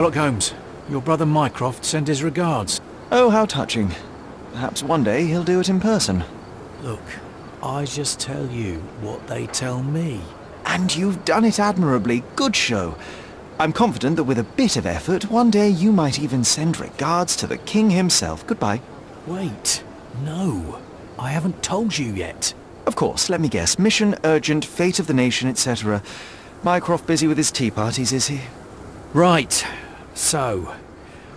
Sherlock Holmes, your brother Mycroft sent his regards. Oh, how touching. Perhaps one day he'll do it in person. Look, I just tell you what they tell me. And you've done it admirably. Good show. I'm confident that with a bit of effort, one day you might even send regards to the king himself. Goodbye. Wait, no. I haven't told you yet. Of course, let me guess. Mission urgent, fate of the nation, etc. Mycroft busy with his tea parties, is he? Right. So,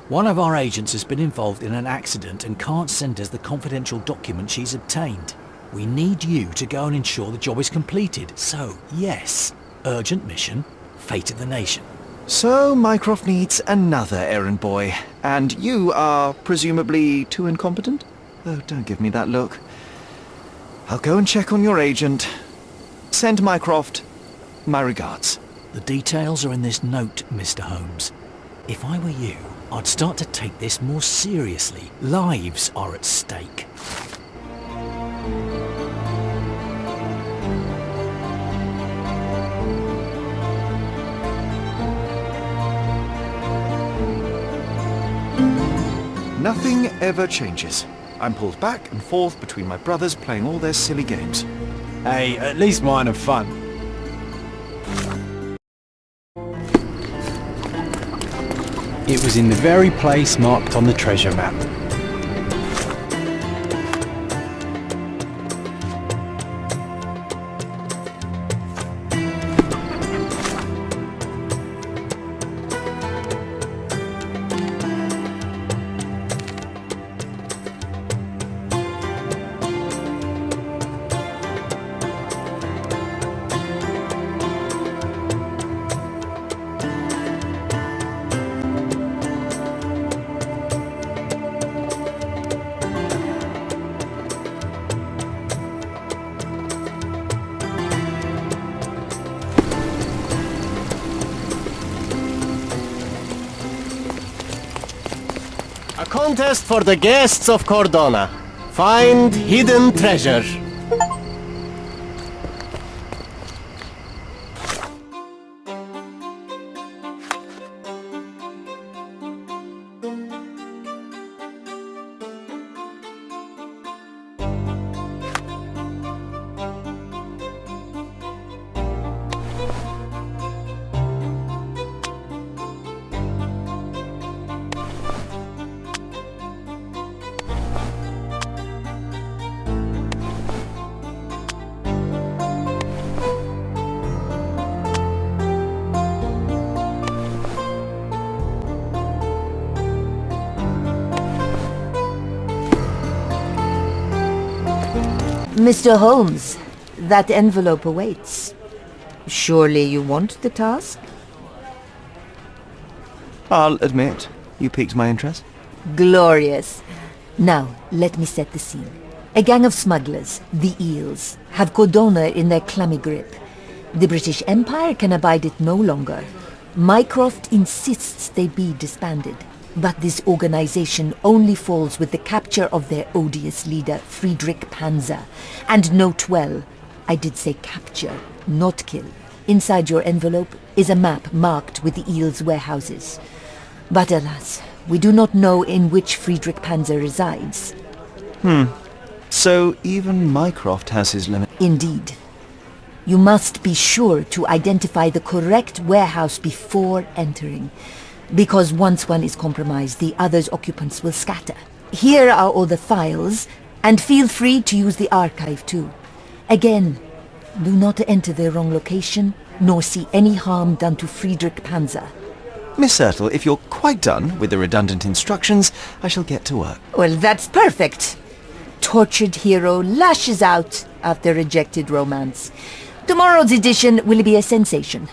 one of our agents has been involved in an accident and can't send us the confidential document she's obtained. We need you to go and ensure the job is completed. So, yes, urgent mission, fate of the nation. So, Mycroft needs another errand boy. And you are presumably too incompetent? Oh, don't give me that look. I'll go and check on your agent. Send Mycroft my regards. The details are in this note, Mr. Holmes. If I were you, I'd start to take this more seriously. Lives are at stake. Nothing ever changes. I'm pulled back and forth between my brothers playing all their silly games. Hey, at least mine are fun. It was in the very place marked on the treasure map. A contest for the guests of Cordona. Find hidden treasure. Mr. Holmes, that envelope awaits. Surely you want the task? I'll admit, you piqued my interest. Glorious. Now, let me set the scene. A gang of smugglers, the Eels, have Cordona in their clammy grip. The British Empire can abide it no longer. Mycroft insists they be disbanded. But this organization only falls with the capture of their odious leader, Friedrich Panzer. And note well, I did say capture, not kill. Inside your envelope is a map marked with the Eels' warehouses. But alas, we do not know in which Friedrich Panzer resides. So even Mycroft has his limit. Indeed. You must be sure to identify the correct warehouse before entering. Because once one is compromised, the other's occupants will scatter. Here are all the files, and feel free to use the archive too. Again, do not enter the wrong location, nor see any harm done to Friedrich Panzer. Miss Ertl, if you're quite done with the redundant instructions, I shall get to work. Well, that's perfect. Tortured hero lashes out after rejected romance. Tomorrow's edition will be a sensation.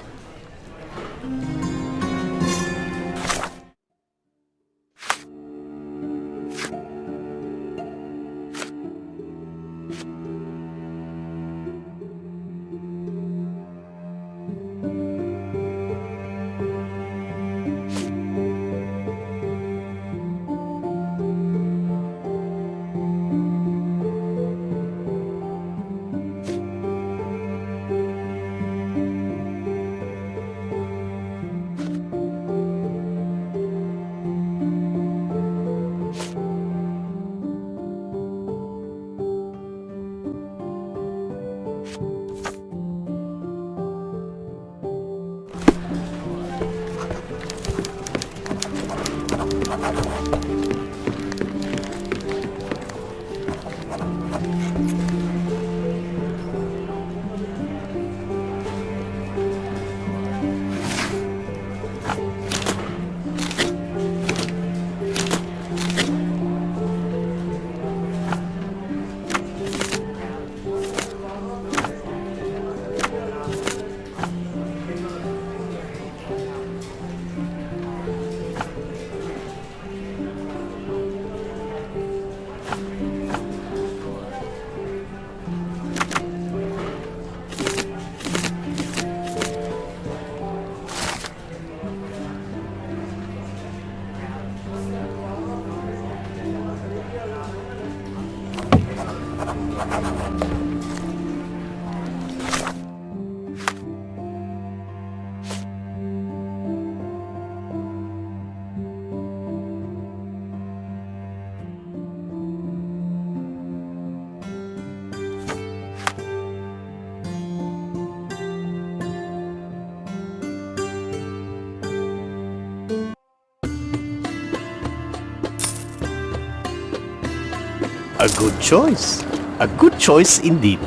A good choice. A good choice indeed.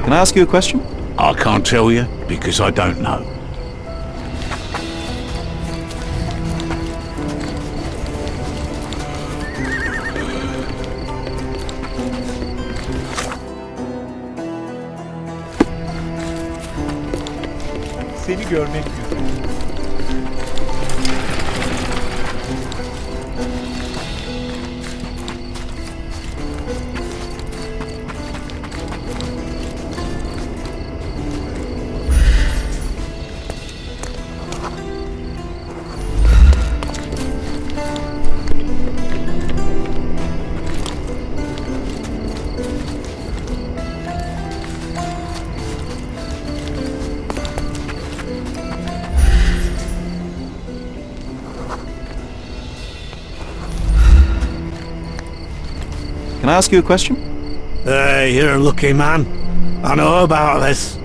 Can I ask you a question? I can't tell you because I don't know. seni görmek güzel. Can I ask you a question? Hey, you're a lucky man. I know about this.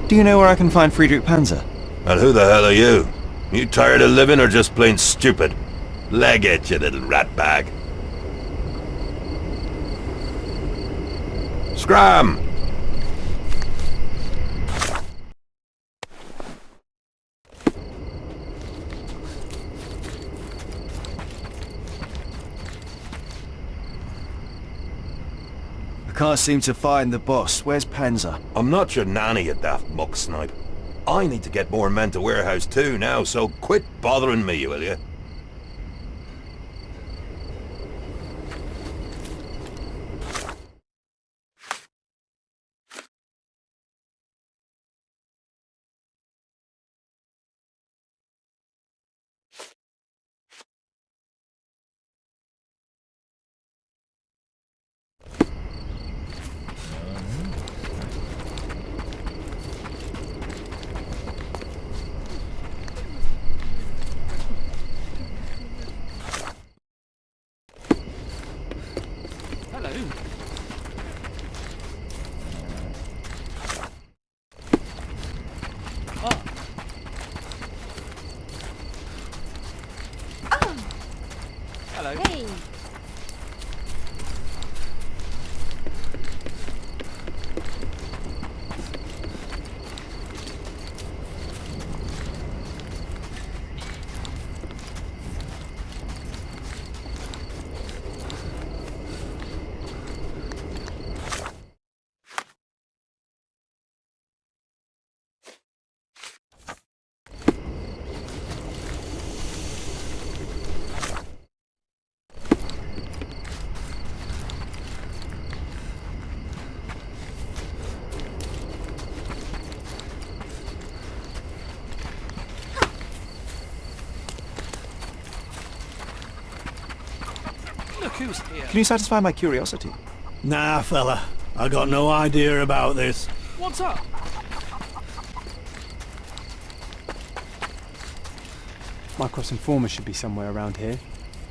Do you know where I can find Friedrich Panzer? And who the hell are you? You tired of living or just plain stupid? Leg it, you little ratbag. Scram! I can't seem to find the boss. Where's Panzer? I'm not your nanny, you daft muck snipe. I need to get more men to warehouse too now, so quit bothering me, will you? Hey. Can you satisfy my curiosity? Nah, fella. I got no idea about this. What's up? Mycroft's informer should be somewhere around here.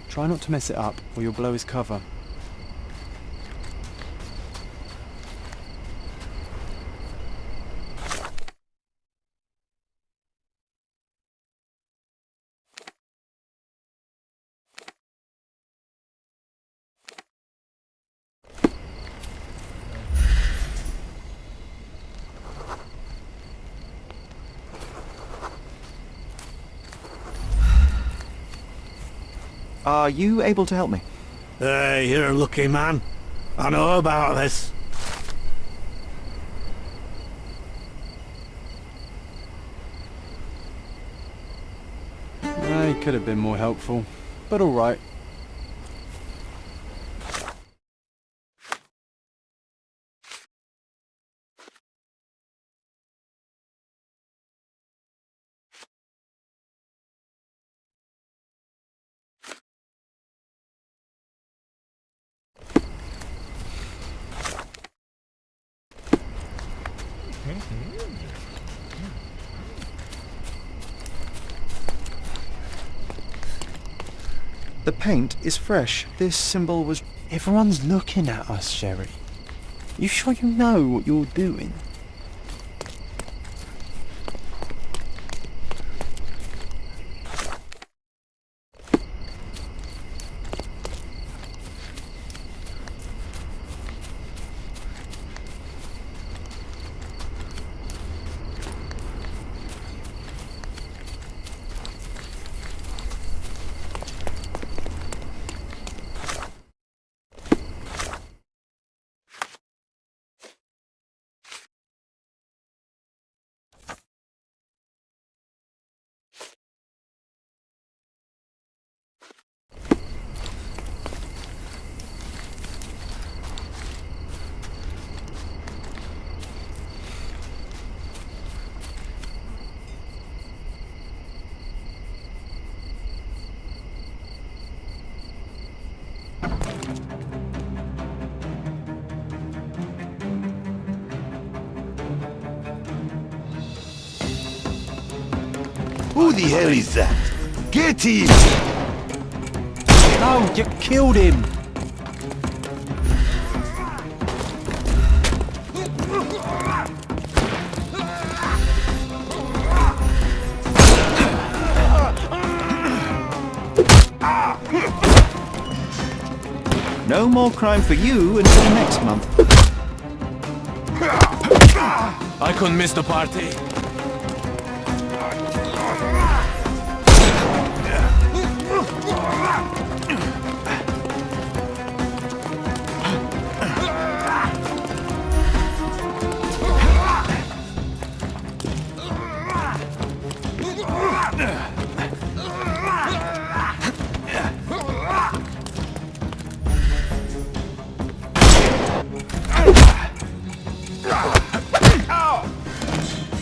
Try not to mess it up, or you'll blow his cover. Are you able to help me? Hey, you're a lucky man. I know about this. He could have been more helpful, but alright. The paint is fresh. This symbol was... Everyone's looking at us, Sherry. You sure you know what you're doing? Who the hell is that? Get him! No, you killed him! No more crime for you until next month. I couldn't miss the party.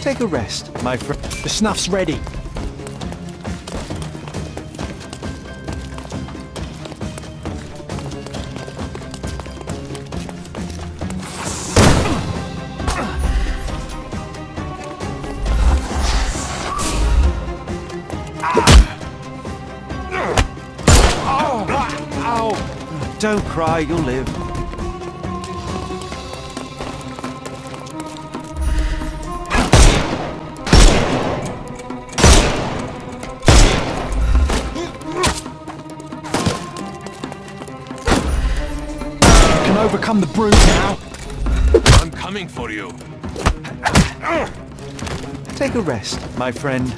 Take a rest, my friend. The snuff's ready. Don't cry, you'll live. Can overcome the bruise now. I'm coming for you. Take a rest, my friend.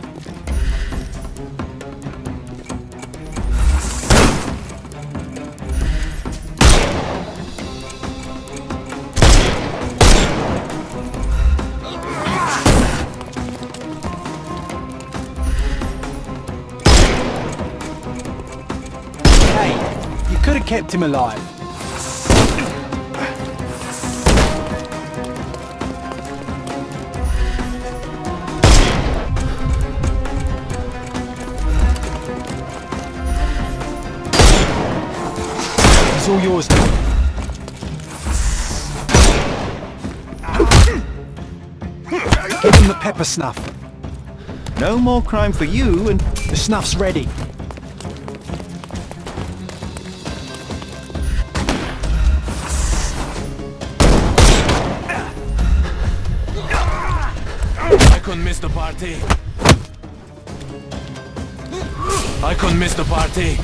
Hey, you could have kept him alive. It's all yours now. Give him the pepper snuff. No more crime for you and... The snuff's ready. I couldn't miss the party. I couldn't miss the party.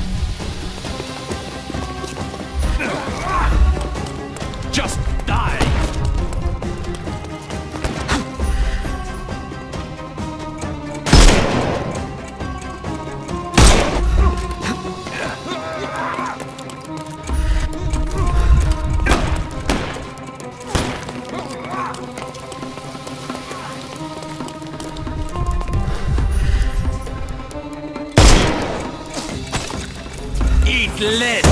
Just die! Eat lead!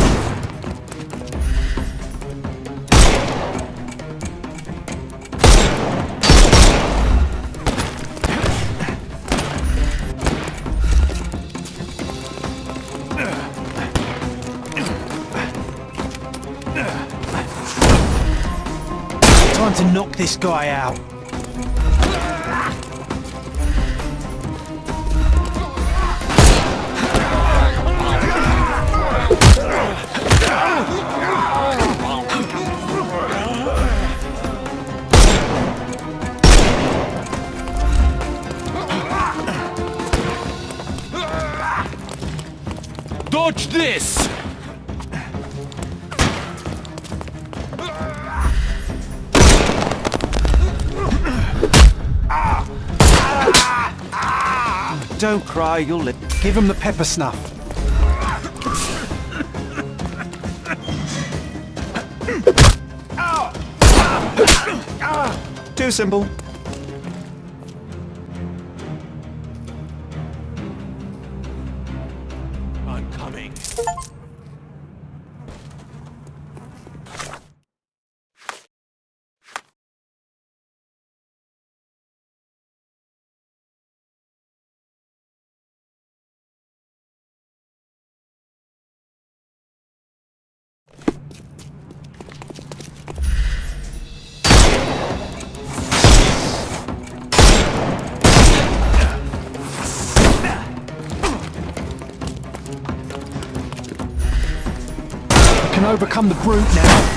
Time to knock this guy out. this! Don't cry, you'll live. Give him the pepper snuff. Too simple. I'm coming. Can overcome the brute now.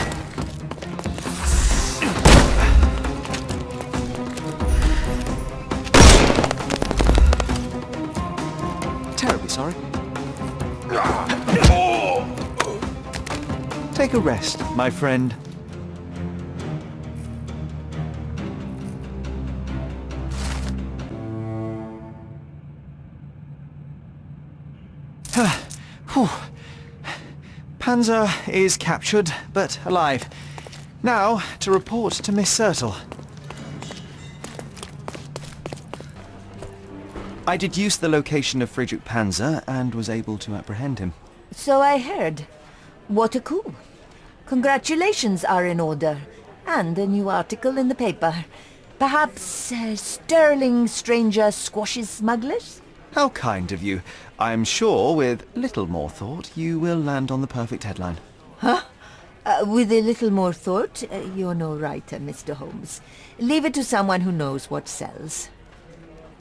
Terribly sorry. Take a rest, my friend. Whew. Panzer is captured, but alive. Now, to report to Miss Sertle. I deduced the location of Friedrich Panzer and was able to apprehend him. So I heard. What a coup. Congratulations are in order. And a new article in the paper. Perhaps sterling stranger squashes smugglers? How kind of you. I'm sure with little more thought you will land on the perfect headline. With a little more thought, you're no writer, Mr. Holmes. Leave it to someone who knows what sells.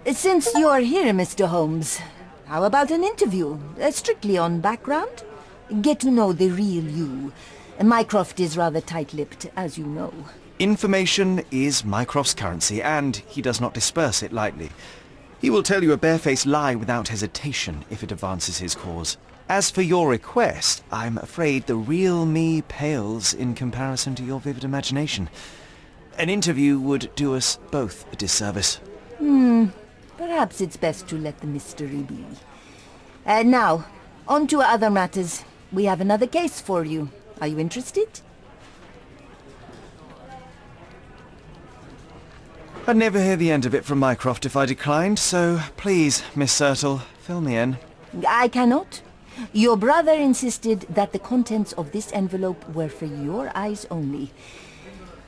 Since you're here, Mr. Holmes, how about an interview? Strictly on background? Get to know the real you. Mycroft is rather tight-lipped, as you know. Information is Mycroft's currency, and he does not disperse it lightly. He will tell you a barefaced lie without hesitation if it advances his cause. As for your request, I'm afraid the real me pales in comparison to your vivid imagination. An interview would do us both a disservice. Perhaps it's best to let the mystery be. Now, on to other matters. We have another case for you. Are you interested? I'd never hear the end of it from Mycroft if I declined, so please, Miss Sertle, fill me in. I cannot. Your brother insisted that the contents of this envelope were for your eyes only.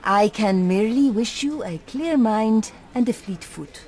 I can merely wish you a clear mind and a fleet foot.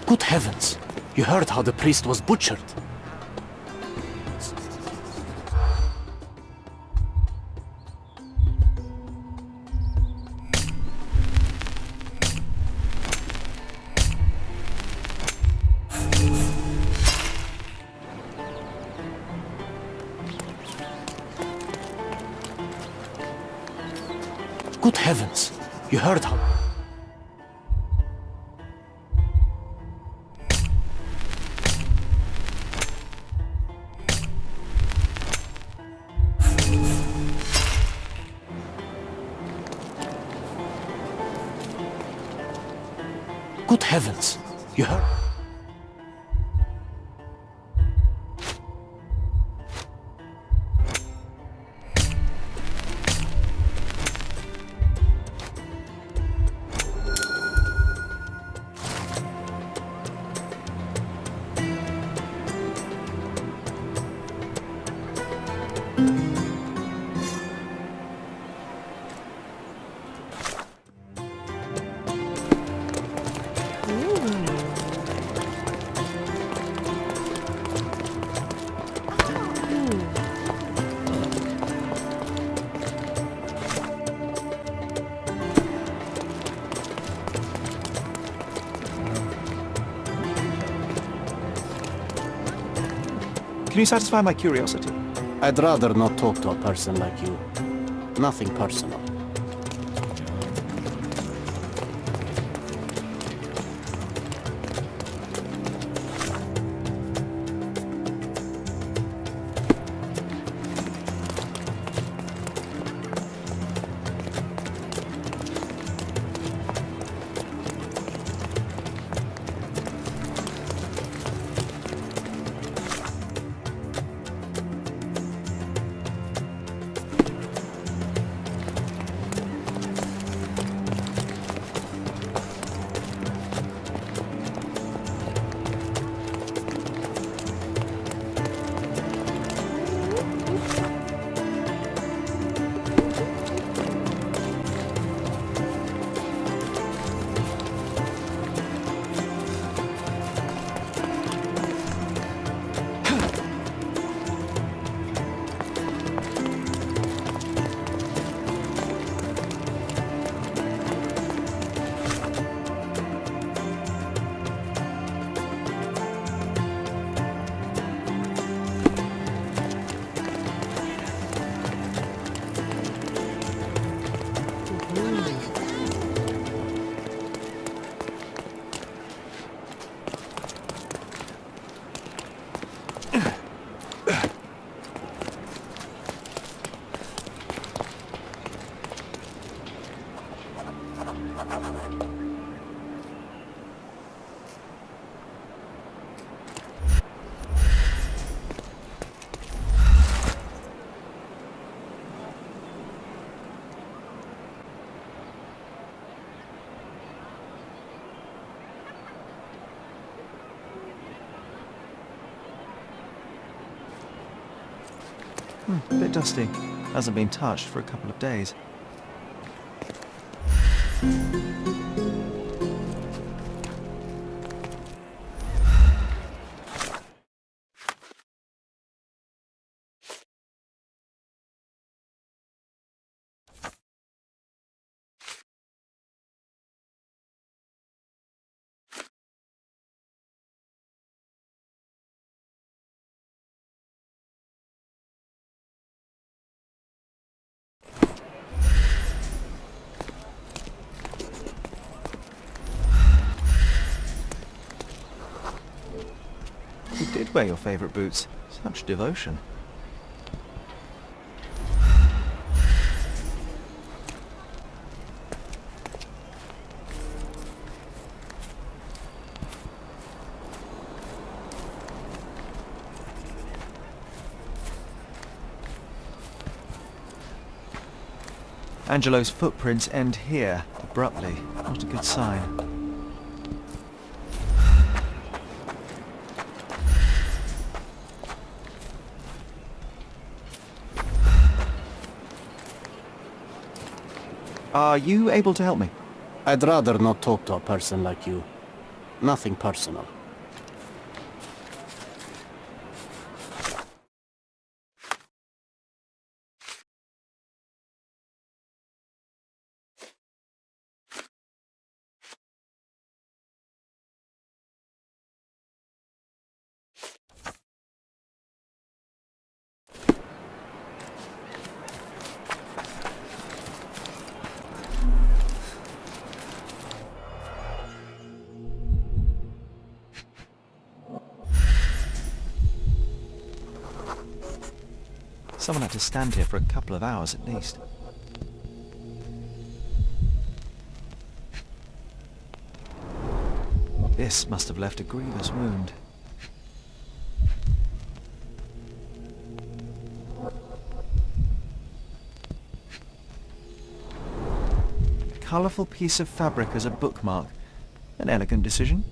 Good heavens! You heard how the priest was butchered. Good heavens! You heard how... Good heavens! You heard... Can you satisfy my curiosity? I'd rather not talk to a person like you. Nothing personal. A bit dusty. Hasn't been touched for a couple of days. You did wear your favourite boots. Such devotion. Angelo's footprints end here, abruptly. Not a good sign. Are you able to help me? I'd rather not talk to a person like you. Nothing personal. Someone had to stand here for a couple of hours at least. This must have left a grievous wound. A colourful piece of fabric as a bookmark. An elegant decision.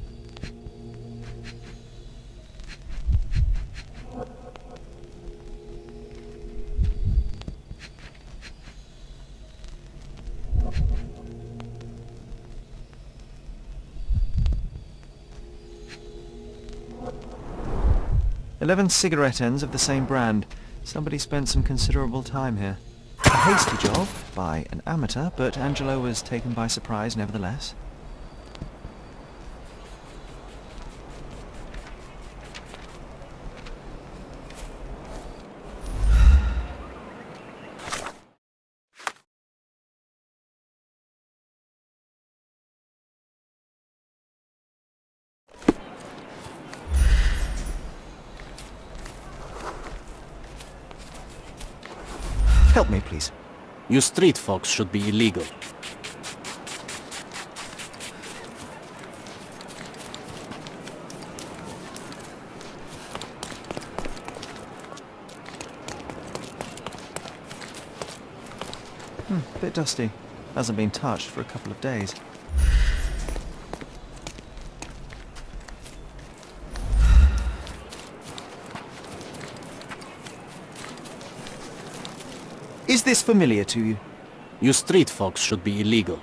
11 cigarette ends of the same brand. Somebody spent some considerable time here. A hasty job by an amateur, but Angelo was taken by surprise nevertheless. Help me, please. You street folks should be illegal. Bit dusty. Hasn't been touched for a couple of days. Is this familiar to you? You street folks should be illegal.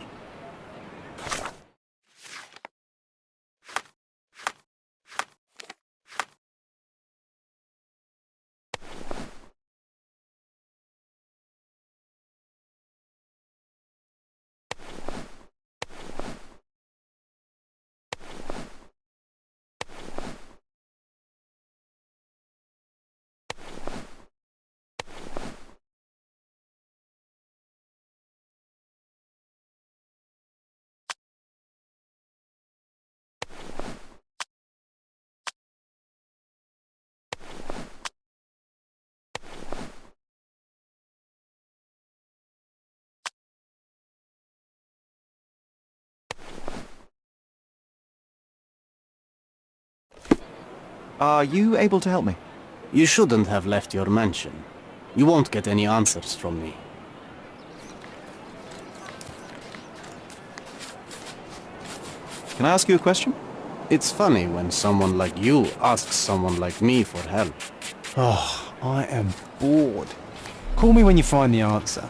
Are you able to help me? You shouldn't have left your mansion. You won't get any answers from me. Can I ask you a question? It's funny when someone like you asks someone like me for help. Oh, I am bored. Call me when you find the answer.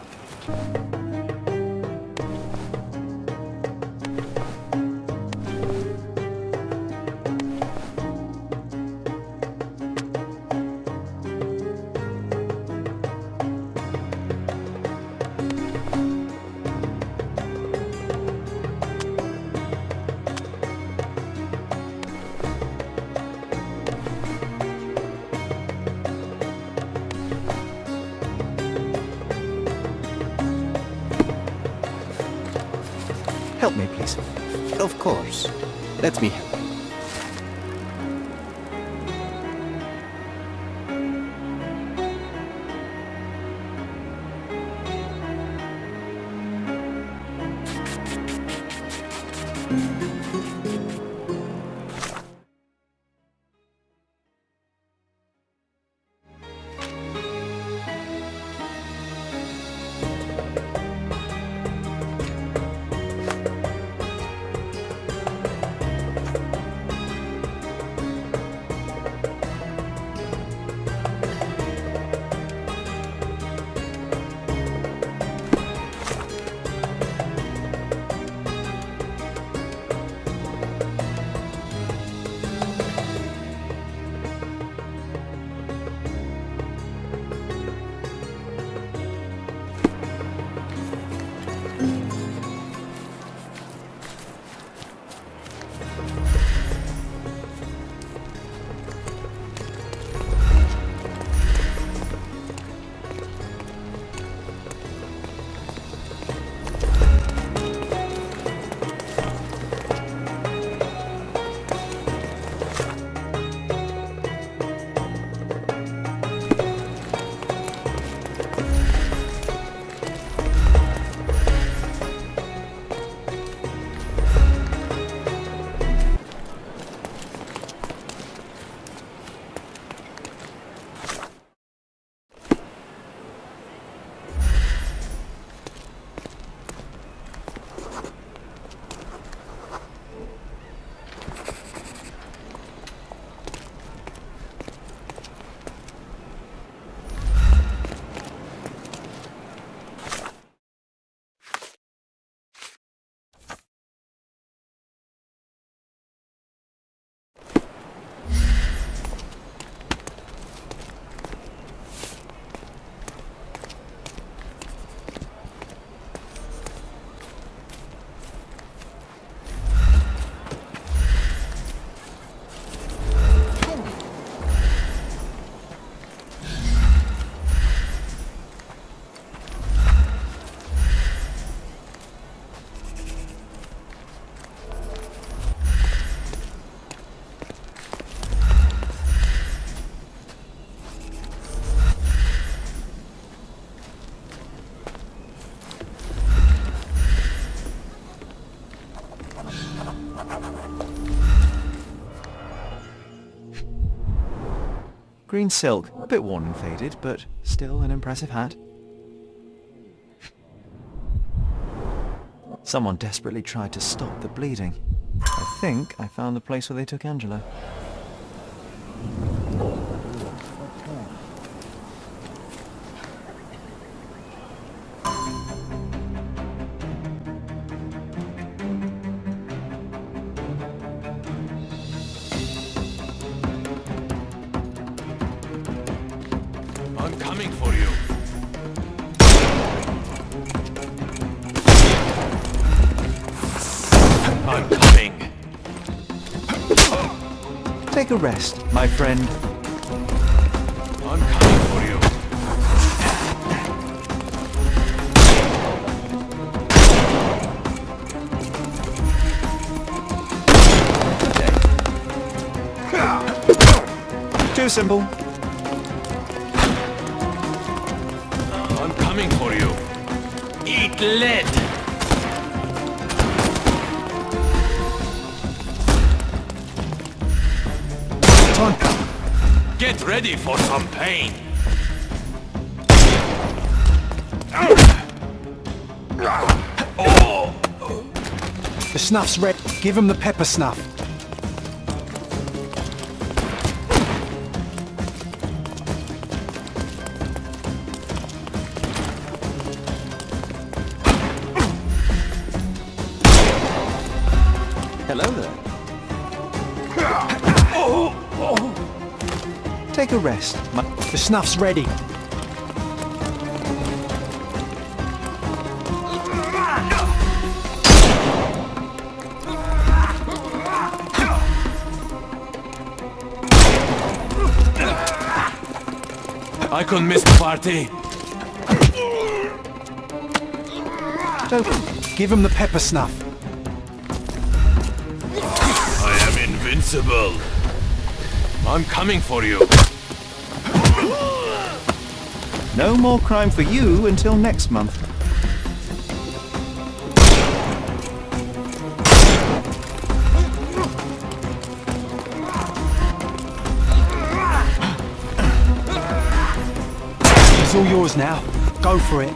Help me, please. Of course. Let me help. Green silk, a bit worn and faded, but still an impressive hat. Someone desperately tried to stop the bleeding. I think I found the place where they took Angela. I'm coming for you. I'm coming. Take a rest, my friend. I'm coming for you. Too simple. I'm coming for you. Eat lead. Get ready for some pain. The snuff's red. Give him the pepper snuff. Hello there. Take a rest. The snuff's ready. I couldn't miss the party. Don't. Give him the pepper snuff. I am invincible. I'm coming for you. No more crime for you until next month. It's all yours now. Go for it.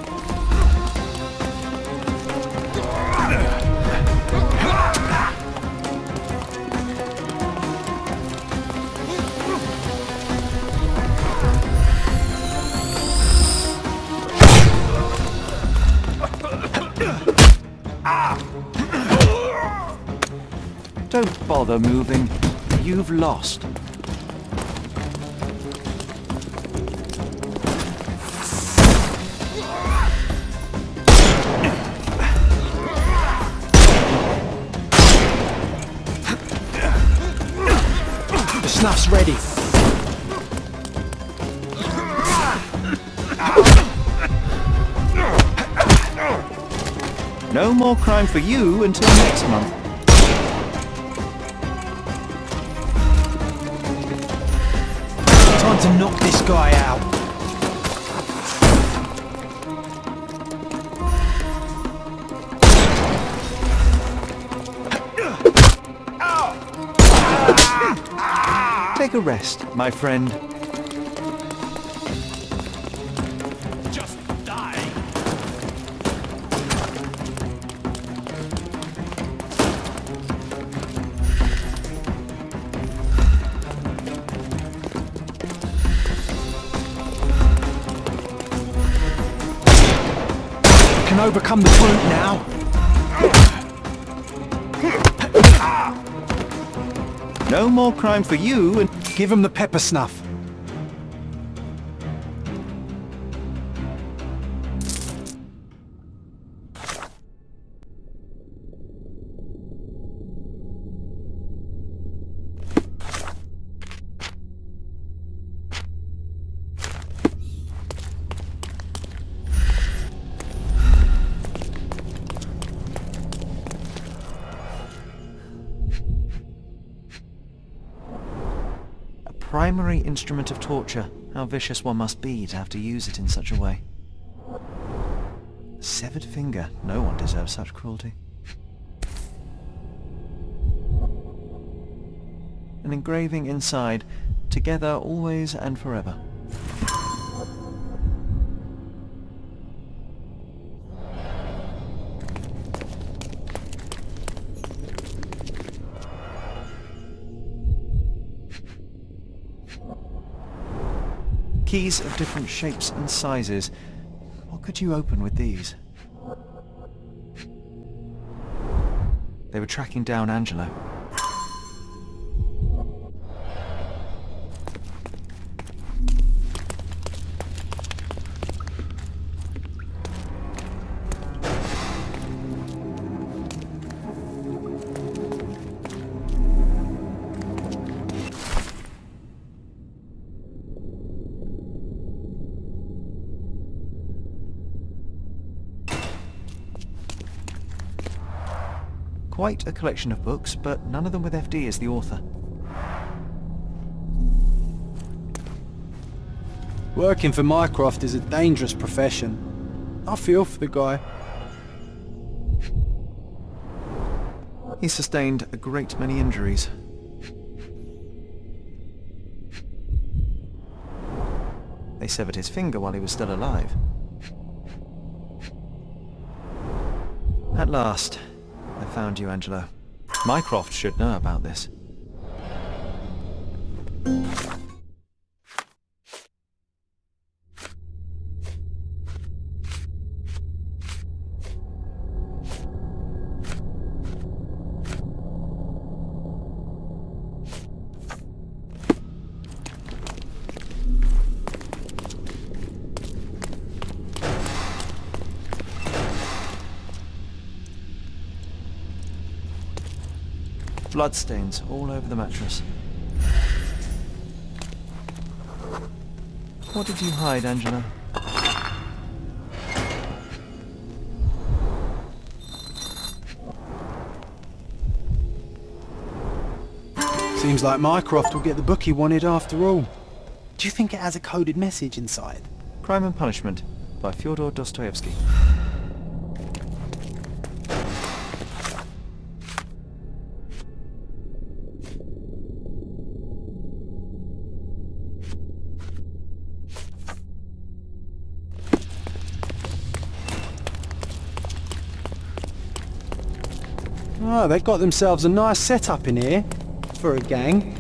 Don't bother moving. You've lost. The snuff's ready. No more crime for you until next month. Time to knock this guy out. Take a rest, my friend. Just die. Can overcome the brute now. No more crime for you and Give him the pepper snuff. primary instrument of torture. How vicious one must be to have to use it in such a way. A severed finger. No one deserves such cruelty. An engraving inside together always and forever. Keys of different shapes and sizes. What could you open with these? They were tracking down Angelo. Quite a collection of books, but none of them with FD as the author. Working for Mycroft is a dangerous profession. I feel for the guy. He sustained a great many injuries. They severed his finger while he was still alive. At last, I found you, Angelo. Mycroft should know about this. Bloodstains all over the mattress. What did you hide, Angelo? Seems like Mycroft will get the book he wanted after all. Do you think it has a coded message inside? Crime and Punishment by Fyodor Dostoevsky. Oh, they got themselves a nice setup in here for a gang.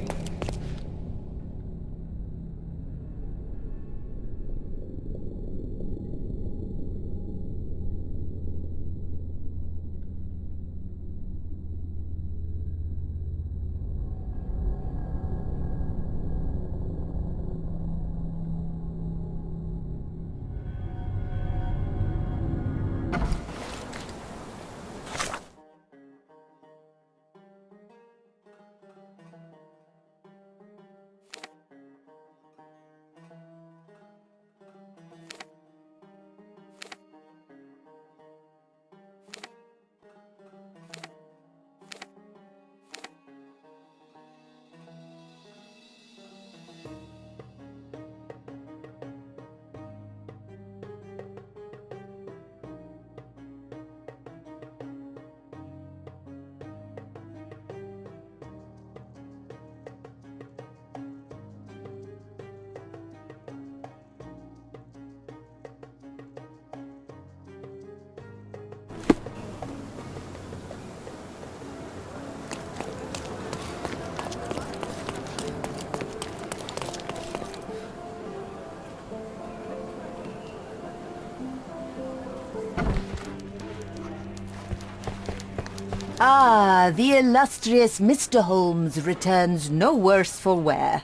Ah, the illustrious Mr. Holmes returns no worse for wear.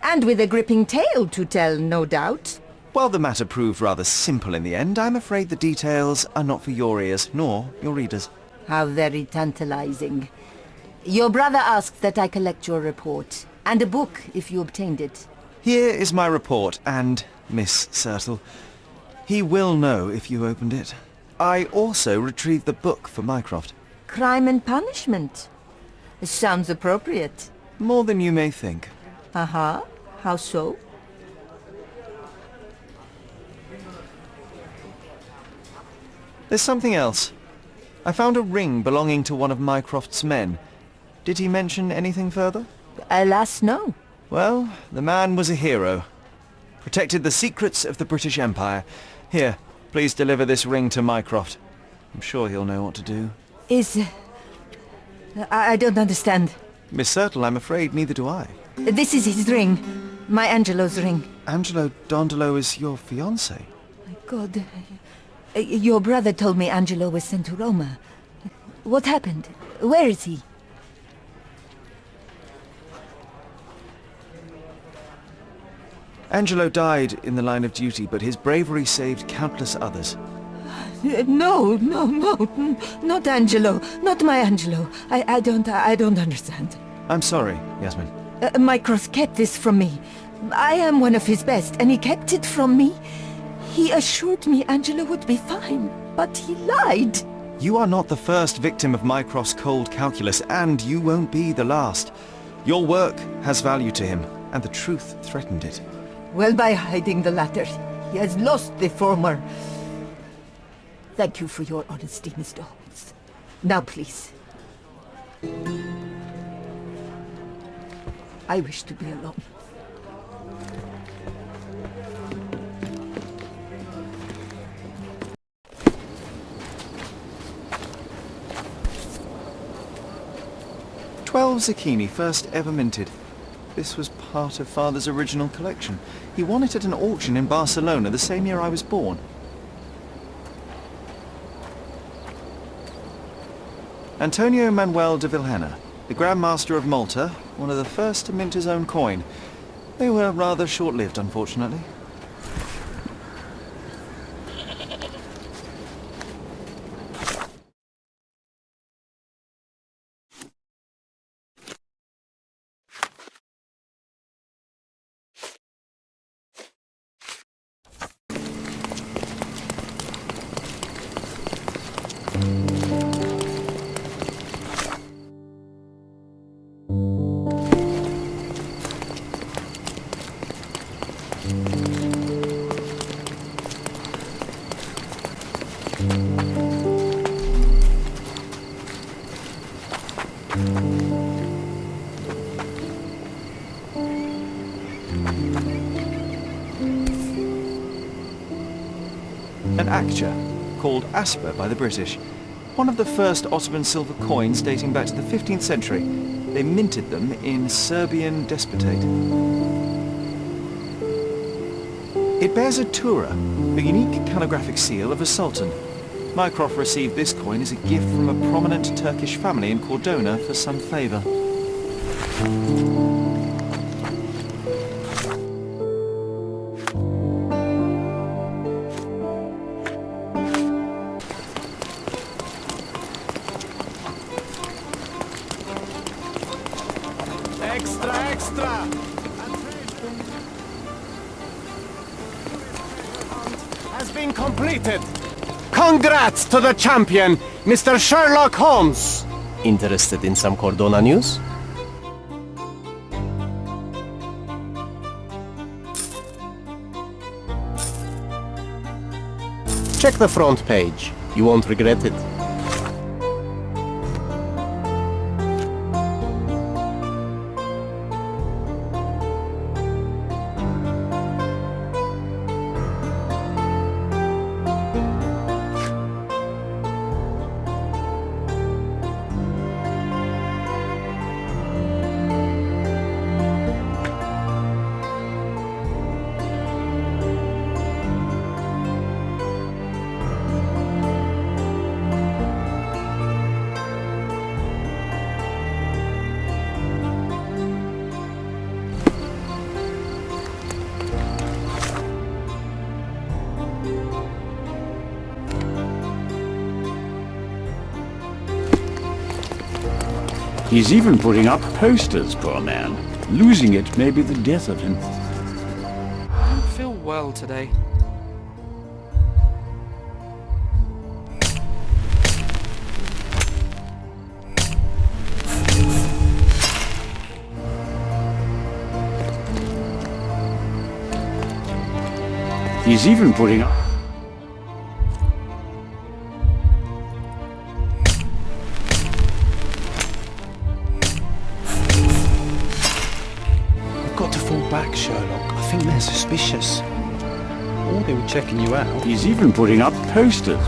And with a gripping tale to tell, no doubt. While the matter proved rather simple in the end, I'm afraid the details are not for your ears, nor your readers. How very tantalizing. Your brother asked that I collect your report, and a book if you obtained it. Here is my report, and Miss Sertle. He will know if you opened it. I also retrieved the book for Mycroft. Crime and Punishment. Sounds appropriate. More than you may think. Uh-huh. How so? There's something else. I found a ring belonging to one of Mycroft's men. Did he mention anything further? Alas, no. Well, the man was a hero. Protected the secrets of the British Empire. Here, please deliver this ring to Mycroft. I'm sure he'll know what to do. I don't understand. Miss Sertle, I'm afraid neither do I. This is his ring. My Angelo's ring. Angelo Dondolo is your fiancé. My God. Your brother told me Angelo was sent to Roma. What happened? Where is he? Angelo died in the line of duty, but his bravery saved countless others. No, not Angelo. Not my Angelo. I don't understand. I'm sorry, Yasmin. Mycroft kept this from me. I am one of his best, and he kept it from me. He assured me Angelo would be fine, but he lied. You are not the first victim of Mycroft's cold calculus, and you won't be the last. Your work has value to him, and the truth threatened it. Well, by hiding the latter, he has lost the former. Thank you for your honesty, Mr. Holmes. Now, please. I wish to be alone. "12 zucchini, first ever minted. This was part of Father's original collection. He won it at an auction in Barcelona the same year I was born. Antonio Manuel de Vilhena, the Grand Master of Malta, one of the first to mint his own coin. They were rather short-lived, unfortunately. An acture, called asper by the British. One of the first Ottoman silver coins dating back to the 15th century. They minted them in Serbian despotate. It bears a tura, a unique calligraphic seal of a sultan. Mycroft received this coin as a gift from a prominent Turkish family in Cordona for some favour. Has been completed. Congrats to the champion, Mr. Sherlock Holmes. Interested in some Cordona news? Check the front page. You won't regret it. He's even putting up posters, poor man. Losing it may be the death of him. I don't feel well today. He's even putting up... suspicious. Or they were checking you out. He's even putting up posters.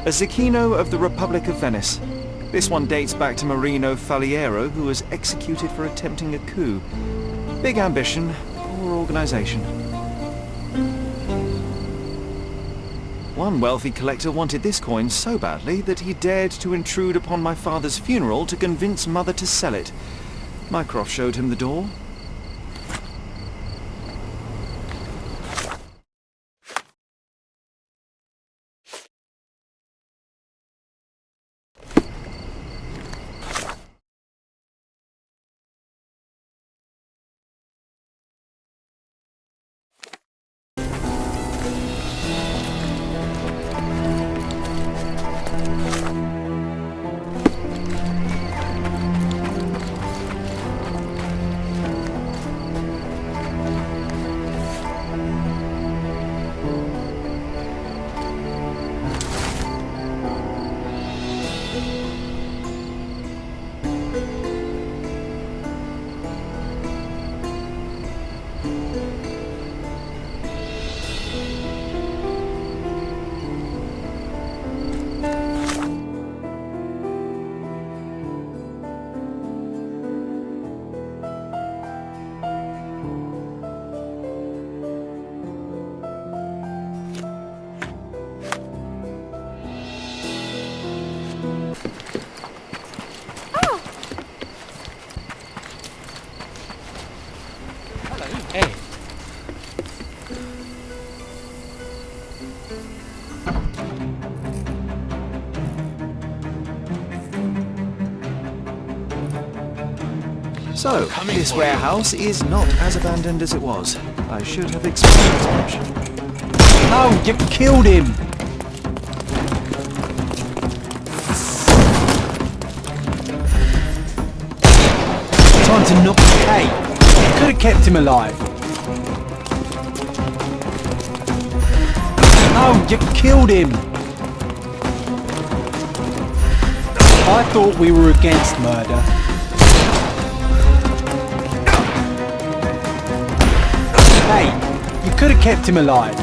A Zecchino of the Republic of Venice. This one dates back to Marino Faliero, who was executed for attempting a coup. Big ambition, poor organization. One wealthy collector wanted this coin so badly that he dared to intrude upon my father's funeral to convince Mother to sell it. Mycroft showed him the door. Hey. So, this warehouse is not as abandoned as it was. I should have expected as much. Oh, you killed him! Time to knock. Hey, you could have kept him alive. Oh, you killed him! I thought we were against murder. Hey, you could have kept him alive.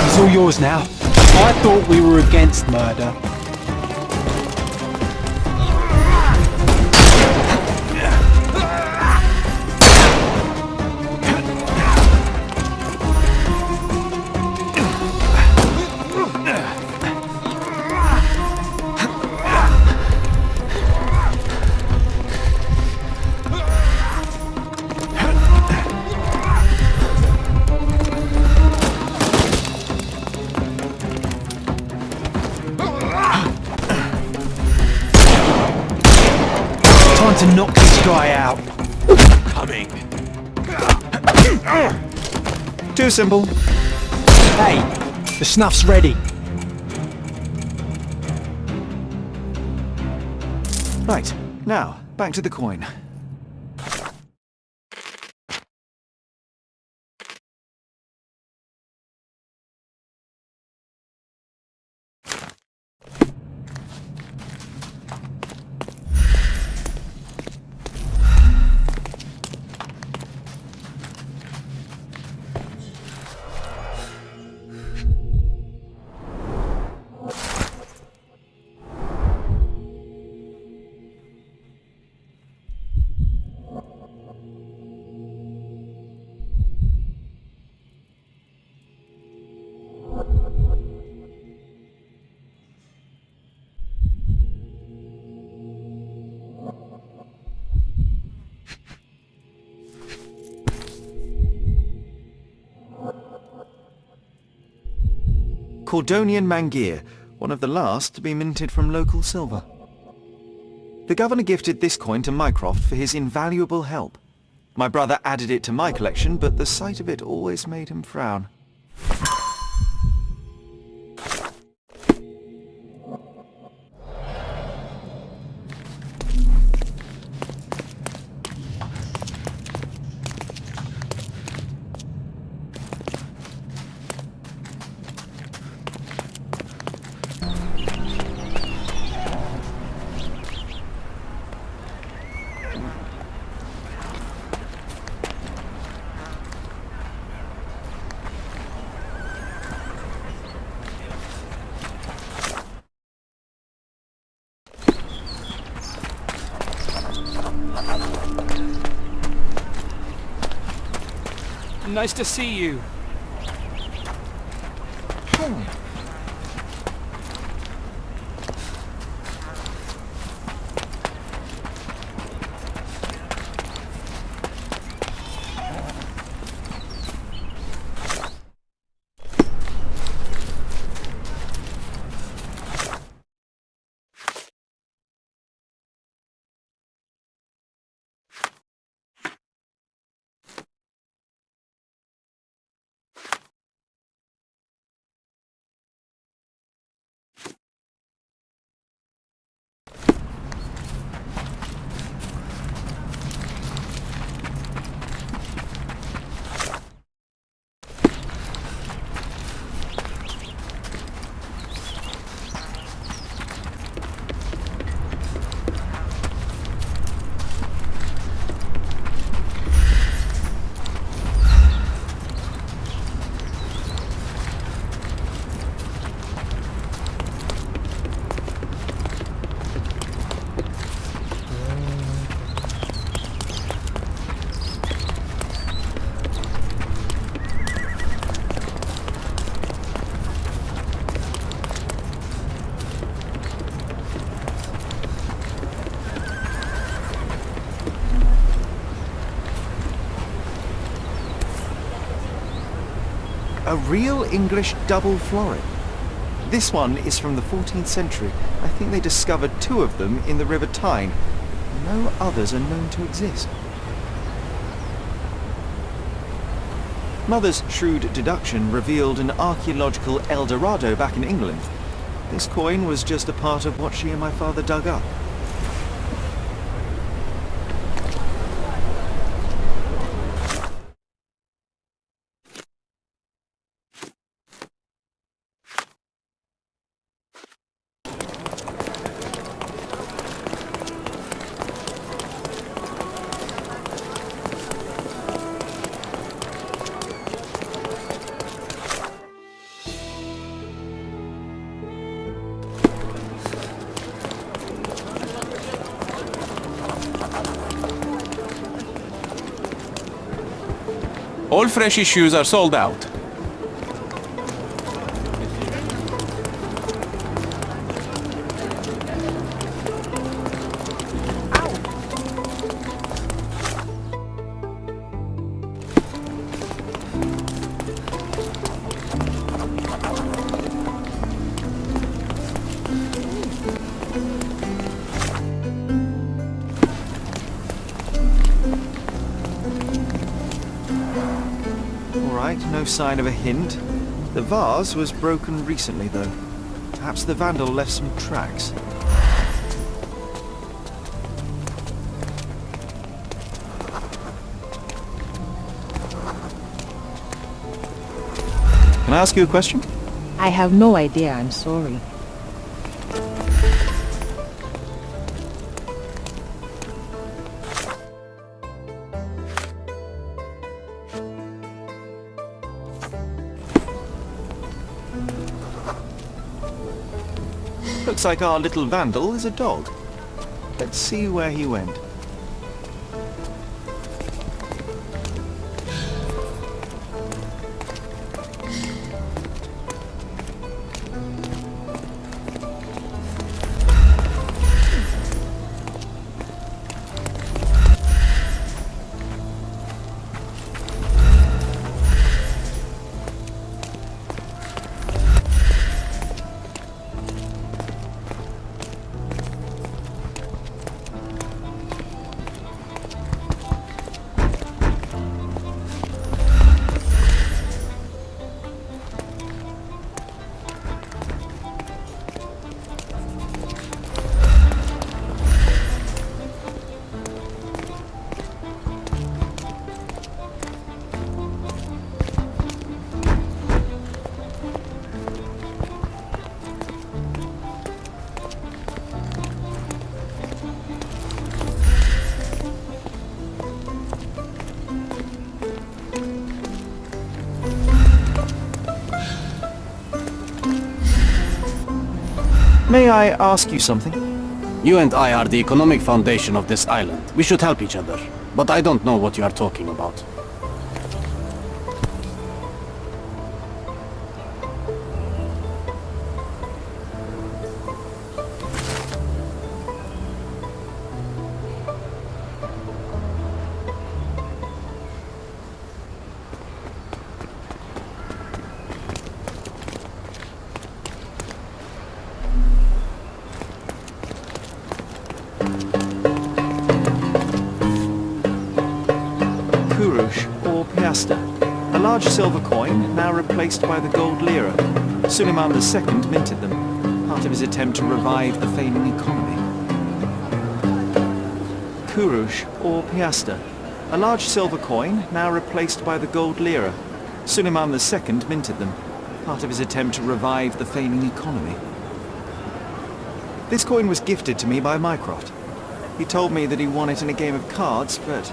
It's all yours now. I thought we were against murder. Time to knock this guy out. Coming. Too simple. Hey, the snuff's ready. Right, now, back to the coin. Cordonian mangear, one of the last to be minted from local silver. The governor gifted this coin to Mycroft for his invaluable help. My brother added it to my collection, but the sight of it always made him frown. Nice to see you. A real English double florin. This one is from the 14th century. I think they discovered 2 of them in the River Tyne. No others are known to exist. Mother's shrewd deduction revealed an archaeological El Dorado back in England. This coin was just a part of what she and my father dug up. All fresh issues are sold out. No sign of a hint. The vase was broken recently, though. Perhaps the vandal left some tracks. Can I ask you a question? I have no idea, I'm sorry. Looks like our little vandal is a dog. Let's see where he went. May I ask you something? You and I are the economic foundation of this island. We should help each other. But I don't know what you are talking about. A large silver coin, now replaced by the gold lira. Suleiman II minted them, part of his attempt to revive the failing economy. Kurush, or piaster. A large silver coin, now replaced by the gold lira. Suleiman II minted them, part of his attempt to revive the failing economy. This coin was gifted to me by Mycroft. He told me that he won it in a game of cards, but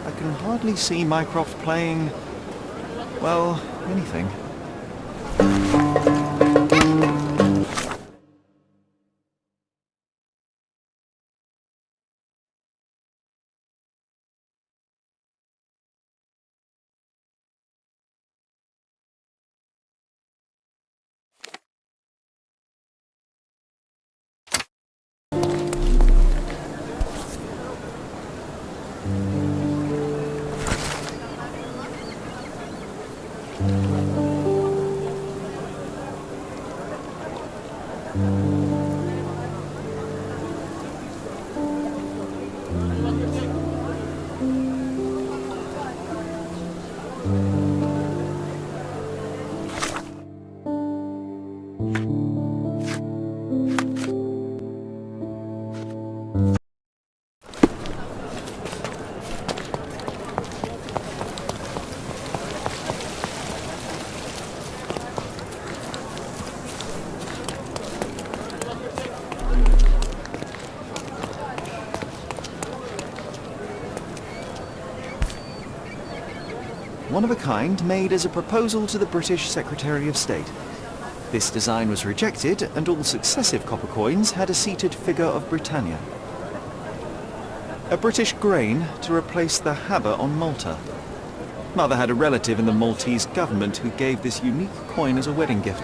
I can hardly see Mycroft playing, well, anything. One of a kind, made as a proposal to the British Secretary of State. This design was rejected, and all successive copper coins had a seated figure of Britannia. A British grain to replace the habber on Malta. Mother had a relative in the Maltese government who gave this unique coin as a wedding gift.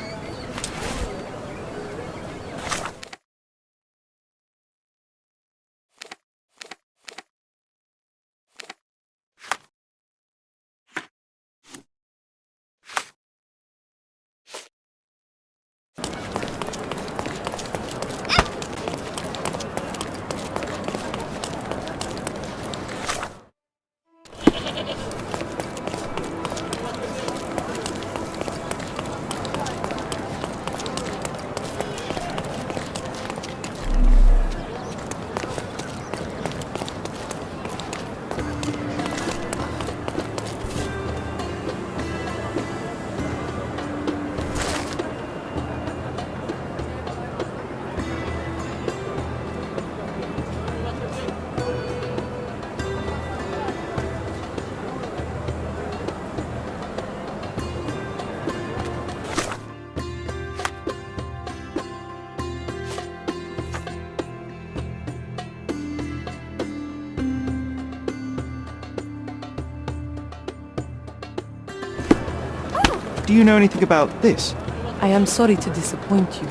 Do you know anything about this? I am sorry to disappoint you.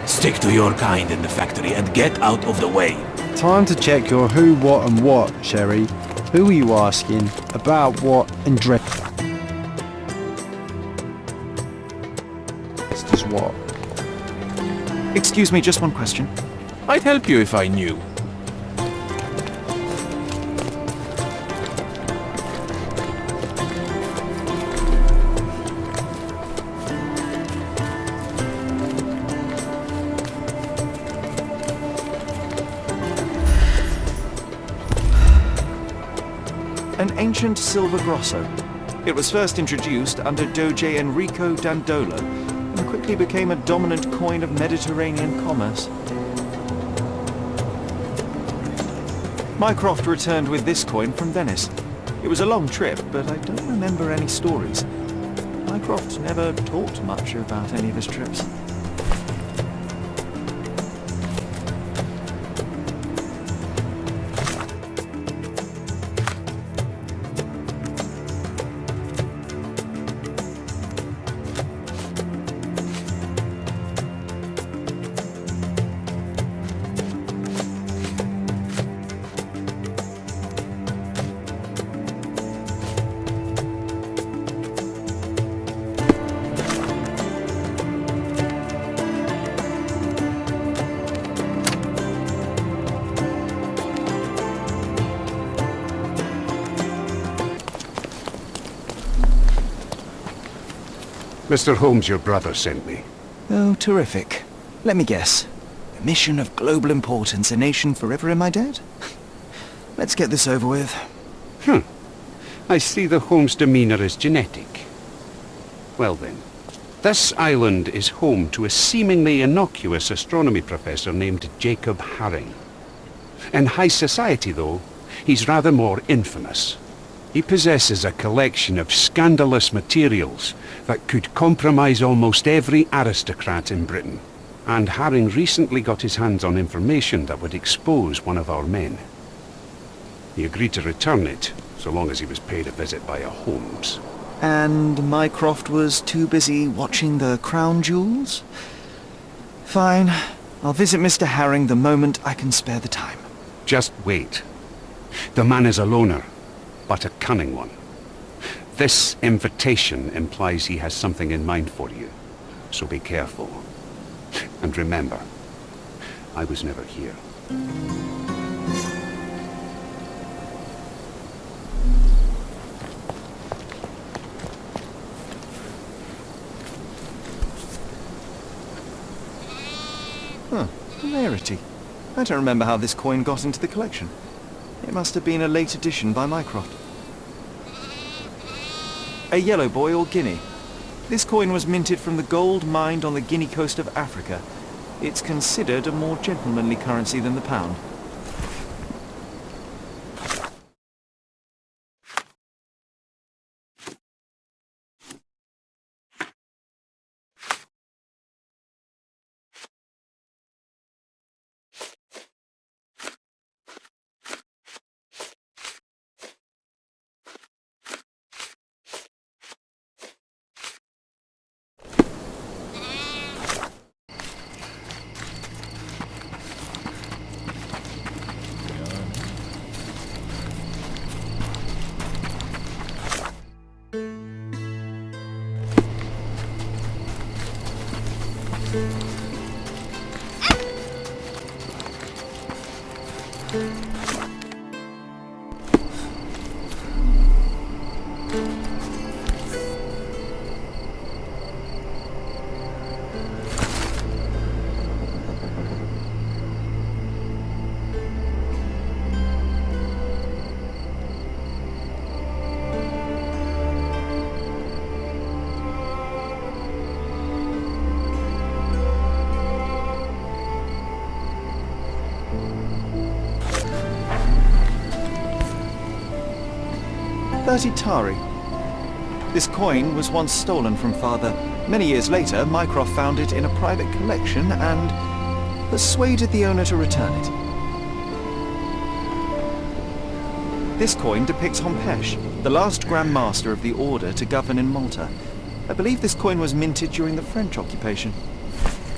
Stick to your kind in the factory and get out of the way. Time to check your who, what and what, Sherry. Who are you asking? About what and dress? This is what? Excuse me, just one question. I'd help you if I knew. An ancient silver grosso. It was first introduced under Doge Enrico Dandolo and quickly became a dominant coin of Mediterranean commerce. Mycroft returned with this coin from Venice. It was a long trip, but I don't remember any stories. Mycroft never talked much about any of his trips. Mr. Holmes, your brother sent me. Oh, terrific. Let me guess. A mission of global importance, a nation forever in my debt? Let's get this over with. I see the Holmes demeanor is genetic. Well then, this island is home to a seemingly innocuous astronomy professor named Jacob Haring. In high society, though, he's rather more infamous. He possesses a collection of scandalous materials that could compromise almost every aristocrat in Britain. And Haring recently got his hands on information that would expose one of our men. He agreed to return it, so long as he was paid a visit by a Holmes. And Mycroft was too busy watching the crown jewels? Fine. I'll visit Mr. Haring the moment I can spare the time. Just wait. The man is a loner, but a cunning one. This invitation implies he has something in mind for you, so be careful. And remember, I was never here. Huh, rarity. I don't remember how this coin got into the collection. It must have been a late addition by Mycroft. A yellow boy or guinea. This coin was minted from the gold mined on the Guinea coast of Africa. It's considered a more gentlemanly currency than the pound. Tari. This coin was once stolen from Father. Many years later, Mycroft found it in a private collection and persuaded the owner to return it. This coin depicts Hompesh, the last Grand Master of the Order to govern in Malta. I believe this coin was minted during the French occupation.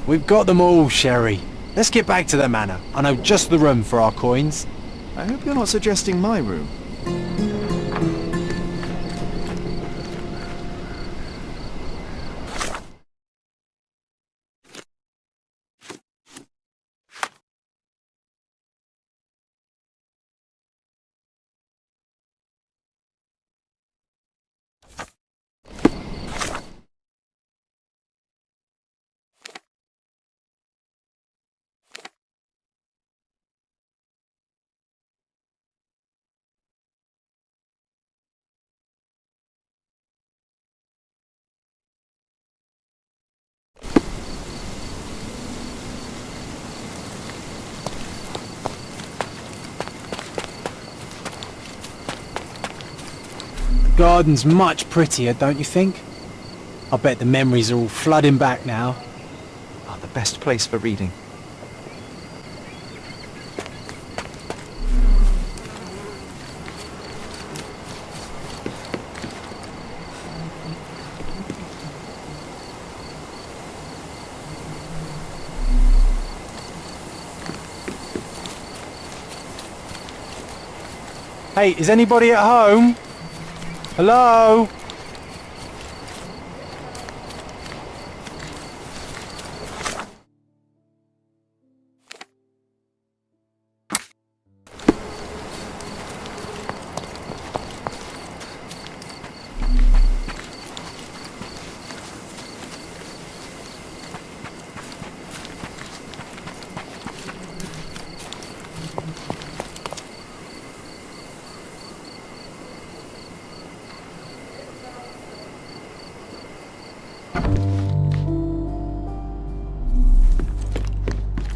We've got them all, Sherry. Let's get back to the manor. I know just the room for our coins. I hope you're not suggesting my room. The garden's much prettier, don't you think? I bet the memories are all flooding back now. Oh, the best place for reading. Hey, is anybody at home? Hello?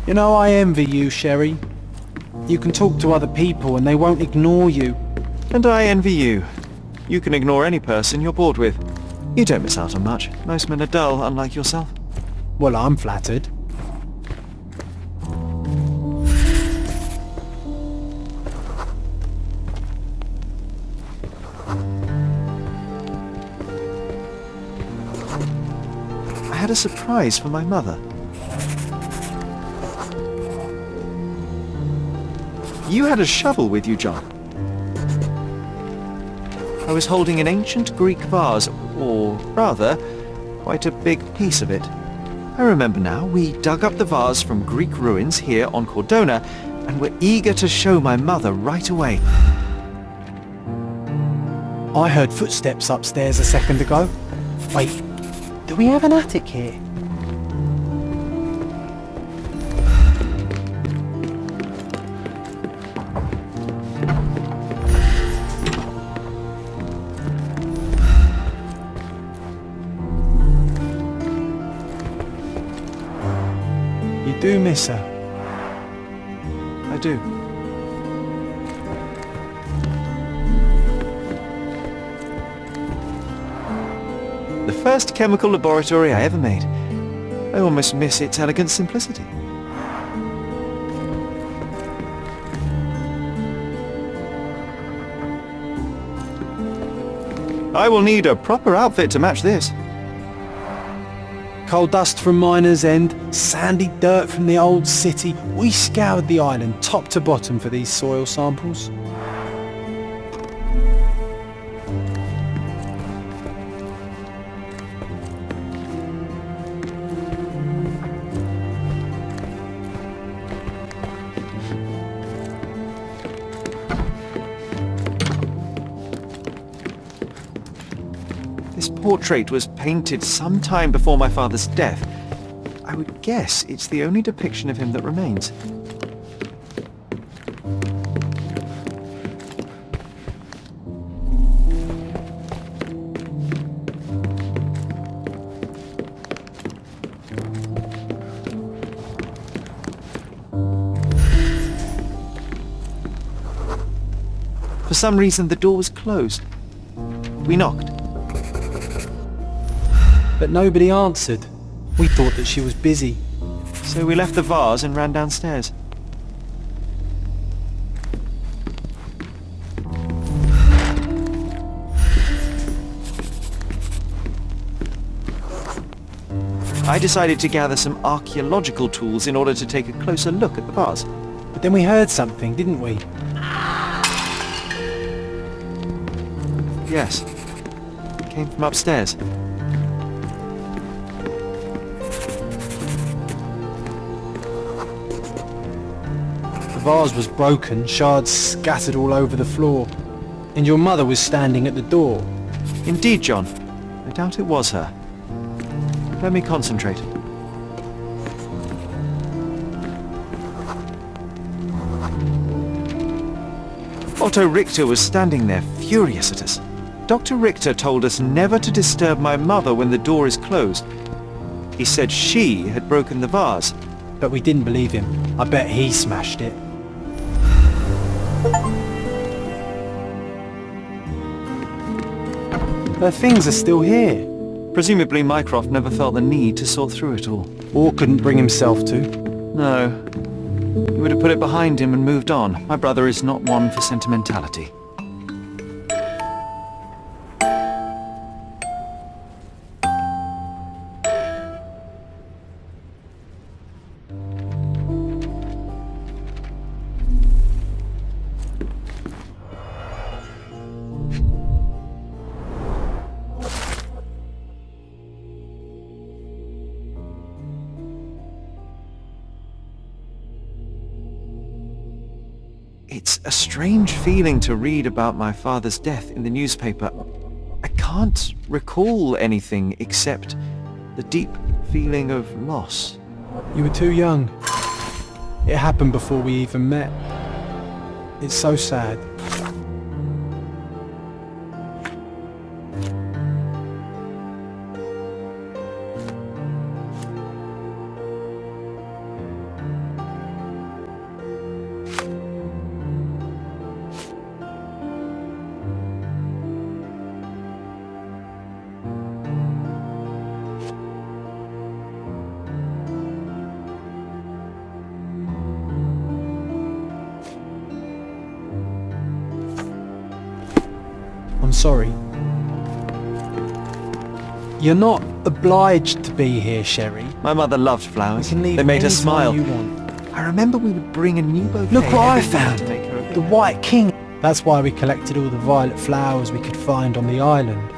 You know, I envy you, Sherry. You can talk to other people and they won't ignore you. And I envy you. You can ignore any person you're bored with. You don't miss out on much. Most men are dull, unlike yourself. Well, I'm flattered. I had a surprise for my mother. You had a shovel with you, John. I was holding an ancient Greek vase, or rather, quite a big piece of it. I remember now, we dug up the vase from Greek ruins here on Cordona, and were eager to show my mother right away. I heard footsteps upstairs a second ago. Wait, do we have an attic here? You do miss her. I do. The first chemical laboratory I ever made. I almost miss its elegant simplicity. I will need a proper outfit to match this. Coal dust from Miner's End, sandy dirt from the old city. We scoured the island top to bottom for these soil samples. This portrait was painted some time before my father's death. I would guess it's the only depiction of him that remains. For some reason, the door was closed. We knocked. But nobody answered. We thought that she was busy. So we left the vase and ran downstairs. I decided to gather some archaeological tools in order to take a closer look at the vase. But then we heard something, didn't we? Yes. It came from upstairs. The vase was broken, shards scattered all over the floor. And your mother was standing at the door. Indeed, John. I doubt it was her. Let me concentrate. Otto Richter was standing there, furious at us. Dr. Richter told us never to disturb my mother when the door is closed. He said she had broken the vase. But we didn't believe him. I bet he smashed it. Her things are still here. Presumably Mycroft never felt the need to sort through it all. Or couldn't bring himself to. No. He would have put it behind him and moved on. My brother is not one for sentimentality. It's a strange feeling to read about my father's death in the newspaper. I can't recall anything except the deep feeling of loss. You were too young. It happened before we even met. It's so sad. sorry. You're not obliged to be here, Sherry. My mother loved flowers. You can leave They made her anytime smile. you want. I remember we would bring a new bouquet. Look what I every year found! to make her a The White King. That's why we collected all the violet flowers we could find on the island.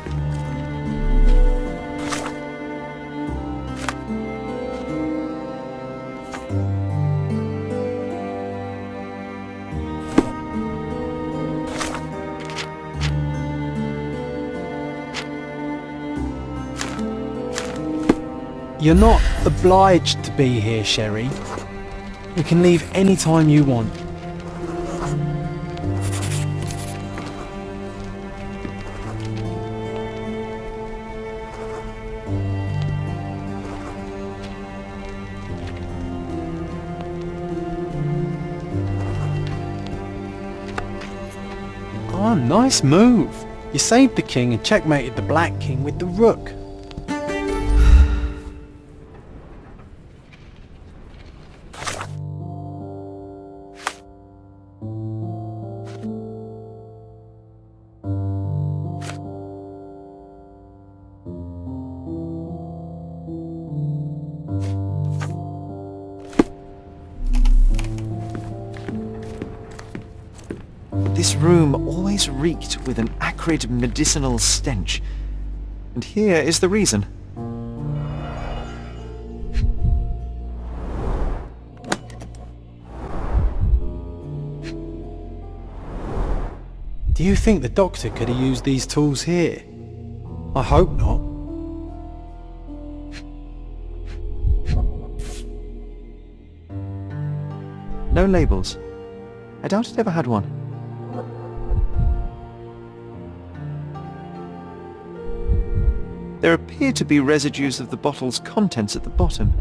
You're not obliged to be here, Sherry. You can leave any time you want. Oh, nice move. You saved the king and checkmated the black king with the rook. This room always reeked with an acrid medicinal stench. And here is the reason. Do you think the doctor could have used these tools here? I hope not. No labels. I doubt it ever had one. There appear to be residues of the bottle's contents at the bottom.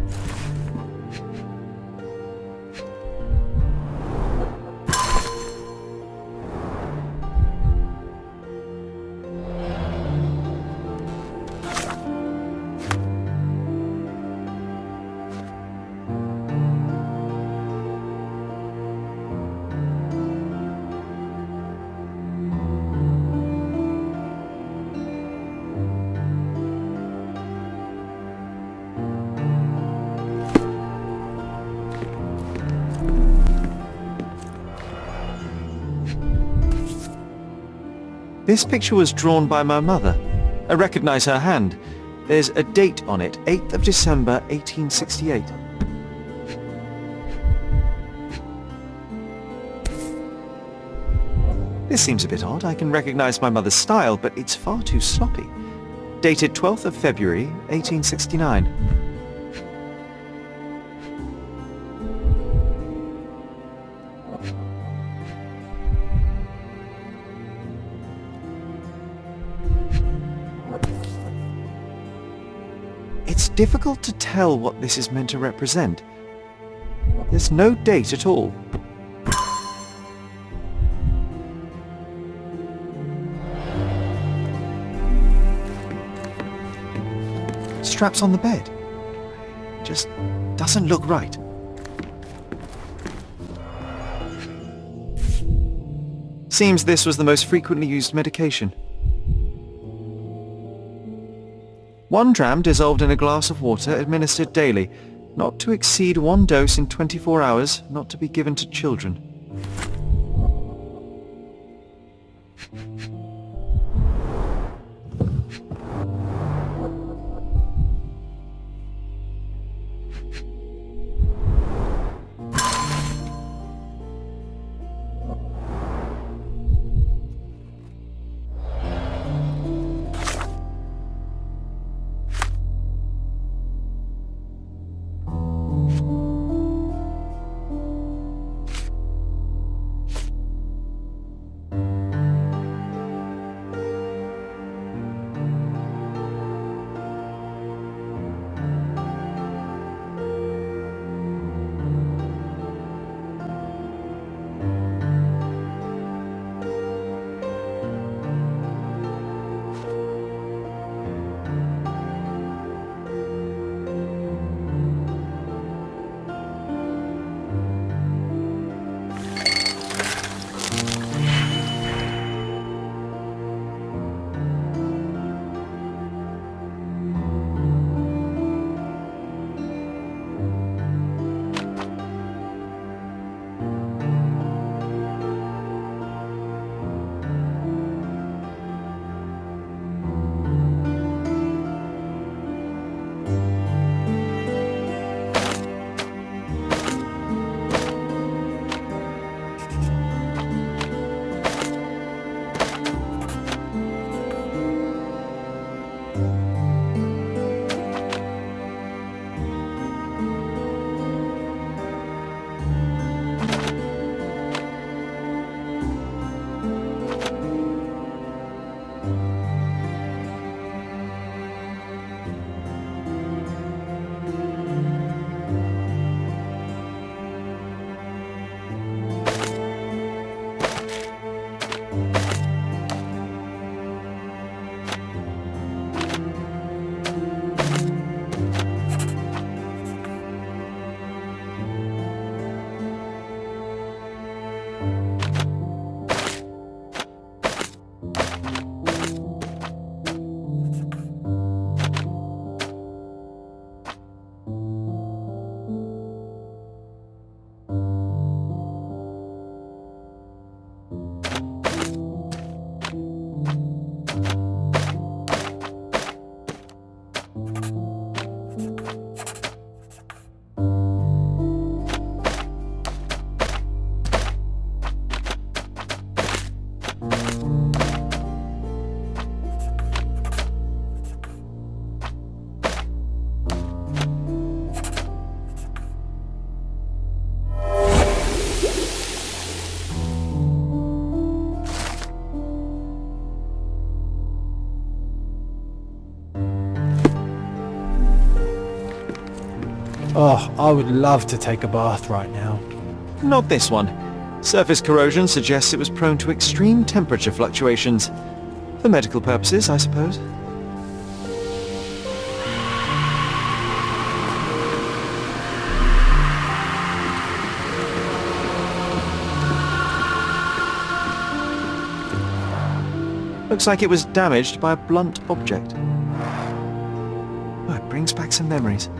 This picture was drawn by my mother. I recognize her hand. There's a date on it, 8th of December, 1868. This seems a bit odd. I can recognize my mother's style, but it's far too sloppy. Dated 12th of February, 1869. It's difficult to tell what this is meant to represent. There's no date at all. Straps on the bed. Just doesn't look right. Seems this was the most frequently used medication. 1 dram dissolved in a glass of water administered daily, not to exceed 1 dose in 24 hours, not to be given to children. Oh, I would love to take a bath right now. Not this one. Surface corrosion suggests it was prone to extreme temperature fluctuations. For medical purposes, I suppose. Looks like it was damaged by a blunt object. Oh, it brings back some memories.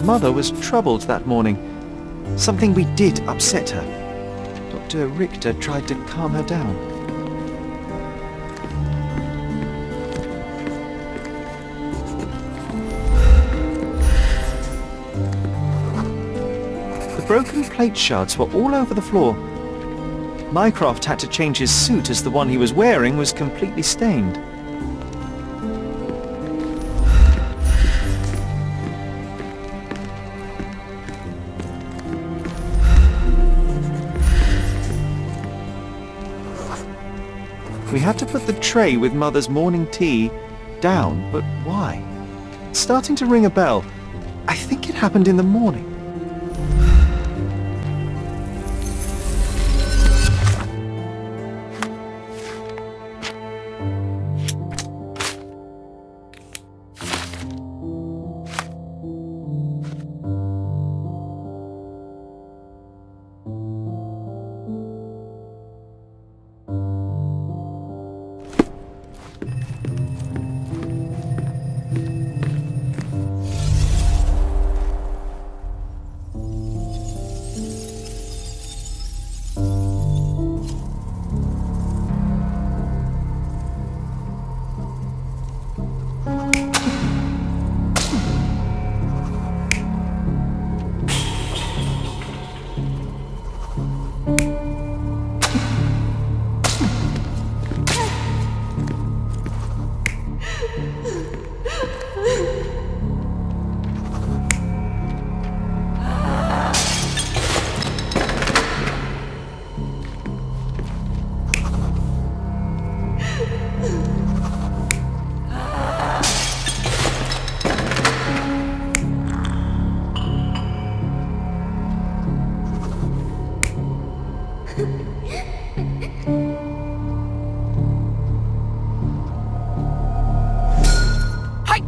Mother was troubled that morning. Something we did upset her. Dr. Richter tried to calm her down. The broken plate shards were all over the floor. Mycroft had to change his suit as the one he was wearing was completely stained. We had to put the tray with Mother's morning tea down, but why? It's starting to ring a bell. I think it happened in the morning.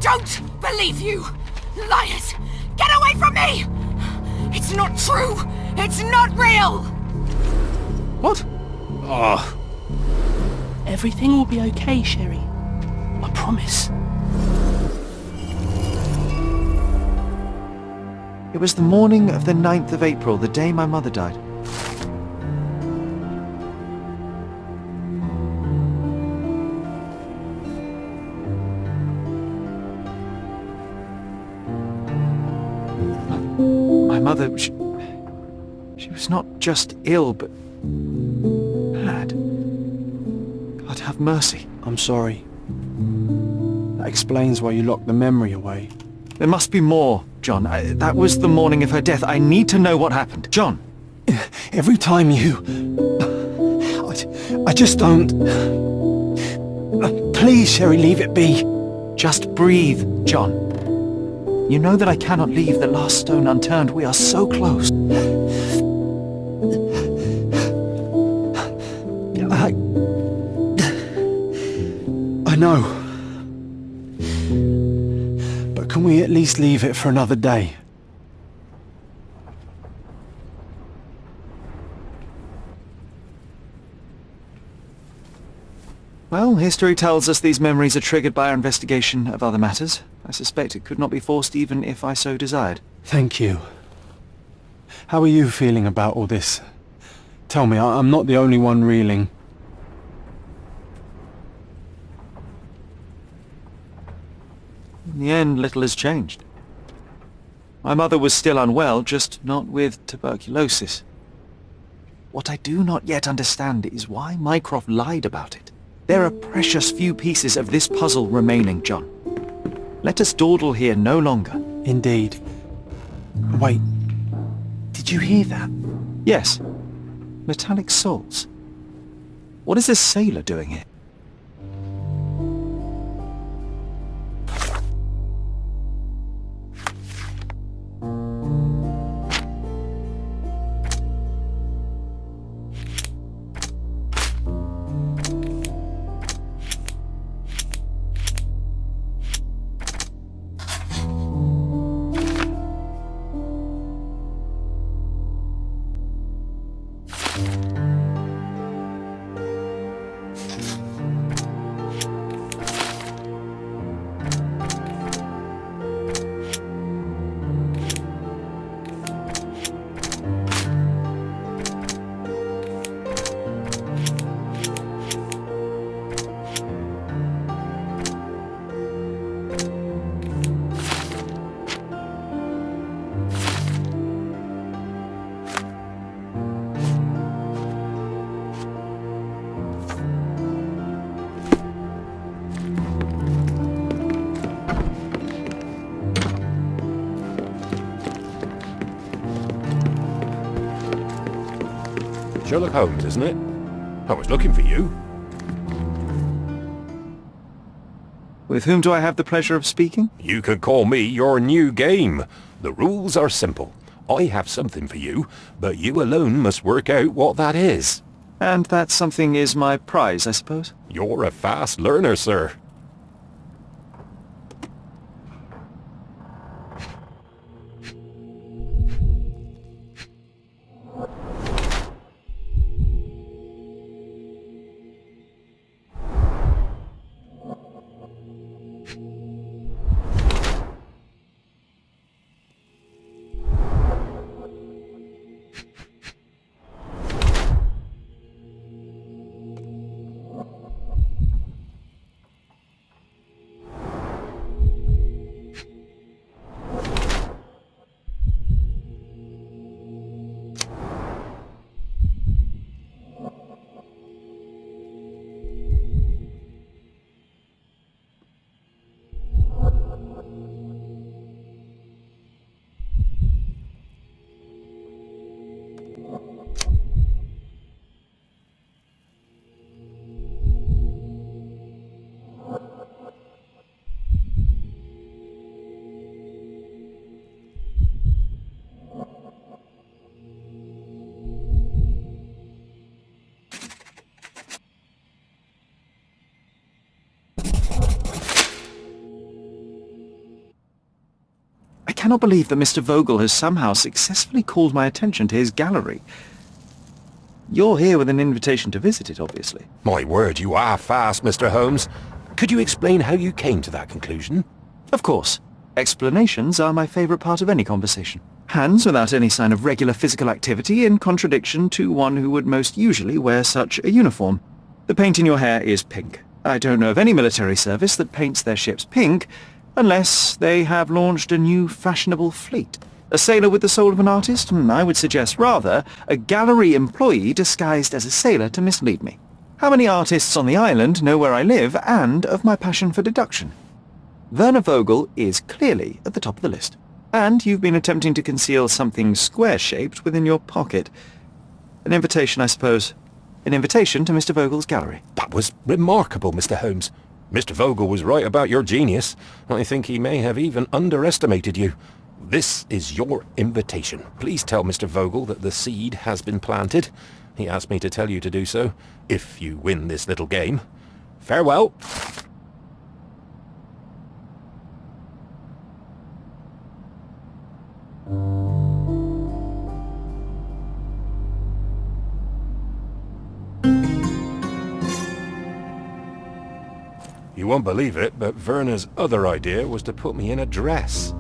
Don't believe you! Liars! Get away from me! It's not true! It's not real! What? Oh. Everything will be okay, Sherry. I promise. It was the morning of the 9th of April, the day my mother died. My mother, she was not just ill, but mad. God have mercy. I'm sorry. That explains why you locked the memory away. There must be more, John. That was the morning of her death. I need to know what happened. John! Every time you... I just don't... Please, Sherry, leave it be. Just breathe, John. You know that I cannot leave the last stone unturned. We are so close. I know. But can we at least leave it for another day? Well, history tells us these memories are triggered by our investigation of other matters. I suspect it could not be forced even if I so desired. Thank you. How are you feeling about all this? Tell me, I'm not the only one reeling. In the end, little has changed. My mother was still unwell, just not with tuberculosis. What I do not yet understand is why Mycroft lied about it. There are precious few pieces of this puzzle remaining, John. Let us dawdle here no longer. Indeed. Wait, did you hear that? Yes. Metallic soles. What is this sailor doing here? Sherlock Holmes, isn't it? I was looking for you. With whom do I have the pleasure of speaking? You can call me your new game. The rules are simple. I have something for you, but you alone must work out what that is. And that something is my prize, I suppose? You're a fast learner, sir. I cannot believe that Mr. Vogel has somehow successfully called my attention to his gallery. You're here with an invitation to visit it, obviously. My word, you are fast, Mr. Holmes. Could you explain how you came to that conclusion? Of course. Explanations are my favourite part of any conversation. Hands without any sign of regular physical activity, in contradiction to one who would most usually wear such a uniform. The paint in your hair is pink. I don't know of any military service that paints their ships pink, unless they have launched a new fashionable fleet. A sailor with the soul of an artist? I would suggest rather a gallery employee disguised as a sailor to mislead me. How many artists on the island know where I live and of my passion for deduction? Werner Vogel is clearly at the top of the list. And you've been attempting to conceal something square-shaped within your pocket. An invitation, I suppose. An invitation to Mr. Vogel's gallery. That was remarkable, Mr. Holmes. Mr. Vogel was right about your genius. I think he may have even underestimated you. This is your invitation. Please tell Mr. Vogel that the seed has been planted. He asked me to tell you to do so, if you win this little game. Farewell. You won't believe it, but Werner's other idea was to put me in a dress.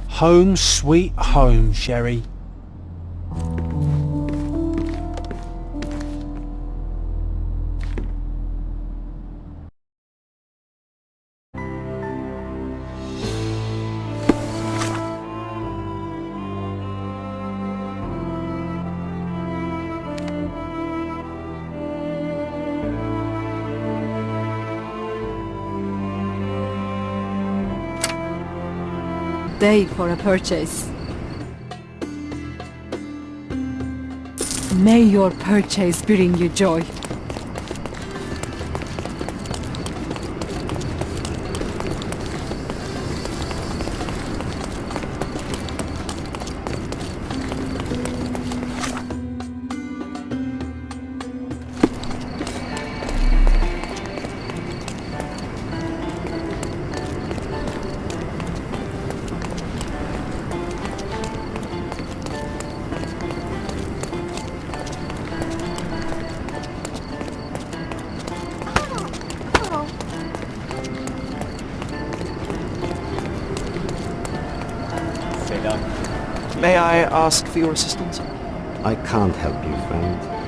Home sweet home, Sherry. day for a purchase. May your purchase bring you joy. May I ask for your assistance? I can't help you, friend.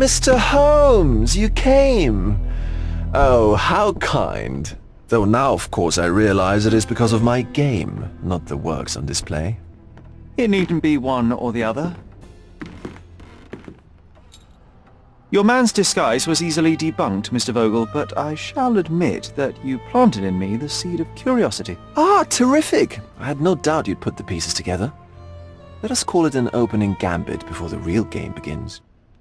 Mr. Holmes, you came! Oh, how kind. Though now, of course, I realize it is because of my game, not the works on display. It needn't be one or the other. Your man's disguise was easily debunked, Mr. Vogel, but I shall admit that you planted in me the seed of curiosity. Ah, terrific! I had no doubt you'd put the pieces together. Let us call it an opening gambit before the real game begins.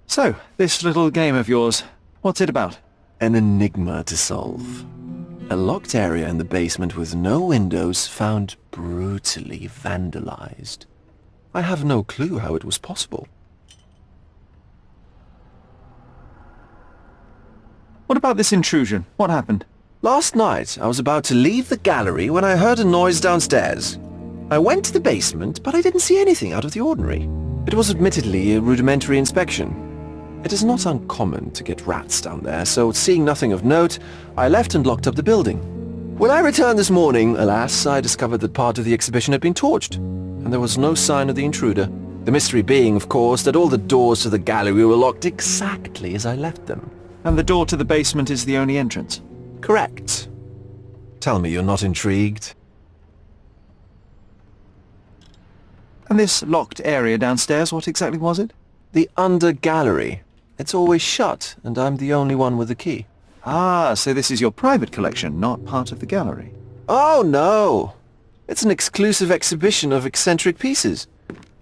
So, this little game of yours, what's it about? An enigma to solve. A locked area in the basement with no windows found brutally vandalized. I have no clue how it was possible. What about this intrusion? What happened? Last night, I was about to leave the gallery when I heard a noise downstairs. I went to the basement, but I didn't see anything out of the ordinary. It was admittedly a rudimentary inspection. It is not uncommon to get rats down there, so seeing nothing of note, I left and locked up the building. When I returned this morning, alas, I discovered that part of the exhibition had been torched, and there was no sign of the intruder. The mystery being, of course, that all the doors to the gallery were locked exactly as I left them. And the door to the basement is the only entrance? Correct. Tell me you're not intrigued. And this locked area downstairs, what exactly was it? The under gallery. It's always shut, and I'm the only one with the key. Ah, so this is your private collection, not part of the gallery. Oh, no. It's an exclusive exhibition of eccentric pieces.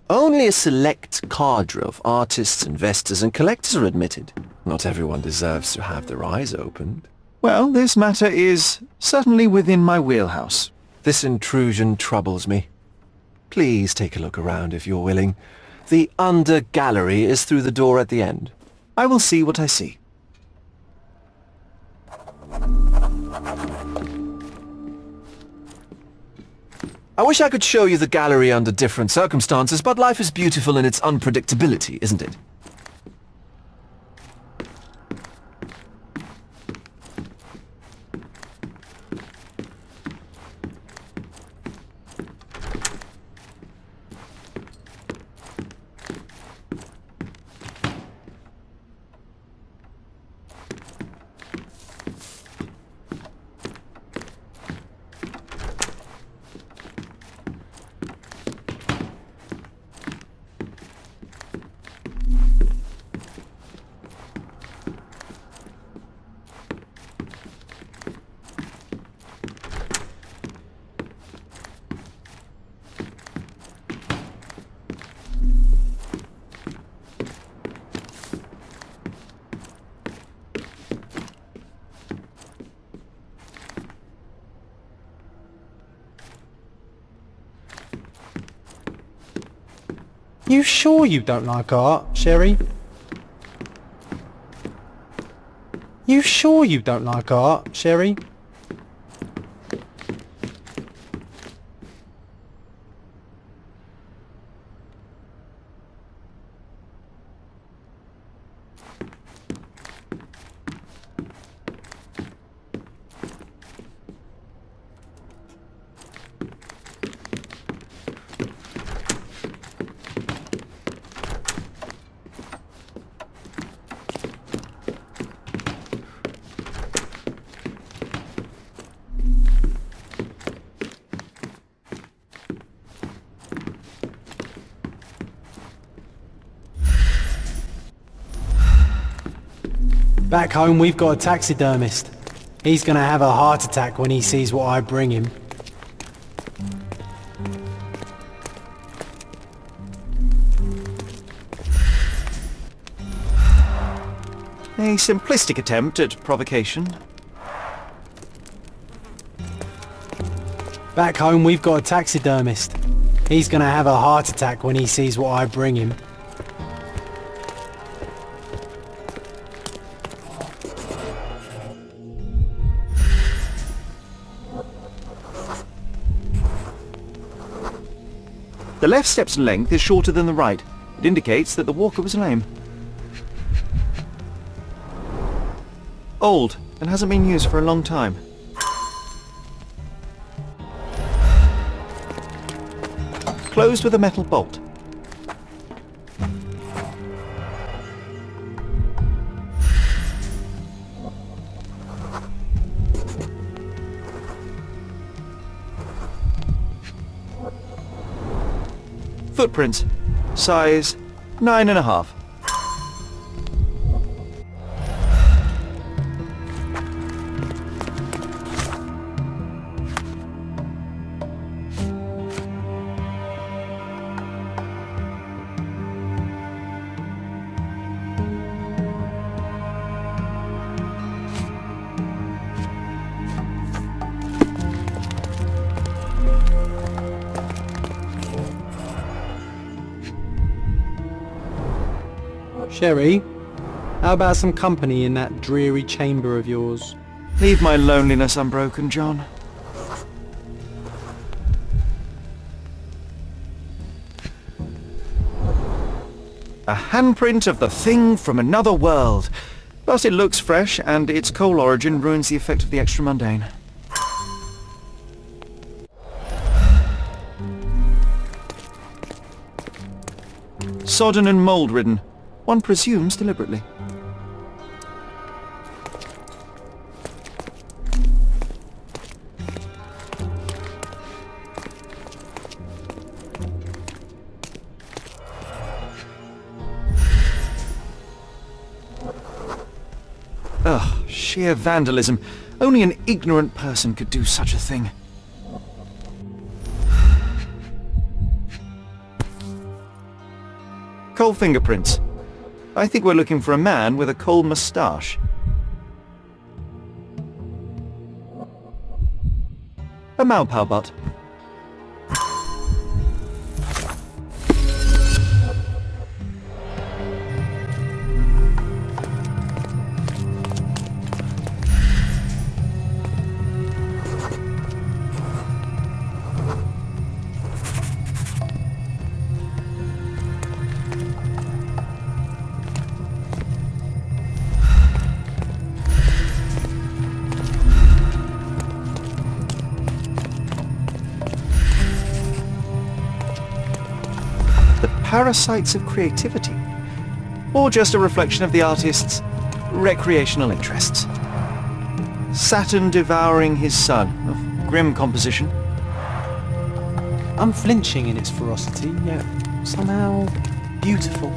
Only a select cadre of artists, investors, and collectors are admitted. Not everyone deserves to have their eyes opened. Well, this matter is certainly within my wheelhouse. This intrusion troubles me. Please take a look around if you're willing. The under gallery is through the door at the end. I will see what I see. I wish I could show you the gallery under different circumstances, but life is beautiful in its unpredictability, isn't it? You sure you don't like art, Sherry? You sure you don't like art, Sherry? Back home we've got a taxidermist. He's gonna have a heart attack when he sees what I bring him. A simplistic attempt at provocation. Back home we've got a taxidermist. He's gonna have a heart attack when he sees what I bring him. The left step's length is shorter than the right. It indicates that the walker was lame. Old, and hasn't been used for a long time. Closed with a metal bolt. Footprints. Size 9.5. Sherry, how about some company in that dreary chamber of yours? Leave my loneliness unbroken, John. A handprint of the thing from another world. But it looks fresh, and its coal origin ruins the effect of the extra mundane. Sodden and mould-ridden. One presumes deliberately. Ugh, sheer vandalism. Only an ignorant person could do such a thing. Coal fingerprints. I think we're looking for a man with a coal moustache. A Maupau butt. Parasites of creativity, or just a reflection of the artist's recreational interests. Saturn devouring his sun, of grim composition. Unflinching in its ferocity, yet somehow beautiful.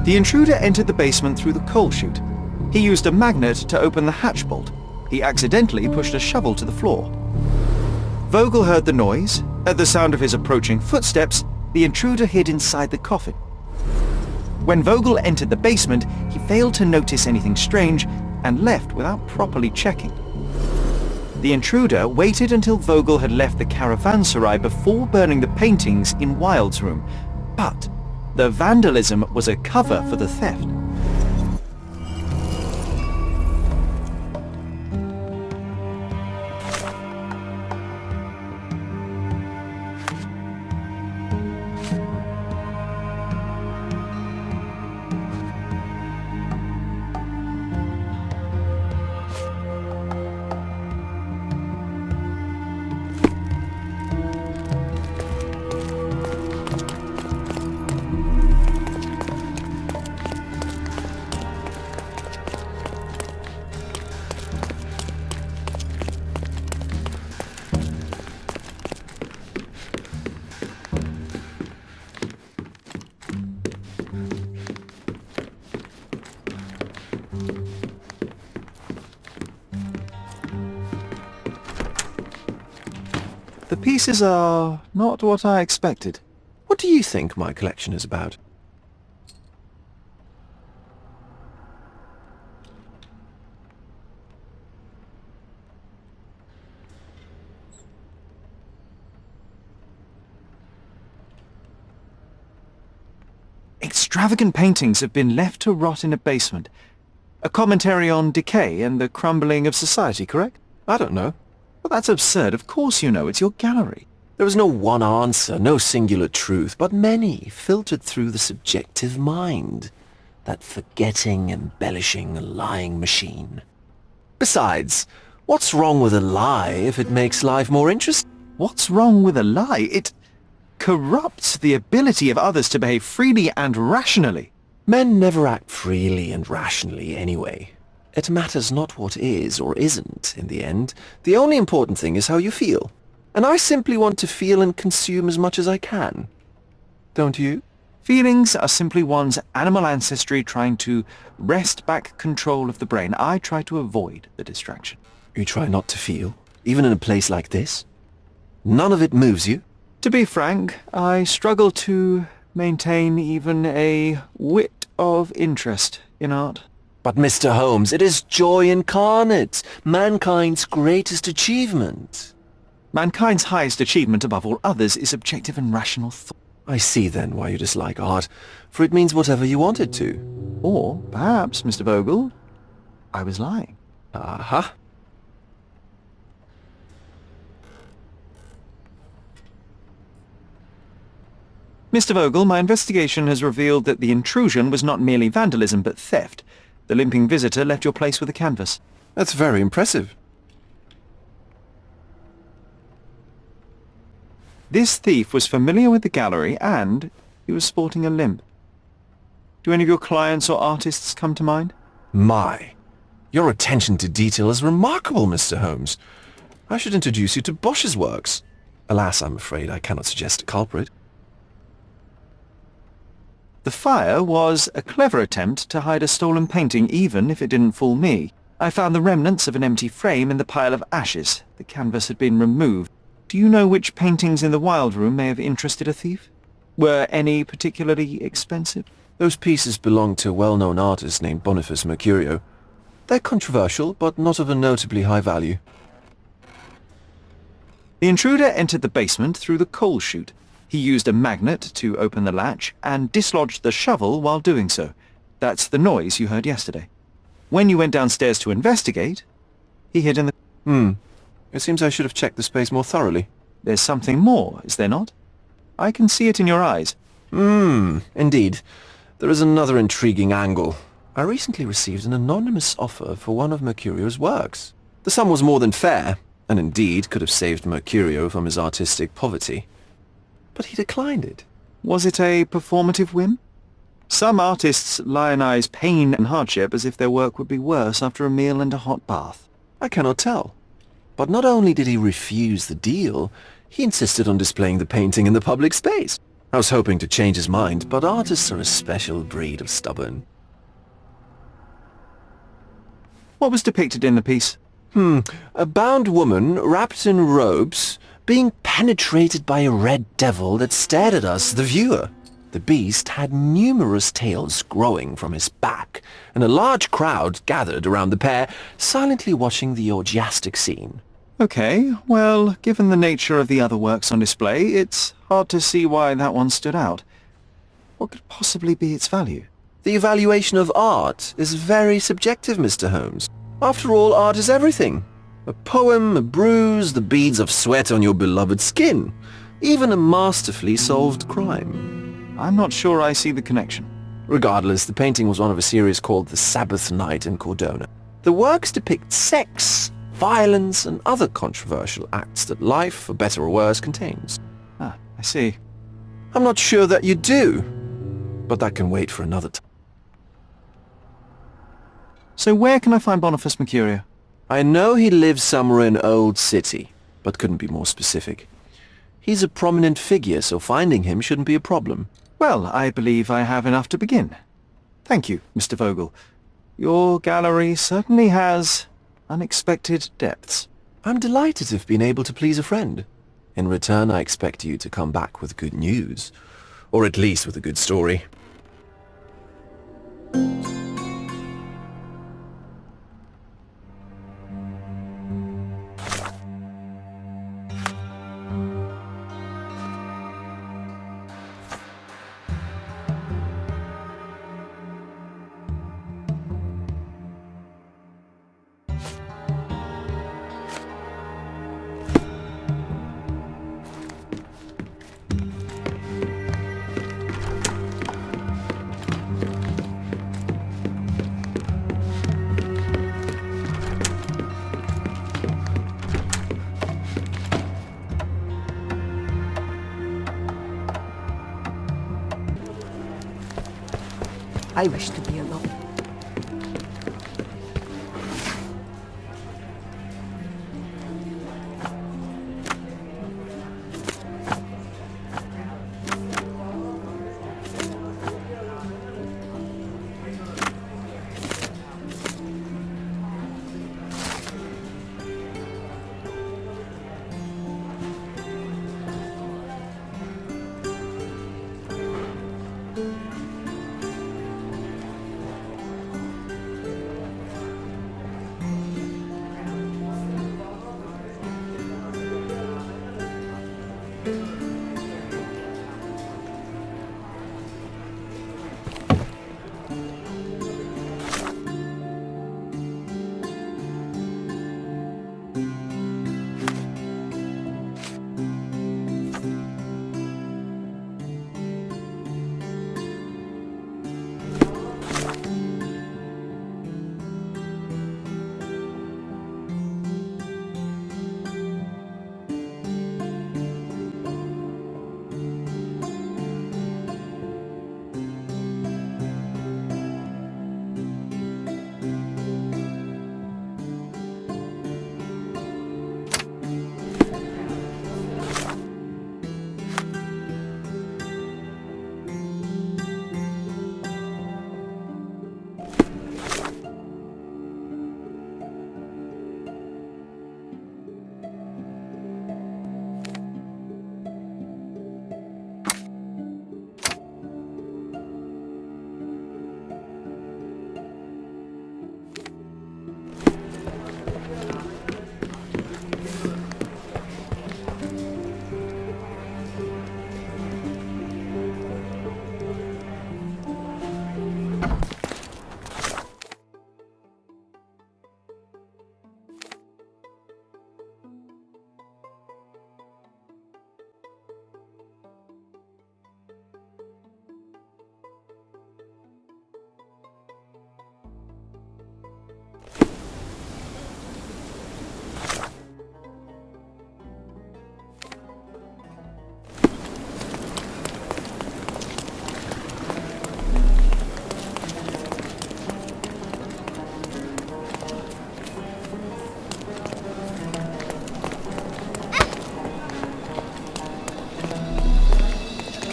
The intruder entered the basement through the coal chute. He used a magnet to open the hatch bolt. He accidentally pushed a shovel to the floor. Vogel heard the noise. At the sound of his approaching footsteps, the intruder hid inside the coffin. When Vogel entered the basement, he failed to notice anything strange and left without properly checking. The intruder waited until Vogel had left the caravanserai before burning the paintings in Wilde's room, but the vandalism was a cover for the theft. The pieces are not what I expected. What do you think my collection is about? Extravagant paintings have been left to rot in a basement. A commentary on decay and the crumbling of society, correct? I don't know. Well, that's absurd. Of course you know. It's your gallery. There is no one answer, no singular truth, but many filtered through the subjective mind. That forgetting, embellishing, lying machine. Besides, what's wrong with a lie if it makes life more interesting? What's wrong with a lie? It corrupts the ability of others to behave freely and rationally. Men never act freely and rationally anyway. It matters not what is or isn't in the end. The only important thing is how you feel. And I simply want to feel and consume as much as I can. Don't you? Feelings are simply one's animal ancestry trying to wrest back control of the brain. I try to avoid the distraction. You try not to feel, even in a place like this? None of it moves you? To be frank, I struggle to maintain even a whit of interest in art. But Mr. Holmes, it is joy incarnate, mankind's greatest achievement. Mankind's highest achievement above all others is objective and rational thought. I see then why you dislike art, for it means whatever you want it to. Or perhaps, Mr. Vogel, I was lying. Aha. Mr. Vogel, my investigation has revealed that the intrusion was not merely vandalism but theft. The limping visitor left your place with a canvas. That's very impressive. This thief was familiar with the gallery and he was sporting a limp. Do any of your clients or artists come to mind? My, your attention to detail is remarkable, Mr. Holmes. I should introduce you to Bosch's works. Alas, I'm afraid I cannot suggest a culprit. The fire was a clever attempt to hide a stolen painting, even if it didn't fool me. I found the remnants of an empty frame in the pile of ashes. The canvas had been removed. Do you know which paintings in the Wilde room may have interested a thief? Were any particularly expensive? Those pieces belong to a well-known artist named Boniface Mercurio. They're controversial, but not of a notably high value. The intruder entered the basement through the coal chute. He used a magnet to open the latch and dislodged the shovel while doing so. That's the noise you heard yesterday. When you went downstairs to investigate, he hid in the... It seems I should have checked the space more thoroughly. There's something more, is there not? I can see it in your eyes. Indeed. There is another intriguing angle. I recently received an anonymous offer for one of Mercurio's works. The sum was more than fair, and indeed could have saved Mercurio from his artistic poverty. But he declined it. Was it a performative whim? Some artists lionize pain and hardship as if their work would be worse after a meal and a hot bath. I cannot tell. But not only did he refuse the deal, he insisted on displaying the painting in the public space. I was hoping to change his mind, but artists are a special breed of stubborn. What was depicted in the piece? A bound woman, wrapped in robes, being penetrated by a red devil that stared at us, the viewer. The beast had numerous tails growing from his back, and a large crowd gathered around the pair, silently watching the orgiastic scene. Okay, well, given the nature of the other works on display, it's hard to see why that one stood out. What could possibly be its value? The evaluation of art is very subjective, Mr. Holmes. After all, art is everything. A poem, a bruise, the beads of sweat on your beloved skin. Even a masterfully solved crime. I'm not sure I see the connection. Regardless, the painting was one of a series called The Sabbath Night in Cordona. The works depict sex, violence, and other controversial acts that life, for better or worse, contains. Ah, I see. I'm not sure that you do, but that can wait for another time. So where can I find Boniface Mercurio? I know he lives somewhere in Old City, but couldn't be more specific. He's a prominent figure, so finding him shouldn't be a problem. Well, I believe I have enough to begin. Thank you, Mr. Vogel. Your gallery certainly has unexpected depths. I'm delighted to have been able to please a friend. In return, I expect you to come back with good news. Or at least with a good story. I wish to be alone.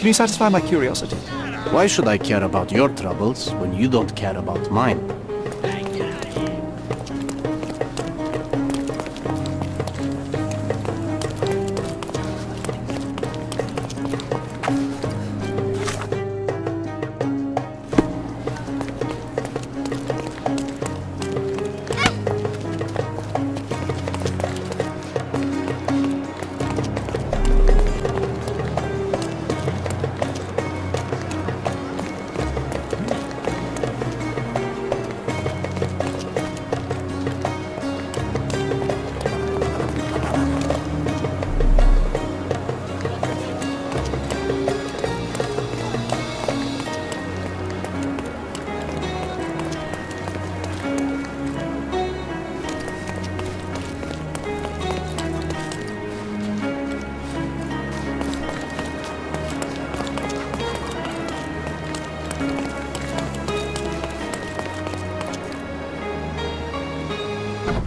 Can you satisfy my curiosity? Why should I care about your troubles when you don't care about mine?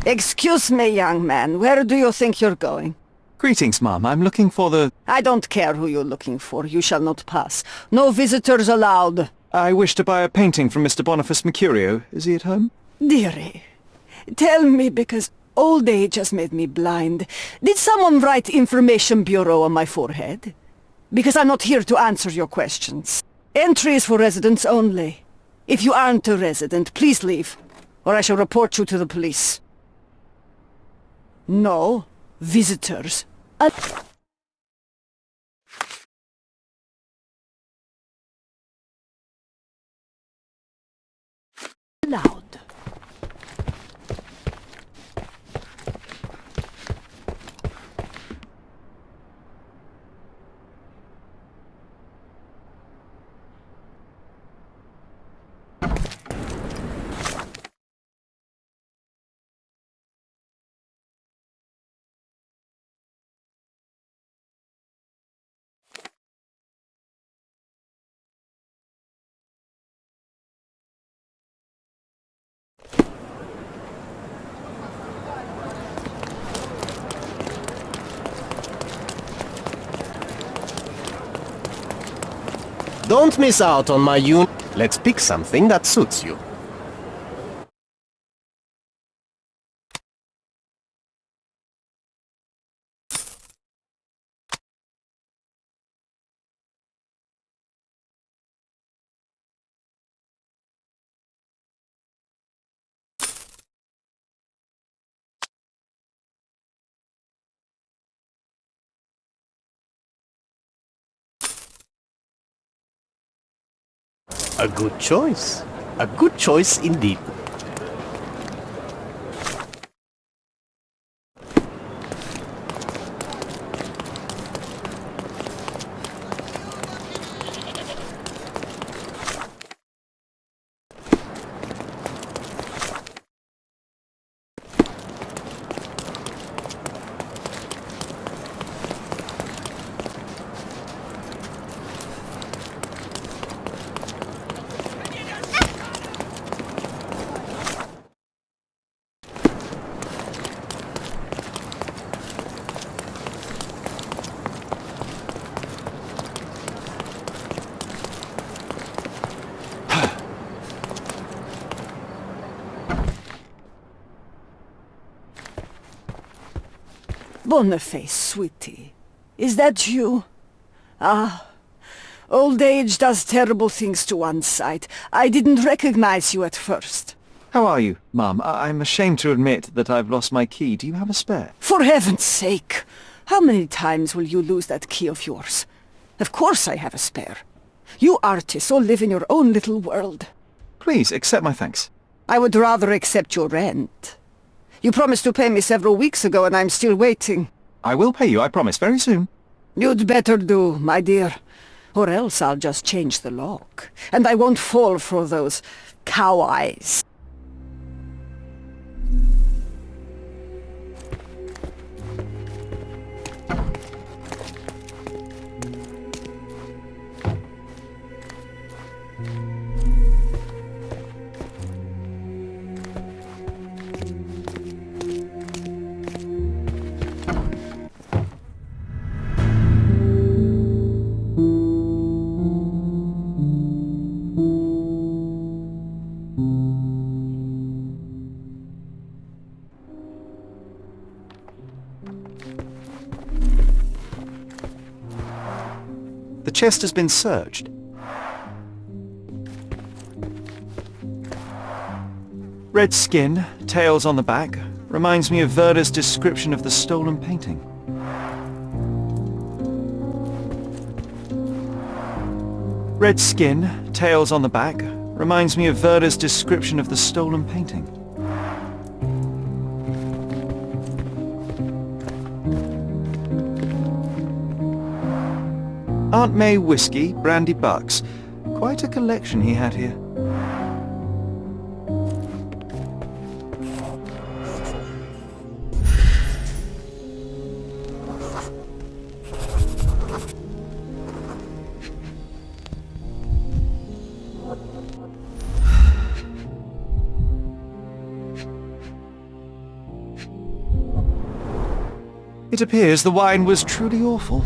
Excuse me, young man. Where do you think you're going? Greetings, Mum. I'm looking for the... I don't care who you're looking for. You shall not pass. No visitors allowed. I wish to buy a painting from Mr. Boniface Mercurio. Is he at home? Dearie, tell me, because old age has made me blind. Did someone write Information Bureau on my forehead? Because I'm not here to answer your questions. Entry is for residents only. If you aren't a resident, please leave, or I shall report you to the police. No visitors allowed. Don't miss out on my un... Let's pick something that suits you. A good choice. A good choice indeed. Boniface, sweetie. Is that you? Ah, old age does terrible things to one's sight. I didn't recognize you at first. How are you, Mum? I'm ashamed to admit that I've lost my key. Do you have a spare? For heaven's sake! How many times will you lose that key of yours? Of course I have a spare. You artists all live in your own little world. Please, accept my thanks. I would rather accept your rent. You promised to pay me several weeks ago, and I'm still waiting. I will pay you, I promise, very soon. You'd better do, my dear. Or else I'll just change the lock. And I won't fall for those cow eyes. chest has been searched. Red skin, tails on the back, reminds me of Verda's description of the stolen painting. Red skin, tails on the back, reminds me of Verda's description of the stolen painting. Aunt May whiskey, brandy bucks. Quite a collection he had here. It appears the wine was truly awful.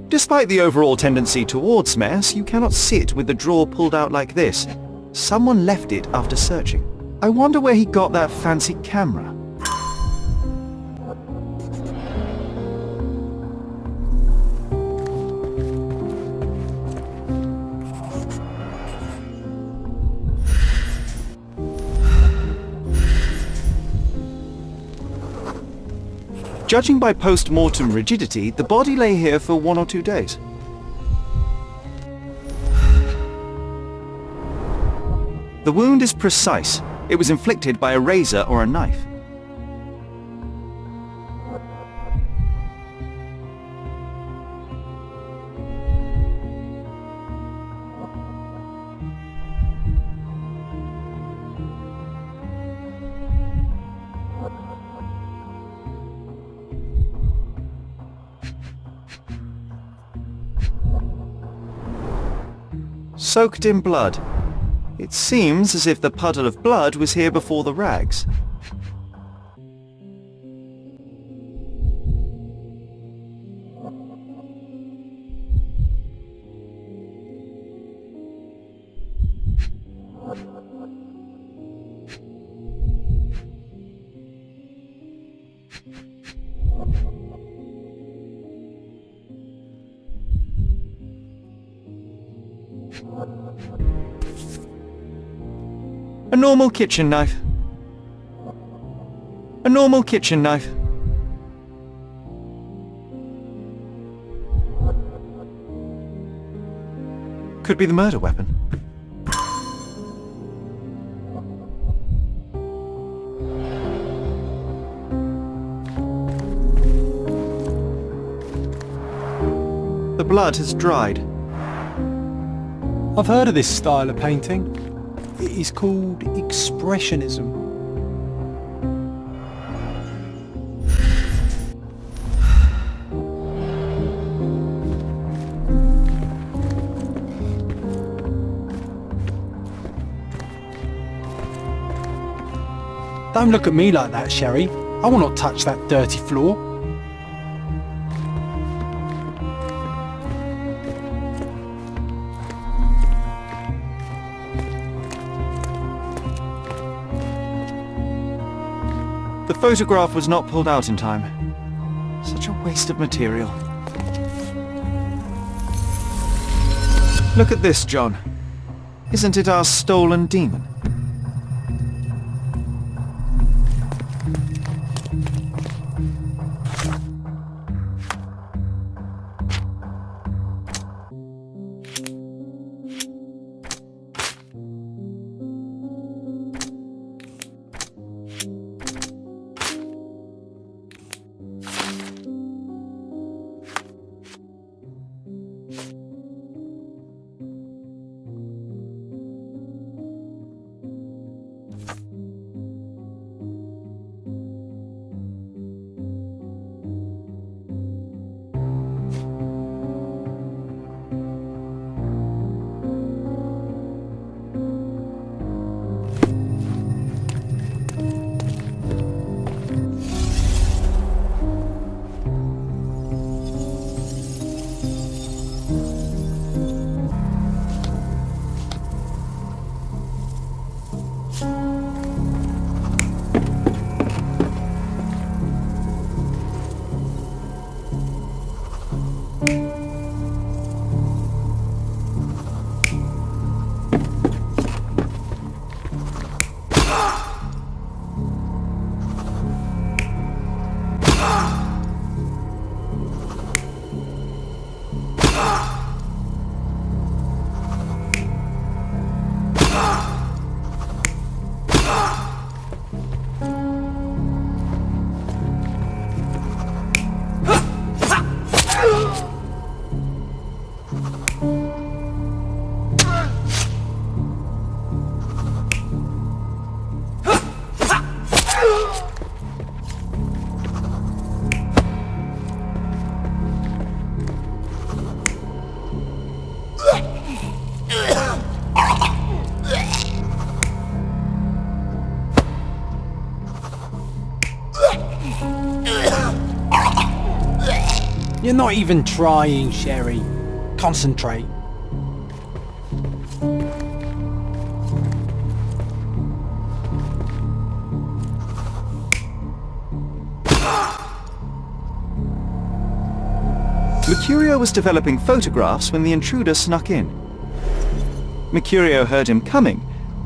Despite the overall tendency towards mess, you cannot sit with the drawer pulled out like this. Someone left it after searching. I wonder where he got that fancy camera. Judging by post-mortem rigidity, the body lay here for 1 or 2 days. The wound is precise. It was inflicted by a razor or a knife. Soaked in blood. It seems as if the puddle of blood was here before the rags. A normal kitchen knife. A normal kitchen knife. Could be the murder weapon. The blood has dried. I've heard of this style of painting. It is called Expressionism. Don't look at me like that, Sherry. I will not touch that dirty floor. The photograph was not pulled out in time. Such a waste of material. Look at this, John. Isn't it our stolen demon? not even trying, Sherry. Concentrate. Mercurio was developing photographs when the intruder snuck in. Mercurio heard him coming.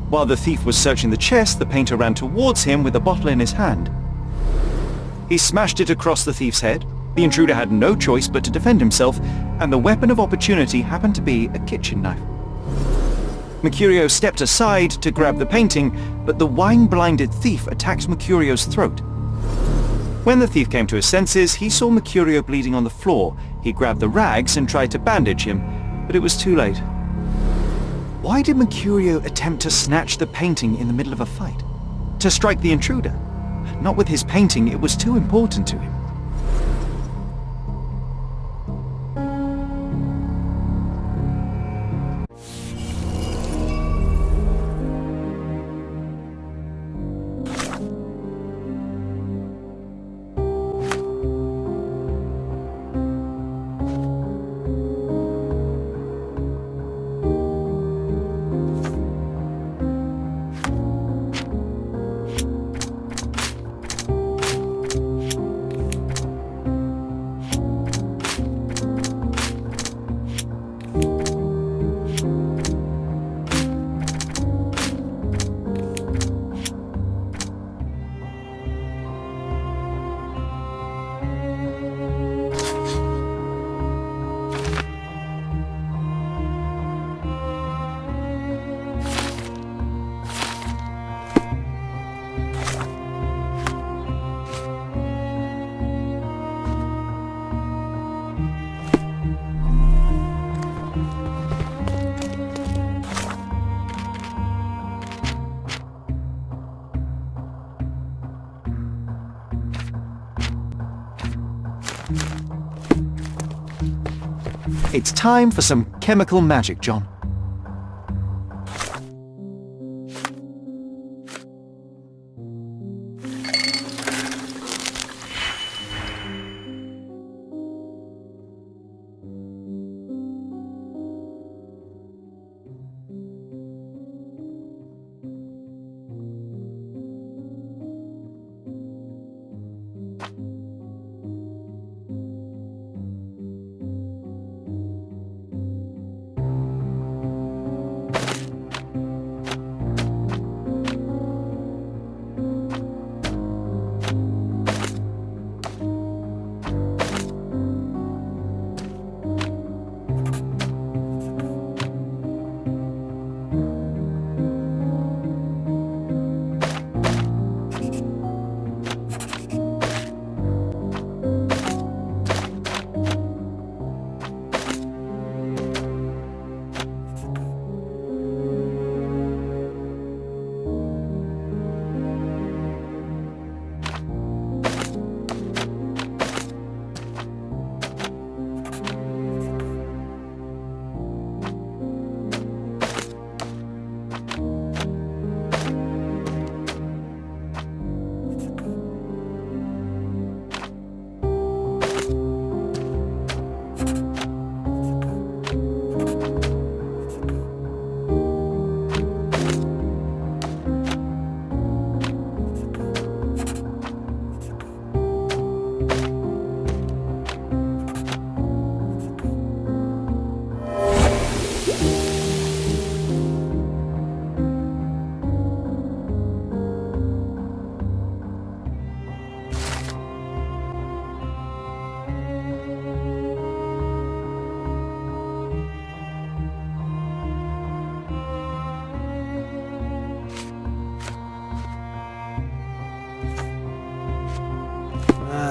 While the thief was searching the chest, the painter ran towards him with a bottle in his hand. He smashed it across the thief's head. The intruder had no choice but to defend himself, and the weapon of opportunity happened to be a kitchen knife. Mercurio stepped aside to grab the painting, but the wine-blinded thief attacked Mercurio's throat. When the thief came to his senses, he saw Mercurio bleeding on the floor. He grabbed the rags and tried to bandage him, but it was too late. Why did Mercurio attempt to snatch the painting in the middle of a fight? To strike the intruder? Not with his painting, it was too important to him. It's time for some chemical magic, John.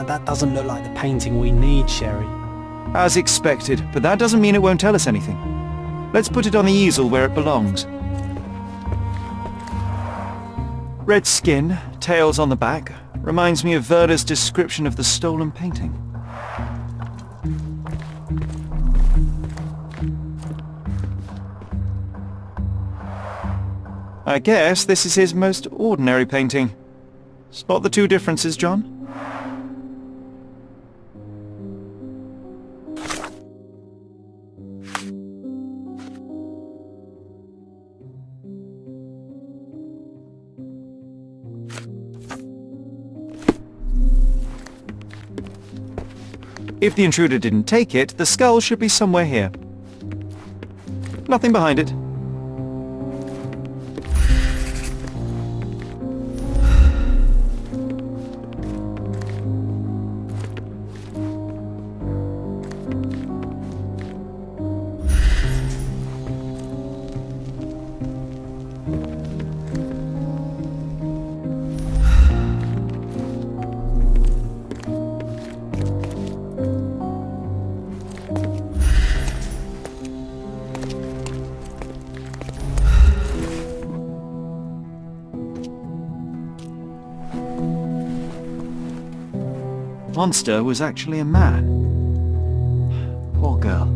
That doesn't look like the painting we need, Sherry. As expected, but that doesn't mean it won't tell us anything. Let's put it on the easel where it belongs. Red skin, tails on the back, reminds me of Werder's description of the stolen painting. I guess this is his most ordinary painting. Spot the two differences, John? If the intruder didn't take it, the skull should be somewhere here. Nothing behind it. Monster was actually a man. Poor girl.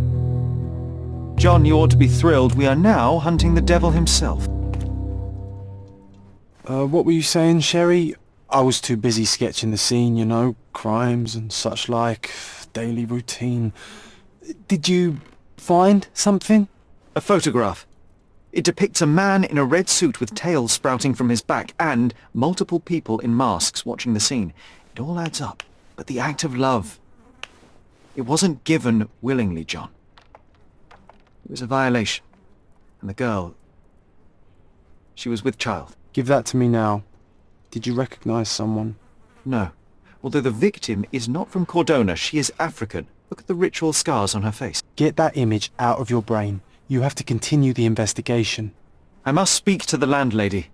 John, you ought to be thrilled. We are now hunting the devil himself. What were you saying, Sherry? I was too busy sketching the scene, you know, crimes and such like, daily routine. Did you find something? A photograph. It depicts a man in a red suit with tails sprouting from his back and multiple people in masks watching the scene. It all adds up. But the act of love, it wasn't given willingly, John. It was a violation. And the girl, she was with child. Give that to me now. Did you recognize someone? No. Although the victim is not from Cordona, she is African. Look at the ritual scars on her face. Get that image out of your brain. You have to continue the investigation. I must speak to the landlady.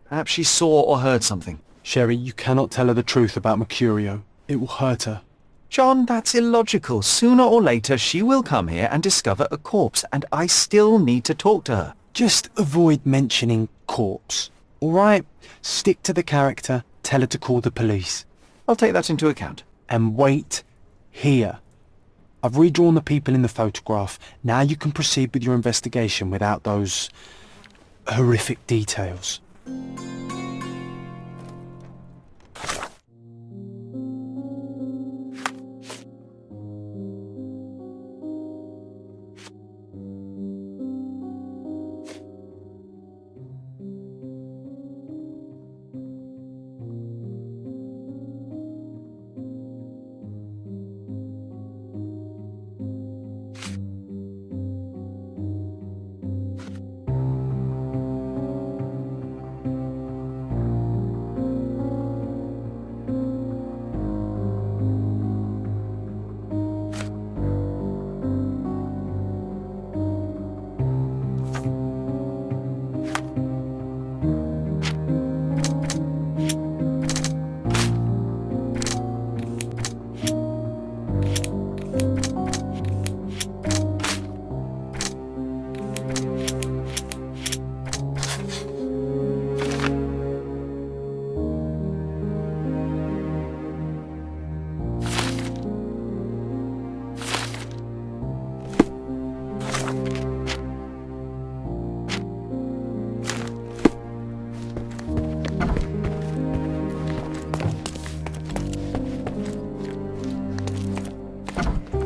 Perhaps she saw or heard something. Sherry, you cannot tell her the truth about Mercurio. It will hurt her. John, that's illogical. Sooner or later, she will come here and discover a corpse, and I still need to talk to her. Just avoid mentioning corpse, all right? Stick to the character. Tell her to call the police. I'll take that into account. And wait here. I've redrawn the people in the photograph. Now you can proceed with your investigation without those horrific details.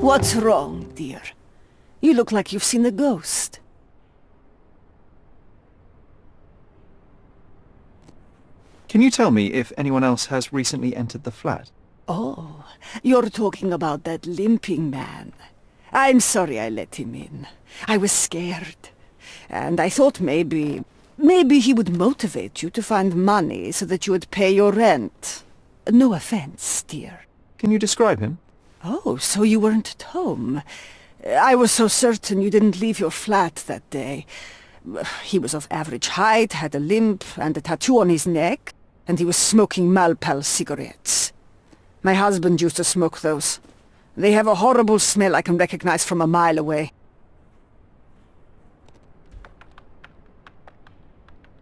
What's wrong, dear? You look like you've seen a ghost. Can you tell me if anyone else has recently entered the flat? Oh, you're talking about that limping man. I'm sorry I let him in. I was scared. And I thought maybe he would motivate you to find money so that you would pay your rent. No offense, dear. Can you describe him? Oh, so you weren't at home. I was so certain you didn't leave your flat that day. He was of average height, had a limp and a tattoo on his neck, and he was smoking Malpal cigarettes. My husband used to smoke those. They have a horrible smell I can recognize from a mile away.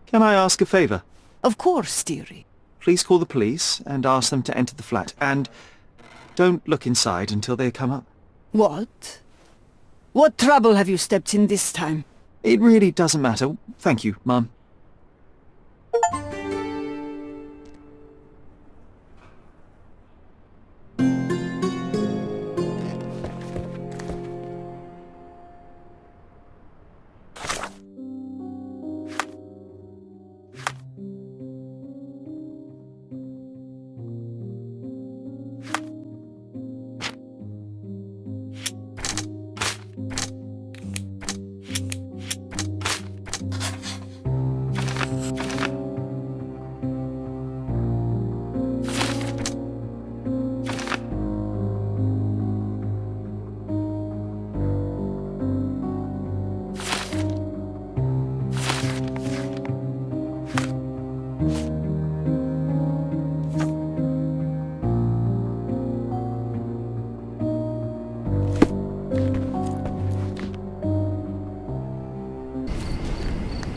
Can I ask a favor? Of course, dearie. Please call the police and ask them to enter the flat, and don't look inside until they come up. What? What trouble have you stepped in this time? It really doesn't matter. Thank you, Mum.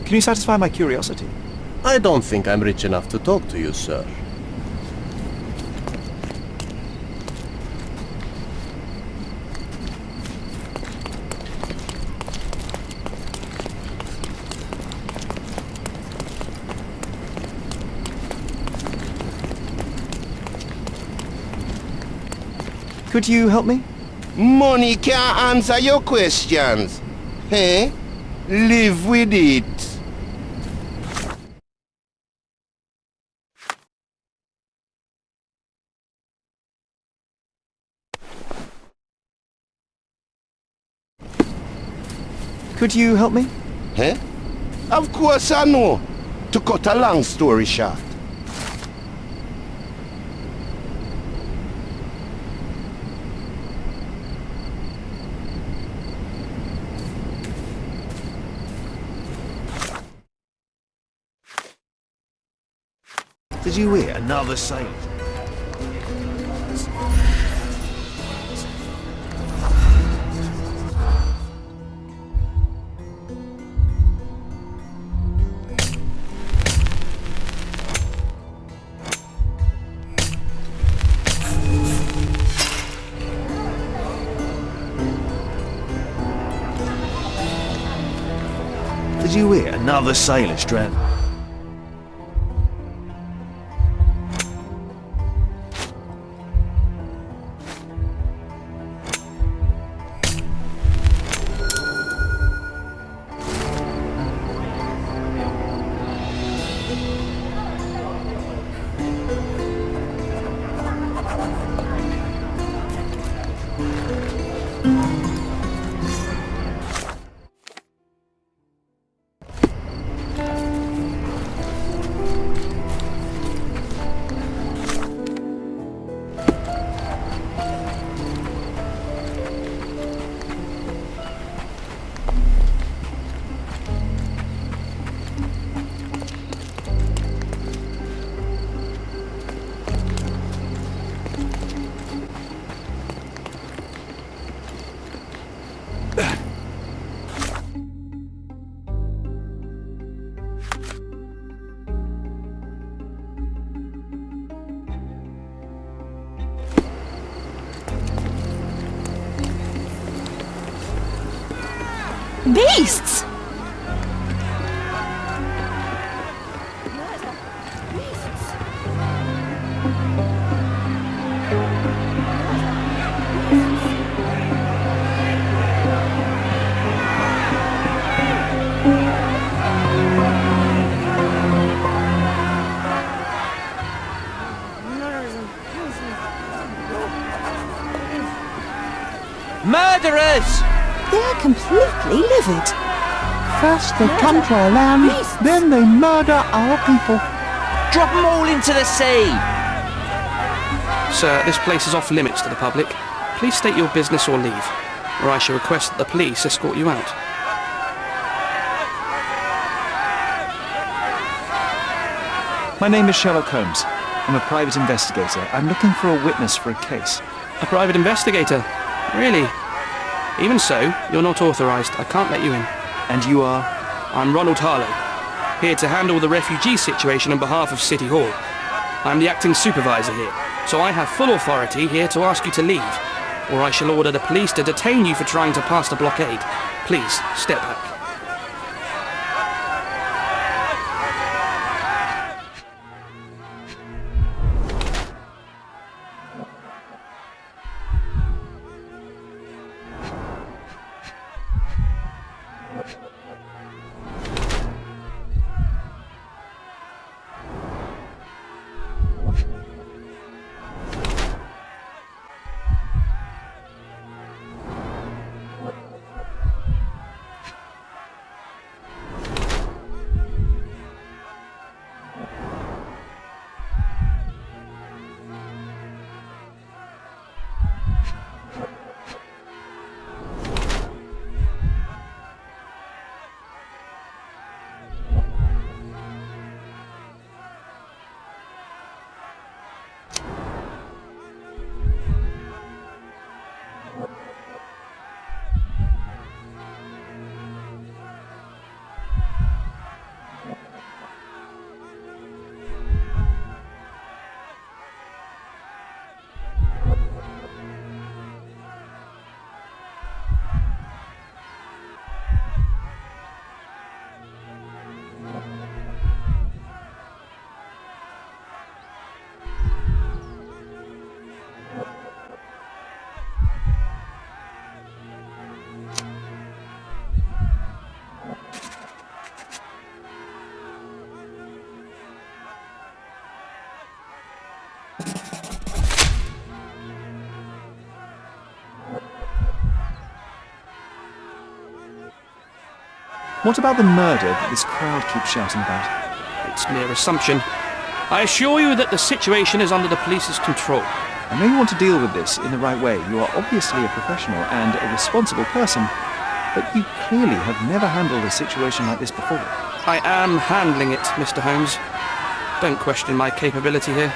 Can you satisfy my curiosity? I don't think I'm rich enough to talk to you, sir. Could you help me? Money can't answer your questions. Eh? Live with it. Could you help me? Eh? Of course I know. To cut a long story short. Did you hear another sailor? Did you hear another sailor stranded? Beasts! Murderers! They're completely livid. First they come to our land, then they murder our people. Drop them all into the sea! Sir, this place is off limits to the public. Please state your business or leave, or I shall request that the police escort you out. My name is Sherlock Holmes. I'm a private investigator. I'm looking for a witness for a case. A private investigator? Really? Even so, you're not authorised. I can't let you in. And you are? I'm Ronald Harlow, here to handle the refugee situation on behalf of City Hall. I'm the acting supervisor here, so I have full authority here to ask you to leave, or I shall order the police to detain you for trying to pass the blockade. Please, step back. What about the murder that this crowd keeps shouting about? It's mere assumption. I assure you that the situation is under the police's control. I know you want to deal with this in the right way. You are obviously a professional and a responsible person, but you clearly have never handled a situation like this before. I am handling it, Mr. Holmes. Don't question my capability here.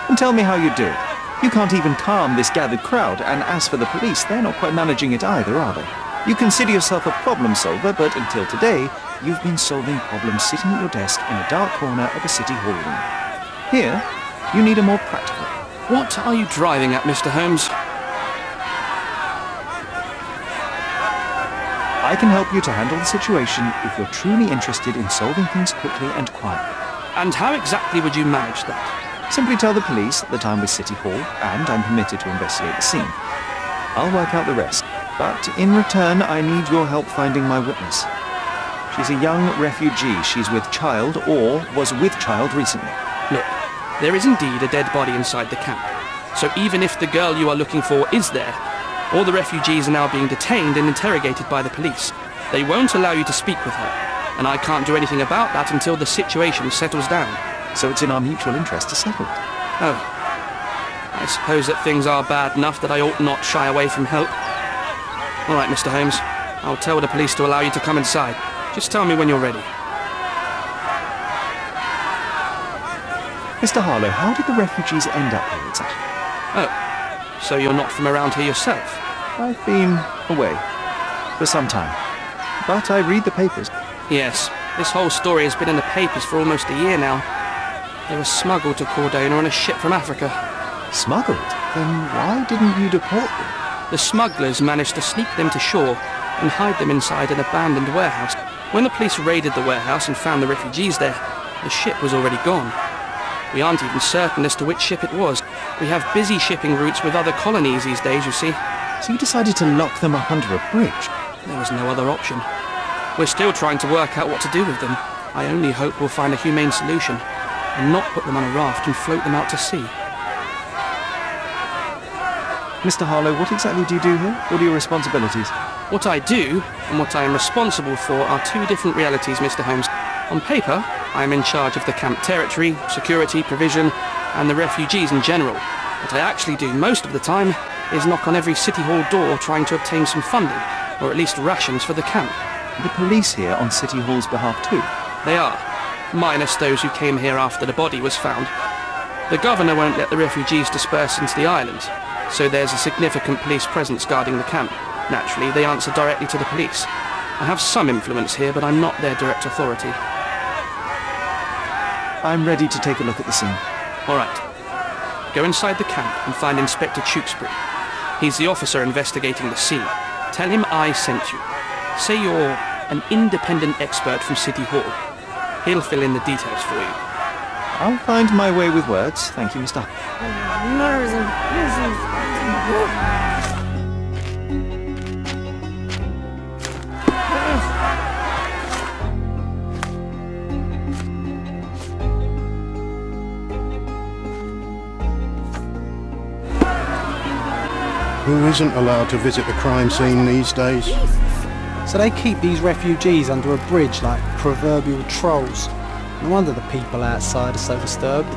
And tell me how you do it. You can't even calm this gathered crowd, and as for the police, they're not quite managing it either, are they? You consider yourself a problem solver, but until today, you've been solving problems sitting at your desk in a dark corner of a city hall room. Here, you need a more practical. What are you driving at, Mr. Holmes? I can help you to handle the situation if you're truly interested in solving things quickly and quietly. And how exactly would you manage that? Simply tell the police that I'm with City Hall and I'm permitted to investigate the scene. I'll work out the rest, but in return I need your help finding my witness. She's a young refugee. She's with child or was with child recently. Look, there is indeed a dead body inside the camp. So even if the girl you are looking for is there, all the refugees are now being detained and interrogated by the police. They won't allow you to speak with her, and I can't do anything about that until the situation settles down. So it's in our mutual interest to settle it. Oh. I suppose that things are bad enough that I ought not shy away from help. All right, Mr. Holmes. I'll tell the police to allow you to come inside. Just tell me when you're ready. Mr. Harlow, how did the refugees end up here exactly? Oh, so you're not from around here yourself? I've been away for some time, but I read the papers. Yes, this whole story has been in the papers for almost a year now. They were smuggled to Cordona on a ship from Africa. Smuggled? Then why didn't you deport them? The smugglers managed to sneak them to shore and hide them inside an abandoned warehouse. When the police raided the warehouse and found the refugees there, the ship was already gone. We aren't even certain as to which ship it was. We have busy shipping routes with other colonies these days, you see. So you decided to lock them up under a bridge? There was no other option. We're still trying to work out what to do with them. I only hope we'll find a humane solution and not put them on a raft and float them out to sea. Mr. Harlow, what exactly do you do here? What are your responsibilities? What I do and what I am responsible for are two different realities, Mr. Holmes. On paper, I am in charge of the camp territory, security, provision, and the refugees in general. What I actually do most of the time is knock on every City Hall door trying to obtain some funding, or at least rations for the camp. The police here on City Hall's behalf too? They are, minus those who came here after the body was found. The governor won't let the refugees disperse into the island, so there's a significant police presence guarding the camp. Naturally, they answer directly to the police. I have some influence here, but I'm not their direct authority. I'm ready to take a look at the scene. All right. Go inside the camp and find Inspector Tewkesbury. He's the officer investigating the scene. Tell him I sent you. Say you're an independent expert from City Hall. He'll fill in the details for you. I'll find my way with words. Thank you, Mr. Who isn't allowed to visit the crime scene these days? So they keep these refugees under a bridge like proverbial trolls. No wonder the people outside are so disturbed.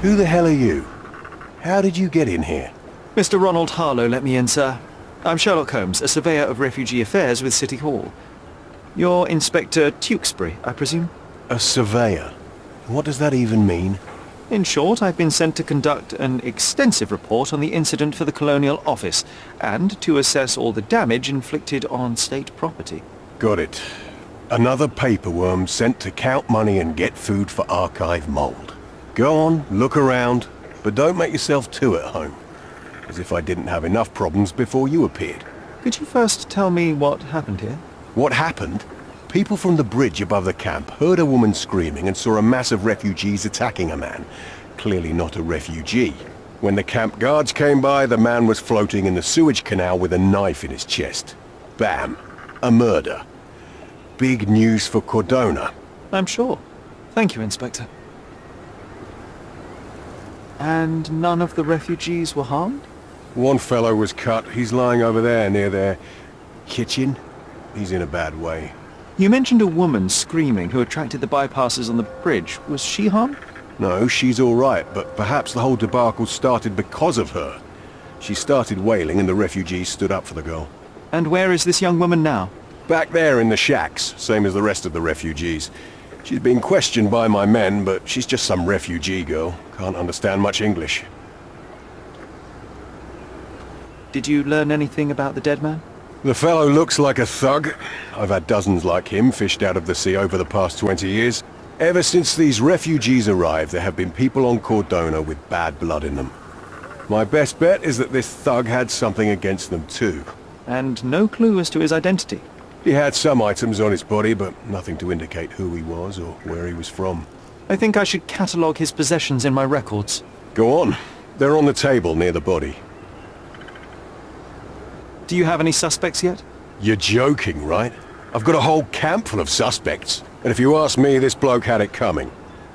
Who the hell are you? How did you get in here? Mr. Ronald Harlow let me in, sir. I'm Sherlock Holmes, a surveyor of refugee affairs with City Hall. You're Inspector Tewkesbury, I presume? A surveyor? What does that even mean? In short, I've been sent to conduct an extensive report on the incident for the Colonial Office, and to assess all the damage inflicted on state property. Got it. Another paperworm sent to count money and get food for archive mould. Go on, look around, but don't make yourself too at home. As if I didn't have enough problems before you appeared. Could you first tell me what happened here? What happened? People from the bridge above the camp heard a woman screaming and saw a mass of refugees attacking a man. Clearly not a refugee. When the camp guards came by, the man was floating in the sewage canal with a knife in his chest. Bam. A murder. Big news for Cordona. I'm sure. Thank you, Inspector. And none of the refugees were harmed? One fellow was cut. He's lying over there near their kitchen. He's in a bad way. You mentioned a woman screaming who attracted the bypassers on the bridge. Was she harmed? No, she's all right, but perhaps the whole debacle started because of her. She started wailing and the refugees stood up for the girl. And where is this young woman now? Back there in the shacks, same as the rest of the refugees. She's been questioned by my men, but she's just some refugee girl. Can't understand much English. Did you learn anything about the dead man? The fellow looks like a thug. I've had dozens like him fished out of the sea over the past 20 years. Ever since these refugees arrived, there have been people on Cordona with bad blood in them. My best bet is that this thug had something against them too. And no clue as to his identity? He had some items on his body, but nothing to indicate who he was or where he was from. I think I should catalogue his possessions in my records. Go on. They're on the table near the body. Do you have any suspects yet? You're joking, right? I've got a whole camp full of suspects. And if you ask me, this bloke had it coming.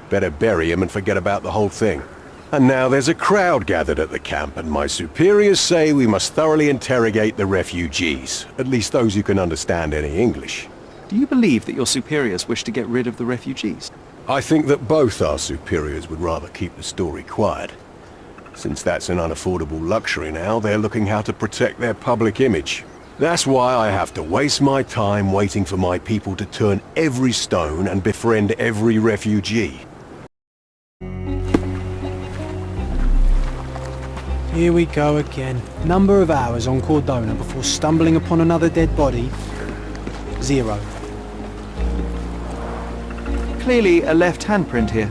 Better bury him and forget about the whole thing. And now there's a crowd gathered at the camp, and my superiors say we must thoroughly interrogate the refugees. At least those who can understand any English. Do you believe that your superiors wish to get rid of the refugees? I think that both our superiors would rather keep the story quiet. Since that's an unaffordable luxury now, they're looking how to protect their public image. That's why I have to waste my time waiting for my people to turn every stone and befriend every refugee. Here we go again. Number of hours on Cordona before stumbling upon another dead body. 0. Clearly a left handprint here.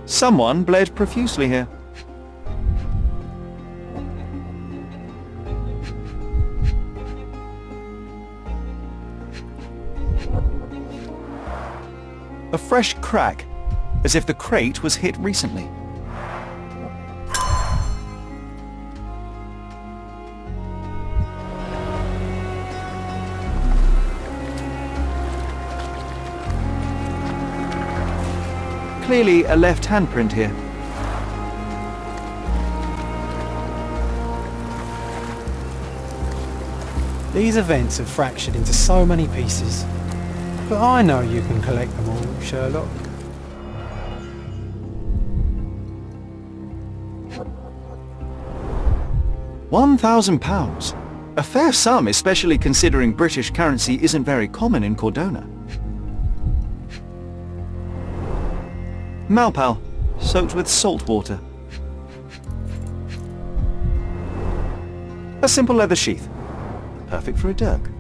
Someone bled profusely here. A fresh crack, as if the crate was hit recently. Clearly a left handprint here. These events have fractured into so many pieces. But I know you can collect them all, Sherlock. £1,000. A fair sum, especially considering British currency isn't very common in Cordona. Malpal, soaked with salt water. A simple leather sheath. Perfect for a dirk.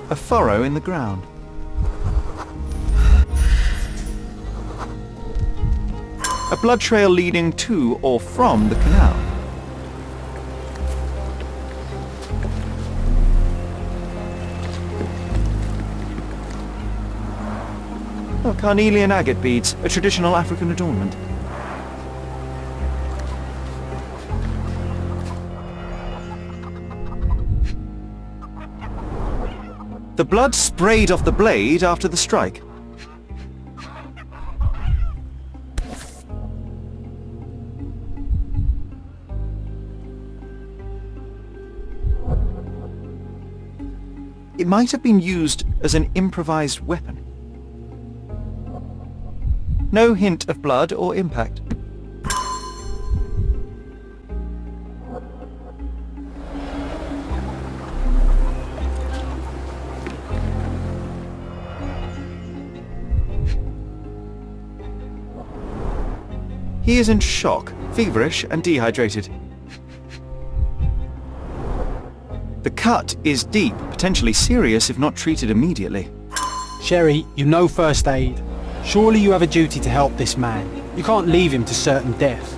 A furrow in the ground. A blood trail leading to or from the canal. Oh, carnelian agate beads, a traditional African adornment. The blood sprayed off the blade after the strike. It might have been used as an improvised weapon. No hint of blood or impact. He is in shock, feverish and dehydrated. The cut is deep, potentially serious if not treated immediately. Sherry, you know first aid. Surely you have a duty to help this man. You can't leave him to certain death.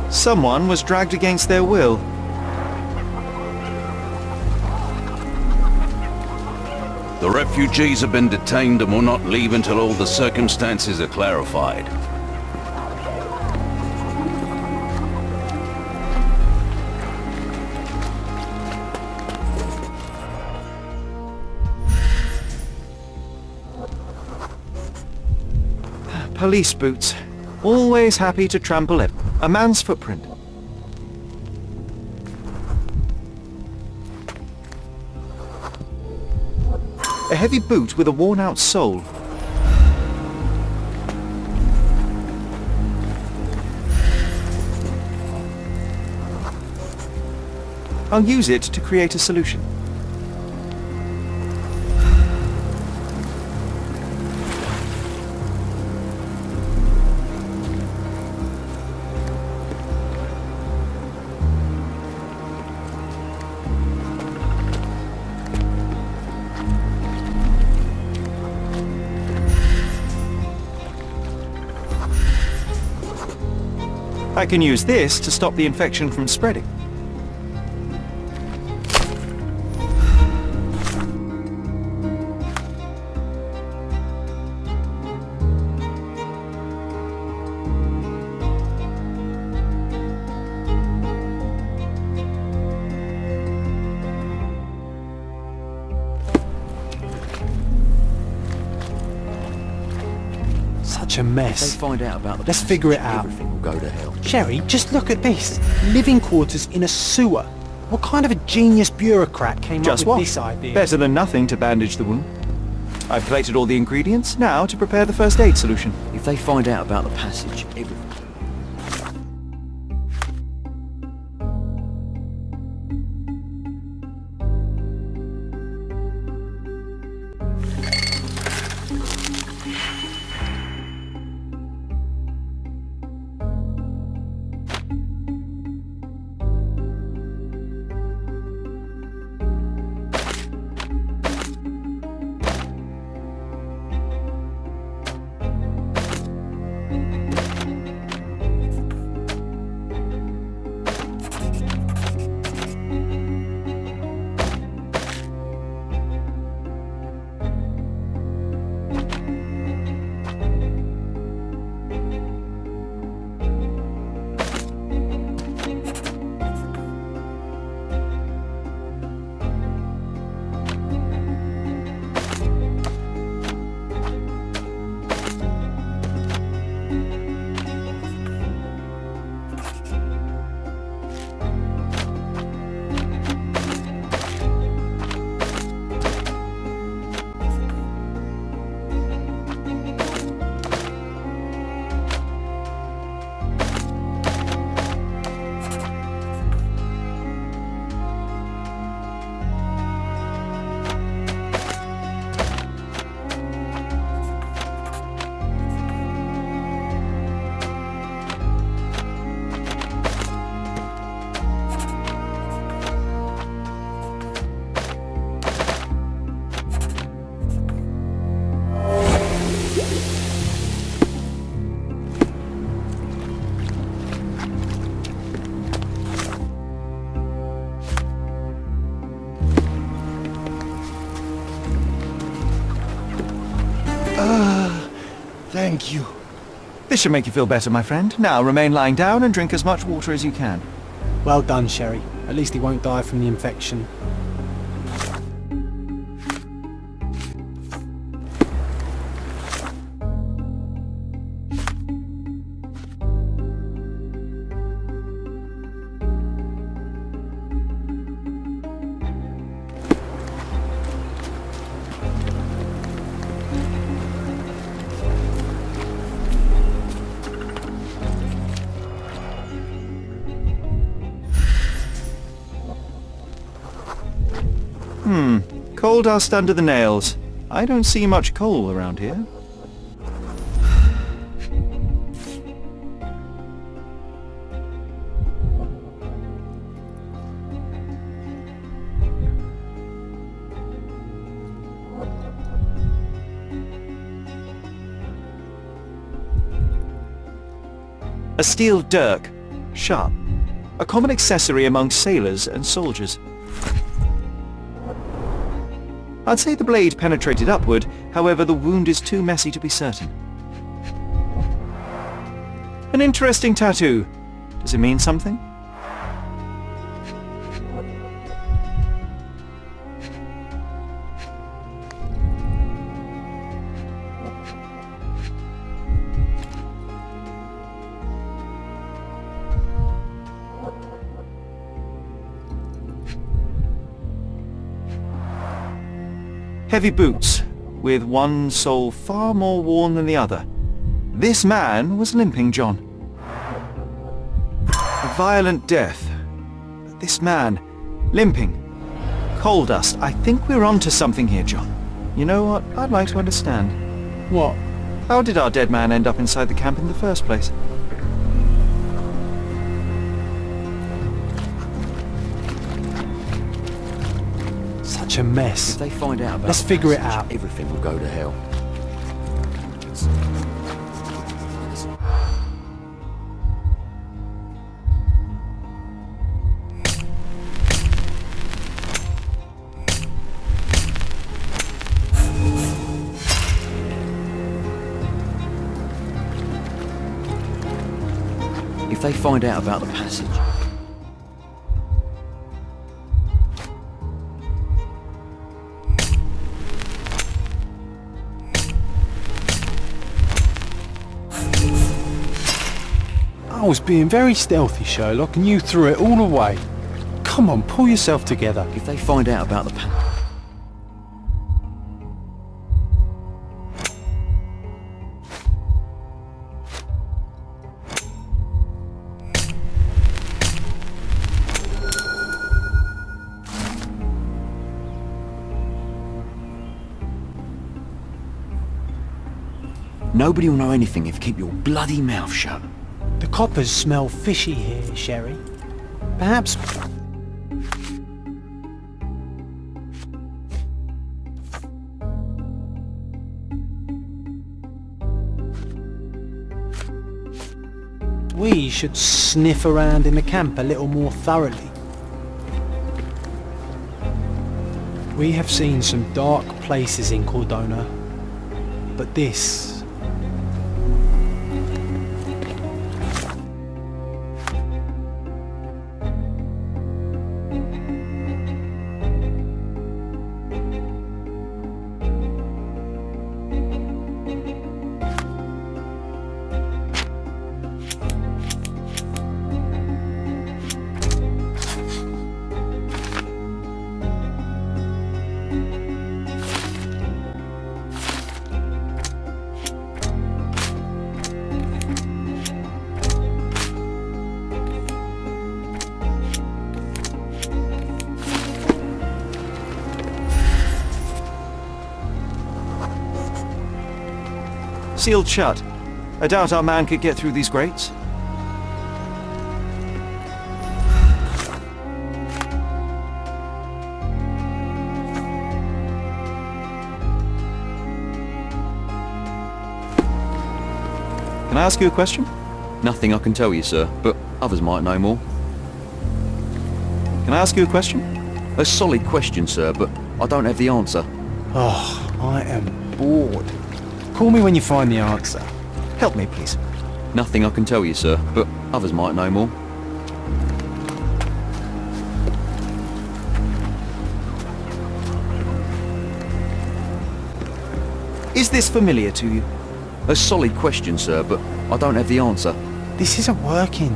Someone was dragged against their will. The refugees have been detained and will not leave until all the circumstances are clarified. Police boots. Always happy to trample it. A man's footprint. A heavy boot with a worn-out sole. I'll use it to create a solution. I can use this to stop the infection from spreading. Such a mess. If they find out about the Let's figure it out. Everything will go to hell. Sherry, just look at this. Living quarters in a sewer. What kind of a genius bureaucrat came Just up what? with this idea? Better than nothing to bandage the wound. I've plated all the ingredients, now to prepare the first aid solution. If they find out about the passage, everything... Thank you. This should make you feel better, my friend. Now remain lying down and drink as much water as you can. Well done, Sherry. At least he won't die from the infection. Coal dust under the nails. I don't see much coal around here. A steel dirk, sharp, a common accessory among sailors and soldiers. I'd say the blade penetrated upward, however the wound is too messy to be certain. An interesting tattoo. Does it mean something? Heavy boots, with one sole far more worn than the other. This man was limping John. A violent death. But this man, limping. Coal dust. I think we're onto something here, John. You know what? I'd like to understand. What? How did our dead man end up inside the camp in the first place? Such a mess. If they find out about Let's the figure it passage, out. everything will go to hell. If they find out about the passage, I was being very stealthy, Sherlock, and you threw it all away. Come on, pull yourself together. if they find out about the passage, nobody will know anything if you keep your bloody mouth shut. The coppers smell fishy here, Sherry. Perhaps... we should sniff around in the camp a little more thoroughly. We have seen some dark places in Cordona, but this... Sealed shut. I doubt our man could get through these grates. Can I ask you a question? Nothing I can tell you, sir, but others might know more. Can I ask you a question? A solid question, sir, but I don't have the answer. Oh, I am bored. Call me when you find the answer. Help me, please. Nothing I can tell you, sir, but others might know more. Is this familiar to you? A solid question, sir, but I don't have the answer. This isn't working.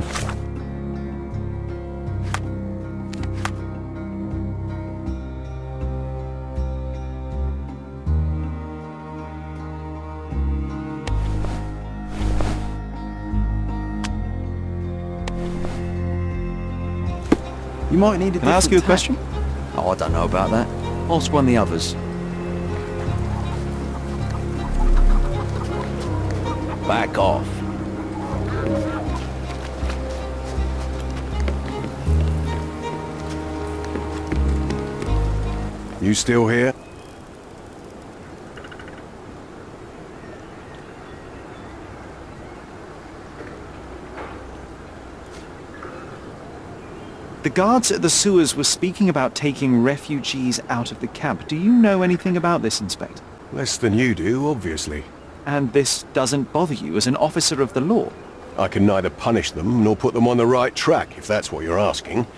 You might need a Can I ask you a question? Oh, I don't know about that. Ask one of the others. Back off. You still here? The guards at the sewers were speaking about taking refugees out of the camp. Do you know anything about this, Inspector? Less than you do, obviously. And this doesn't bother you as an officer of the law? I can neither punish them nor put them on the right track, if that's what you're asking.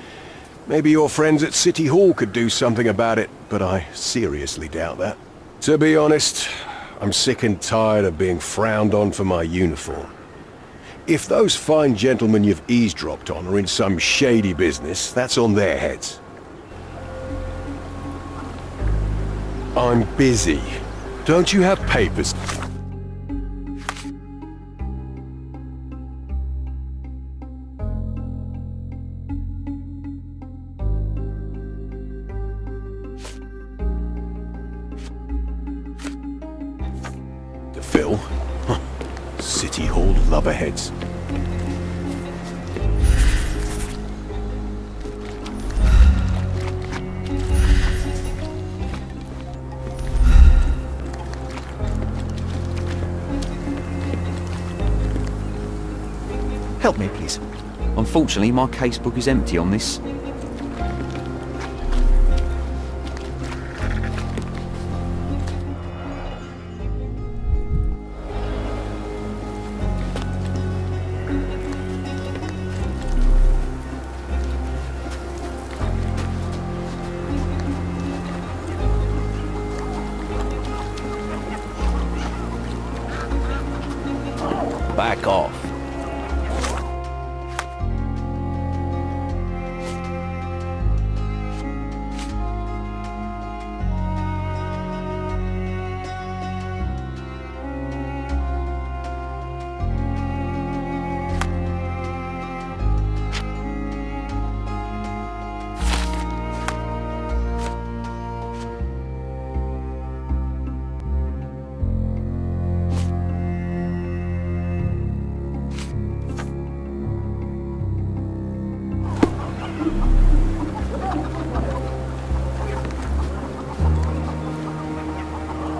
Maybe your friends at City Hall could do something about it, but I seriously doubt that. To be honest, I'm sick and tired of being frowned on for my uniform. If those fine gentlemen you've eavesdropped on are in some shady business, that's on their heads. I'm busy. Don't you have papers? To fill? Huh. City Hall lubberheads. Help me, please. Unfortunately, my casebook is empty on this. Back off.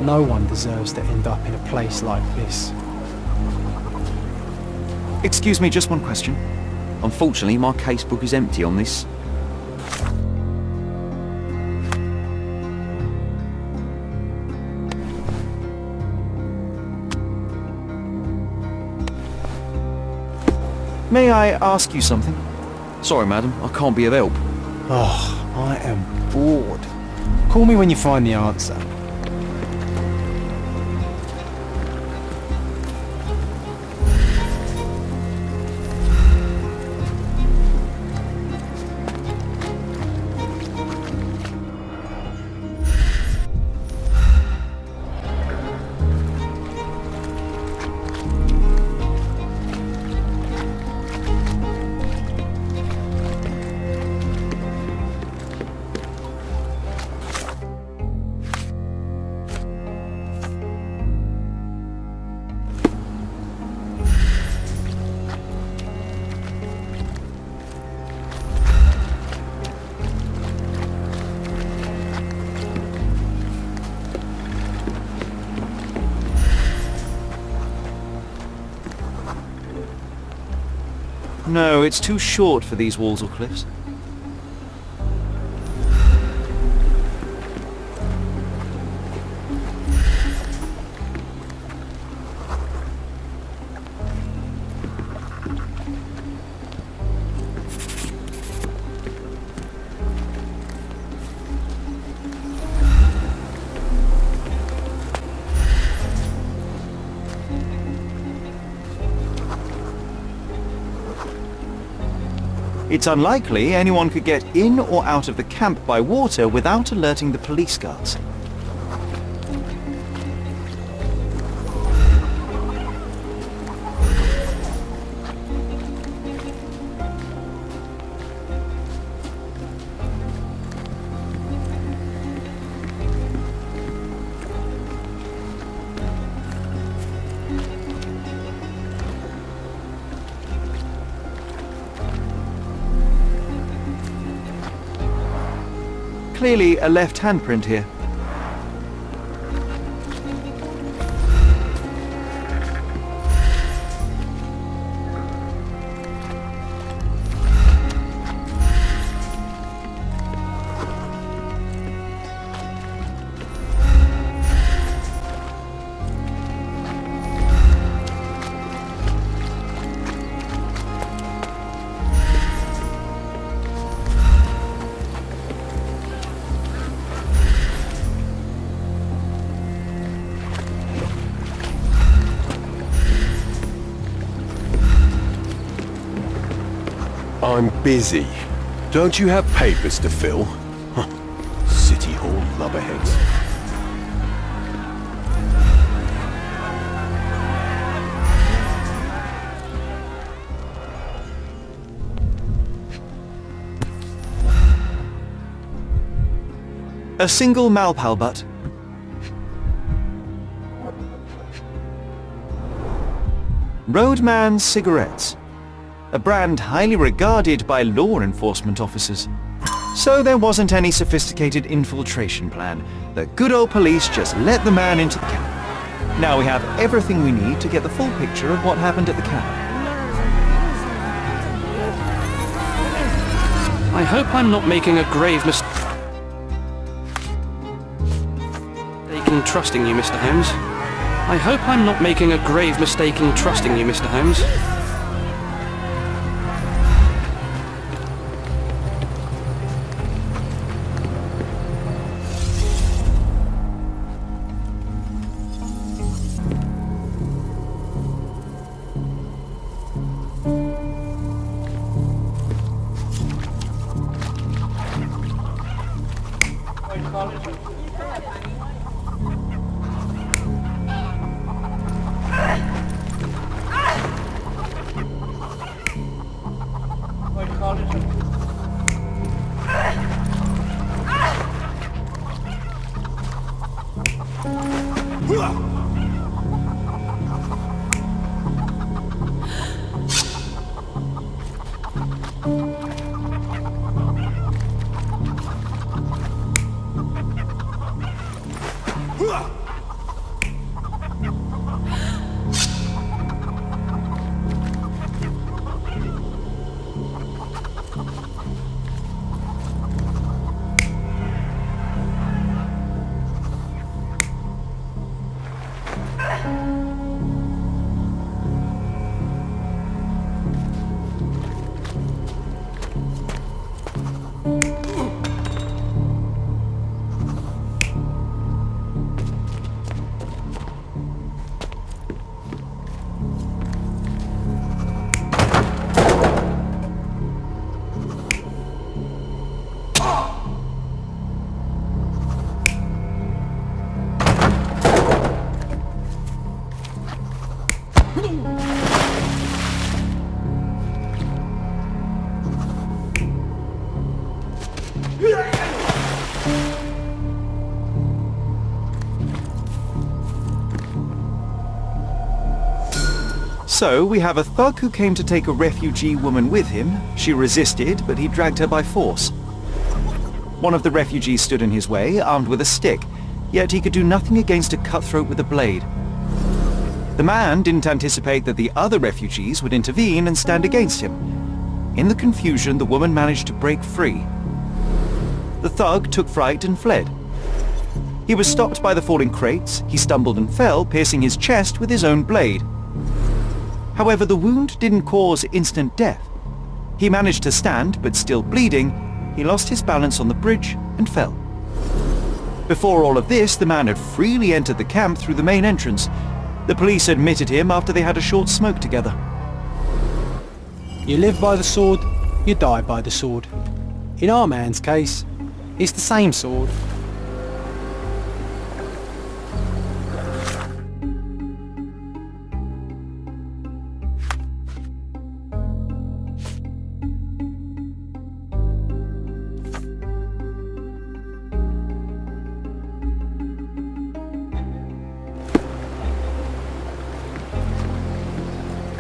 No one deserves to end up in a place like this. Excuse me, just one question. Unfortunately, my casebook is empty on this. May I ask you something? Sorry, madam, I can't be of help. Oh, I am bored. Call me when you find the answer. No, it's too short for these walls or cliffs. It's unlikely anyone could get in or out of the camp by water without alerting the police guards. clearly a left handprint here. I'm busy. Don't you have papers to fill? Huh. City Hall lubberheads. A single Malpal butt. Roadman cigarettes. A brand highly regarded by law enforcement officers. So there wasn't any sophisticated infiltration plan. The good old police just let the man into the camp. Now we have everything we need to get the full picture of what happened at the camp. I hope I'm not making a grave mistake in trusting you, Mr. Holmes. I hope I'm not making a grave mistake in trusting you, Mr. Holmes. So, we have a thug who came to take a refugee woman with him. She resisted, but he dragged her by force. One of the refugees stood in his way, armed with a stick, yet he could do nothing against a cutthroat with a blade. The man didn't anticipate that the other refugees would intervene and stand against him. In the confusion, the woman managed to break free. The thug took fright and fled. He was stopped by the falling crates. He stumbled and fell, piercing his chest with his own blade. However, the wound didn't cause instant death. He managed to stand, but still bleeding, he lost his balance on the bridge and fell. Before all of this, the man had freely entered the camp through the main entrance. The police admitted him after they had a short smoke together. You live by the sword, you die by the sword. In our man's case, it's the same sword.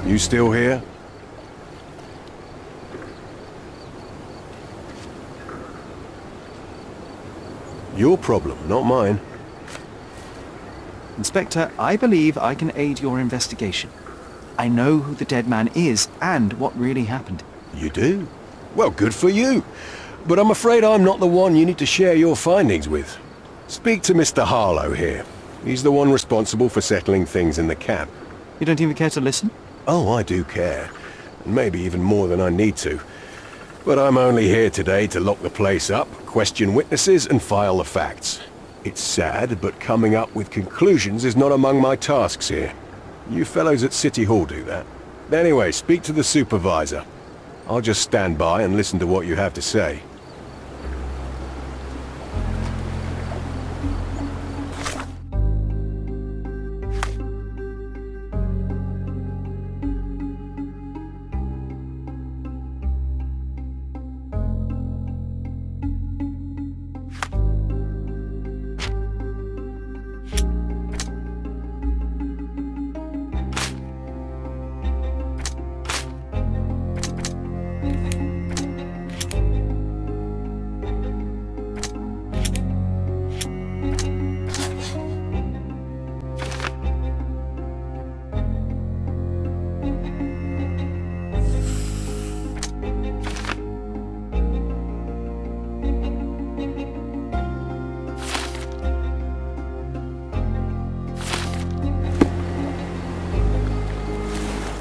You still here? Your problem, not mine. Inspector, I believe I can aid your investigation. I know who the dead man is and what really happened. You do? Well, good for you. But I'm afraid I'm not the one you need to share your findings with. Speak to Mr. Harlow here. He's the one responsible for settling things in the camp. You don't even care to listen? Oh, I do care. And maybe even more than I need to. But I'm only here today to lock the place up, question witnesses, and file the facts. It's sad, but coming up with conclusions is not among my tasks here. You fellows at City Hall do that. Anyway, speak to the supervisor. I'll just stand by and listen to what you have to say.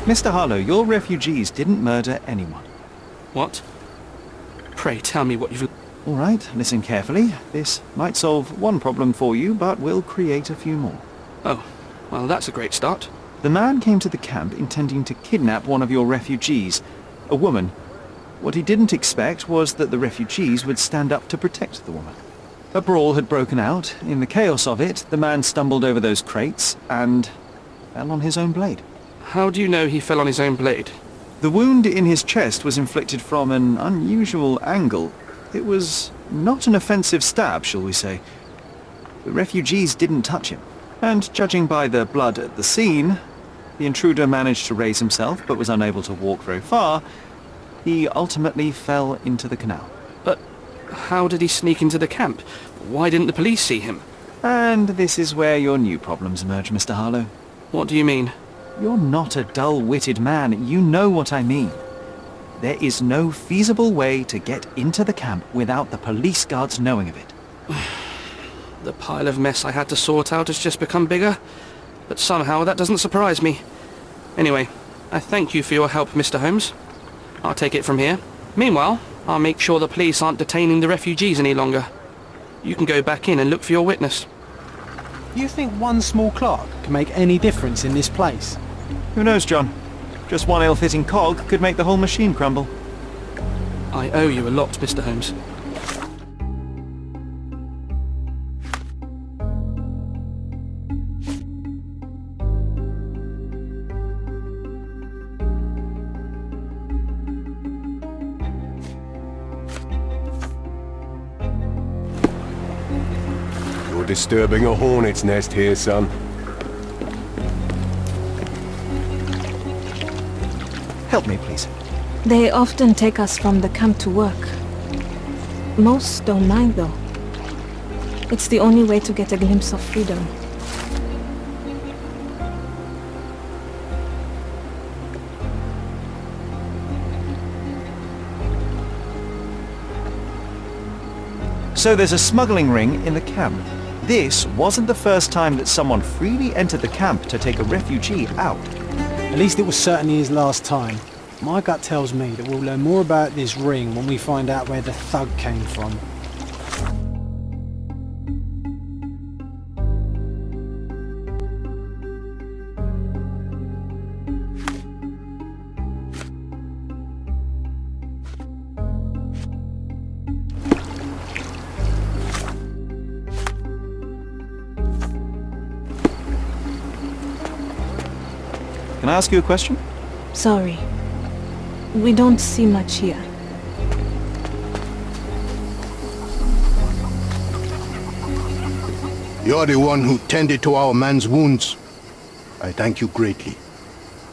Mr. Harlow, your refugees didn't murder anyone. What? Pray tell me what you've... All right, listen carefully. This might solve one problem for you, but will create a few more. Oh, well, that's a great start. The man came to the camp intending to kidnap one of your refugees, a woman. What he didn't expect was that the refugees would stand up to protect the woman. A brawl had broken out. In the chaos of it, the man stumbled over those crates and fell on his own blade. How do you know he fell on his own blade? The wound in his chest was inflicted from an unusual angle. It was not an offensive stab, shall we say. The refugees didn't touch him. And judging by the blood at the scene, the intruder managed to raise himself but was unable to walk very far. He ultimately fell into the canal. But how did he sneak into the camp? Why didn't the police see him? And this is where your new problems emerge, Mr. Harlow. What do you mean? You're not a dull-witted man. You know what I mean. There is no feasible way to get into the camp without the police guards knowing of it. The pile of mess I had to sort out has just become bigger, but somehow that doesn't surprise me. Anyway, I thank you for your help, Mr. Holmes. I'll take it from here. Meanwhile, I'll make sure the police aren't detaining the refugees any longer. You can go back in and look for your witness. You think one small clock can make any difference in this place? Who knows, John? Just one ill-fitting cog could make the whole machine crumble. I owe you a lot, Mr. Holmes. You're disturbing a hornet's nest here, son. Help me, please. They often take us from the camp to work. Most don't mind, though. It's the only way to get a glimpse of freedom. So there's a smuggling ring in the camp. This wasn't the first time that someone freely entered the camp to take a refugee out. At least it was certainly his last time. My gut tells me that we'll learn more about this ring when we find out where the thug came from. Can I ask you a question? Sorry. We don't see much here. You're the one who tended to our man's wounds. I thank you greatly.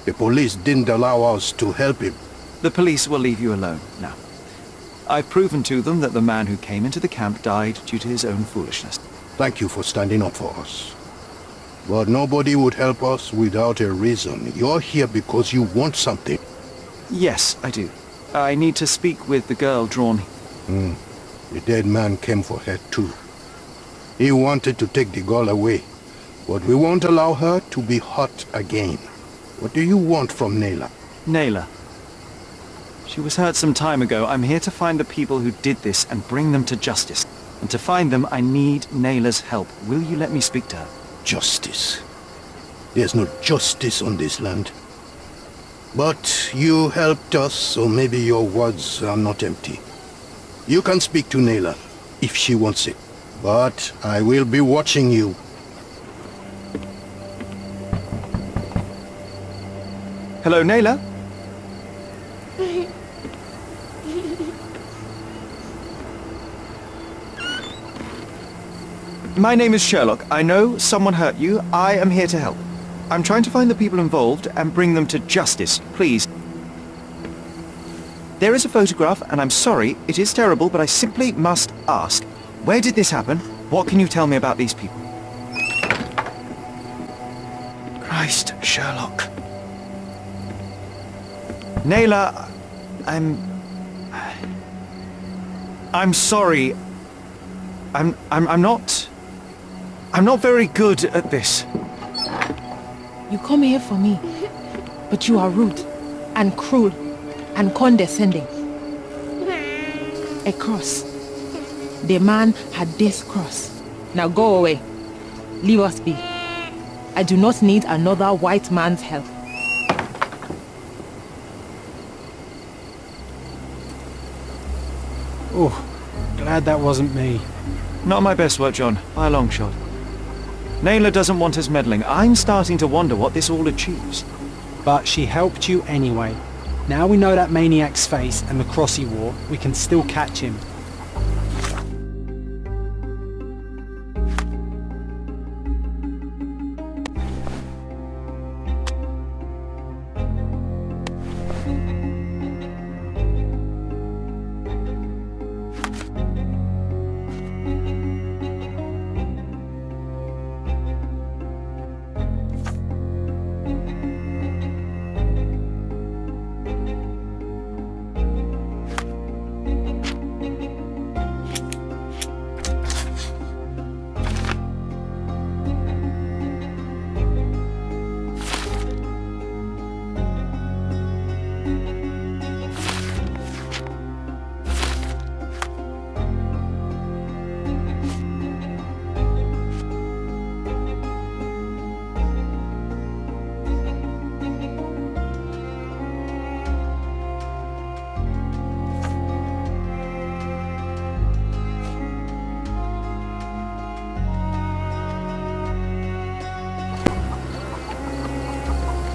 The police didn't allow us to help him. The police will leave you alone now. I've proven to them that the man who came into the camp died due to his own foolishness. Thank you for standing up for us. But nobody would help us without a reason. You're here because you want something. Yes, I do. I need to speak with the girl drawn. The dead man came for her too. He wanted to take the girl away, but we won't allow her to be hurt again. What do you want from Nayla? Nayla. She was hurt some time ago. I'm here to find the people who did this and bring them to justice. And to find them, I need Nayla's help. Will you let me speak to her? Justice. There's no justice on this land. But you helped us, so maybe your words are not empty. You can speak to Nayla, if she wants it. But I will be watching you. Hello, Nayla? My name is Sherlock. I know someone hurt you. I am here to help. I'm trying to find the people involved and bring them to justice. Please. There is a photograph, and I'm sorry, it is terrible, but I simply must ask. Where did this happen? What can you tell me about these people? Christ, Sherlock. Nayla, I'm sorry. I'm not very good at this. You come here for me, but you are rude and cruel and condescending. A cross. The man had this cross. Now go away. Leave us be. I do not need another white man's help. Oh, glad that wasn't me. Not my best work, John, by a long shot. Nayla doesn't want us meddling. I'm starting to wonder what this all achieves. But she helped you anyway. Now we know that maniac's face and the cross he wore, we can still catch him.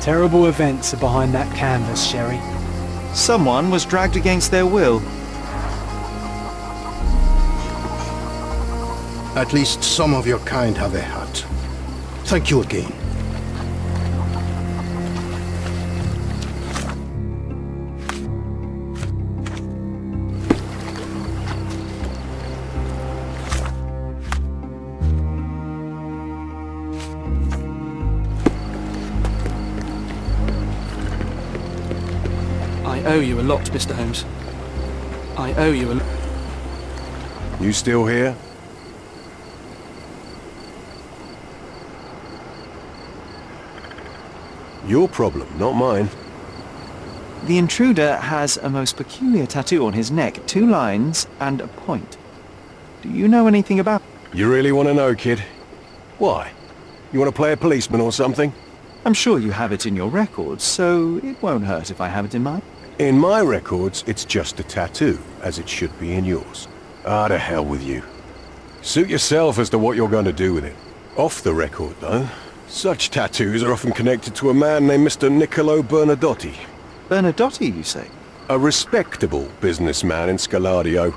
Terrible events are behind that canvas, Sherry. Someone was dragged against their will. At least some of your kind have a heart. Thank you again. I owe you a lot, Mr. Holmes. I owe you a lot. You still here? Your problem, not mine. The intruder has a most peculiar tattoo on his neck, 2 lines and a point. Do you know anything about it? You really want to know, kid? Why? You want to play a policeman or something? I'm sure you have it in your records, so it won't hurt if I have it in mine. In my records, it's just a tattoo, as it should be in yours. Ah, to hell with you. Suit yourself as to what you're going to do with it. Off the record, though, such tattoos are often connected to a man named Mr. Niccolo Bernadotti. Bernadotti, you say? A respectable businessman in Scaladio.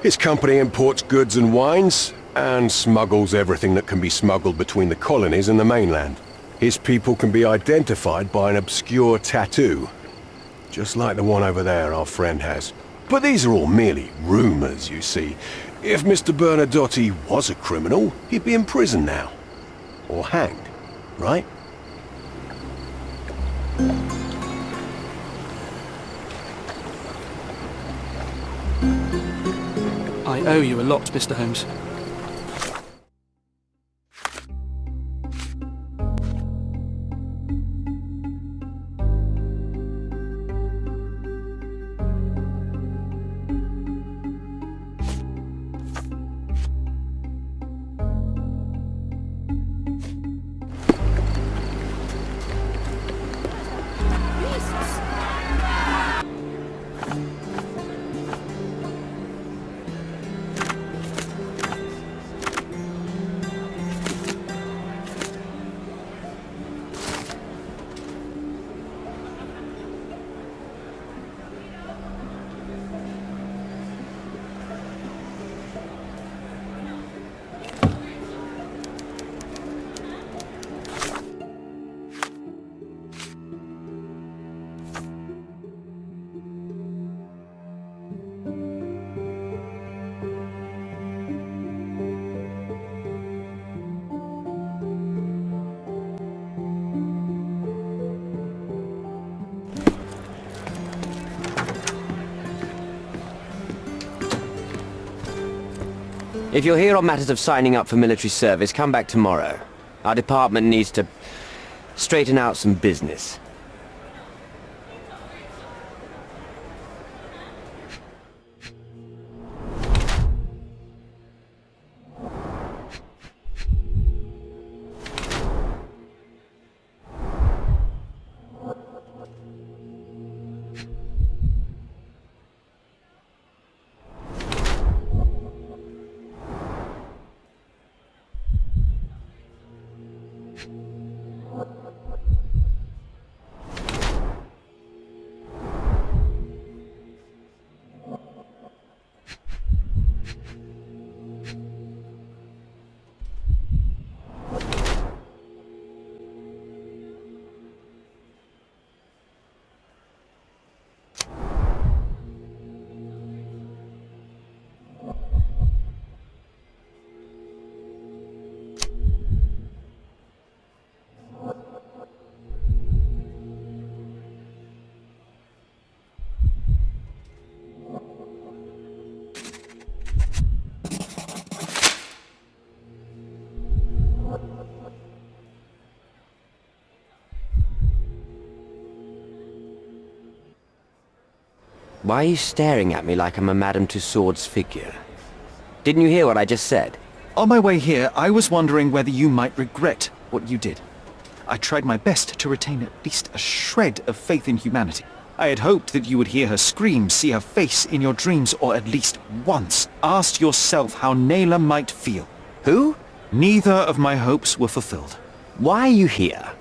His company imports goods and wines, and smuggles everything that can be smuggled between the colonies and the mainland. His people can be identified by an obscure tattoo. Just like the one over there our friend has. But these are all merely rumours, you see. If Mr. Bernadotti was a criminal, he'd be in prison now. Or hanged, right? I owe you a lot, Mr. Holmes. If you're here on matters of signing up for military service, come back tomorrow. Our department needs to straighten out some business. Why are you staring at me like I'm a Madame Tussauds figure? Didn't you hear what I just said? On my way here, I was wondering whether you might regret what you did. I tried my best to retain at least a shred of faith in humanity. I had hoped that you would hear her scream, see her face in your dreams, or at least once ask yourself how Naylor might feel. Who? Neither of my hopes were fulfilled. Why are you here?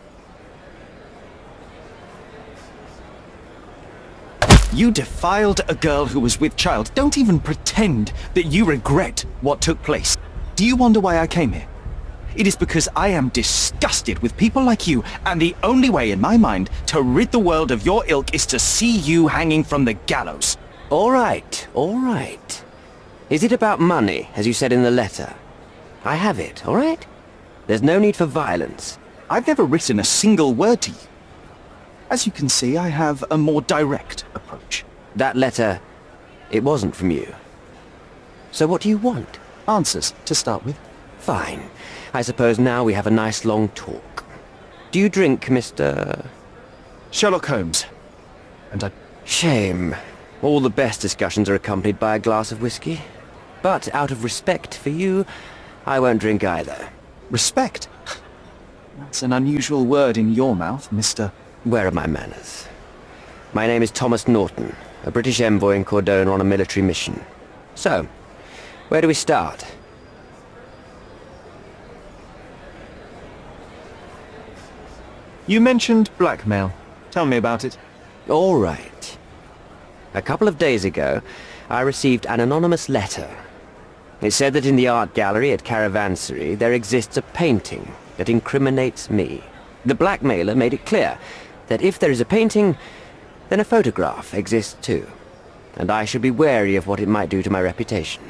You defiled a girl who was with child. Don't even pretend that you regret what took place. Do you wonder why I came here? It is because I am disgusted with people like you, and the only way in my mind to rid the world of your ilk is to see you hanging from the gallows. All right, all right. Is it about money, as you said in the letter? I have it, all right? There's no need for violence. I've never written a single word to you. As you can see, I have a more direct approach. That letter, it wasn't from you. So what do you want? Answers, to start with. Fine. I suppose now we have a nice long talk. Do you drink, Mr... Sherlock Holmes. And I... Shame. All the best discussions are accompanied by a glass of whiskey. But out of respect for you, I won't drink either. Respect? That's an unusual word in your mouth, Mr... Where are my manners? My name is Thomas Norton, a British envoy in Cordona on a military mission. So, where do we start? You mentioned blackmail. Tell me about it. All right. A couple of days ago, I received an anonymous letter. It said that in the art gallery at Caravansary there exists a painting that incriminates me. The blackmailer made it clear that if there is a painting, then a photograph exists too. and I should be wary of what it might do to my reputation.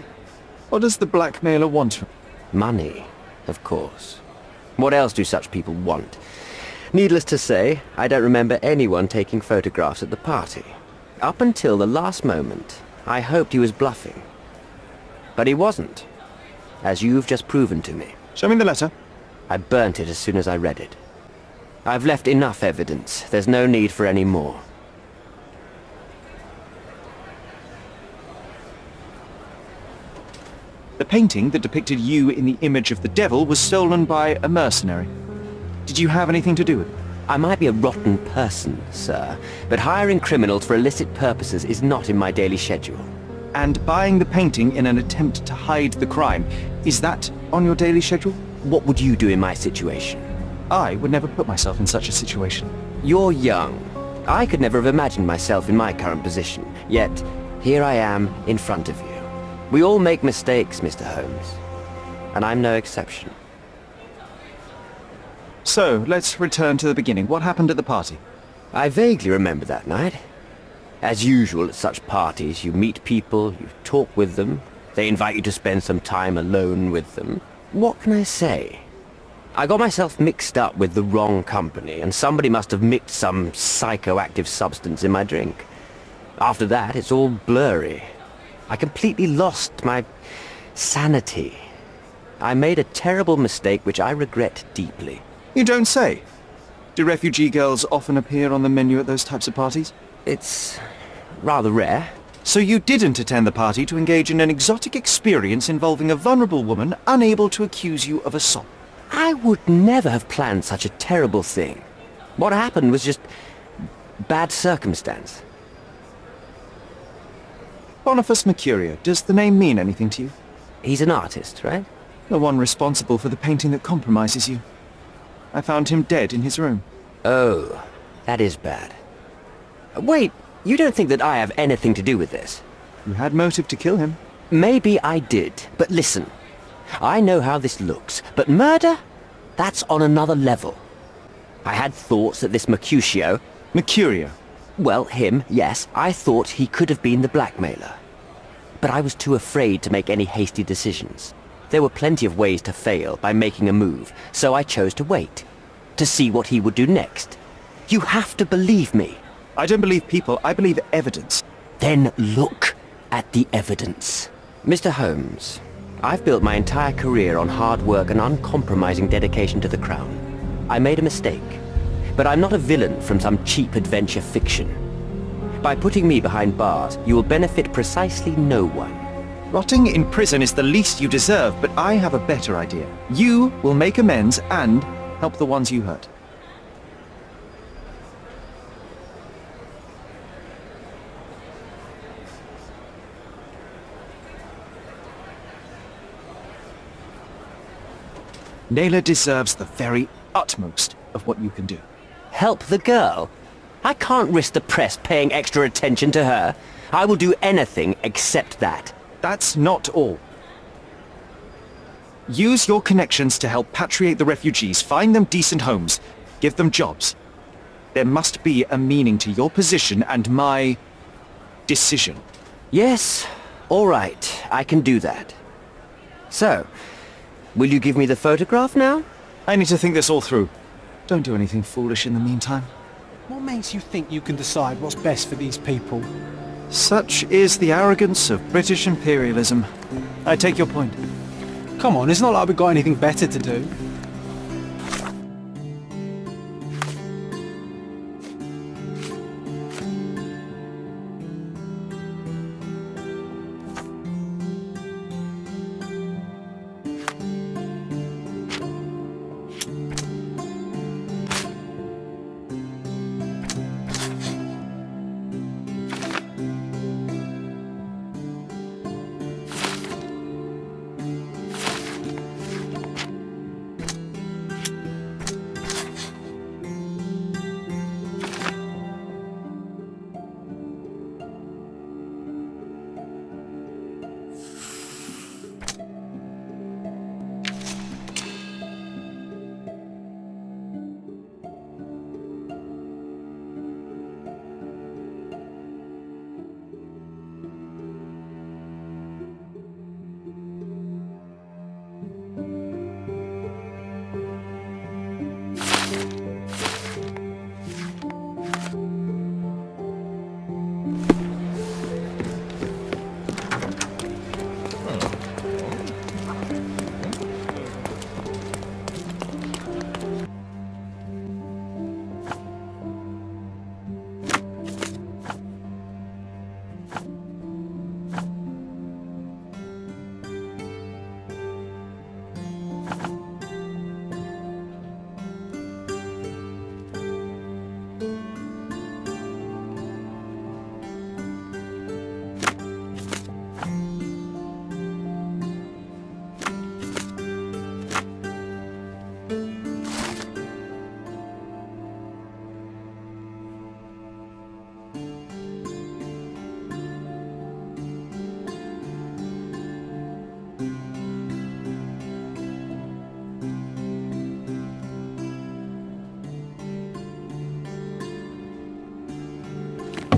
What does the blackmailer want from Money, of course. What else do such people want? Needless to say, I don't remember anyone taking photographs at the party. Up until the last moment, I hoped he was bluffing. But he wasn't, as you've just proven to me. Show me the letter. I burnt it as soon as I read it. I've left enough evidence. There's no need for any more. The painting that depicted you in the image of the devil was stolen by a mercenary. Did you have anything to do with it? I might be a rotten person, sir, but hiring criminals for illicit purposes is not in my daily schedule. And buying the painting in an attempt to hide the crime, is that on your daily schedule? What would you do in my situation? I would never put myself in such a situation. You're young. I could never have imagined myself in my current position, yet here I am in front of you. We all make mistakes, Mr. Holmes, and I'm no exception. So, let's return to the beginning. What happened at the party? I vaguely remember that night. As usual at such parties, you meet people, you talk with them, they invite you to spend some time alone with them. What can I say? I got myself mixed up with the wrong company, and somebody must have mixed some psychoactive substance in my drink. After that, it's all blurry. I completely lost my sanity. I made a terrible mistake which I regret deeply. You don't say. Do refugee girls often appear on the menu at those types of parties? It's rather rare. So you didn't attend the party to engage in an exotic experience involving a vulnerable woman unable to accuse you of assault? I would never have planned such a terrible thing. What happened was just bad circumstance. Boniface Mercurio, does the name mean anything to you? He's an artist, right? The one responsible for the painting that compromises you. I found him dead in his room. Oh, that is bad. Wait, you don't think that I have anything to do with this? You had motive to kill him. Maybe I did, but listen. I know how this looks, but murder? That's on another level. I had thoughts that this Mercutio... Mercurio? Well, him, yes. I thought he could have been the blackmailer. But I was too afraid to make any hasty decisions. There were plenty of ways to fail by making a move, so I chose to wait. To see what he would do next. You have to believe me. I don't believe people, I believe evidence. Then look at the evidence. Mr. Holmes, I've built my entire career on hard work and uncompromising dedication to the Crown. I made a mistake, but I'm not a villain from some cheap adventure fiction. By putting me behind bars, you will benefit precisely no one. Rotting in prison is the least you deserve, but I have a better idea. You will make amends and help the ones you hurt. Naylor deserves the very utmost of what you can do. Help the girl? I can't risk the press paying extra attention to her. I will do anything except that. That's not all. Use your connections to help patriate the refugees, find them decent homes, give them jobs. There must be a meaning to your position and my decision. Yes, all right, I can do that. So, will you give me the photograph now? I need to think this all through. Don't do anything foolish in the meantime. What makes you think you can decide what's best for these people? Such is the arrogance of British imperialism. I take your point. Come on, it's not like we've got anything better to do.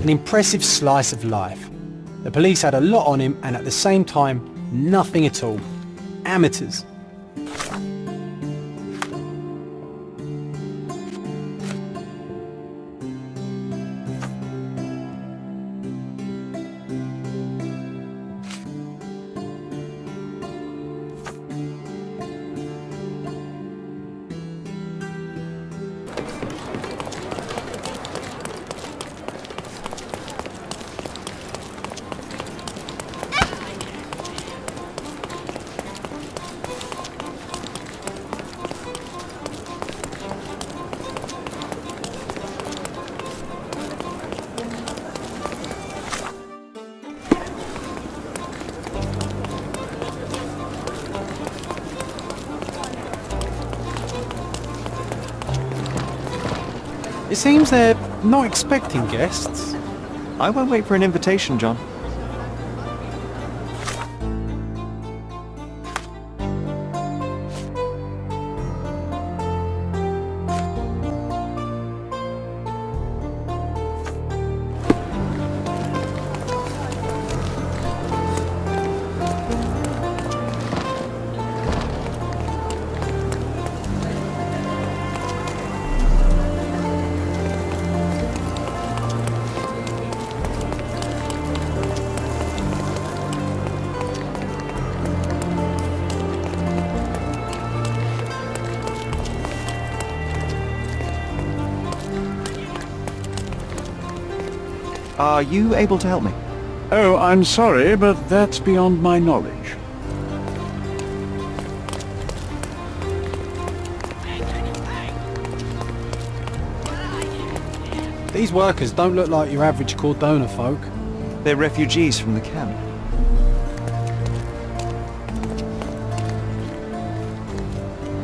An impressive slice of life. The police had a lot on him and at the same time, nothing at all. Amateurs. It seems they're not expecting guests. I won't wait for an invitation, John. Are you able to help me? Oh, I'm sorry, but that's beyond my knowledge. These workers don't look like your average Cordona folk. They're refugees from the camp.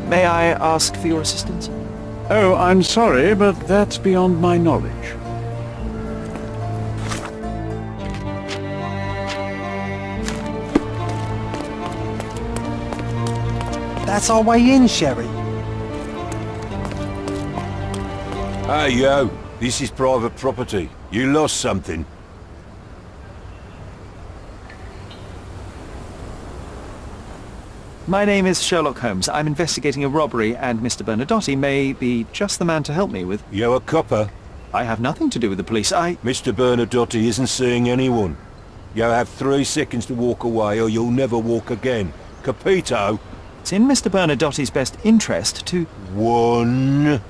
May I ask for your assistance? Oh, I'm sorry, but that's beyond my knowledge. That's our way in, Sherry. Hey, yo. This is private property. You lost something. My name is Sherlock Holmes. I'm investigating a robbery, and Mr. Bernadotte may be just the man to help me with... You a copper? I have nothing to do with the police. Mr. Bernadotte isn't seeing anyone. You have 3 seconds to walk away, or you'll never walk again. Capito? It's in Mr. Bernadotte's best interest to... 1...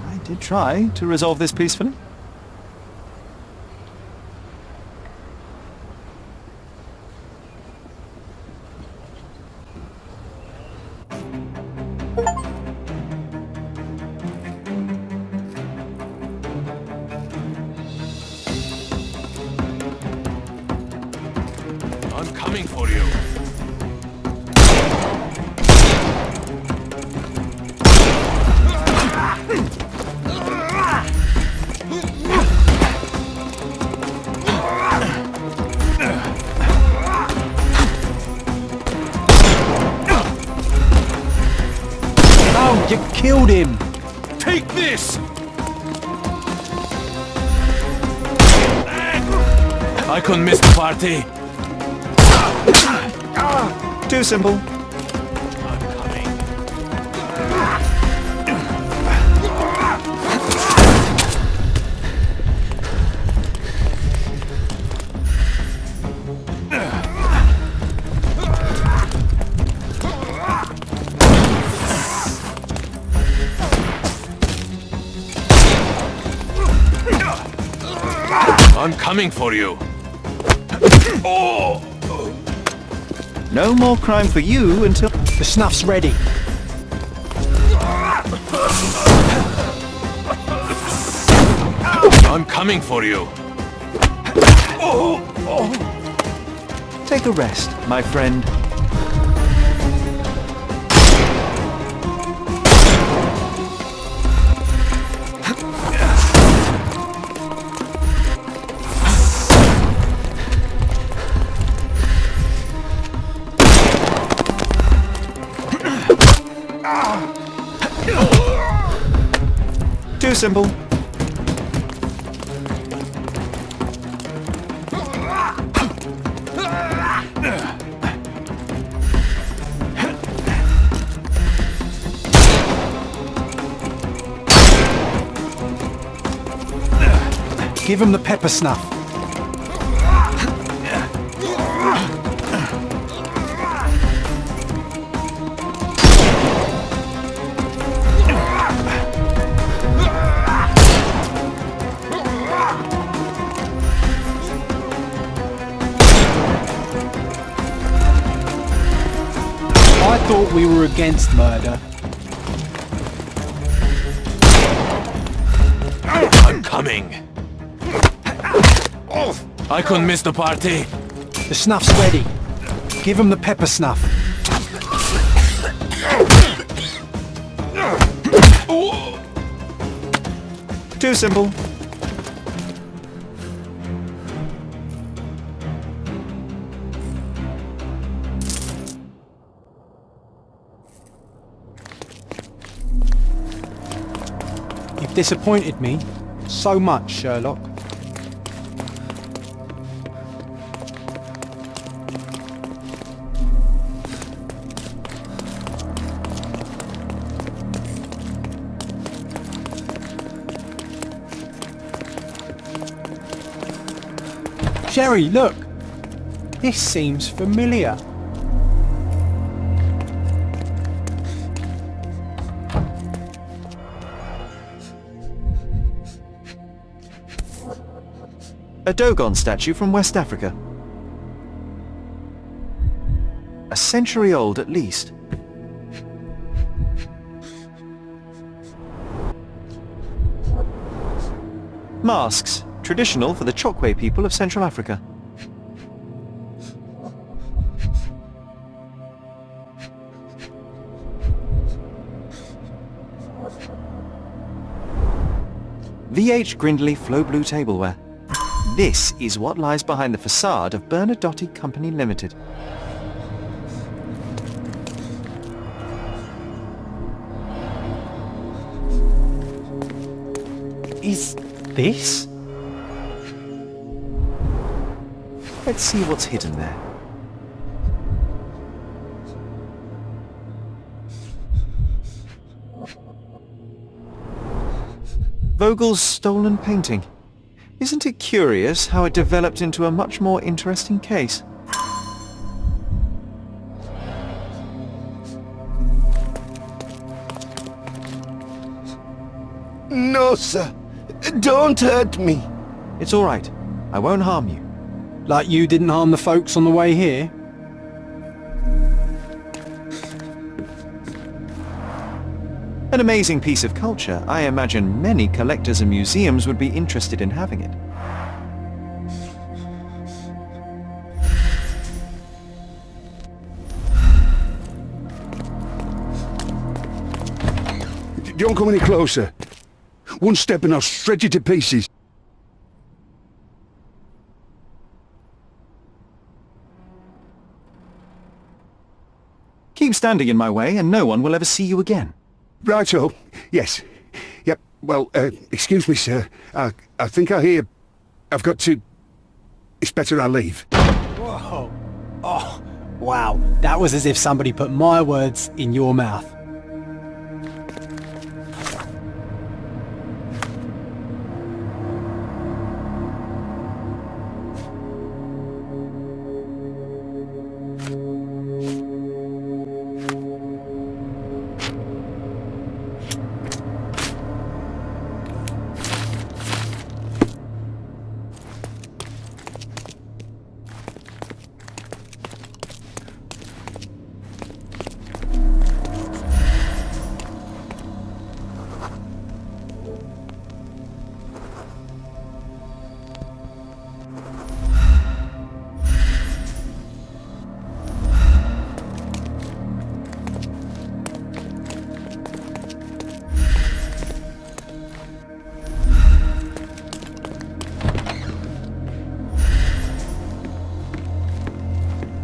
I did try to resolve this peacefully. I'm coming for you. Oh, you killed him! Take this! I couldn't miss the party. Too simple. I'm coming for you. Oh! No more crime for you until... The snuff's ready. I'm coming for you. Take a rest, my friend. Too simple. Give him the pepper snuff. I thought we were against murder. I'm coming. I couldn't miss the party. The snuff's ready. Give him the pepper snuff. Too simple. You've disappointed me so much, Sherlock. Sherry, look! This seems familiar. A Dogon statue from West Africa. A century old at least. Masks, traditional for the Chokwe people of Central Africa. VH Grindley Flow Blue Tableware. This is what lies behind the facade of Bernadotte Company Limited. Is this? Let's see what's hidden there. Vogel's stolen painting. Isn't it curious how it developed into a much more interesting case? No, sir. Don't hurt me. It's all right. I won't harm you. Like you didn't harm the folks on the way here? An amazing piece of culture. I imagine many collectors and museums would be interested in having it. Don't come any closer. One step and I'll shred you to pieces. Keep standing in my way and no one will ever see you again. Righto. Yes. Yep. Well, excuse me, sir. I think I hear... I've got to... It's better I leave. Whoa. Oh, wow. That was as if somebody put my words in your mouth.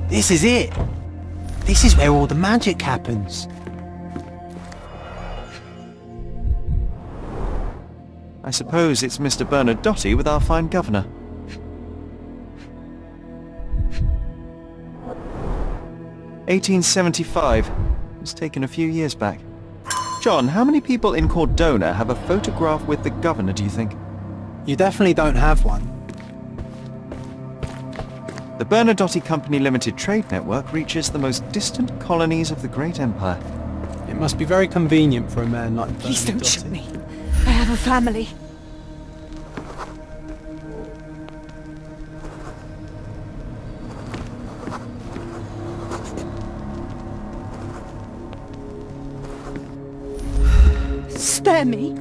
This is it. This is where all the magic happens. I suppose it's Mr. Bernadotte with our fine governor. "1875. It's taken a few years back. John, how many people in Cordona have a photograph with the governor, do you think?" You definitely don't have one. The Bernadotte Company Limited Trade Network reaches the most distant colonies of the Great Empire. It must be very convenient for a man like Please don't shoot Bernadotte. me. I have a family. Spare me.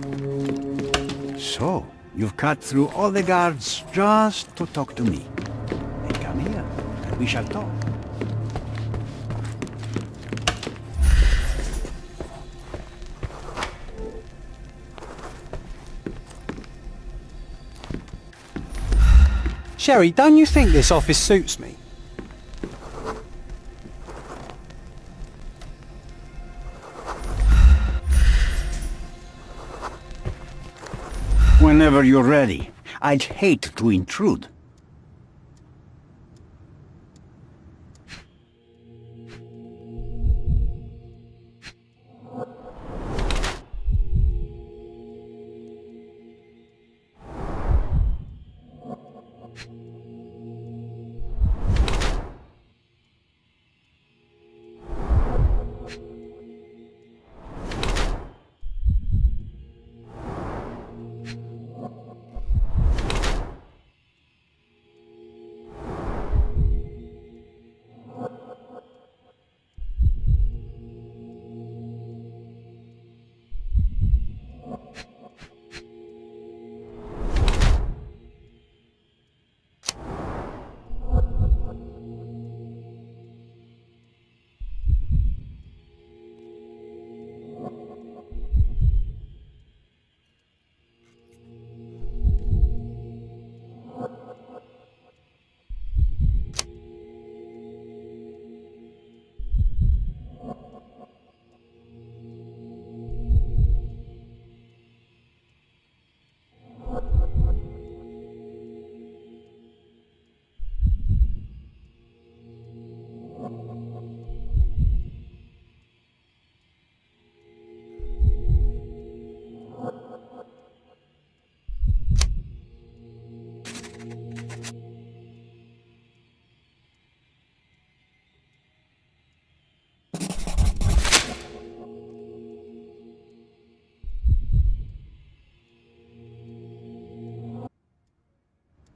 So, you've cut through all the guards just to talk to me. Then come here, and we shall talk. Sherry, don't you think this office suits me? Whenever you're ready. I'd hate to intrude.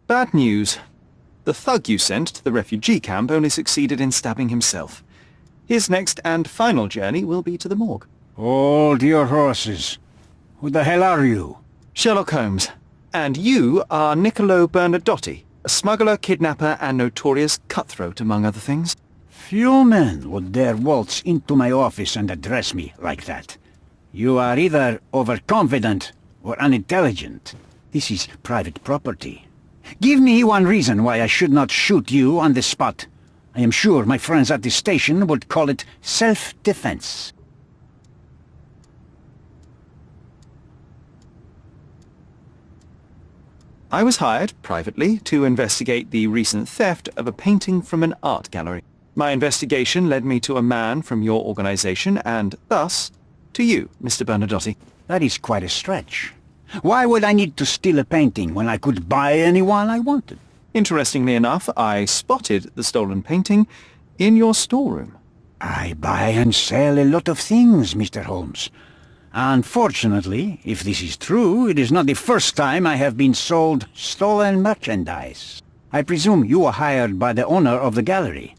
Bad news. The thug you sent to the refugee camp only succeeded in stabbing himself. His next and final journey will be to the morgue. Hold your horses. Who the hell are you? Sherlock Holmes. And you are Niccolo Bernadotte, a smuggler, kidnapper, and notorious cutthroat, among other things. Few men would dare waltz into my office and address me like that. You are either overconfident or unintelligent. This is private property. Give me one reason why I should not shoot you on the spot. I am sure my friends at the station would call it self-defense. I was hired, privately, to investigate the recent theft of a painting from an art gallery. My investigation led me to a man from your organization, and thus, to you, Mr. Bernadotte. That is quite a stretch. Why would I need to steal a painting when I could buy anyone I wanted? Interestingly enough, I spotted the stolen painting in your storeroom. I buy and sell a lot of things, Mr. Holmes. Unfortunately, if this is true, it is not the first time I have been sold stolen merchandise. I presume you were hired by the owner of the gallery.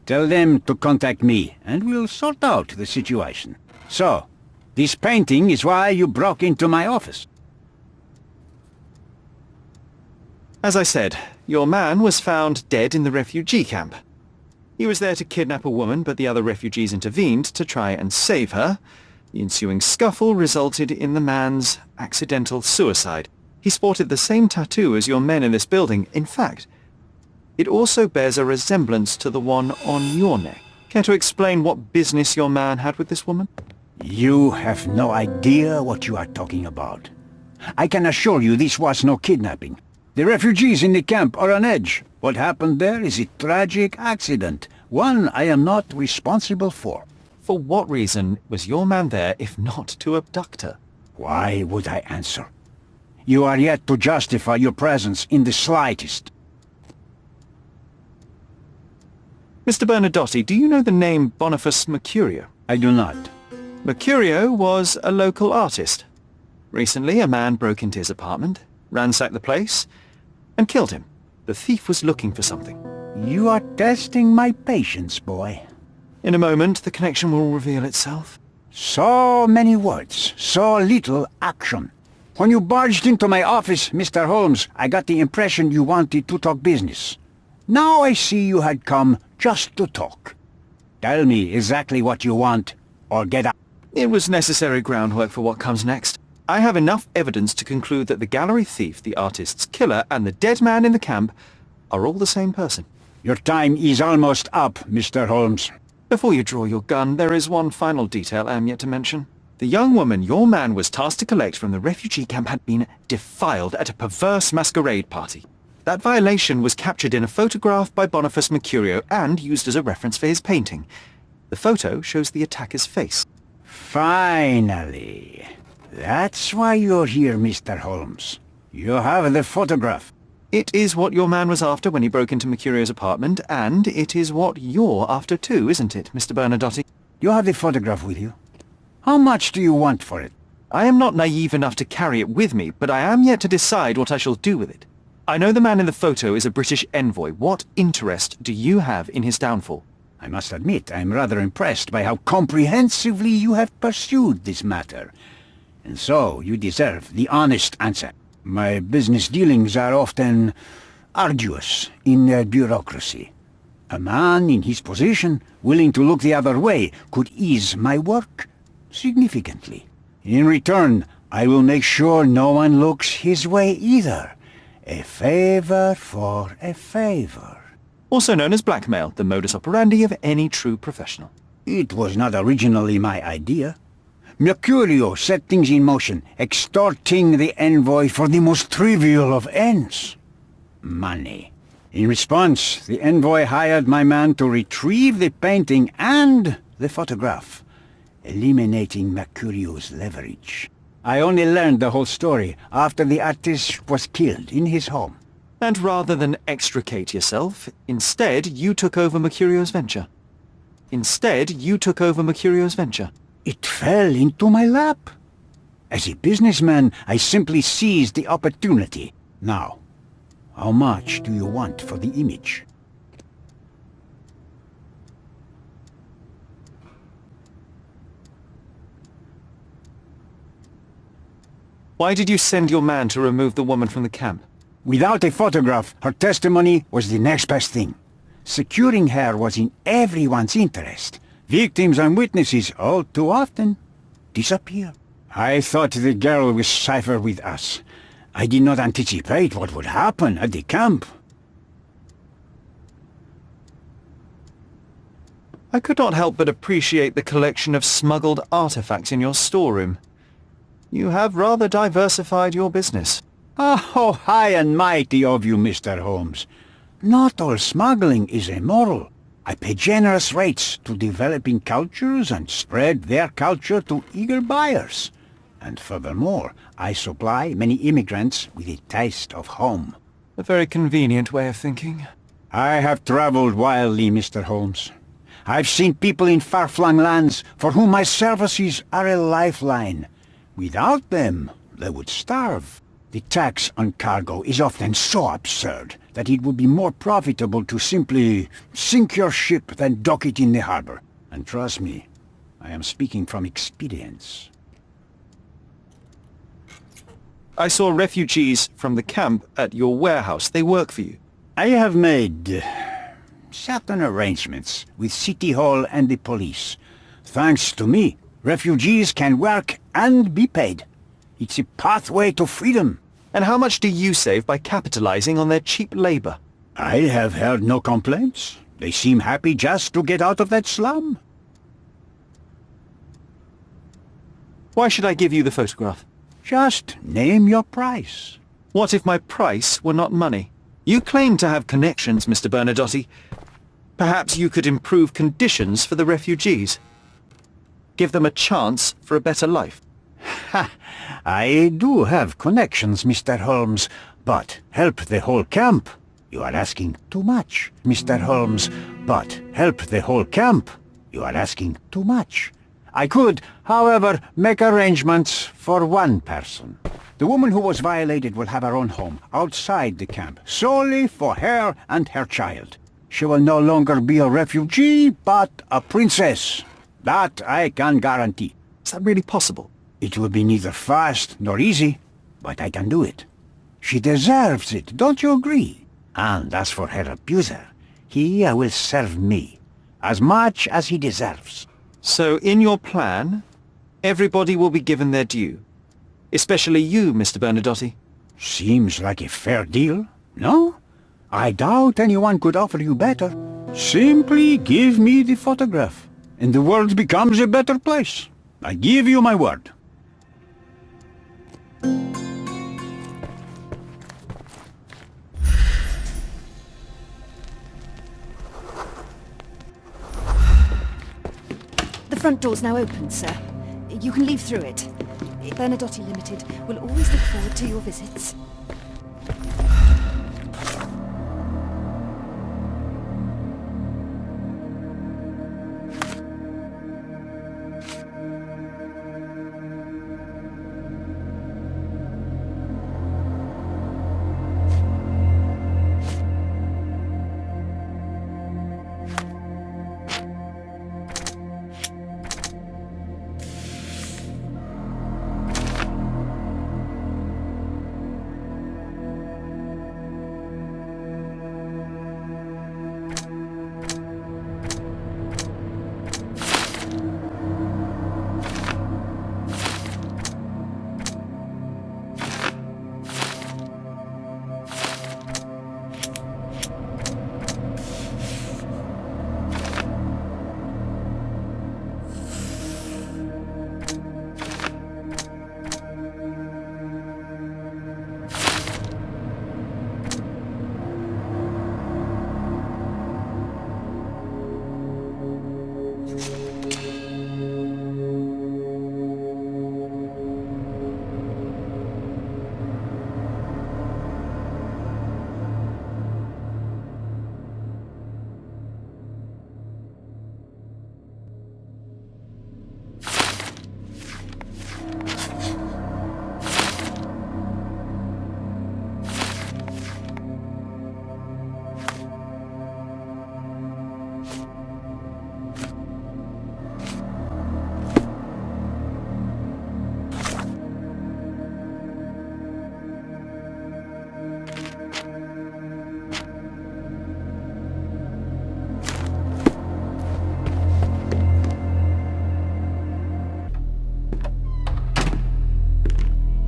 Tell them to contact me, and we'll sort out the situation. So, this painting is why you broke into my office. As I said, your man was found dead in the refugee camp. He was there to kidnap a woman, but the other refugees intervened to try and save her. The ensuing scuffle resulted in the man's accidental suicide. He sported the same tattoo as your men in this building. In fact, it also bears a resemblance to the one on your neck. Care to explain what business your man had with this woman? You have no idea what you are talking about. I can assure you this was no kidnapping. The refugees in the camp are on edge. What happened there is a tragic accident, one I am not responsible for. For what reason was your man there if not to abduct her? Why would I answer? You are yet to justify your presence in the slightest. Mr. Bernadotti, do you know the name Boniface Mercurio? I do not. Mercurio was a local artist. Recently, a man broke into his apartment, ransacked the place, and killed him. The thief was looking for something. You are testing my patience, boy. In a moment, the connection will reveal itself. So many words, so little action. When you barged into my office, Mr. Holmes, I got the impression you wanted to talk business. Now I see you had come just to talk. Tell me exactly what you want, or get out. It was necessary groundwork for what comes next. I have enough evidence to conclude that the gallery thief, the artist's killer, and the dead man in the camp are all the same person. Your time is almost up, Mr. Holmes. Before you draw your gun, there is one final detail I am yet to mention. The young woman your man was tasked to collect from the refugee camp had been defiled at a perverse masquerade party. That violation was captured in a photograph by Boniface Mercurio and used as a reference for his painting. The photo shows the attacker's face. Finally. That's why you're here, Mr. Holmes. You have the photograph. It is what your man was after when he broke into Mercurio's apartment, and it is what you're after too, isn't it, Mr. Bernadotti? You have the photograph with you? How much do you want for it? I am not naive enough to carry it with me, but I am yet to decide what I shall do with it. I know the man in the photo is a British envoy. What interest do you have in his downfall? I must admit, I am rather impressed by how comprehensively you have pursued this matter. And so, you deserve the honest answer. My business dealings are often arduous in their bureaucracy. A man in his position, willing to look the other way, could ease my work significantly. In return, I will make sure no one looks his way either. A favor for a favor. Also known as blackmail, the modus operandi of any true professional. It was not originally my idea. Mercurio set things in motion, extorting the envoy for the most trivial of ends. Money. In response, the envoy hired my man to retrieve the painting and the photograph, eliminating Mercurio's leverage. I only learned the whole story after the artist was killed in his home. And rather than extricate yourself, instead you took over Mercurio's venture. It fell into my lap. As a businessman, I simply seized the opportunity. Now, how much do you want for the image? Why did you send your man to remove the woman from the camp? Without a photograph, her testimony was the next best thing. Securing her was in everyone's interest. Victims and witnesses all too often disappear. I thought the girl was safer with us. I did not anticipate what would happen at the camp. I could not help but appreciate the collection of smuggled artifacts in your storeroom. You have rather diversified your business. Oh, high and mighty of you, Mr. Holmes. Not all smuggling is immoral. I pay generous rates to developing cultures and spread their culture to eager buyers. And furthermore, I supply many immigrants with a taste of home. A very convenient way of thinking. I have traveled wildly, Mr. Holmes. I've seen people in far-flung lands for whom my services are a lifeline. Without them, they would starve. The tax on cargo is often so absurd that it would be more profitable to simply sink your ship than dock it in the harbor. And trust me, I am speaking from experience. I saw refugees from the camp at your warehouse. They work for you. I have made certain arrangements with City Hall and the police. Thanks to me, refugees can work and be paid. It's a pathway to freedom. And how much do you save by capitalizing on their cheap labor? I have heard no complaints. They seem happy just to get out of that slum. Why should I give you the photograph? Just name your price. What if my price were not money? You claim to have connections, Mr. Bernadotte. Perhaps you could improve conditions for the refugees. Give them a chance for a better life. Ha! I do have connections, Mr. Holmes, but help the whole camp? You are asking too much, Mr. Holmes, but help the whole camp? You are asking too much. I could, however, make arrangements for one person. The woman who was violated will have her own home, outside the camp, solely for her and her child. She will no longer be a refugee, but a princess. That I can guarantee. Is that really possible? It will be neither fast nor easy, but I can do it. She deserves it, don't you agree? And as for her abuser, he will serve me, as much as he deserves. So in your plan, everybody will be given their due. Especially you, Mr. Bernadotte. Seems like a fair deal, no? I doubt anyone could offer you better. Simply give me the photograph, and the world becomes a better place. I give you my word. The front door's now open, sir. You can leave through it. Bernadotte Limited will always look forward to your visits.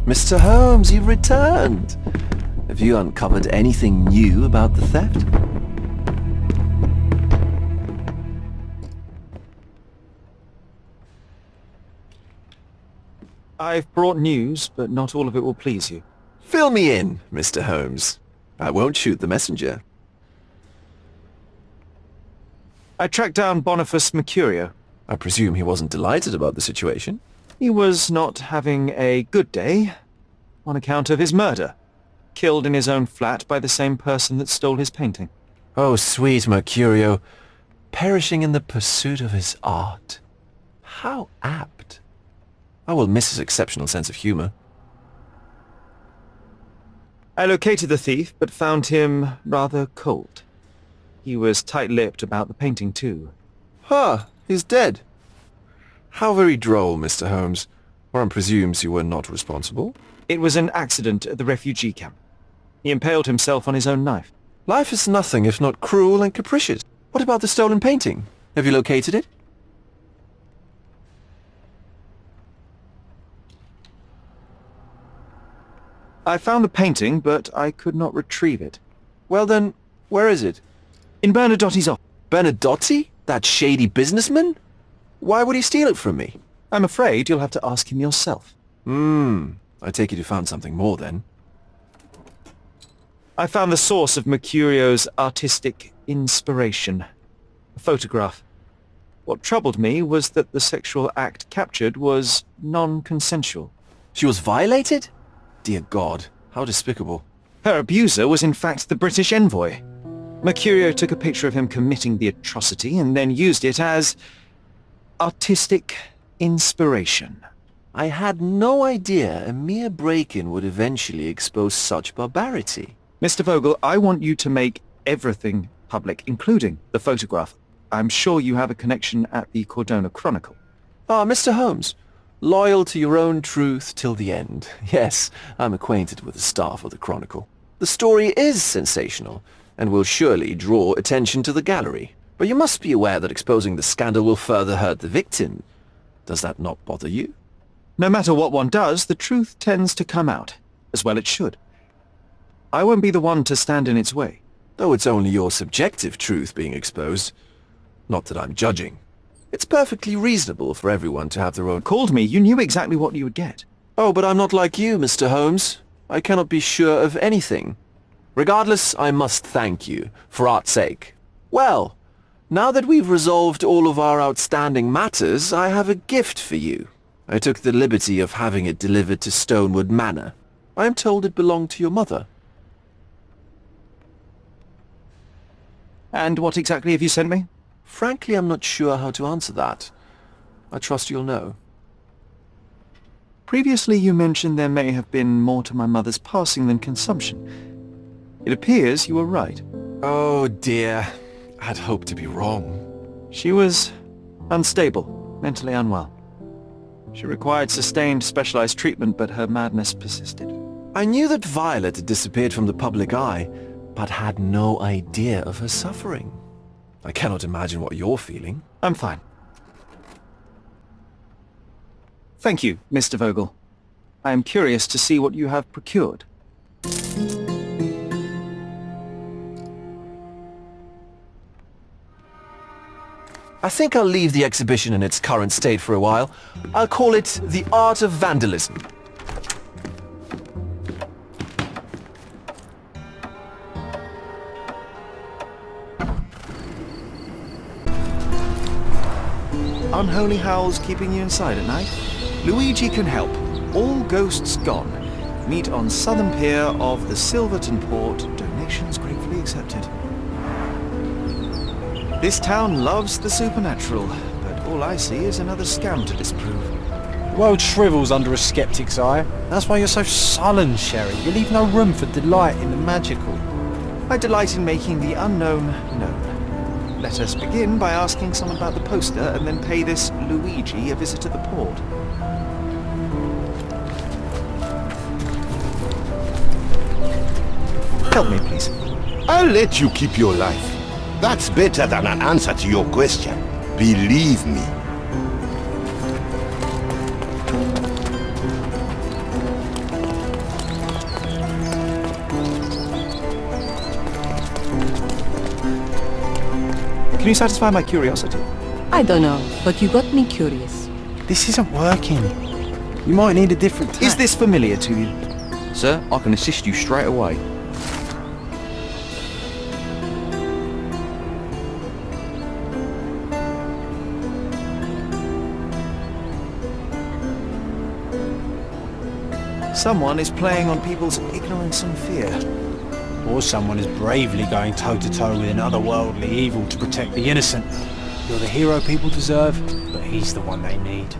Mr. Holmes, you've returned. Have you uncovered anything new about the theft? I've brought news, but not all of it will please you. Fill me in, Mr. Holmes. I won't shoot the messenger. I tracked down Boniface Mercurio. I presume he wasn't delighted about the situation? He was not having a good day on account of his murder. Killed in his own flat by the same person that stole his painting. Oh, sweet Mercurio. Perishing in the pursuit of his art. How apt. I will miss his exceptional sense of humor. I located the thief, but found him rather cold. He was tight-lipped about the painting, too. Huh, he's dead. How very droll, Mr. Holmes. One presumes you were not responsible. It was an accident at the refugee camp. He impaled himself on his own knife. Life is nothing if not cruel and capricious. What about the stolen painting? Have you located it? I found the painting, but I could not retrieve it. Well then, where is it? In Bernadotte's office. Bernadotte? That shady businessman? Why would he steal it from me? I'm afraid you'll have to ask him yourself. I take it you found something more then. I found the source of Mercurio's artistic inspiration. A photograph. What troubled me was that the sexual act captured was non-consensual. She was violated? Dear God, how despicable. Her abuser was in fact the British envoy. Mercurio took a picture of him committing the atrocity and then used it as artistic inspiration. I had no idea a mere break-in would eventually expose such barbarity. Mr. Vogel, I want you to make everything public, including the photograph. I'm sure you have a connection at the Cordona Chronicle. Ah, Mr. Holmes. Loyal to your own truth till the end. Yes, I'm acquainted with the staff of the Chronicle. The story is sensational, and will surely draw attention to the gallery. But you must be aware that exposing the scandal will further hurt the victim. Does that not bother you? No matter what one does, the truth tends to come out, as well it should. I won't be the one to stand in its way. Though it's only your subjective truth being exposed. Not that I'm judging. It's perfectly reasonable for everyone to have their own... Called me, you knew exactly what you would get. Oh, but I'm not like you, Mr. Holmes. I cannot be sure of anything. Regardless, I must thank you, for art's sake. Well, now that we've resolved all of our outstanding matters, I have a gift for you. I took the liberty of having it delivered to Stonewood Manor. I am told it belonged to your mother. And what exactly have you sent me? Frankly, I'm not sure how to answer that. I trust you'll know. Previously you mentioned there may have been more to my mother's passing than consumption. It appears you were right. Oh dear. I'd hoped to be wrong. She was unstable, mentally unwell. She required sustained specialized treatment, but her madness persisted. I knew that Violet had disappeared from the public eye, but had no idea of her suffering. I cannot imagine what you're feeling. I'm fine. Thank you, Mr. Vogel. I am curious to see what you have procured. I think I'll leave the exhibition in its current state for a while. I'll call it The Art of Vandalism. Unholy howls keeping you inside at night? Luigi can help. All ghosts gone. Meet on Southern Pier of the Silverton Port. Donations gratefully accepted. This town loves the supernatural, but all I see is another scam to disprove. The world shrivels under a skeptic's eye. That's why you're so sullen, Sherry. You leave no room for delight in the magical. I delight in making the unknown known. Let us begin by asking someone about the poster and then pay this Luigi a visit to the port. Help me, please. I'll let you keep your life. That's better than an answer to your question. Believe me. Can you satisfy my curiosity? I don't know, but you got me curious. This isn't working. You might need a different tack. Is this familiar to you? Sir, I can assist you straight away. Someone is playing on people's ignorance and fear. Or someone is bravely going toe-to-toe with an otherworldly evil to protect the innocent. You're the hero people deserve, but he's the one they need.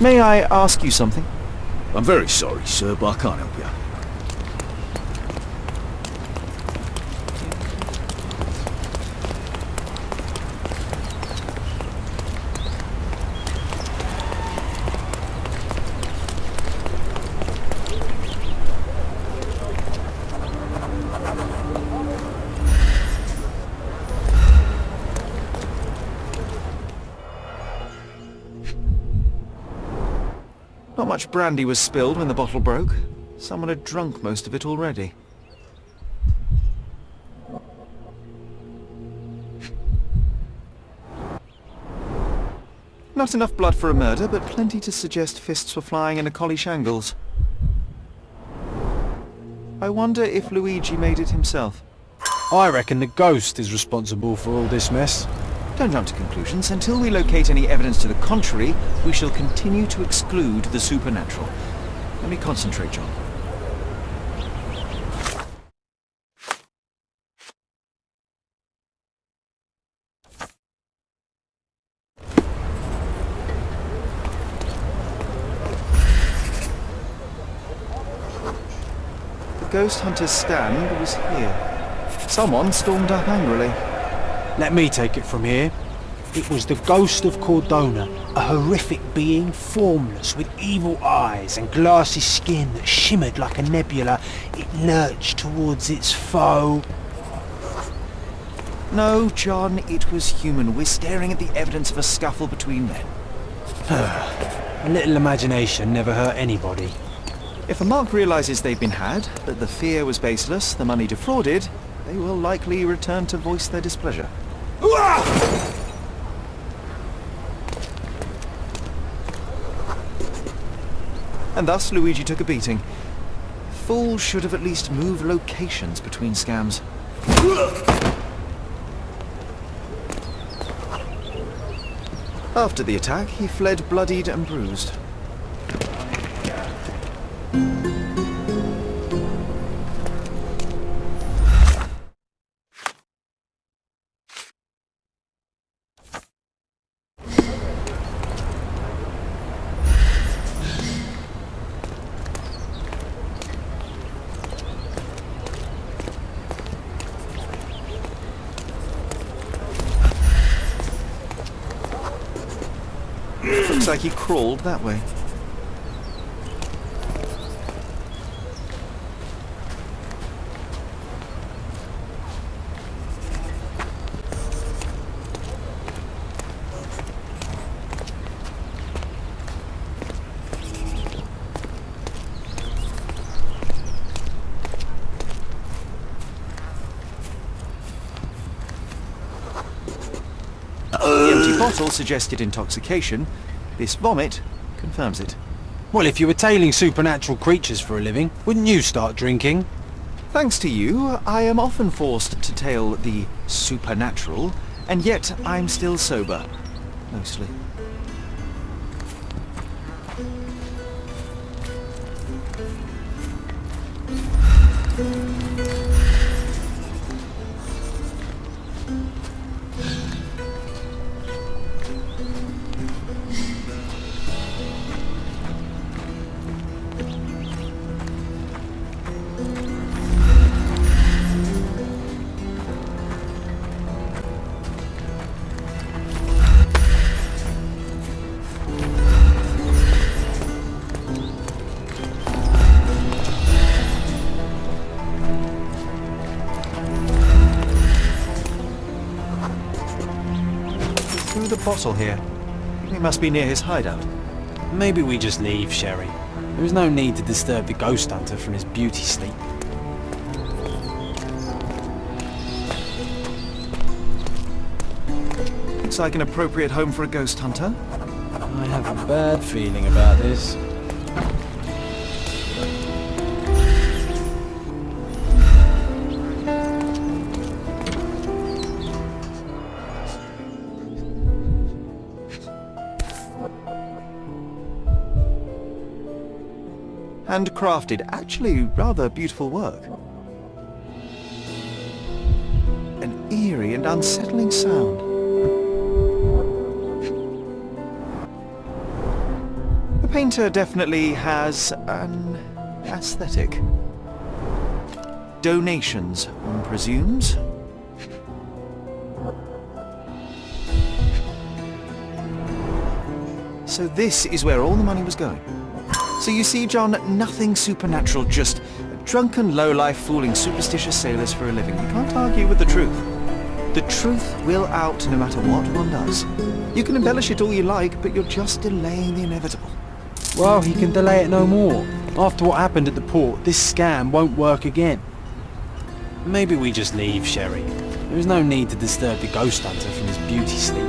May I ask you something? I'm very sorry, sir, but I can't help you. Not much brandy was spilled when the bottle broke. Someone had drunk most of it already. Not enough blood for a murder, but plenty to suggest fists were flying in a collie shangles. I wonder if Luigi made it himself. I reckon the ghost is responsible for all this mess. Don't jump to conclusions. Until we locate any evidence to the contrary, we shall continue to exclude the supernatural. Let me concentrate, John. The ghost hunter's stand was here. Someone stormed up angrily. Let me take it from here. It was the ghost of Cordona, a horrific being, formless, with evil eyes and glassy skin that shimmered like a nebula. It lurched towards its foe. No, John, it was human. We're staring at the evidence of a scuffle between men. A little imagination never hurt anybody. If a mark realizes they've been had, that the fear was baseless, the money defrauded, they will likely return to voice their displeasure. And thus Luigi took a beating. Fools should have at least moved locations between scams. After the attack, he fled bloodied and bruised. Looks like he crawled that way. The empty bottle suggested intoxication. This vomit confirms it. Well, if you were tailing supernatural creatures for a living, wouldn't you start drinking? Thanks to you, I am often forced to tail the supernatural, and yet I'm still sober. Mostly. The bottle here. We must be near his hideout. Maybe we just leave, Sherry. There is no need to disturb the ghost hunter from his beauty sleep. Looks like an appropriate home for a ghost hunter. I have a bad feeling about this. Handcrafted, actually rather beautiful work. An eerie and unsettling sound. painter definitely has an aesthetic. Donations, one presumes. So this is where all the money was going. So you see, John, nothing supernatural, just a drunken lowlife fooling superstitious sailors for a living. You can't argue with the truth. The truth will out no matter what one does. You can embellish it all you like, but you're just delaying the inevitable. Well, he can delay it no more. After what happened at the port, this scam won't work again. Maybe we just leave, Sherry. There is no need to disturb the ghost hunter from his beauty sleep.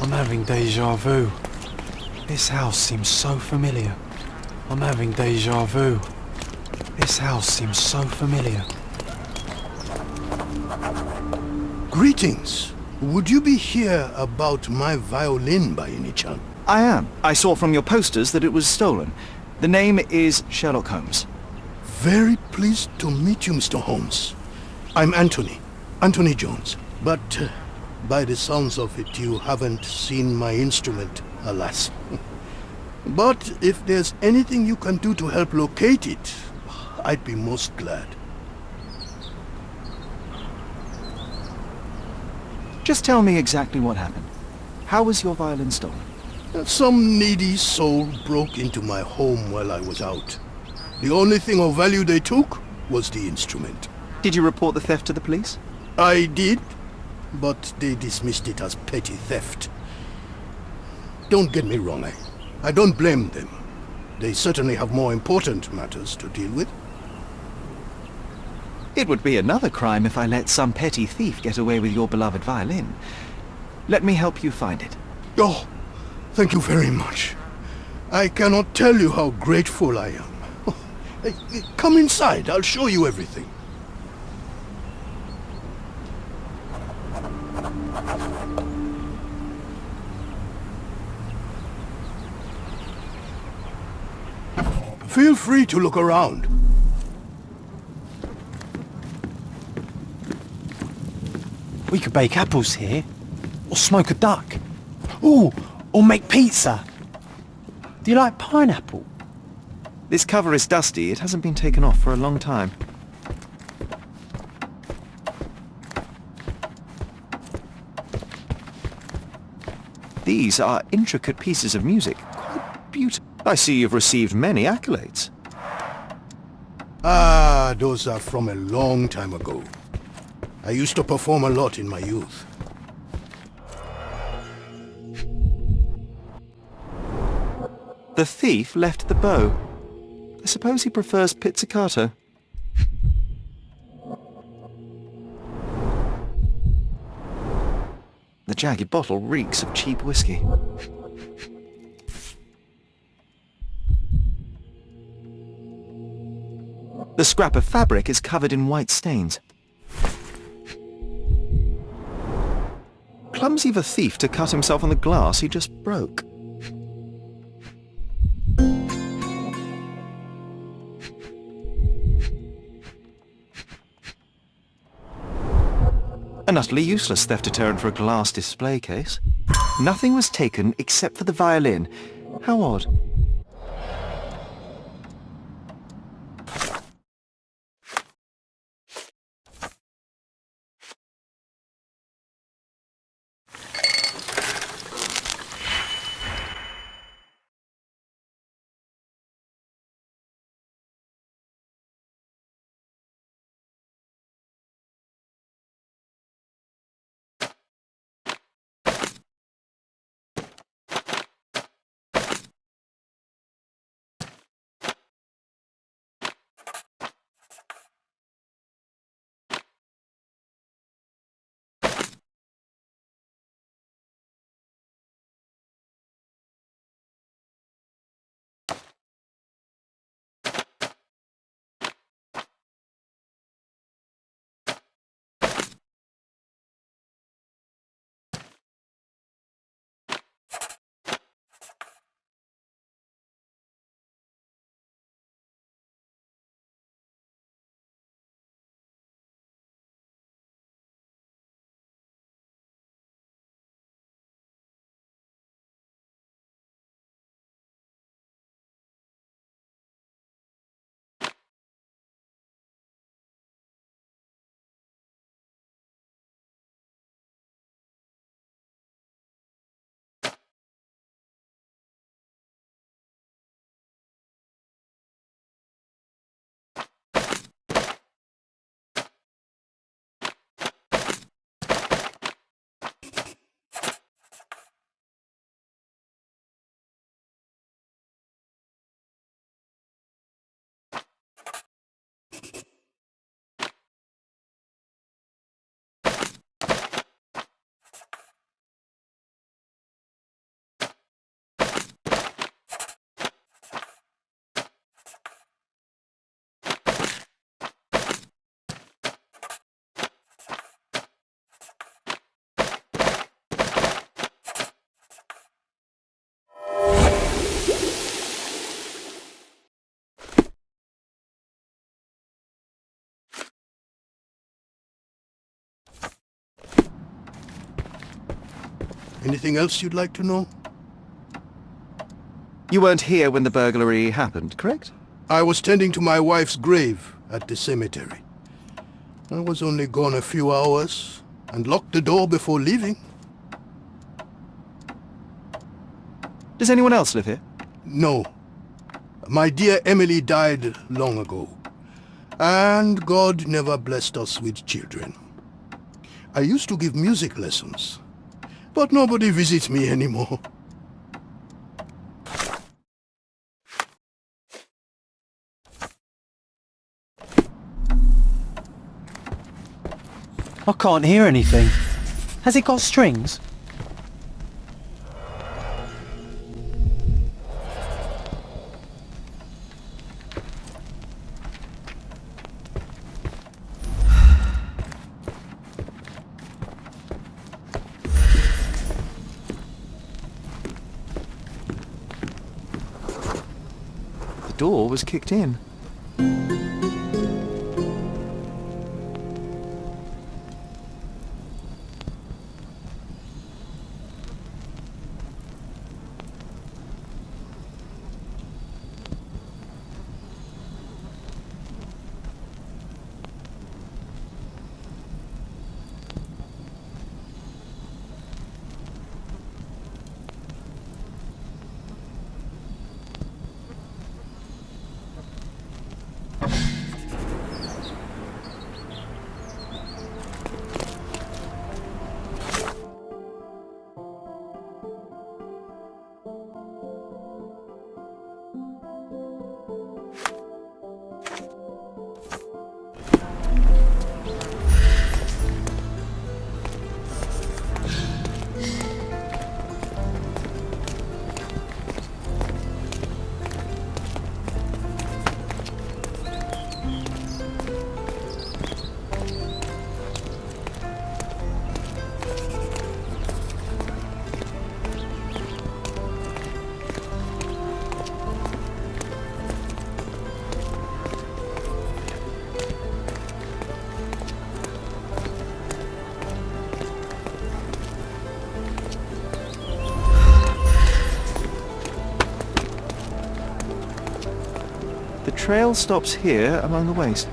I'm having deja vu. This house seems so familiar. I'm having deja vu. This house seems so familiar. Greetings. Would you be here about my violin by any chance? I am. I saw from your posters that it was stolen. The name is Sherlock Holmes. Very pleased to meet you, Mr. Holmes. I'm Anthony Jones. But by the sounds of it, you haven't seen my instrument, alas. But if there's anything you can do to help locate it, I'd be most glad. Just tell me exactly what happened. How was your violin stolen? Some needy soul broke into my home while I was out. The only thing of value they took was the instrument. Did you report the theft to the police? I did, but they dismissed it as petty theft. Don't get me wrong, I don't blame them. They certainly have more important matters to deal with. It would be another crime if I let some petty thief get away with your beloved violin. Let me help you find it. Oh, thank you very much. I cannot tell you how grateful I am. Oh, come inside, I'll show you everything. Feel free to look around. We could bake apples here, or smoke a duck. Ooh, or make pizza. Do you like pineapple? This cover is dusty. It hasn't been taken off for a long time. These are intricate pieces of music. Quite beautiful. I see you've received many accolades. Ah, those are from a long time ago. I used to perform a lot in my youth. The thief left the bow. I suppose he prefers pizzicato. The jagged bottle reeks of cheap whiskey. The scrap of fabric is covered in white stains. Clumsy of a thief to cut himself on the glass he just broke. An utterly useless theft deterrent for a glass display case. Nothing was taken except for the violin. How odd. Anything else you'd like to know? You weren't here when the burglary happened, correct? I was tending to my wife's grave at the cemetery. I was only gone a few hours and locked the door before leaving. Does anyone else live here? No. My dear Emily died long ago. And God never blessed us with children. I used to give music lessons, but nobody visits me anymore. I can't hear anything. Has it got strings? The door was kicked in. The trail stops here among the waste.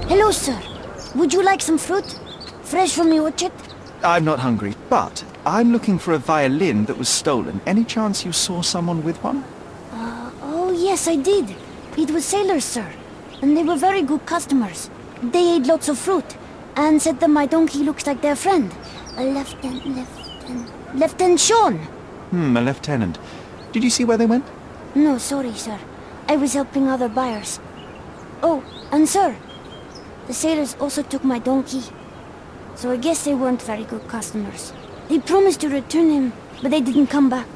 Hello, sir. Would you like some fruit? Fresh from the orchard? I'm not hungry, but I'm looking for a violin that was stolen. Any chance you saw someone with one? Oh, yes, I did. It was sailors, sir. And they were very good customers. They ate lots of fruit, and said that my donkey looks like their friend. Lieutenant Sean. A lieutenant. Did you see where they went? No, sorry, sir. I was helping other buyers. Oh, and sir, the sailors also took my donkey. So I guess they weren't very good customers. They promised to return him, but they didn't come back.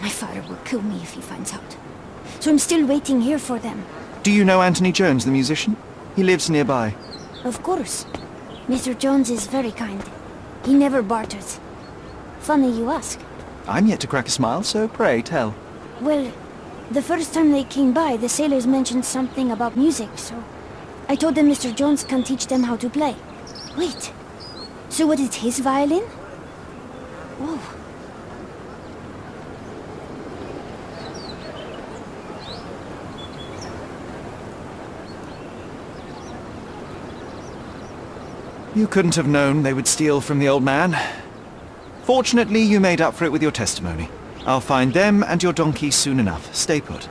My father will kill me if he finds out. So I'm still waiting here for them. Do you know Anthony Jones, the musician? He lives nearby. Of course. Mr. Jones is very kind. He never barters. Funny you ask. I'm yet to crack a smile, so pray tell. Well, the first time they came by, the sailors mentioned something about music, so I told them Mr. Jones can teach them how to play. Wait, so what is his violin? Whoa. You couldn't have known they would steal from the old man. Fortunately, you made up for it with your testimony. I'll find them and your donkey soon enough. Stay put.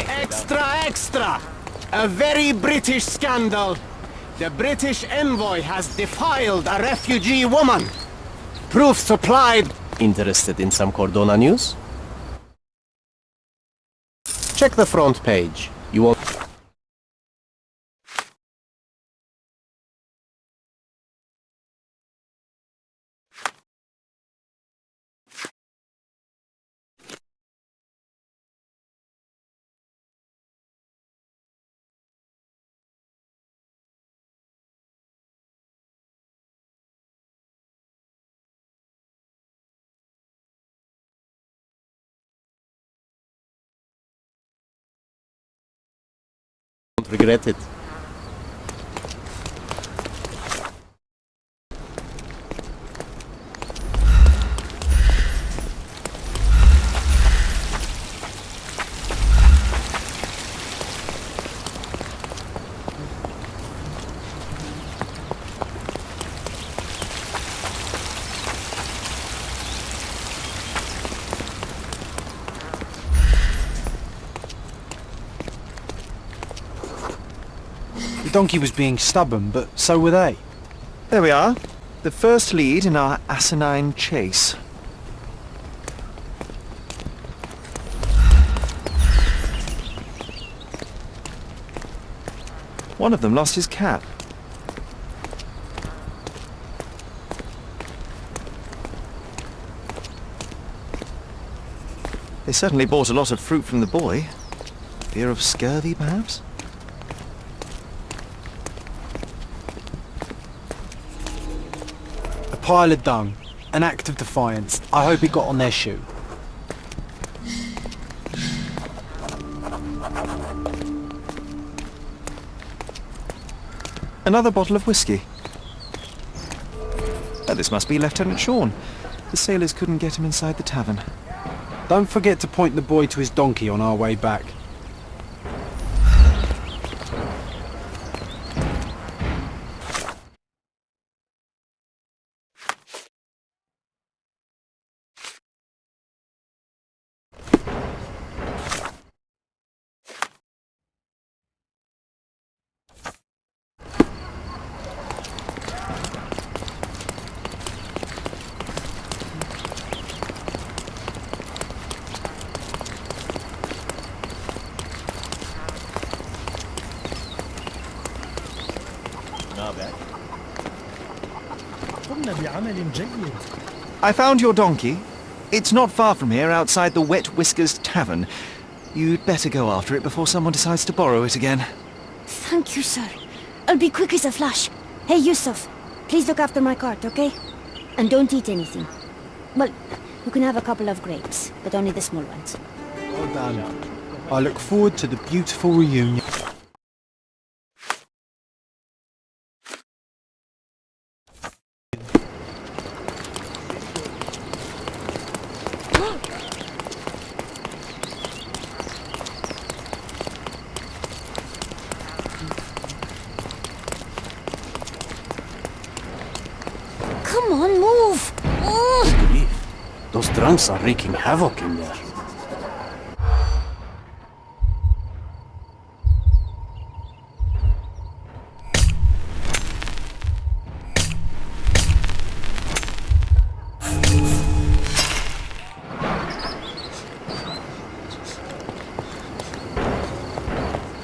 Extra, extra! A very British scandal. The British envoy has defiled a refugee woman. Proof supplied. Interested in some Cordona news? Check the front page. You will... won't regret it. The donkey was being stubborn, but so were they. There we are. The first lead in our asinine chase. One of them lost his cap. They certainly bought a lot of fruit from the boy. Fear of scurvy, perhaps? A pile of dung. An act of defiance. I hope it got on their shoe. Another bottle of whiskey. Oh, this must be Lieutenant Sean. The sailors couldn't get him inside the tavern. Don't forget to point the boy to his donkey on our way back. I found your donkey. It's not far from here, outside the Wet Whiskers Tavern. You'd better go after it before someone decides to borrow it again. Thank you, sir. I'll be quick as a flash. Hey, Yusuf, please look after my cart, okay? And don't eat anything. Well, you can have a couple of grapes, but only the small ones. Well done. I look forward to the beautiful reunion. Come on, move! Those drunks are wreaking havoc in there.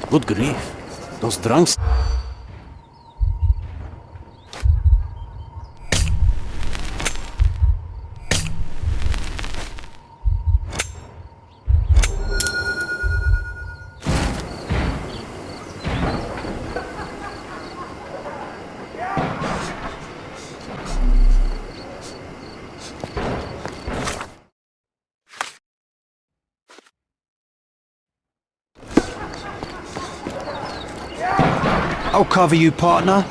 Good grief. Those drunks... I'll cover you, partner.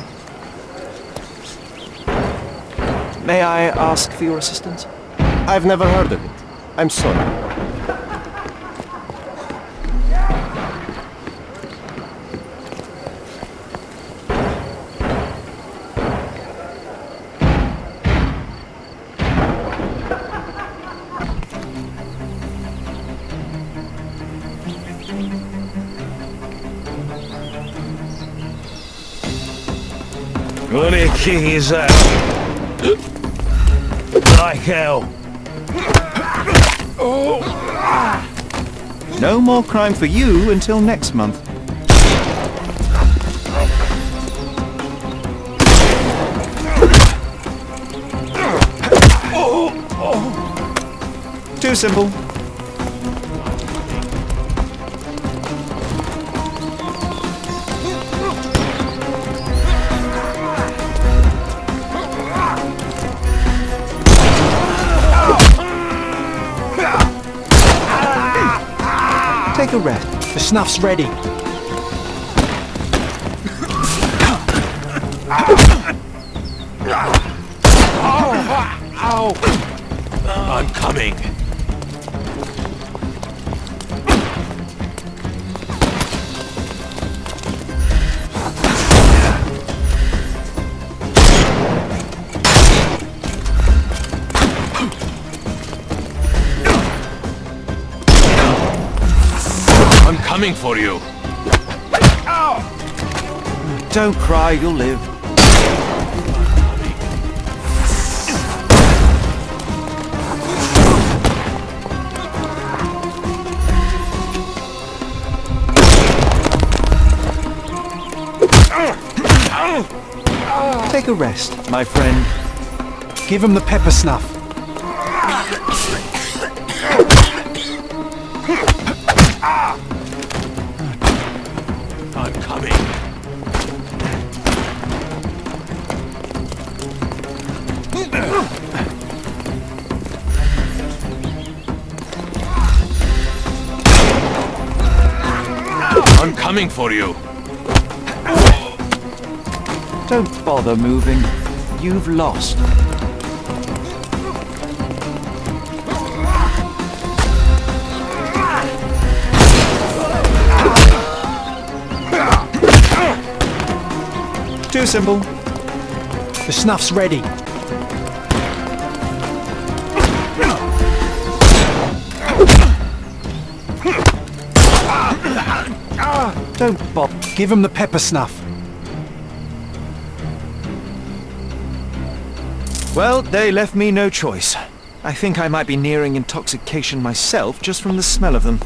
May I ask for your assistance? I've never heard of it. I'm sorry. What a king is that? Like hell. No more crime for you until next month. Too simple. Take a rest. The snuff's ready. I'm coming. I'm coming for you. Don't cry, you'll live. Take a rest, my friend. Give him the pepper snuff. I'm coming. I'm coming for you. Don't bother moving. You've lost. Too simple. The snuff's ready. Don't bother. Give him the pepper snuff. Well, they left me no choice. I think I might be nearing intoxication myself just from the smell of them.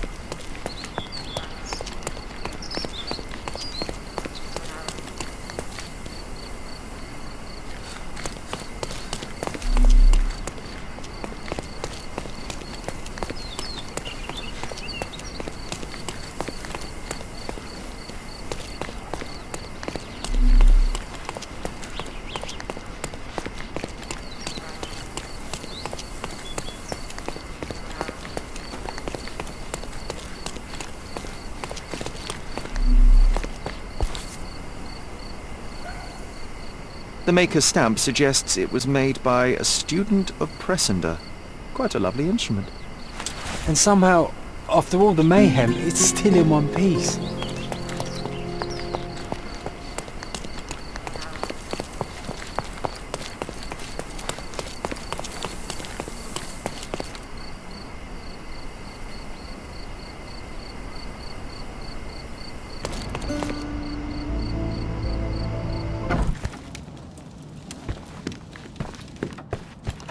The maker's stamp suggests it was made by a student of Pressender. Quite a lovely instrument. And somehow, after all the mayhem, it's still in one piece.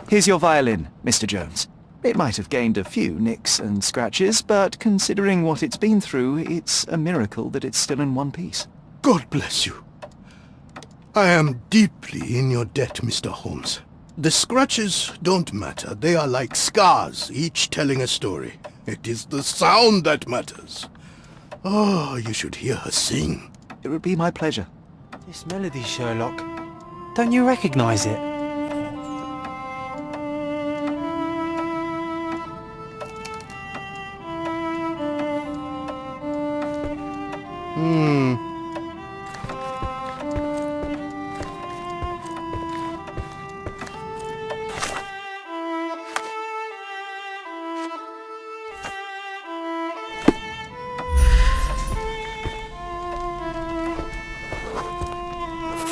Here's your violin, Mr. Jones. It might have gained a few nicks and scratches, but considering what it's been through, it's a miracle that it's still in one piece. God bless you. I am deeply in your debt, Mr. Holmes. The scratches don't matter. They are like scars, each telling a story. It is the sound that matters. Oh, you should hear her sing. It would be my pleasure. This melody, Sherlock. Don't you recognize it?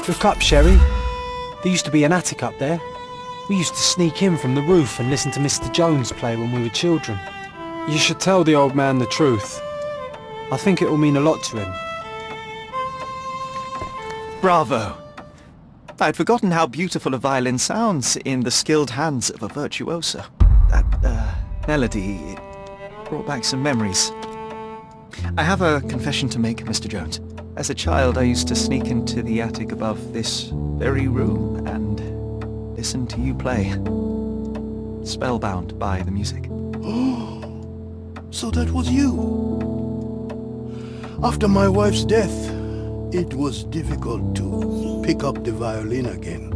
Look up, Sherry. There used to be an attic up there. We used to sneak in from the roof and listen to Mr. Jones play when we were children. You should tell the old man the truth. I think it will mean a lot to him. Bravo! I'd forgotten how beautiful a violin sounds in the skilled hands of a virtuoso. That melody, it brought back some memories. I have a confession to make, Mr. Jones. As a child, I used to sneak into the attic above this very room and listen to you play. Spellbound by the music. Oh, so that was you. After my wife's death, it was difficult to pick up the violin again.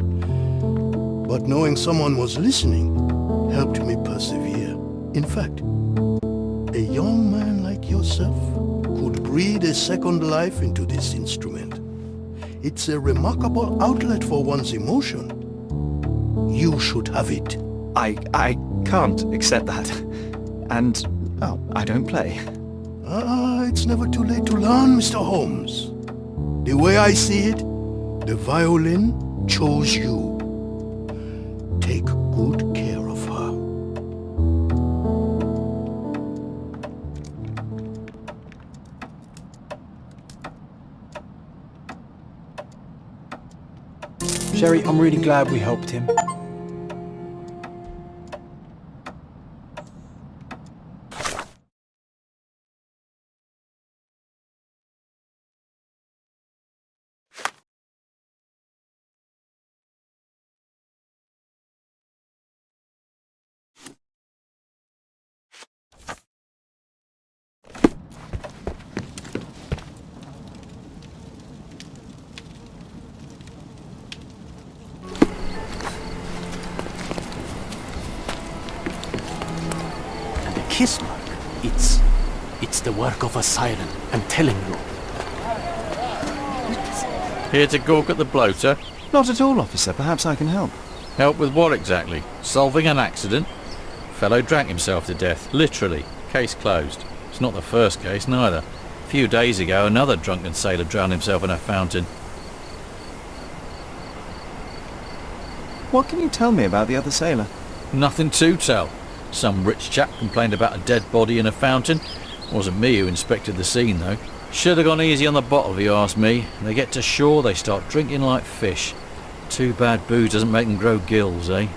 But knowing someone was listening helped me persevere. In fact, a young man like yourself could breathe a second life into this instrument. It's a remarkable outlet for one's emotion. You should have it. I can't accept that. And, oh, I don't play. It's never too late to learn, Mr. Holmes. The way I see it, the violin chose you. Take good care of her. Sherry, I'm really glad we helped him. Kiss mark. It's the work of a siren, I'm telling you. Here to gawk at the bloater? Not at all, officer. Perhaps I can help. Help with what exactly? Solving an accident? Fellow drank himself to death, literally. Case closed. It's not the first case, neither. A few days ago, another drunken sailor drowned himself in a fountain. What can you tell me about the other sailor? Nothing to tell. Some rich chap complained about a dead body in a fountain. Wasn't me who inspected the scene, though. Should have gone easy on the bottle, if you ask me. They get to shore, they start drinking like fish. Too bad booze doesn't make them grow gills, eh?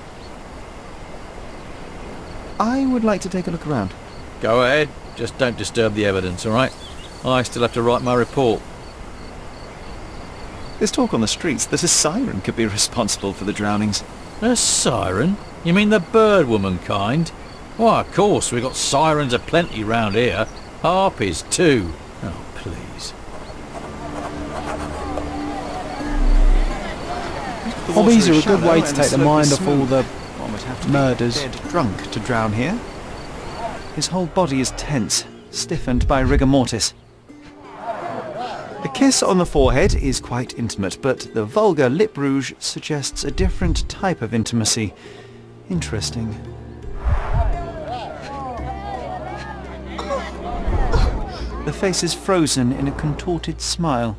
I would like to take a look around. Go ahead. Just don't disturb the evidence, all right? I still have to write my report. There's talk on the streets that a siren could be responsible for the drownings. A siren? You mean the bird woman kind? Why, of course, we've got sirens aplenty round here. Harpies, too. Oh, please. Hobbies are a good way to take the mind off all the One would have to murders. be dead drunk to drown here. His whole body is tense, stiffened by rigor mortis. The kiss on the forehead is quite intimate, but the vulgar lip rouge suggests a different type of intimacy. Interesting. The face is frozen in a contorted smile.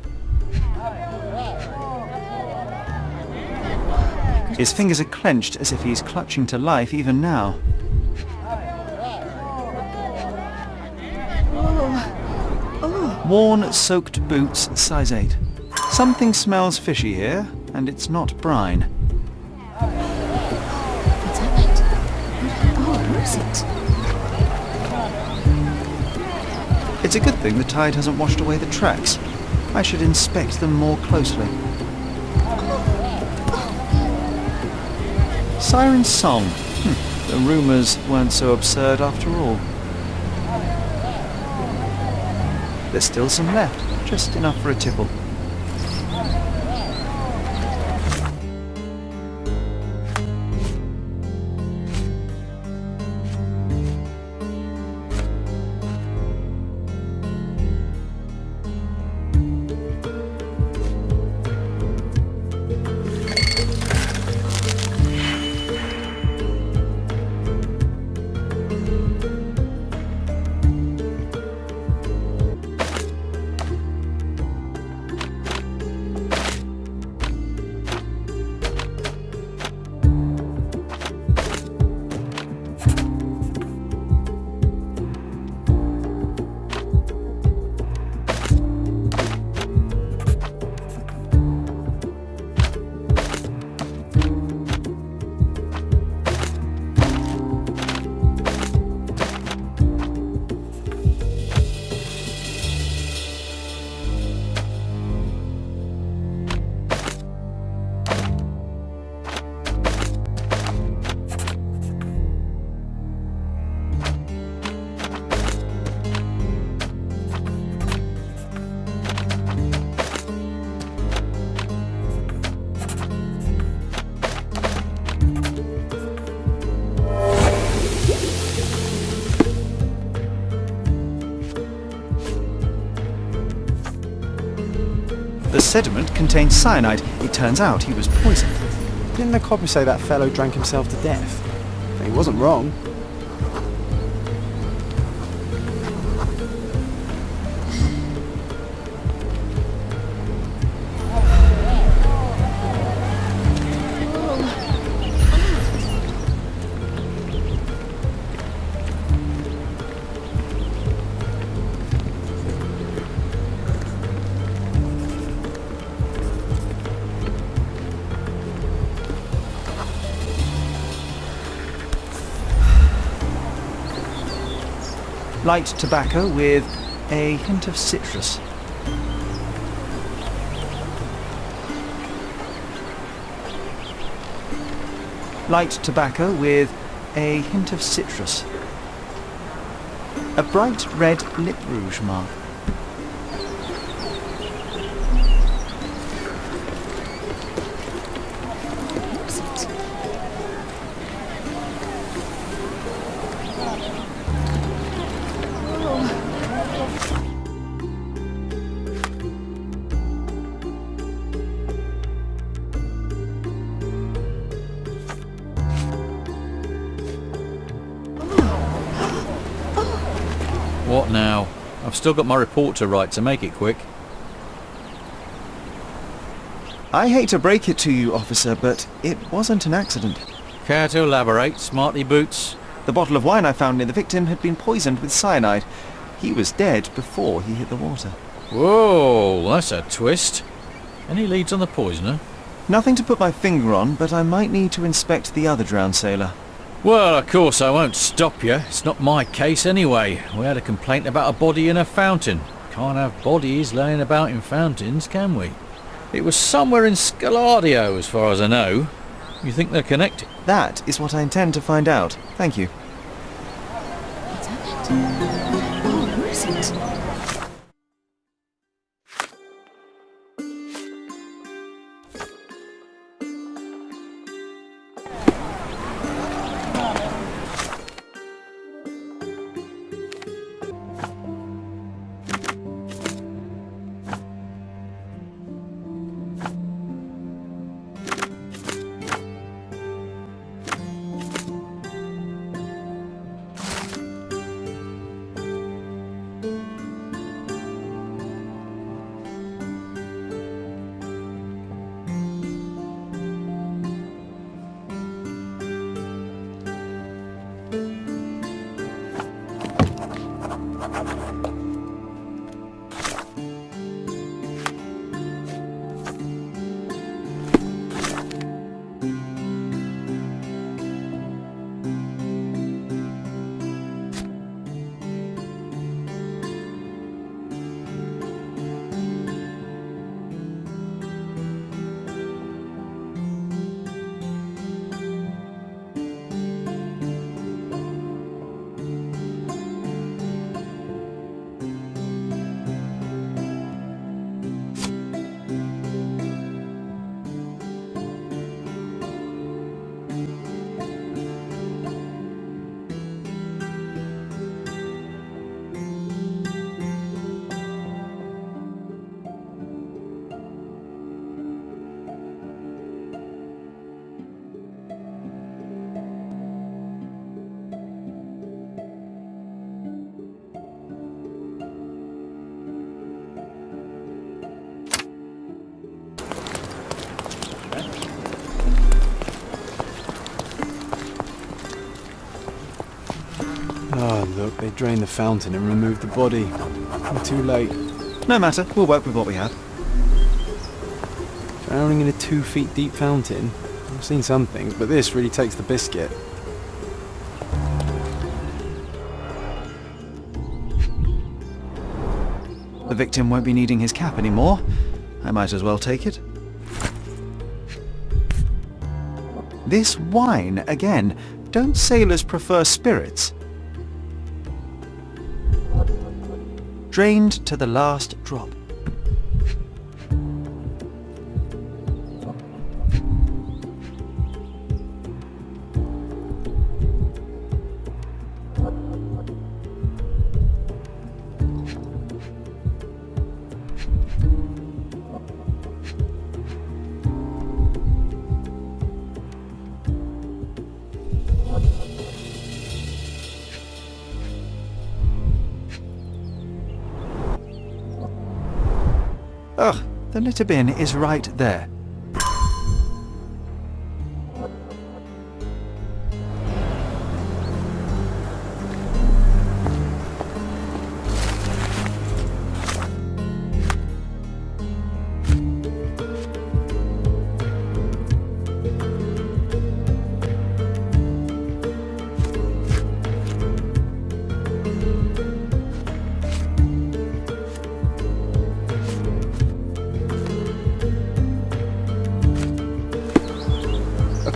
His fingers are clenched as if he's clutching to life even now. Worn, soaked boots, size 8. Something smells fishy here, and it's not brine. What's happened? Oh, who is it? It's a good thing the tide hasn't washed away the tracks. I should inspect them more closely. Siren song. The rumours weren't so absurd after all. There's still some left, just enough for a tipple. sediment contained cyanide. It turns out he was poisoned. Didn't the copper say that fellow drank himself to death? He wasn't wrong. Light tobacco with a hint of citrus. Light tobacco with a hint of citrus. A bright red lip rouge mark. What now? I've still got my report to write, so make it quick. I hate to break it to you, officer, but it wasn't an accident. Care to elaborate, smarty boots? The bottle of wine I found near the victim had been poisoned with cyanide. He was dead before he hit the water. Whoa, that's a twist. Any leads on the poisoner? Nothing to put my finger on, but I might need to inspect the other drowned sailor. Well, of course I won't stop you. It's not my case anyway. We had a complaint about a body in a fountain. Can't have bodies laying about in fountains, can we? It was somewhere in Scaladio, as far as I know. You think they're connected? That is what I intend to find out. Thank you. What's happened? Oh, where is it? Oh, look, they drained the fountain and removed the body. I'm too late. No matter, we'll work with what we have. Drowning in a 2 feet deep fountain. I've seen some things, but this really takes the biscuit. The victim won't be needing his cap anymore. I might as well take it. This wine, again. Don't sailors prefer spirits? Drained to the last drop. Ugh, the litter bin is right there.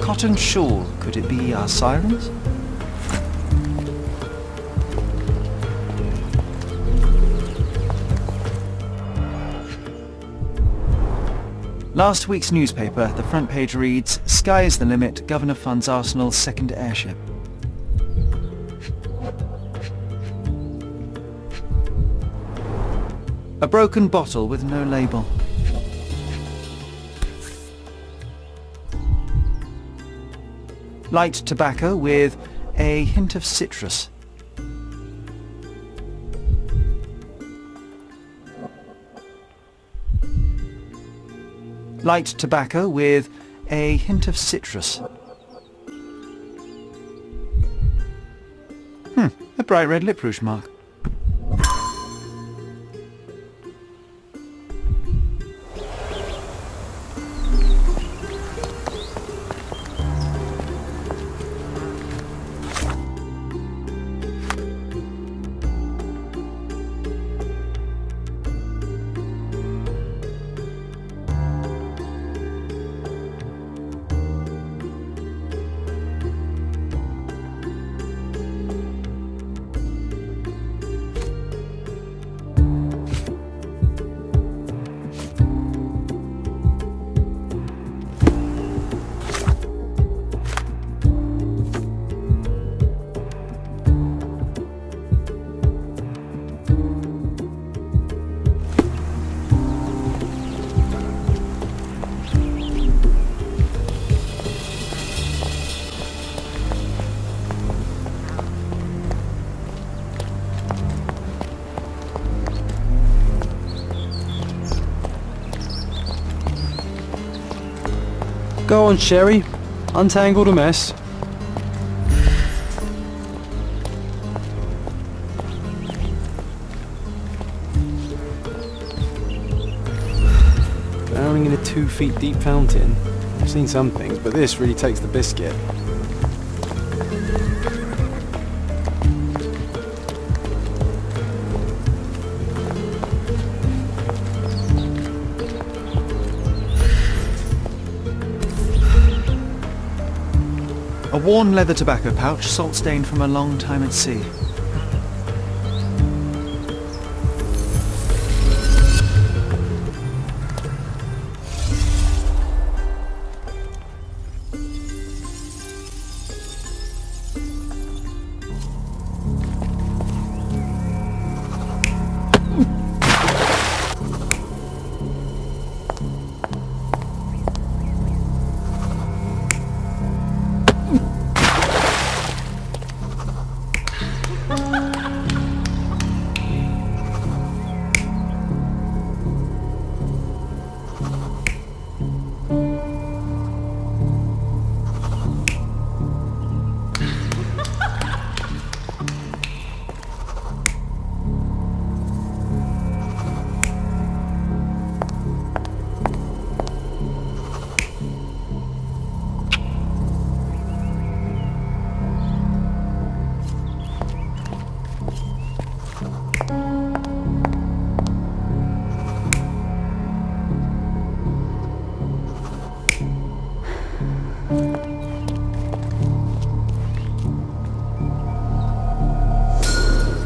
Cotton shawl. Could it be our sirens? Last week's newspaper, the front page reads, "Sky is the limit, Governor funds Arsenal's second airship." A broken bottle with no label. Light tobacco with a hint of citrus. Light tobacco with a hint of citrus. A bright red lip rouge mark. Go on, Sherry. Untangle the mess. Drowning in a 2 feet deep fountain. I've seen some things, but this really takes the biscuit. A worn leather tobacco pouch, salt-stained from a long time at sea.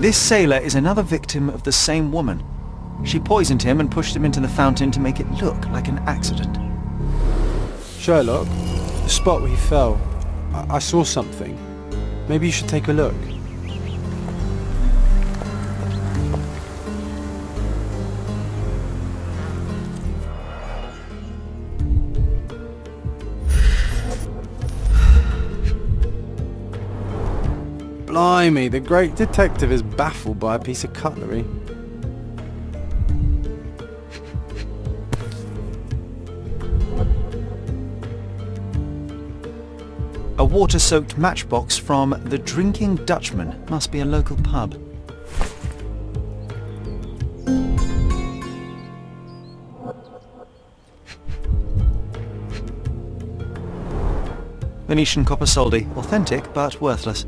This sailor is another victim of the same woman. She poisoned him and pushed him into the fountain to make it look like an accident. Sherlock, the spot where he fell. I saw something. Maybe you should take a look. Blimey, the great detective is baffled by a piece of cutlery. A water-soaked matchbox from the Drinking Dutchman. Must be a local pub. Venetian copper soldi. Authentic, but worthless.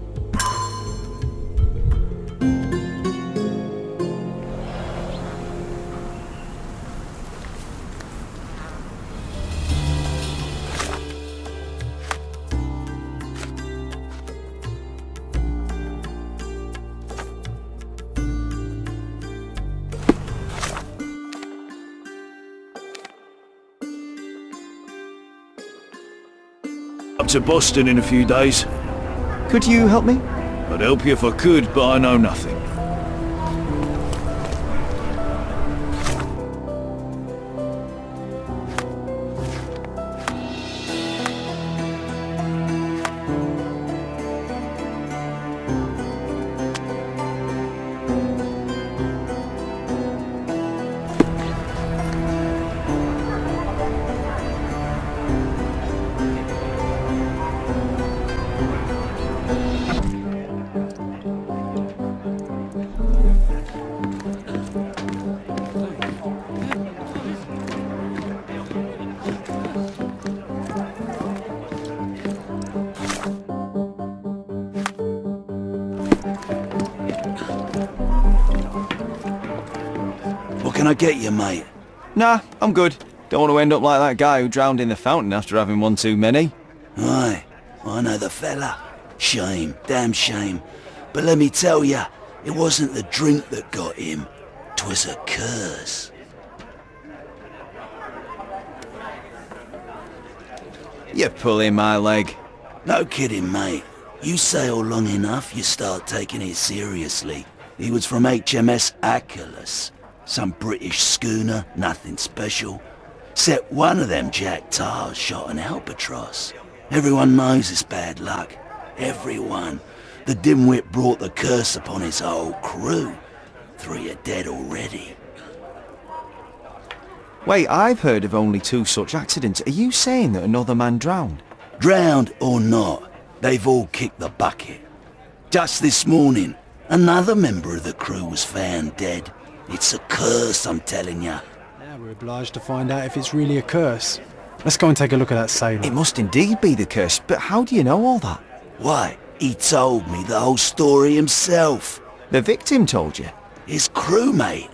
Up to Boston in a few days. Could you help me? I'd help you if I could, but I know nothing. What can I get you, mate? Nah, I'm good. Don't want to end up like that guy who drowned in the fountain after having one too many. Aye, I know the fella. Shame, damn shame. But let me tell ya, it wasn't the drink that got him. 'Twas a curse. You're pulling my leg. No kidding, mate. You sail long enough, you start taking it seriously. He was from HMS Achilles. Some British schooner, nothing special. Except one of them Jack Tars shot an albatross. Everyone knows it's bad luck. Everyone. The dimwit brought the curse upon his whole crew. 3 are dead already. Wait, I've heard of only 2 such accidents. Are you saying that another man drowned? Drowned or not, they've all kicked the bucket. Just this morning, another member of the crew was found dead. It's a curse, I'm telling ya. Now we're obliged to find out if it's really a curse. Let's go and take a look at that sailor. It must indeed be the curse, but how do you know all that? Why, he told me the whole story himself. The victim told you? His crewmate.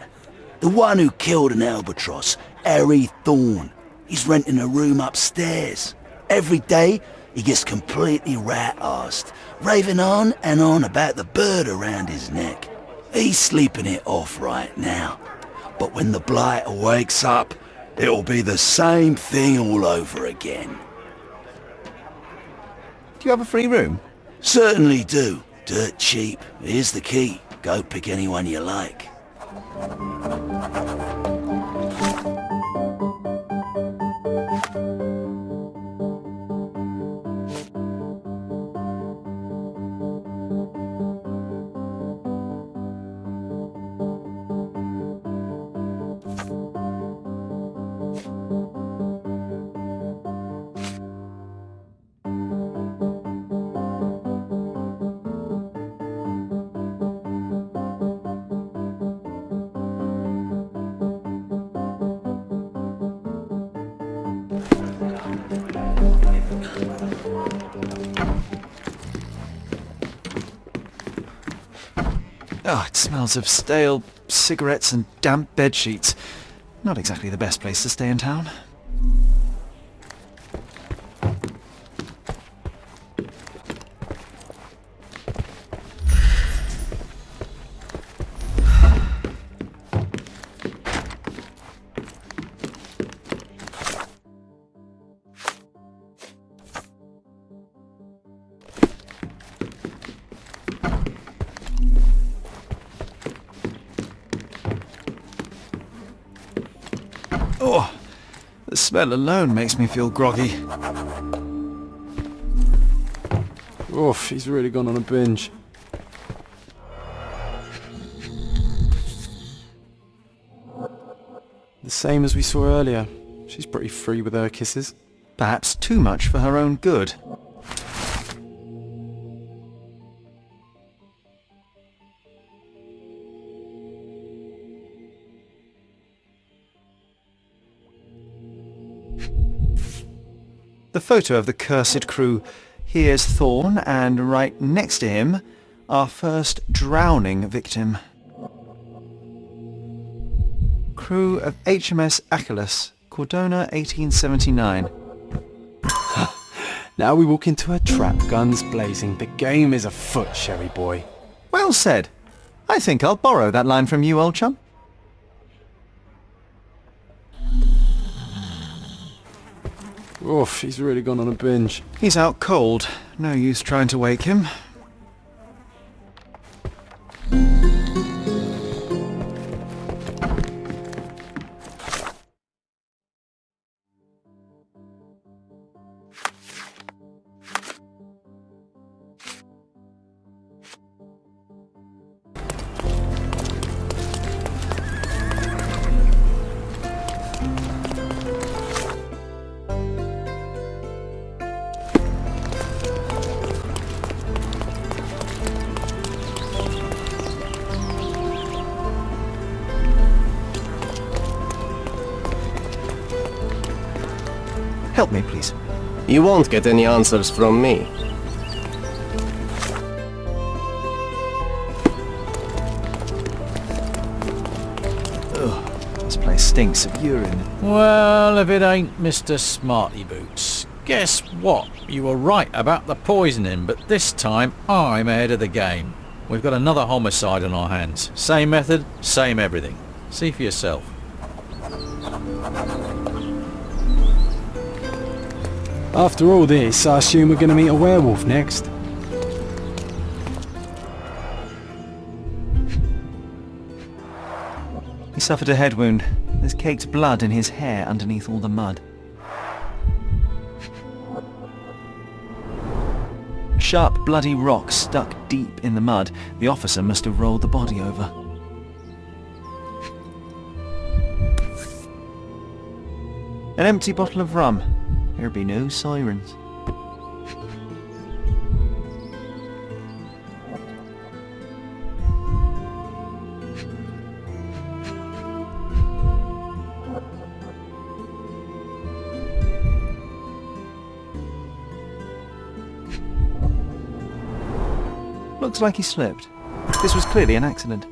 The one who killed an albatross, Harry Thorne. He's renting a room upstairs. Every day, he gets completely rat-arsed, raving on and on about the bird around his neck. He's sleeping it off right now. But when the blighter wakes up, it'll be the same thing all over again. Do you have a free room? Certainly do. Dirt cheap. Here's the key. Go pick anyone you like. Oh, it smells of stale cigarettes and damp bedsheets. Not exactly the best place to stay in town. Oh, the smell alone makes me feel groggy. Oof, he's really gone on a binge. The same as we saw earlier. She's pretty free with her kisses. Perhaps too much for her own good. The photo of the cursed crew. Here's Thorn, and right next to him, our first drowning victim. Crew of HMS Achilles, Cordona, 1879. Now we walk into a trap, guns blazing. The game is afoot, Sherry boy. Well said. I think I'll borrow that line from you, old chum. Oof, he's really gone on a binge. He's out cold. No use trying to wake him. Help me, please. You won't get any answers from me. Ugh, this place stinks of urine. Well, if it ain't Mr. Smarty Boots. Guess what? You were right about the poisoning, but this time I'm ahead of the game. We've got another homicide on our hands. Same method, same everything. See for yourself. After all this, I assume we're going to meet a werewolf next. He suffered a head wound. There's caked blood in his hair underneath all the mud. Sharp, bloody rock stuck deep in the mud. The officer must have rolled the body over. An empty bottle of rum. There'd be no sirens. Looks like he slipped. This was clearly an accident.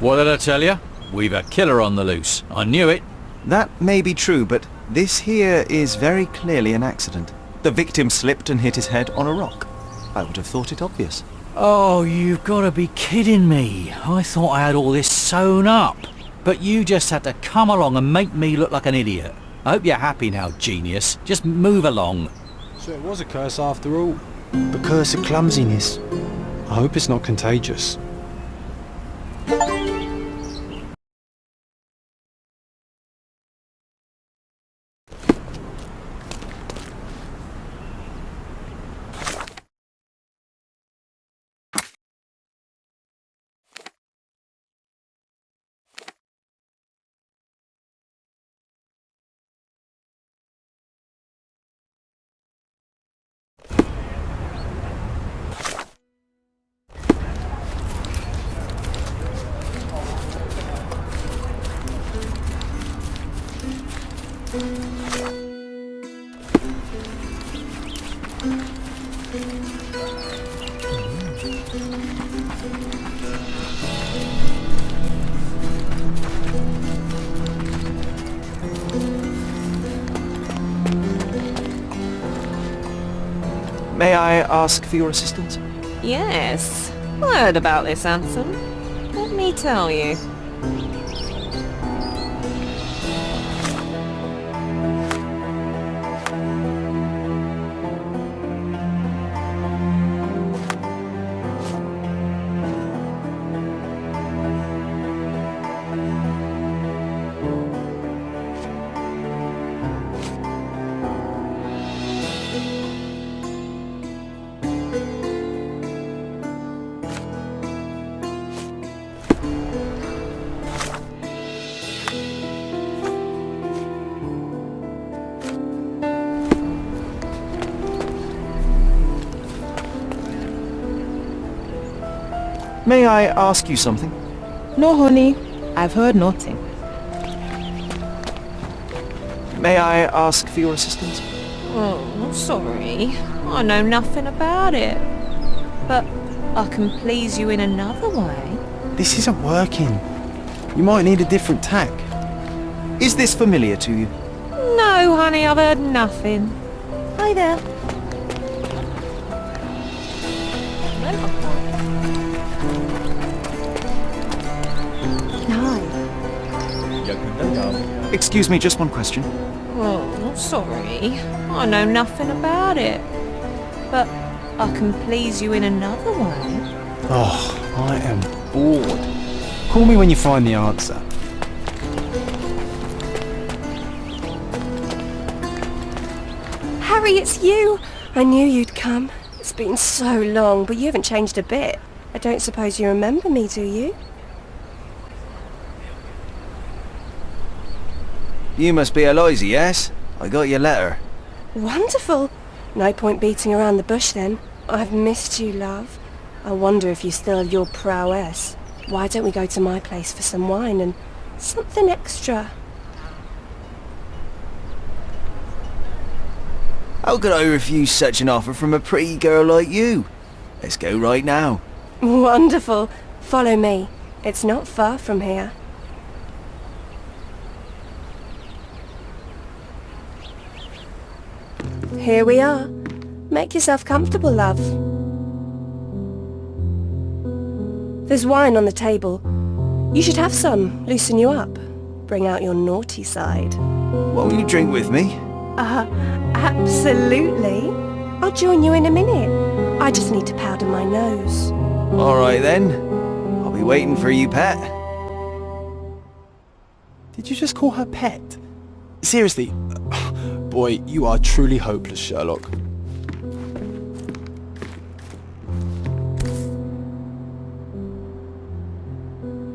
What did I tell you? We've a killer on the loose. I knew it. That may be true, but this here is very clearly an accident. The victim slipped and hit his head on a rock. I would have thought it obvious. Oh, you've got to be kidding me. I thought I had all this sewn up. But you just had to come along and make me look like an idiot. I hope you're happy now, genius. Just move along. So it was a curse after all. The curse of clumsiness. I hope it's not contagious. May I ask for your assistance? Yes. Heard about this, Anson. Let me tell you. May I ask you something? No, honey. I've heard nothing. May I ask for your assistance? Oh, sorry. I know nothing about it. But I can please you in another way. This isn't working. You might need a different tack. Is this familiar to you? No, honey, I've heard nothing. Hi there. Excuse me, just one question. Oh, sorry. I know nothing about it. But I can please you in another way. Oh, I am bored. Call me when you find the answer. Harry, it's you! I knew you'd come. It's been so long, but you haven't changed a bit. I don't suppose you remember me, do you? You must be Eloise, yes? I got your letter. Wonderful! No point beating around the bush then. I've missed you, love. I wonder if you still have your prowess. Why don't we go to my place for some wine and something extra? How could I refuse such an offer from a pretty girl like you? Let's go right now. Wonderful. Follow me. It's not far from here. Here we are. Make yourself comfortable, love. There's wine on the table. You should have some. Loosen you up. Bring out your naughty side. Won't you drink with me? Absolutely. I'll join you in a minute. I just need to powder my nose. All right then. I'll be waiting for you, pet. Did you just call her pet? Seriously? Boy, you are truly hopeless, Sherlock.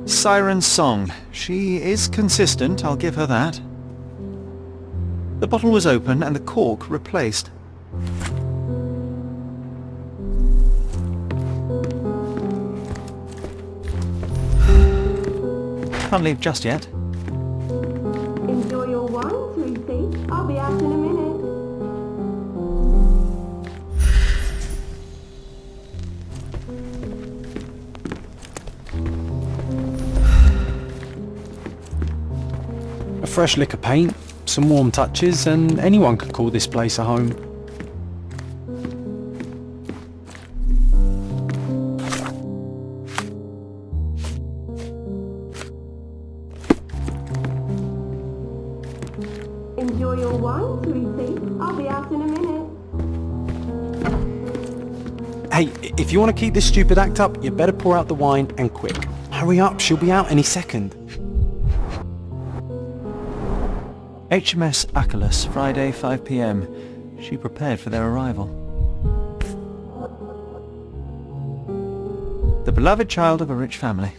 Siren's song. She is consistent, I'll give her that. The bottle was open and the cork replaced. Can't leave just yet. Enjoy your wine, sweetie. I'll be out in a minute. A fresh lick of paint, some warm touches, and anyone could call this place a home. Enjoy your wine, sweetie. I'll be out in a minute. Hey, if you want to keep this stupid act up, you better pour out the wine and quick. Hurry up, she'll be out any second. HMS Achilles, Friday, 5 p.m. She prepared for their arrival. The beloved child of a rich family.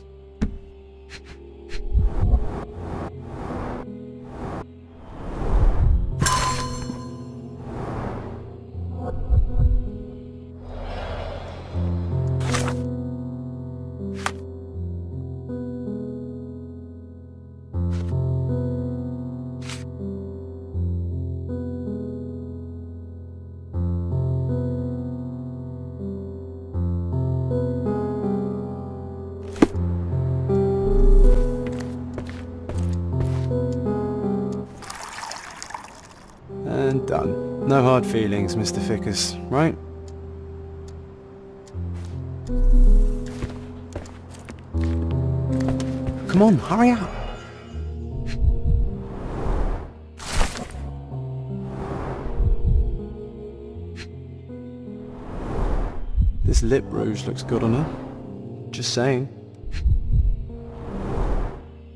And done. No hard feelings, Mr. Fickus, right? Come on, hurry up. This lip rouge looks good on her. Just saying.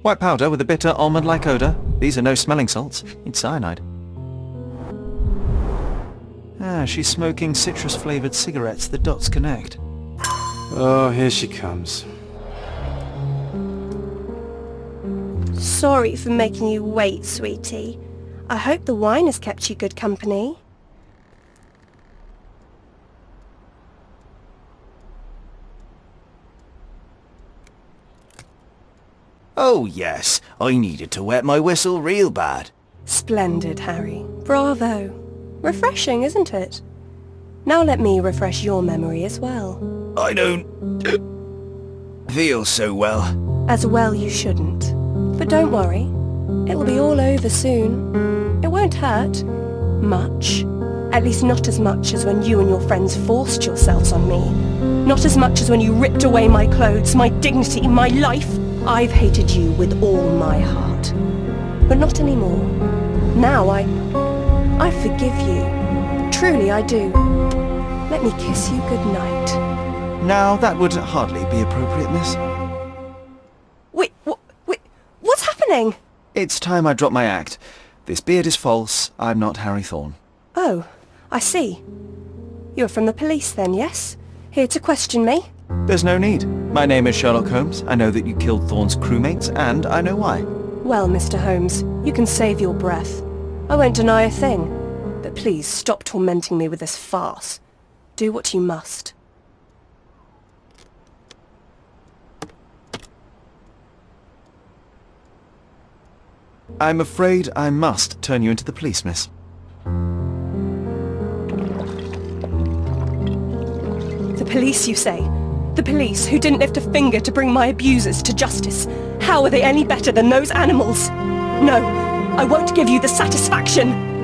White powder with a bitter almond-like odour. These are no smelling salts. It's cyanide. Ah, she's smoking citrus-flavoured cigarettes. The dots connect. Oh, here she comes. Sorry for making you wait, sweetie. I hope the wine has kept you good company. Oh yes, I needed to wet my whistle real bad. Splendid, Harry. Bravo. Refreshing, isn't it? Now let me refresh your memory as well. I don't feel so well. As well you shouldn't. But don't worry. It'll be all over soon. It won't hurt. Much. At least not as much as when you and your friends forced yourselves on me. Not as much as when you ripped away my clothes, my dignity, my life. I've hated you with all my heart. But not anymore. Now I forgive you. Truly I do. Let me kiss you goodnight. Now that would hardly be appropriate, miss. Wait, what's happening? It's time I drop my act. This beard is false. I'm not Harry Thorne. Oh, I see. You're from the police then, yes? Here to question me? There's no need. My name is Sherlock Holmes. I know that you killed Thorne's crewmates, and I know why. Well, Mr. Holmes, you can save your breath. I won't deny a thing. But please stop tormenting me with this farce. Do what you must. I'm afraid I must turn you into the police, miss. The police, you say? The police who didn't lift a finger to bring my abusers to justice. How are they any better than those animals? No, I won't give you the satisfaction.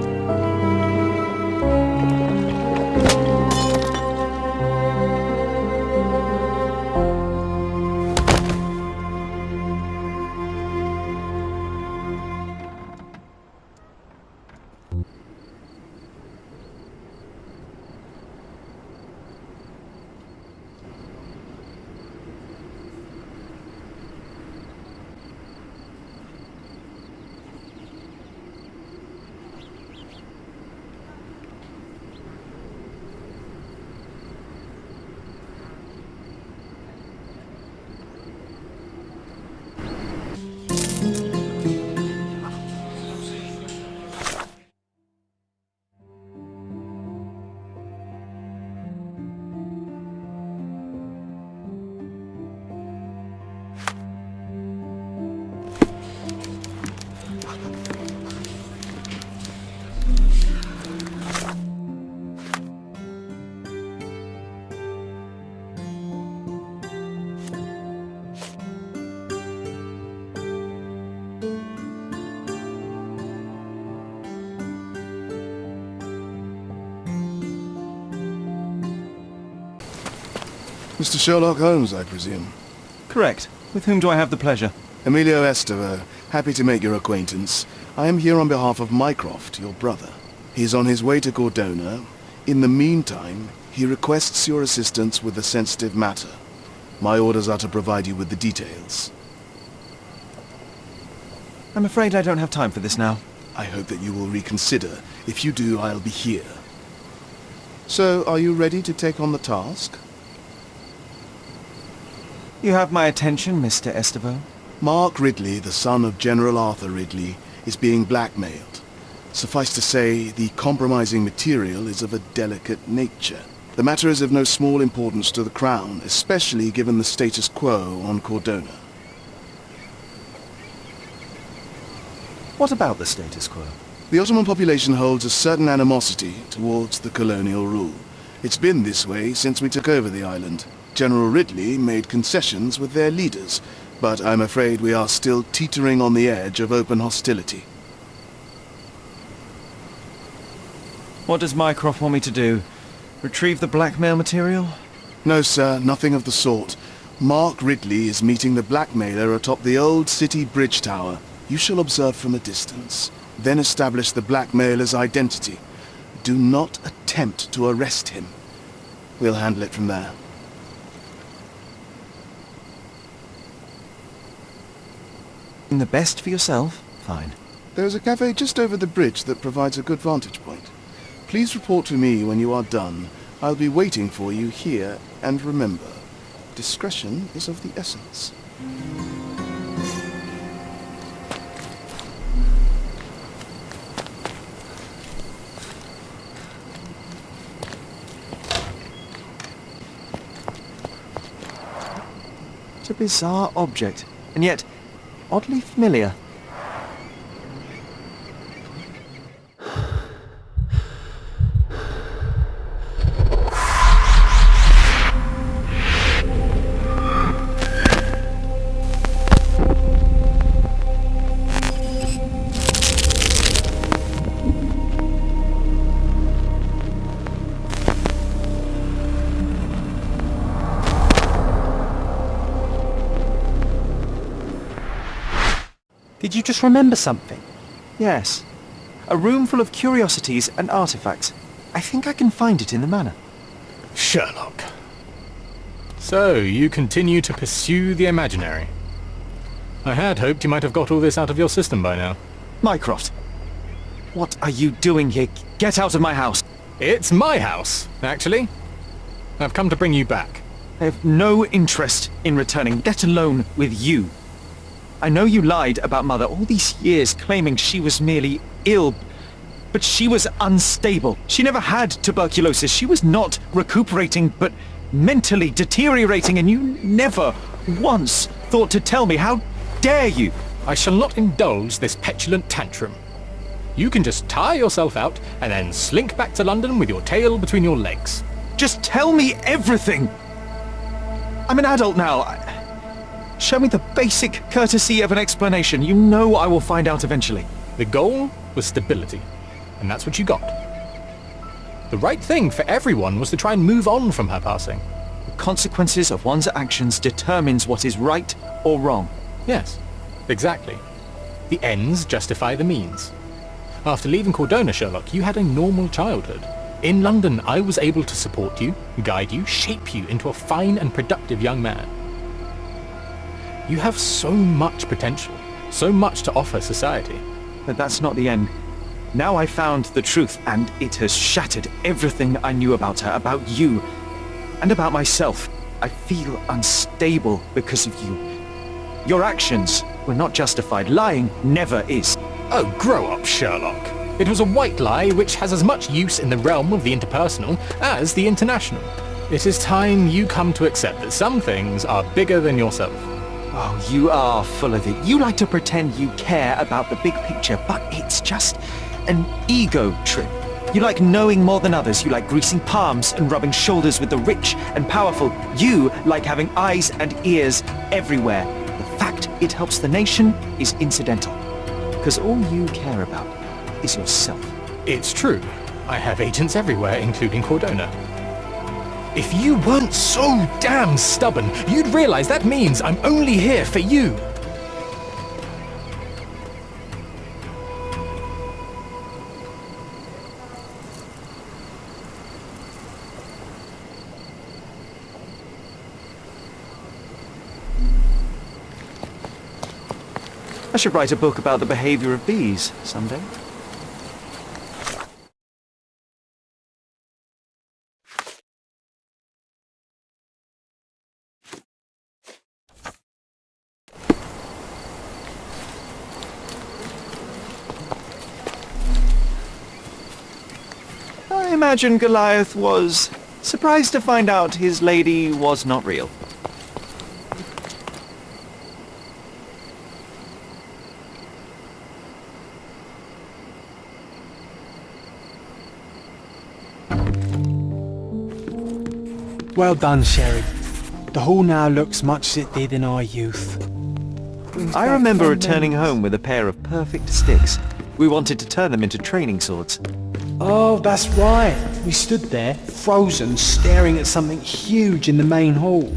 Mr. Sherlock Holmes, I presume? Correct. With whom do I have the pleasure? Emilio Estevao. Happy to make your acquaintance. I am here on behalf of Mycroft, your brother. He's on his way to Cordona. In the meantime, he requests your assistance with a sensitive matter. My orders are to provide you with the details. I'm afraid I don't have time for this now. I hope that you will reconsider. If you do, I'll be here. So, are you ready to take on the task? You have my attention, Mr. Estevao. Mark Ridley, the son of General Arthur Ridley, is being blackmailed. Suffice to say, the compromising material is of a delicate nature. The matter is of no small importance to the Crown, especially given the status quo on Cordona. What about the status quo? The Ottoman population holds a certain animosity towards the colonial rule. It's been this way since we took over the island. General Ridley made concessions with their leaders, but I'm afraid we are still teetering on the edge of open hostility. What does Mycroft want me to do? Retrieve the blackmail material? No, sir, nothing of the sort. Mark Ridley is meeting the blackmailer atop the old city bridge tower. You shall observe from a distance, then establish the blackmailer's identity. Do not attempt to arrest him. We'll handle it from there. The best for yourself? Fine. There's a cafe just over the bridge that provides a good vantage point. Please report to me when you are done. I'll be waiting for you here, and remember, discretion is of the essence. It's a bizarre object, and yet oddly familiar. Did you just remember something? Yes. A room full of curiosities and artifacts. I think I can find it in the manor. Sherlock. So, you continue to pursue the imaginary. I had hoped you might have got all this out of your system by now. Mycroft, what are you doing here? Get out of my house! It's my house, actually. I've come to bring you back. I have no interest in returning, let alone with you. I know you lied about Mother all these years, claiming she was merely ill, but she was unstable. She never had tuberculosis. She was not recuperating, but mentally deteriorating, and you never once thought to tell me. How dare you? I shall not indulge this petulant tantrum. You can just tire yourself out and then slink back to London with your tail between your legs. Just tell me everything! I'm an adult now. Show me the basic courtesy of an explanation. You know I will find out eventually. The goal was stability, and that's what you got. The right thing for everyone was to try and move on from her passing. The consequences of one's actions determines what is right or wrong. Yes, exactly. The ends justify the means. After leaving Cordona, Sherlock, you had a normal childhood. In London, I was able to support you, guide you, shape you into a fine and productive young man. You have so much potential, so much to offer society. But that's not the end. Now I found the truth, and it has shattered everything I knew about her, about you, and about myself. I feel unstable because of you. Your actions were not justified. Lying never is. Oh, grow up, Sherlock. It was a white lie which has as much use in the realm of the interpersonal as the international. It is time you come to accept that some things are bigger than yourself. Oh, you are full of it. You like to pretend you care about the big picture, but it's just an ego trip. You like knowing more than others. You like greasing palms and rubbing shoulders with the rich and powerful. You like having eyes and ears everywhere. The fact it helps the nation is incidental, because all you care about is yourself. It's true. I have agents everywhere, including Cordona. If you weren't so damn stubborn, you'd realize that means I'm only here for you. I should write a book about the behavior of bees someday. I imagine Goliath was surprised to find out his lady was not real. Well done, Sherry. The hall now looks much as it did in our youth. I remember returning home with a pair of perfect sticks. We wanted to turn them into training swords. Oh, that's right. We stood there, frozen, staring at something huge in the main hall.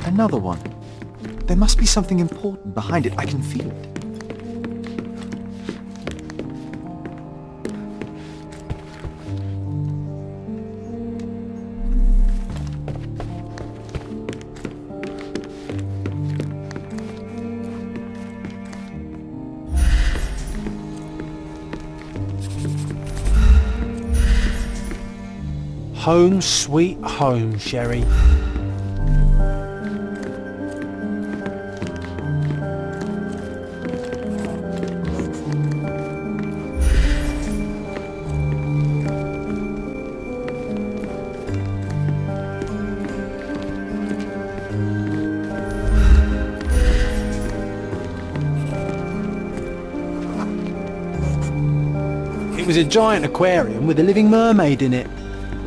Another one. There must be something important behind it. I can feel it. Home sweet home, Sherry. It was a giant aquarium with a living mermaid in it.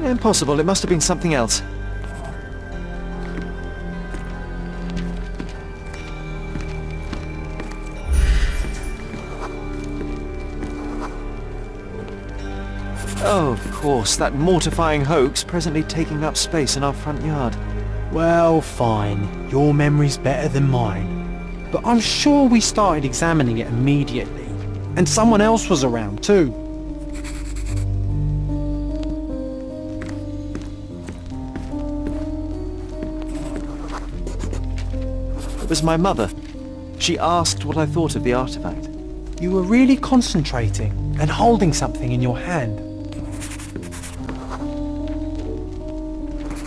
Impossible. It must have been something else. Oh, of course, that mortifying hoax presently taking up space in our front yard. Well, fine. Your memory's better than mine. But I'm sure we started examining it immediately. And someone else was around too. It was my mother. She asked what I thought of the artifact. You were really concentrating and holding something in your hand.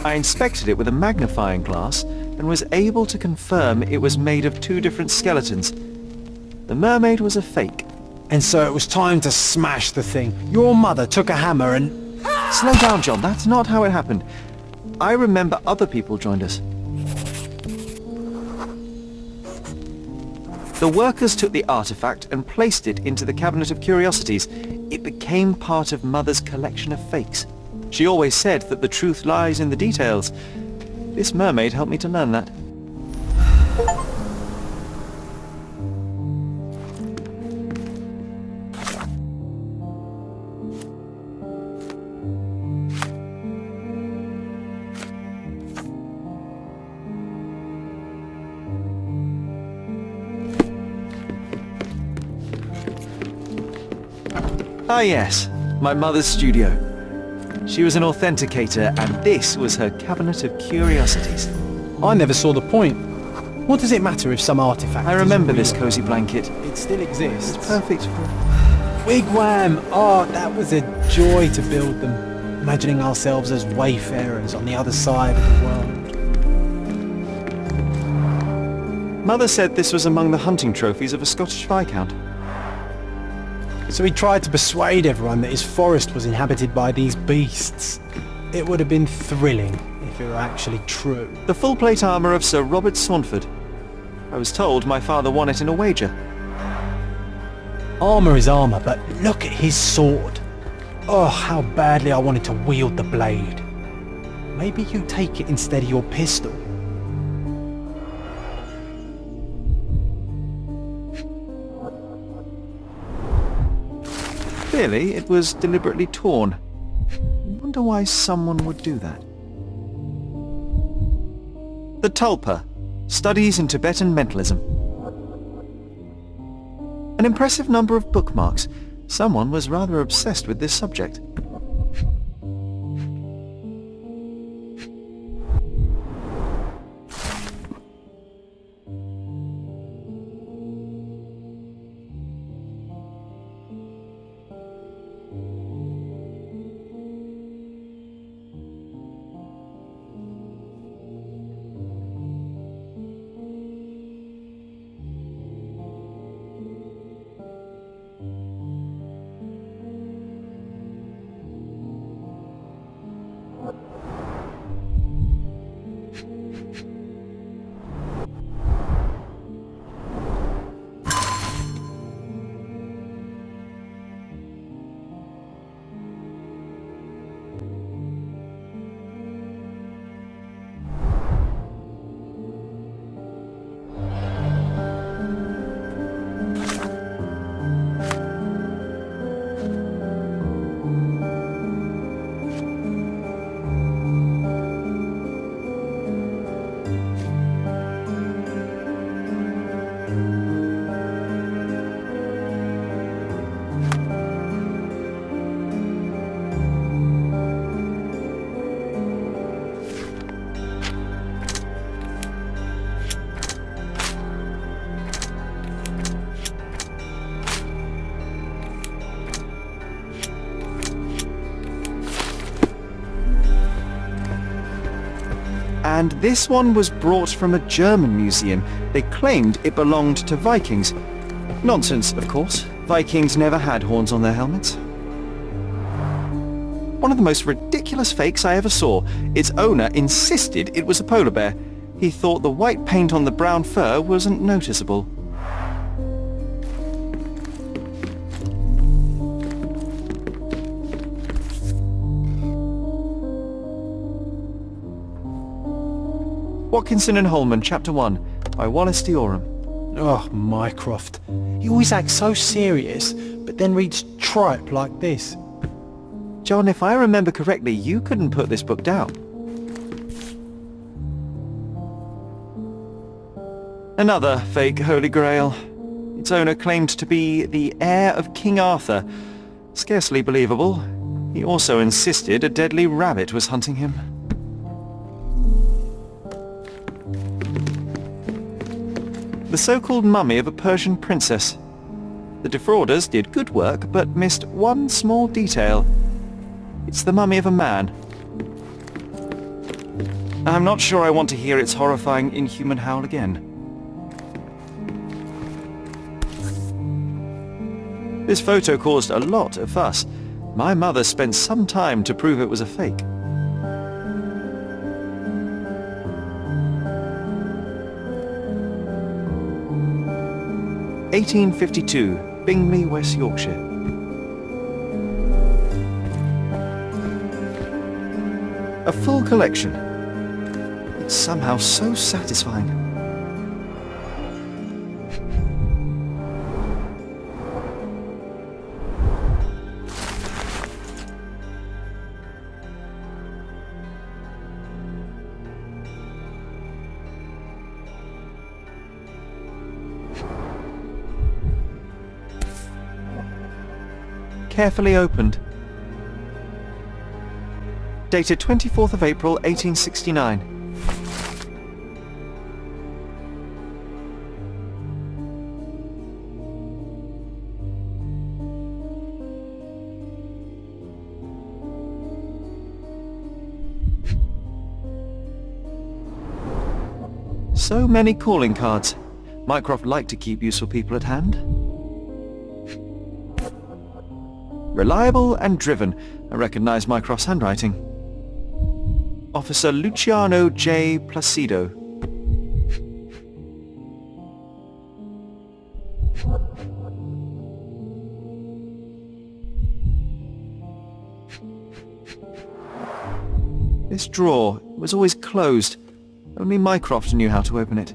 I inspected it with a magnifying glass and was able to confirm it was made of two different skeletons. The mermaid was a fake. And so it was time to smash the thing. Your mother took a hammer and... Slow down, John. That's not how it happened. I remember other people joined us. The workers took the artifact and placed it into the cabinet of curiosities. It became part of Mother's collection of fakes. She always said that the truth lies in the details. This mermaid helped me to learn that. Ah yes, my mother's studio. She was an authenticator, and this was her cabinet of curiosities. I never saw the point. What does it matter if some artifact I remember this cosy blanket. It still exists. It's perfect for... Wigwam! Oh, that was a joy to build them. Imagining ourselves as wayfarers on the other side of the world. Mother said this was among the hunting trophies of a Scottish Viscount. So he tried to persuade everyone that his forest was inhabited by these beasts. It would have been thrilling if it were actually true. The full plate armour of Sir Robert Saunford. I was told my father won it in a wager. Armour is armour, but look at his sword. Oh, how badly I wanted to wield the blade. Maybe you take it instead of your pistol. Clearly, it was deliberately torn. I wonder why someone would do that. The Tulpa, Studies in Tibetan Mentalism. An impressive number of bookmarks. Someone was rather obsessed with this subject. And this one was brought from a German museum. They claimed it belonged to Vikings. Nonsense, of course. Vikings never had horns on their helmets. One of the most ridiculous fakes I ever saw. Its owner insisted it was a polar bear. He thought the white paint on the brown fur wasn't noticeable. Watkinson and Holman, Chapter One, by Wallace Dioram. Oh, Mycroft. He always acts so serious, but then reads tripe like this. John, if I remember correctly, you couldn't put this book down. Another fake Holy Grail. Its owner claimed to be the heir of King Arthur. Scarcely believable. He also insisted a deadly rabbit was hunting him. The so-called mummy of a Persian princess. The defrauders did good work, but missed one small detail. It's the mummy of a man. I'm not sure I want to hear its horrifying, inhuman howl again. This photo caused a lot of fuss. My mother spent some time to prove it was a fake. (1852), Bingley, West Yorkshire. A full collection. It's somehow so satisfying. Carefully opened. Dated 24th of April, 1869. So many calling cards. Mycroft liked to keep useful people at hand. Reliable and driven. I recognise Mycroft's handwriting. Officer Luciano J. Placido. This drawer was always closed. Only Mycroft knew how to open it.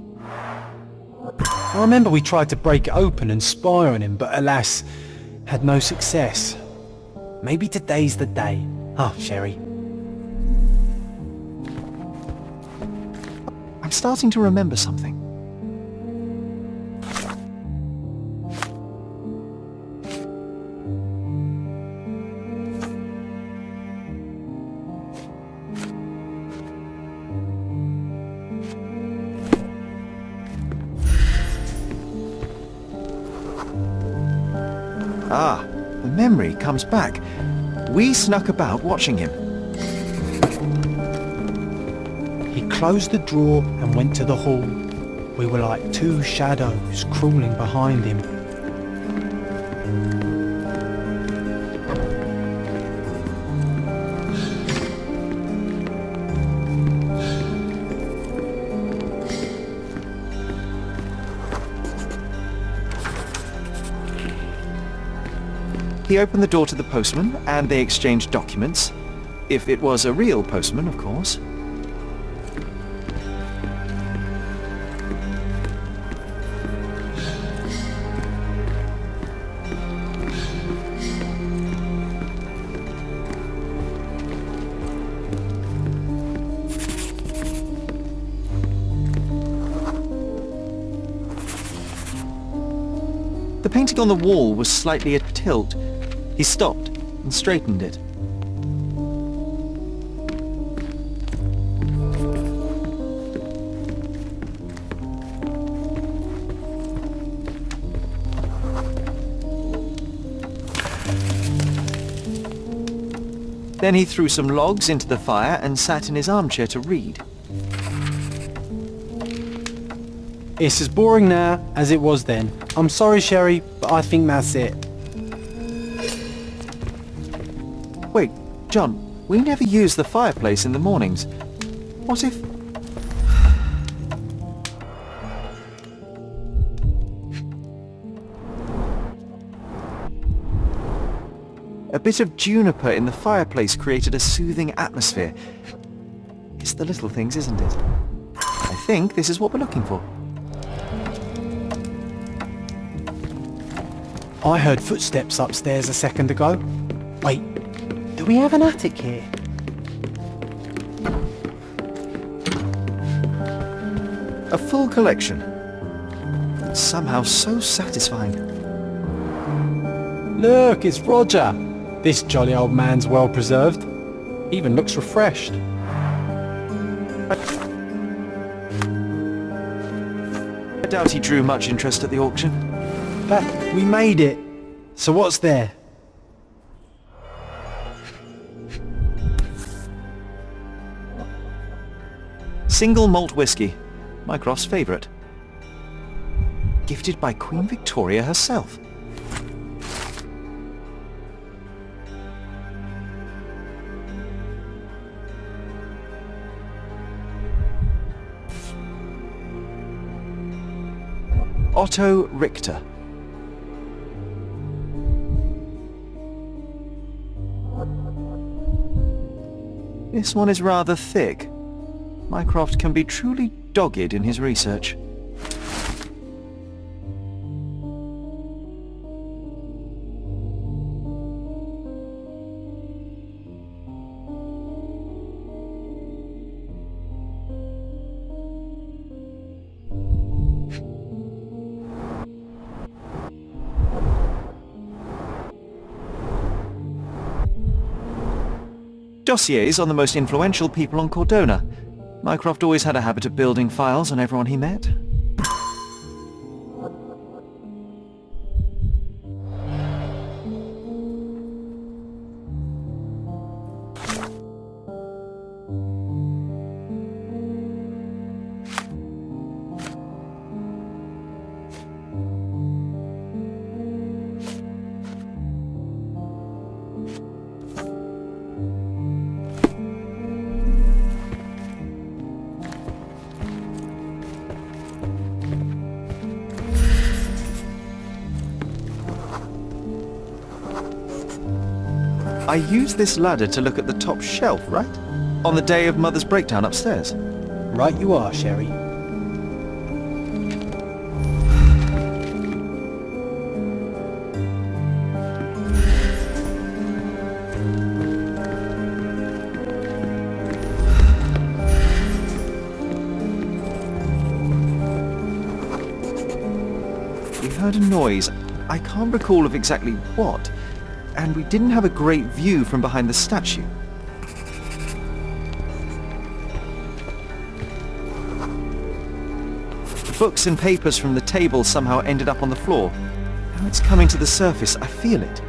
I remember we tried to break it open and spy on him, but alas, had no success. Maybe today's the day. Oh, Sherry. I'm starting to remember something. Ah, the memory comes back. We snuck about watching him. He closed the drawer and went to the hall. We were like two shadows crawling behind him. He opened the door to the postman, and they exchanged documents. If it was a real postman, of course. The painting on the wall was slightly at tilt. He stopped and straightened it. Then he threw some logs into the fire and sat in his armchair to read. It's as boring now as it was then. I'm sorry, Sherry, but I think that's it. Wait, John, we never use the fireplace in the mornings. What if... A bit of juniper in the fireplace created a soothing atmosphere. It's the little things, isn't it? I think this is what we're looking for. I heard footsteps upstairs a second ago. Wait, do we have an attic here? A full collection. Somehow so satisfying. Look, it's Roger. This jolly old man's well preserved. Even looks refreshed. I doubt he drew much interest at the auction. But we made it. So what's there? Single malt whiskey. Mycroft's favourite. Gifted by Queen Victoria herself. Otto Richter. This one is rather thick. Mycroft can be truly dogged in his research. Dossiers on the most influential people on Cordona. Mycroft always had a habit of building files on everyone he met. I used this ladder to look at the top shelf, right? On the day of Mother's breakdown upstairs. Right you are, Sherry. We heard a noise. I can't recall of exactly what. And we didn't have a great view from behind the statue. The books and papers from the table somehow ended up on the floor. Now it's coming to the surface, I feel it.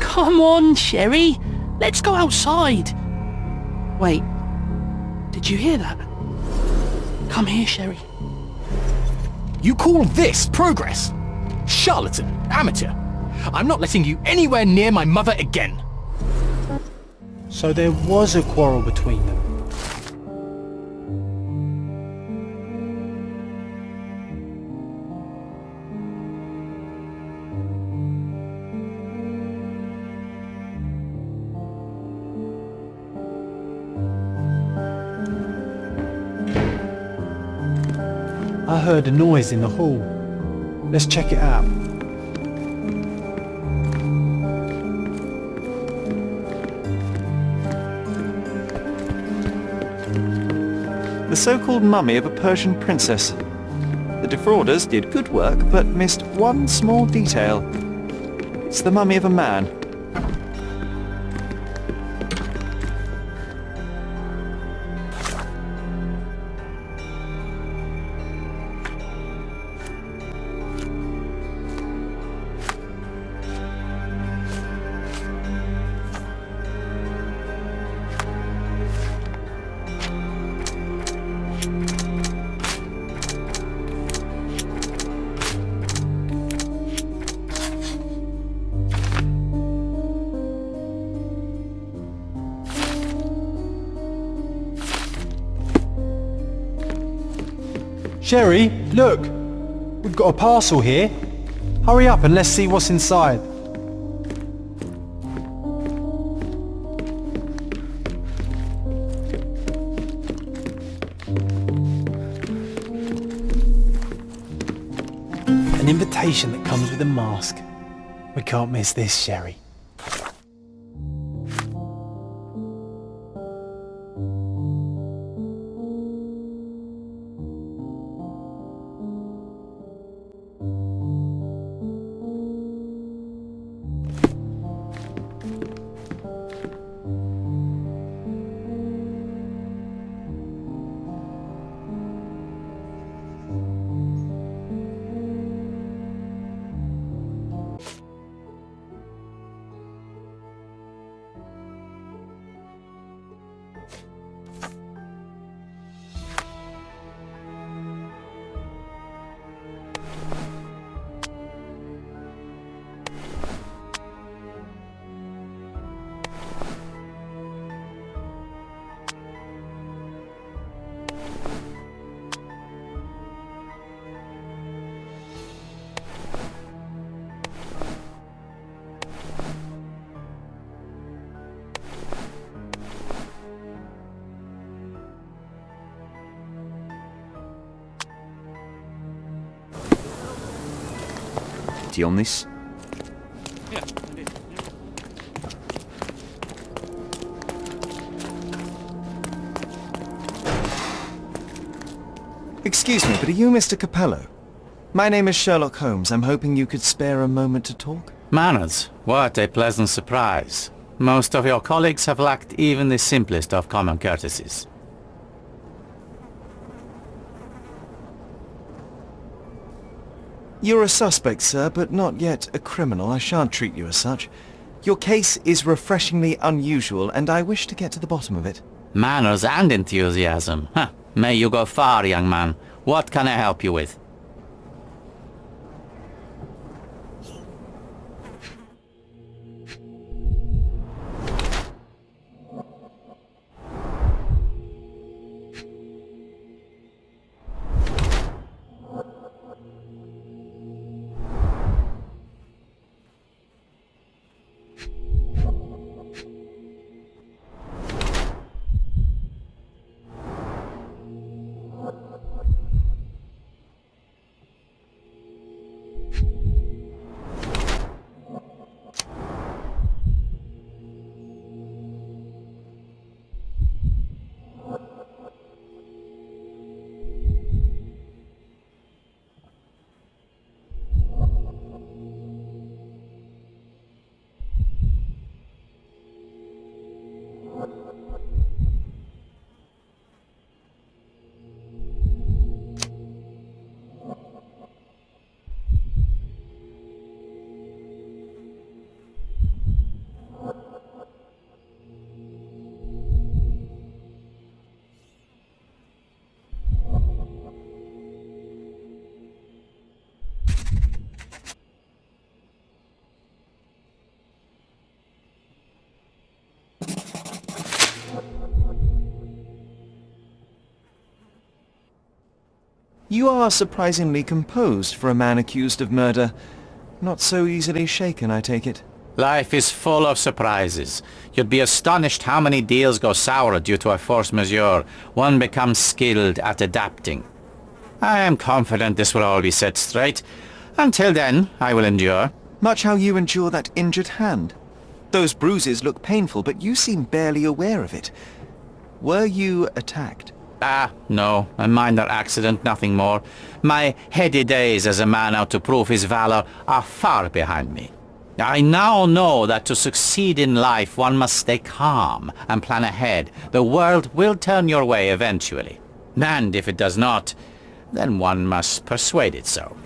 Come on, Sherry. Let's go outside. Wait. Did you hear that? Come here, Sherry. You call this progress? Charlatan, amateur. I'm not letting you anywhere near my mother again. So there was a quarrel between them. I heard a noise in the hall. Let's check it out. The so-called mummy of a Persian princess. The defrauders did good work, but missed one small detail. It's the mummy of a man. Sherry, look! We've got a parcel here. Hurry up and let's see what's inside. An invitation that comes with a mask. We can't miss this, Sherry. On this? Yeah. Excuse me, but are you Mr. Capello? My name is Sherlock Holmes. I'm hoping you could spare a moment to talk. Manners, what a pleasant surprise. Most of your colleagues have lacked even the simplest of common courtesies. You're a suspect, sir, but not yet a criminal. I shan't treat you as such. Your case is refreshingly unusual, and I wish to get to the bottom of it. Manners and enthusiasm. Huh. May you go far, young man. What can I help you with? You are surprisingly composed for a man accused of murder. Not so easily shaken, I take it. Life is full of surprises. You'd be astonished how many deals go sour due to a force majeure. One becomes skilled at adapting. I am confident this will all be set straight. Until then, I will endure. Much how you endure that injured hand. Those bruises look painful, but you seem barely aware of it. Were you attacked? No, a minor accident, nothing more. My heady days as a man out to prove his valor are far behind me. I now know that to succeed in life one must stay calm and plan ahead. The world will turn your way eventually. And if it does not, then one must persuade it so.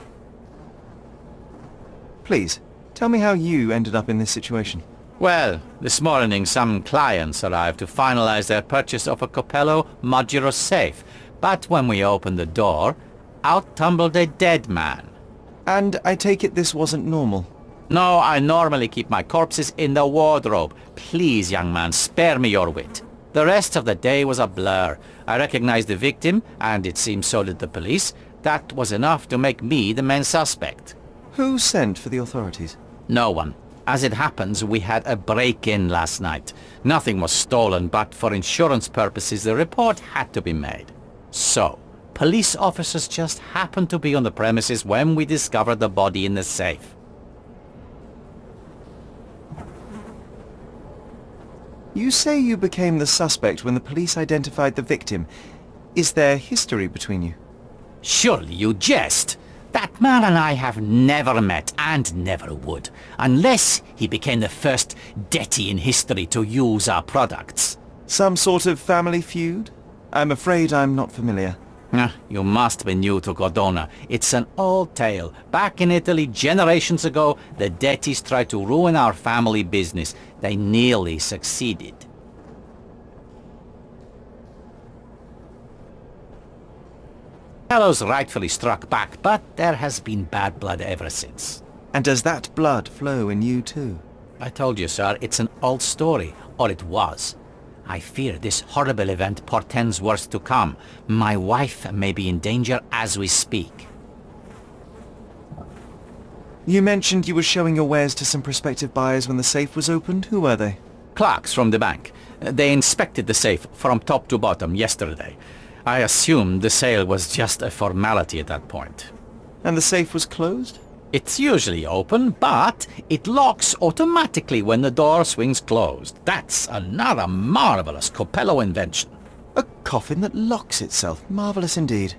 Please, tell me how you ended up in this situation. Well, this morning some clients arrived to finalize their purchase of a Capello modular safe. But when we opened the door, out tumbled a dead man. And I take it this wasn't normal? No, I normally keep my corpses in the wardrobe. Please, young man, spare me your wit. The rest of the day was a blur. I recognized the victim, and it seems so did the police. That was enough to make me the main suspect. Who sent for the authorities? No one. As it happens, we had a break-in last night. Nothing was stolen, but for insurance purposes the report had to be made. So, police officers just happened to be on the premises when we discovered the body in the safe. You say you became the suspect when the police identified the victim. Is there history between you? Surely you jest. That man and I have never met, and never would, unless he became the first deity in history to use our products. Some sort of family feud? I'm afraid I'm not familiar. You must be new to Cordona. It's an old tale. Back in Italy, generations ago, the deities tried to ruin our family business. They nearly succeeded. Fellows rightfully struck back, but there has been bad blood ever since. And does that blood flow in you too? I told you, sir, it's an old story, or it was. I fear this horrible event portends worse to come. My wife may be in danger as we speak. You mentioned you were showing your wares to some prospective buyers when the safe was opened. Who were they? Clerks from the bank. They inspected the safe from top to bottom yesterday. I assumed the sale was just a formality at that point. And the safe was closed? It's usually open, but it locks automatically when the door swings closed. That's another marvelous Capello invention. A coffin that locks itself. Marvelous indeed.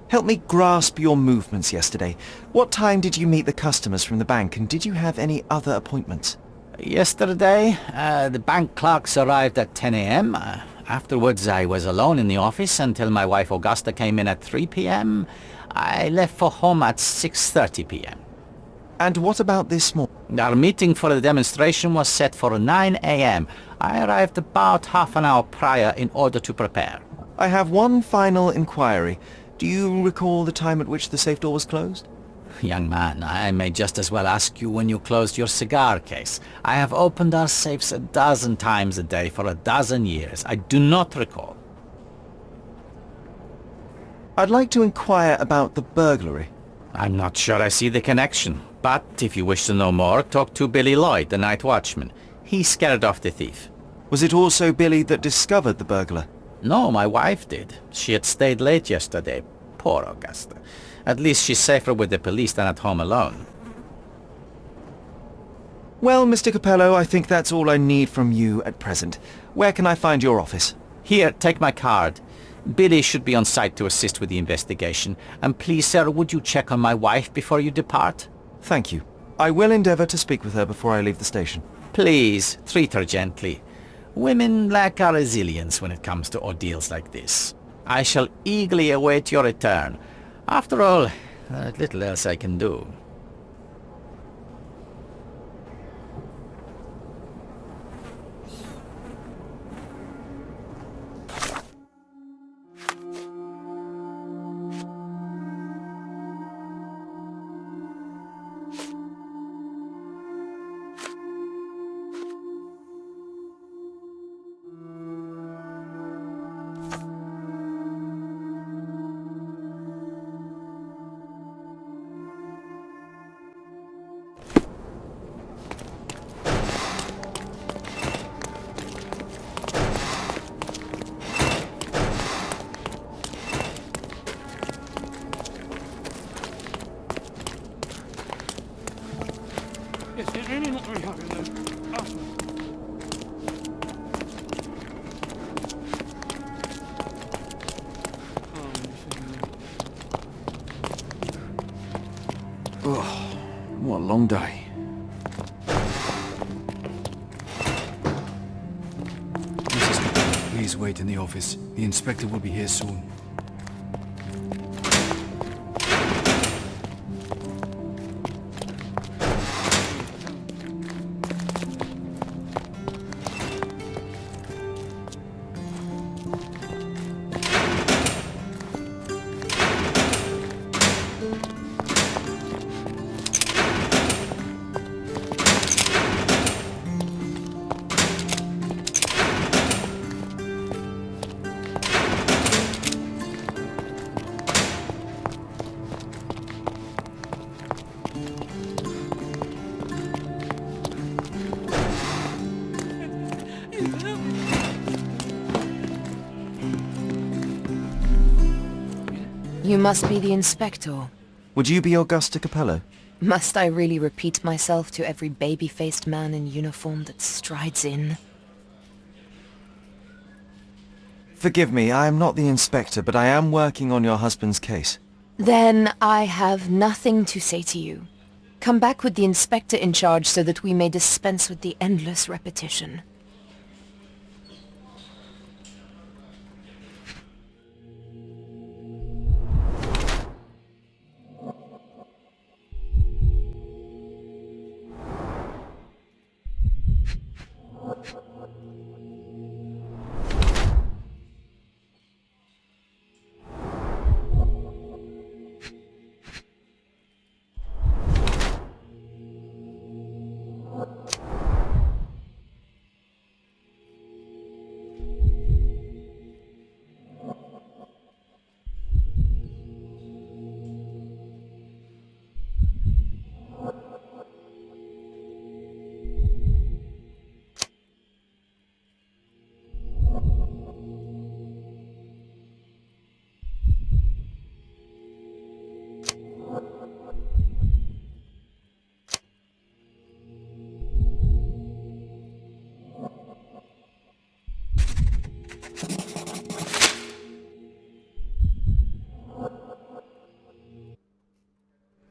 Help me grasp your movements yesterday. What time did you meet the customers from the bank, and did you have any other appointments? Yesterday, the bank clerks arrived at 10 a.m. Afterwards, I was alone in the office until my wife Augusta came in at 3 p.m. I left for home at 6:30 p.m. And what about this morning? Our meeting for the demonstration was set for 9 a.m. I arrived about half an hour prior in order to prepare. I have one final inquiry. Do you recall the time at which the safe door was closed? Young man, I may just as well ask you when you closed your cigar case. I have opened our safes a dozen times a day for a dozen years. I do not recall. I'd like to inquire about the burglary. I'm not sure I see the connection, but if you wish to know more, talk to Billy Lloyd, the night watchman. He scared off the thief. Was it also Billy that discovered the burglar? No, my wife did. She had stayed late yesterday. Poor Augusta. At least she's safer with the police than at home alone. Well, Mr. Capello, I think that's all I need from you at present. Where can I find your office? Here, take my card. Billy should be on site to assist with the investigation. And please, sir, would you check on my wife before you depart? Thank you. I will endeavour to speak with her before I leave the station. Please, treat her gently. Women lack our resilience when it comes to ordeals like this. I shall eagerly await your return. After all, there's little else I can do. Oh, what a long day. Mrs. Capello, please wait in the office. The inspector will be here soon. You must be the inspector. Would you be Augusta Capello? Must I really repeat myself to every baby-faced man in uniform that strides in? Forgive me, I am not the inspector, but I am working on your husband's case. Then I have nothing to say to you. Come back with the inspector in charge so that we may dispense with the endless repetition.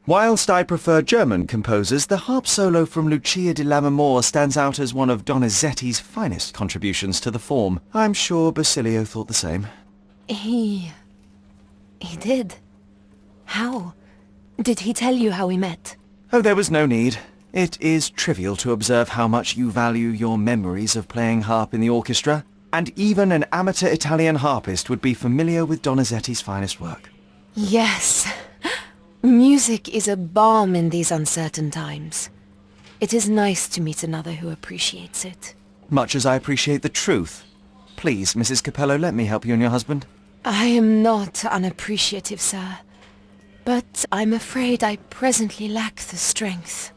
Whilst I prefer German composers, the harp solo from Lucia di Lammermoor stands out as one of Donizetti's finest contributions to the form. I'm sure Basilio thought the same. He did. How? Did he tell you how we met? Oh, there was no need. It is trivial to observe how much you value your memories of playing harp in the orchestra, and even an amateur Italian harpist would be familiar with Donizetti's finest work. Yes. Music is a balm in these uncertain times. It is nice to meet another who appreciates it. Much as I appreciate the truth. Please, Mrs. Capello, let me help you and your husband. I am not unappreciative, sir. But I'm afraid I presently lack the strength.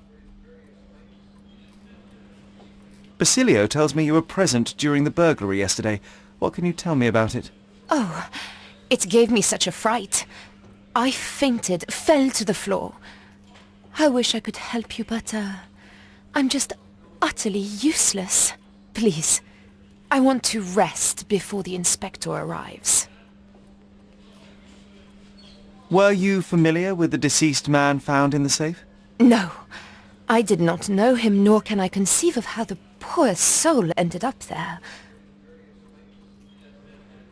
Basilio tells me you were present during the burglary yesterday. What can you tell me about it? Oh, it gave me such a fright. I fainted, fell to the floor. I wish I could help you, but, I'm just utterly useless. Please, I want to rest before the inspector arrives. Were you familiar with the deceased man found in the safe? No, I did not know him, nor can I conceive of how the poor soul ended up there.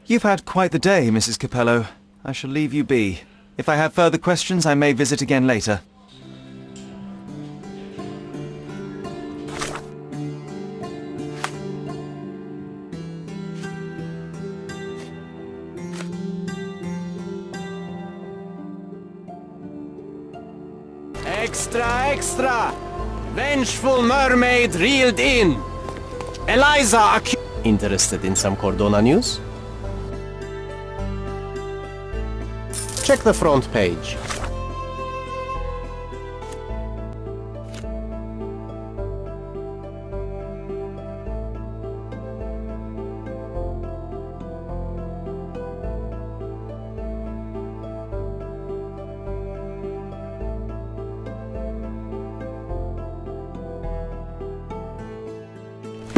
You've had quite the day, Mrs. Capello. I shall leave you be. If I have further questions, I may visit again later. Extra, extra! Vengeful mermaid reeled in! Eliza Interested in some Cordona news? Check the front page.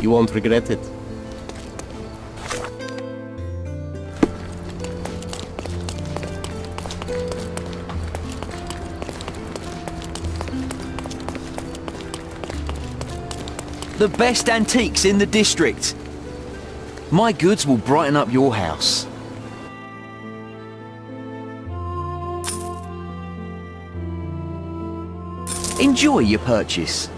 You won't regret it. The best antiques in the district. My goods will brighten up your house. Enjoy your purchase.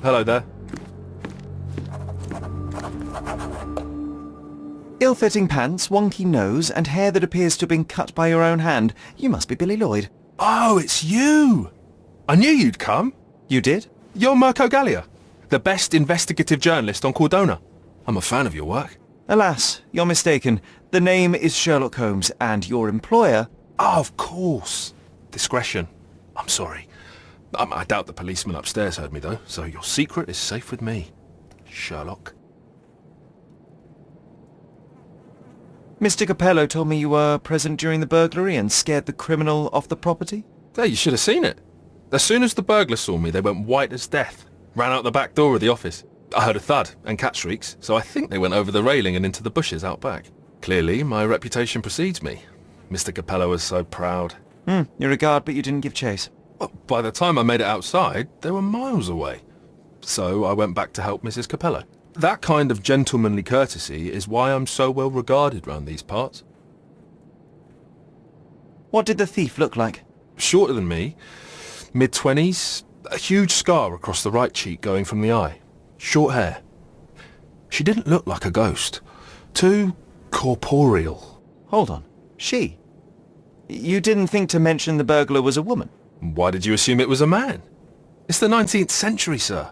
Hello there. Ill-fitting pants, wonky nose, and hair that appears to have been cut by your own hand. You must be Billy Lloyd. Oh, it's you! I knew you'd come. You did? You're Mirko Gallia, the best investigative journalist on Cordona. I'm a fan of your work. Alas, you're mistaken. The name is Sherlock Holmes, and your employer... Oh, of course. Discretion. I'm sorry. I doubt the policeman upstairs heard me, though, so your secret is safe with me, Sherlock. Mr. Capello told me you were present during the burglary and scared the criminal off the property? There, you should have seen it. As soon as the burglars saw me, they went white as death. Ran out the back door of the office. I heard a thud and cat shrieks, so I think they went over the railing and into the bushes out back. Clearly, my reputation precedes me. Mr. Capello was so proud. You're a guard, but you didn't give chase. Well, by the time I made it outside, they were miles away. So I went back to help Mrs. Capello. That kind of gentlemanly courtesy is why I'm so well regarded round these parts. What did the thief look like? Shorter than me, mid-20s, a huge scar across the right cheek going from the eye. Short hair. She didn't look like a ghost. Too corporeal. Hold on. She? You didn't think to mention the burglar was a woman? Why did you assume it was a man? It's the 19th century, sir.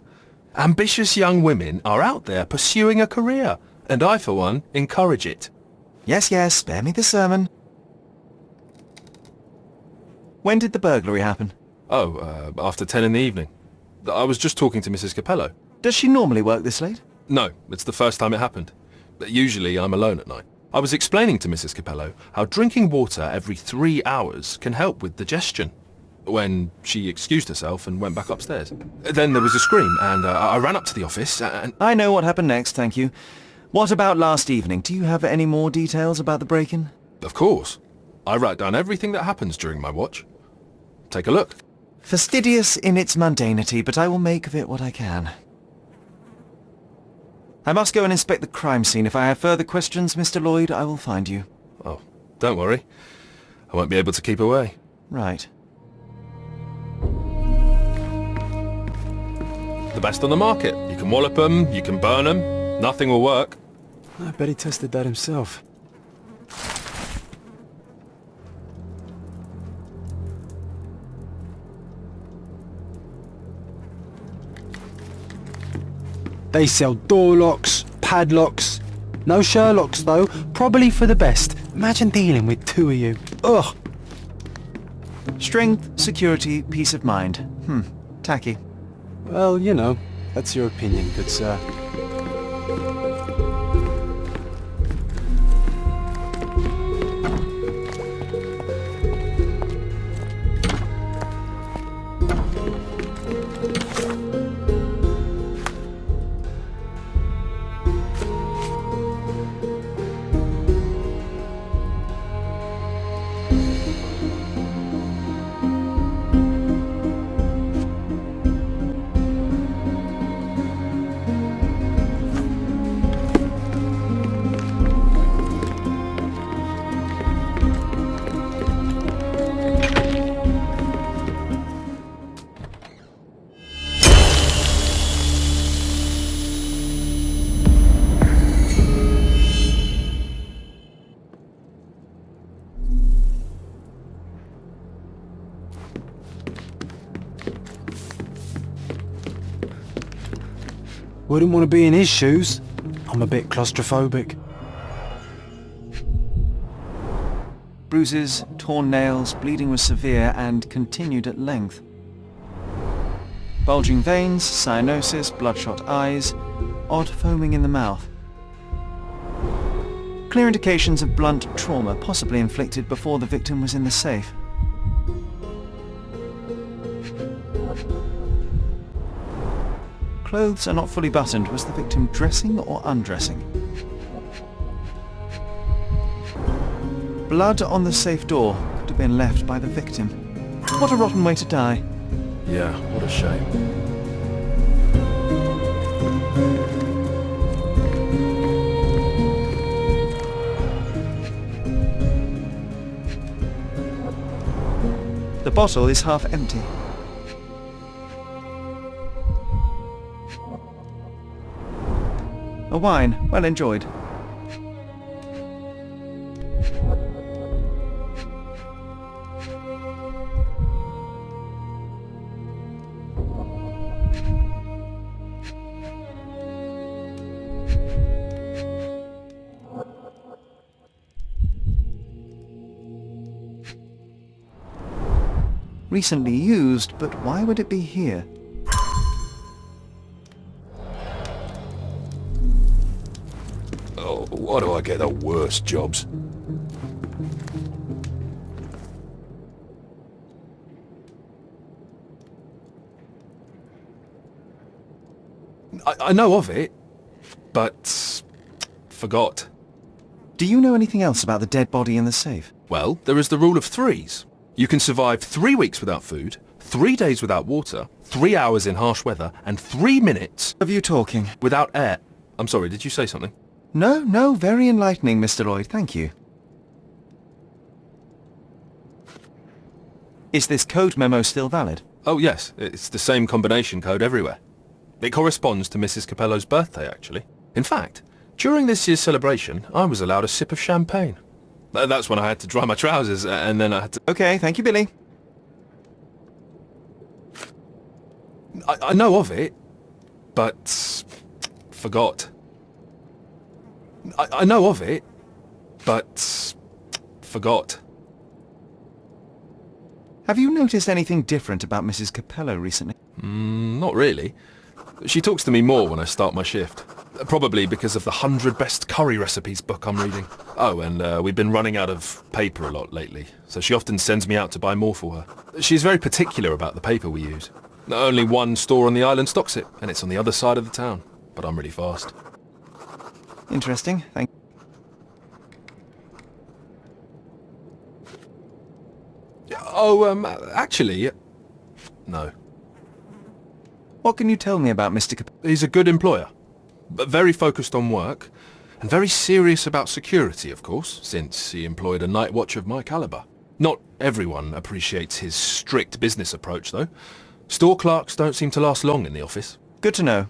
Ambitious young women are out there pursuing a career, and I, for one, encourage it. Yes, yes, spare me the sermon. When did the burglary happen? Oh, after 10 in the evening. I was just talking to Mrs. Capello. Does she normally work this late? No, it's the first time it happened. Usually I'm alone at night. I was explaining to Mrs. Capello how drinking water every 3 hours can help with digestion, when she excused herself and went back upstairs. Then there was a scream, and I ran up to the office, and... I know what happened next, thank you. What about last evening? Do you have any more details about the break-in? Of course. I write down everything that happens during my watch. Take a look. Fastidious in its mundanity, but I will make of it what I can. I must go and inspect the crime scene. If I have further questions, Mr. Lloyd, I will find you. Oh, don't worry. I won't be able to keep away. Right. The best on the market. You can wallop them, you can burn them. Nothing will work. I bet he tested that himself. They sell door locks, padlocks. No Sherlocks though, probably for the best. Imagine dealing with two of you. Ugh. Strength, security, peace of mind. Tacky. Well, you know, that's your opinion, good sir. Wouldn't want to be in his shoes. I'm a bit claustrophobic. Bruises, torn nails, bleeding was severe and continued at length. Bulging veins, cyanosis, bloodshot eyes, odd foaming in the mouth. Clear indications of blunt trauma, possibly inflicted before the victim was in the safe. Clothes are not fully buttoned. Was the victim dressing or undressing? Blood on the safe door could have been left by the victim. What a rotten way to die. Yeah, what a shame. The bottle is half empty. A wine, well enjoyed. Recently used, but why would it be here? Oh, why do I get the worst jobs? I know of it, but forgot. Do you know anything else about the dead body in the safe? Well, there is the rule of threes. You can survive 3 weeks without food, 3 days without water, 3 hours in harsh weather, and 3 minutes of you talking without air. I'm sorry, did you say something? No, very enlightening, Mr. Lloyd, thank you. Is this code memo still valid? Oh yes, it's the same combination code everywhere. It corresponds to Mrs. Capello's birthday, actually. In fact, during this year's celebration, I was allowed a sip of champagne. That's when I had to dry my trousers, and then I had to... Okay, thank you, Billy. I know of it, but forgot. I know of it, but forgot. Have you noticed anything different about Mrs. Capello recently? Not really. She talks to me more when I start my shift. Probably because of the 100 Best Curry Recipes book I'm reading. Oh, and we've been running out of paper a lot lately, so she often sends me out to buy more for her. She's very particular about the paper we use. Only one store on the island stocks it, and it's on the other side of the town. But I'm really fast. Interesting, thank you. Oh, actually, no. What can you tell me about Mr. He's a good employer, but very focused on work, and very serious about security, of course, since he employed a night watch of my caliber. Not everyone appreciates his strict business approach, though. Store clerks don't seem to last long in the office. Good to know.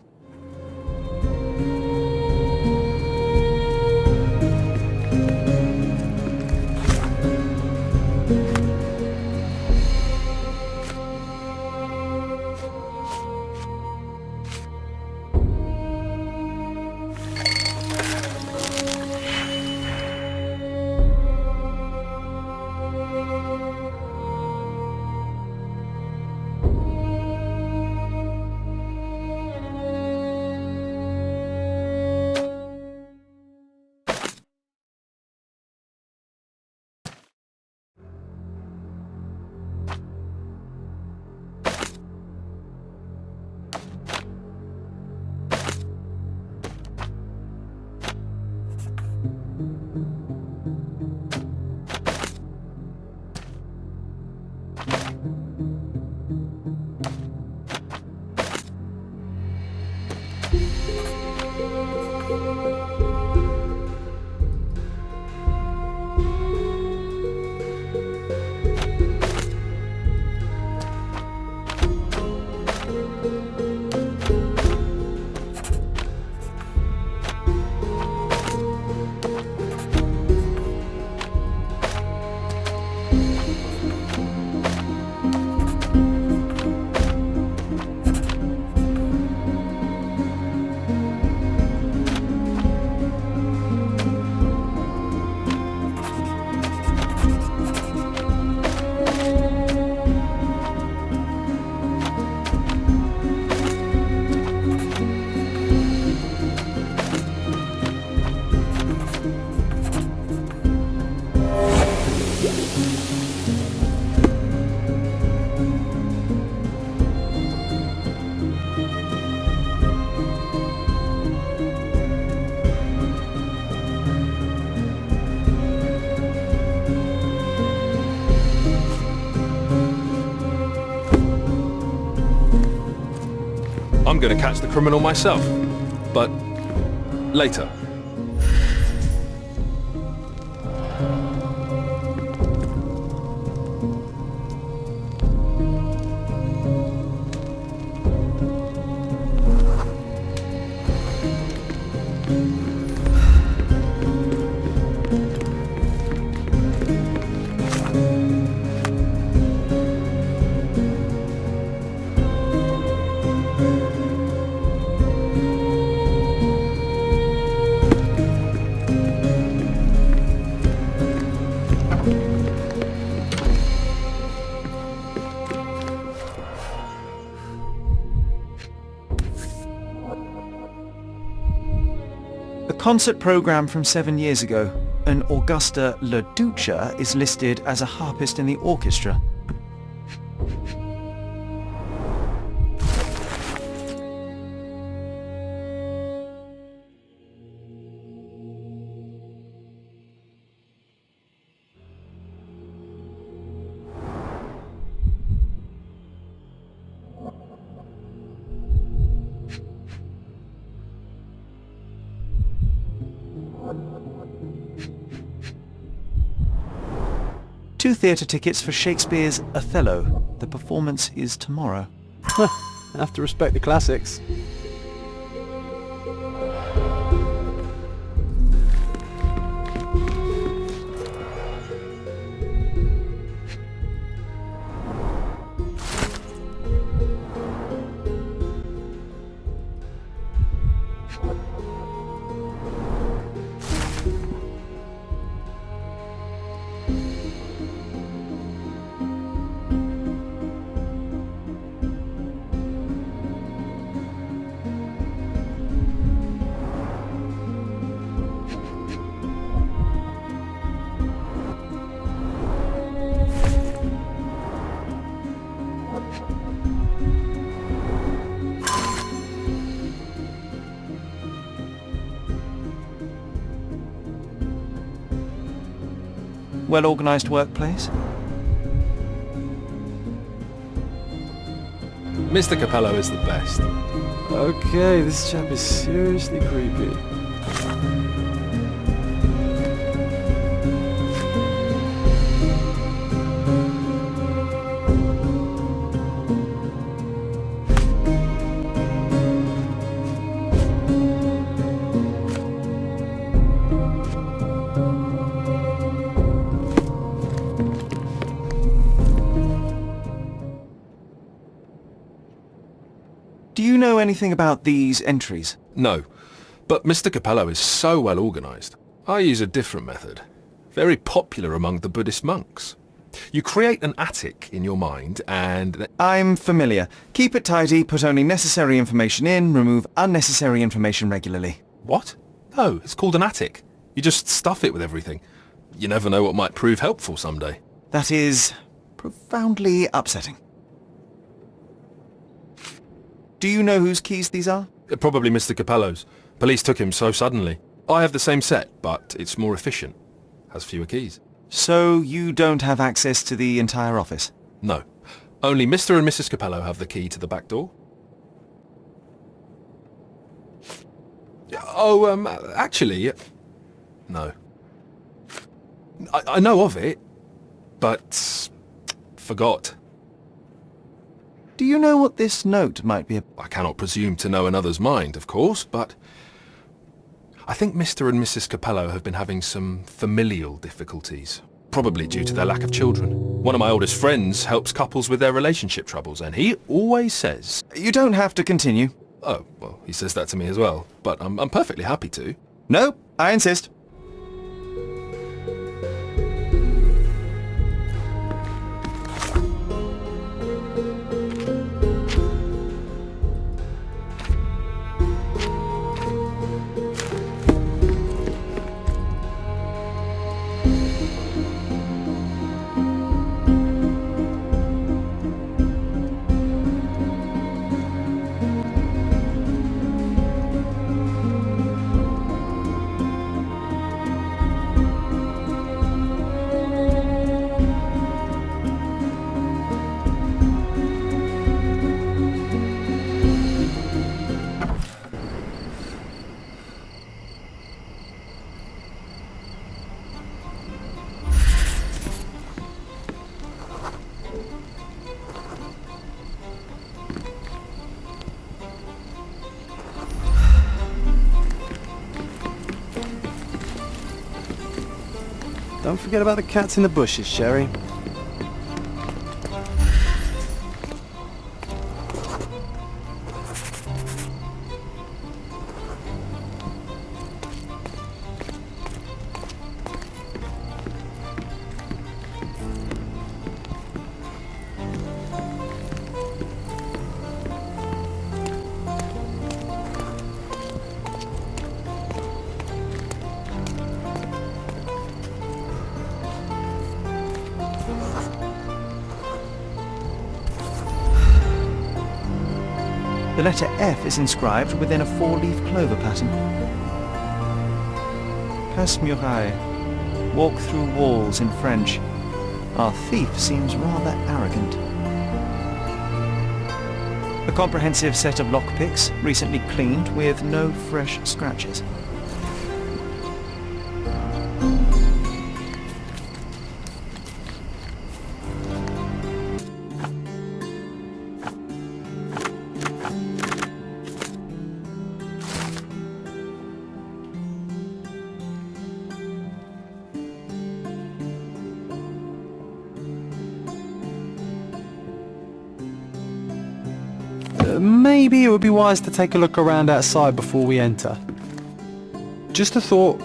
I'm going to catch the criminal myself. But later. Concert program from 7 years ago. An Augusta La Duca is listed as a harpist in the orchestra. Two theatre tickets for Shakespeare's Othello. The performance is tomorrow. Have to respect the classics. Well-organised workplace? Mr. Capello is the best. Okay, this chap is seriously creepy. Do you know anything about these entries? No, but Mr. Capello is so well organised. I use a different method, very popular among the Buddhist monks. You create an attic in your mind and... I'm familiar. Keep it tidy, put only necessary information in, remove unnecessary information regularly. What? No, it's called an attic. You just stuff it with everything. You never know what might prove helpful someday. That is profoundly upsetting. Do you know whose keys these are? Probably Mr. Capello's. Police took him so suddenly. I have the same set, but it's more efficient. Has fewer keys. So you don't have access to the entire office? No. Only Mr. and Mrs. Capello have the key to the back door. Oh, actually... No. I know of it, but... forgot. Do you know what this note might be? I cannot presume to know another's mind, of course, but... I think Mr. and Mrs. Capello have been having some familial difficulties, probably due to their lack of children. One of my oldest friends helps couples with their relationship troubles, and he always says... You don't have to continue. Oh, well, he says that to me as well, but I'm perfectly happy to. No, I insist. Don't forget about the cats in the bushes, Sherry. The letter F is inscribed within a 4-leaf clover pattern. Passe muraille. Walk through walls in French. Our thief seems rather arrogant. A comprehensive set of lockpicks, recently cleaned with no fresh scratches. Maybe it would be wise to take a look around outside before we enter. Just a thought.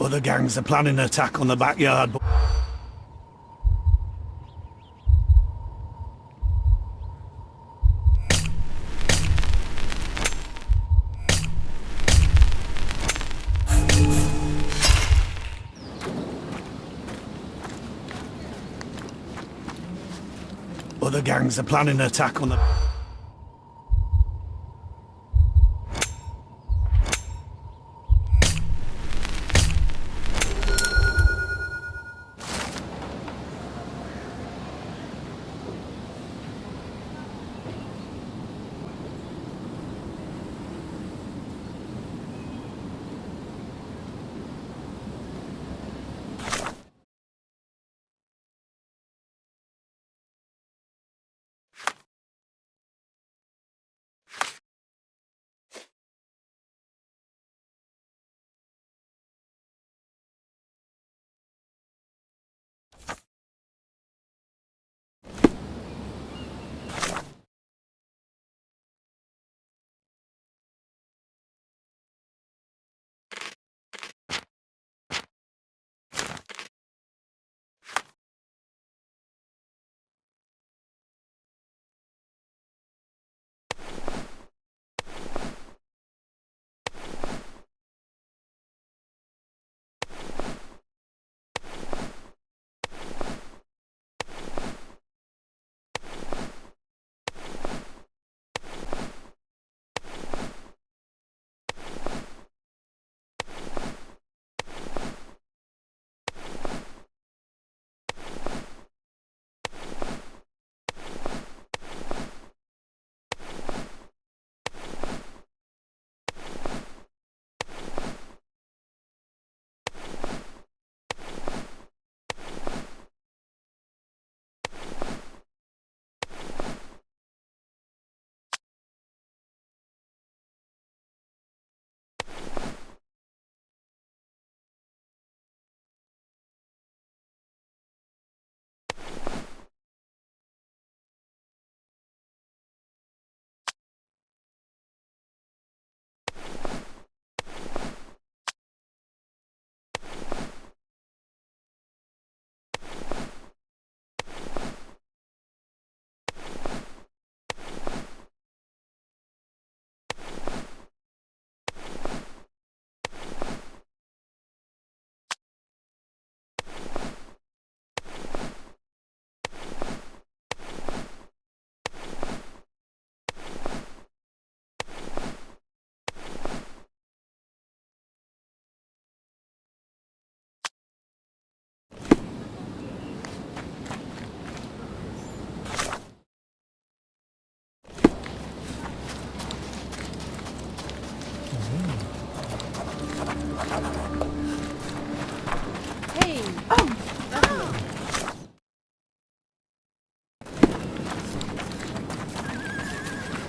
Other gangs are planning an attack on the backyard. Other gangs are planning an attack on the...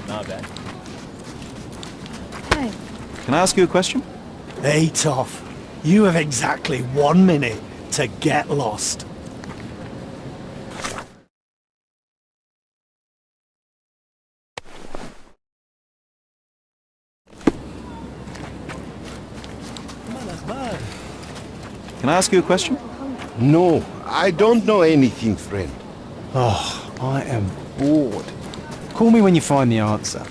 Not bad. Hey. Can I ask you a question? Hey, Toff. You have exactly 1 minute to get lost. Can I ask you a question? No, I don't know anything, friend. Oh, I am bored. Call me when you find the answer.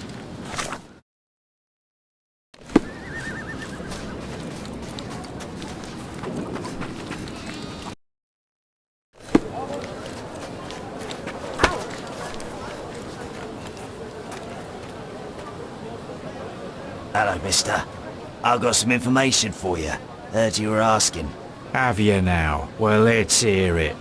Hello, mister. I've got some information for you. Heard you were asking. Have you now? Well, let's hear it.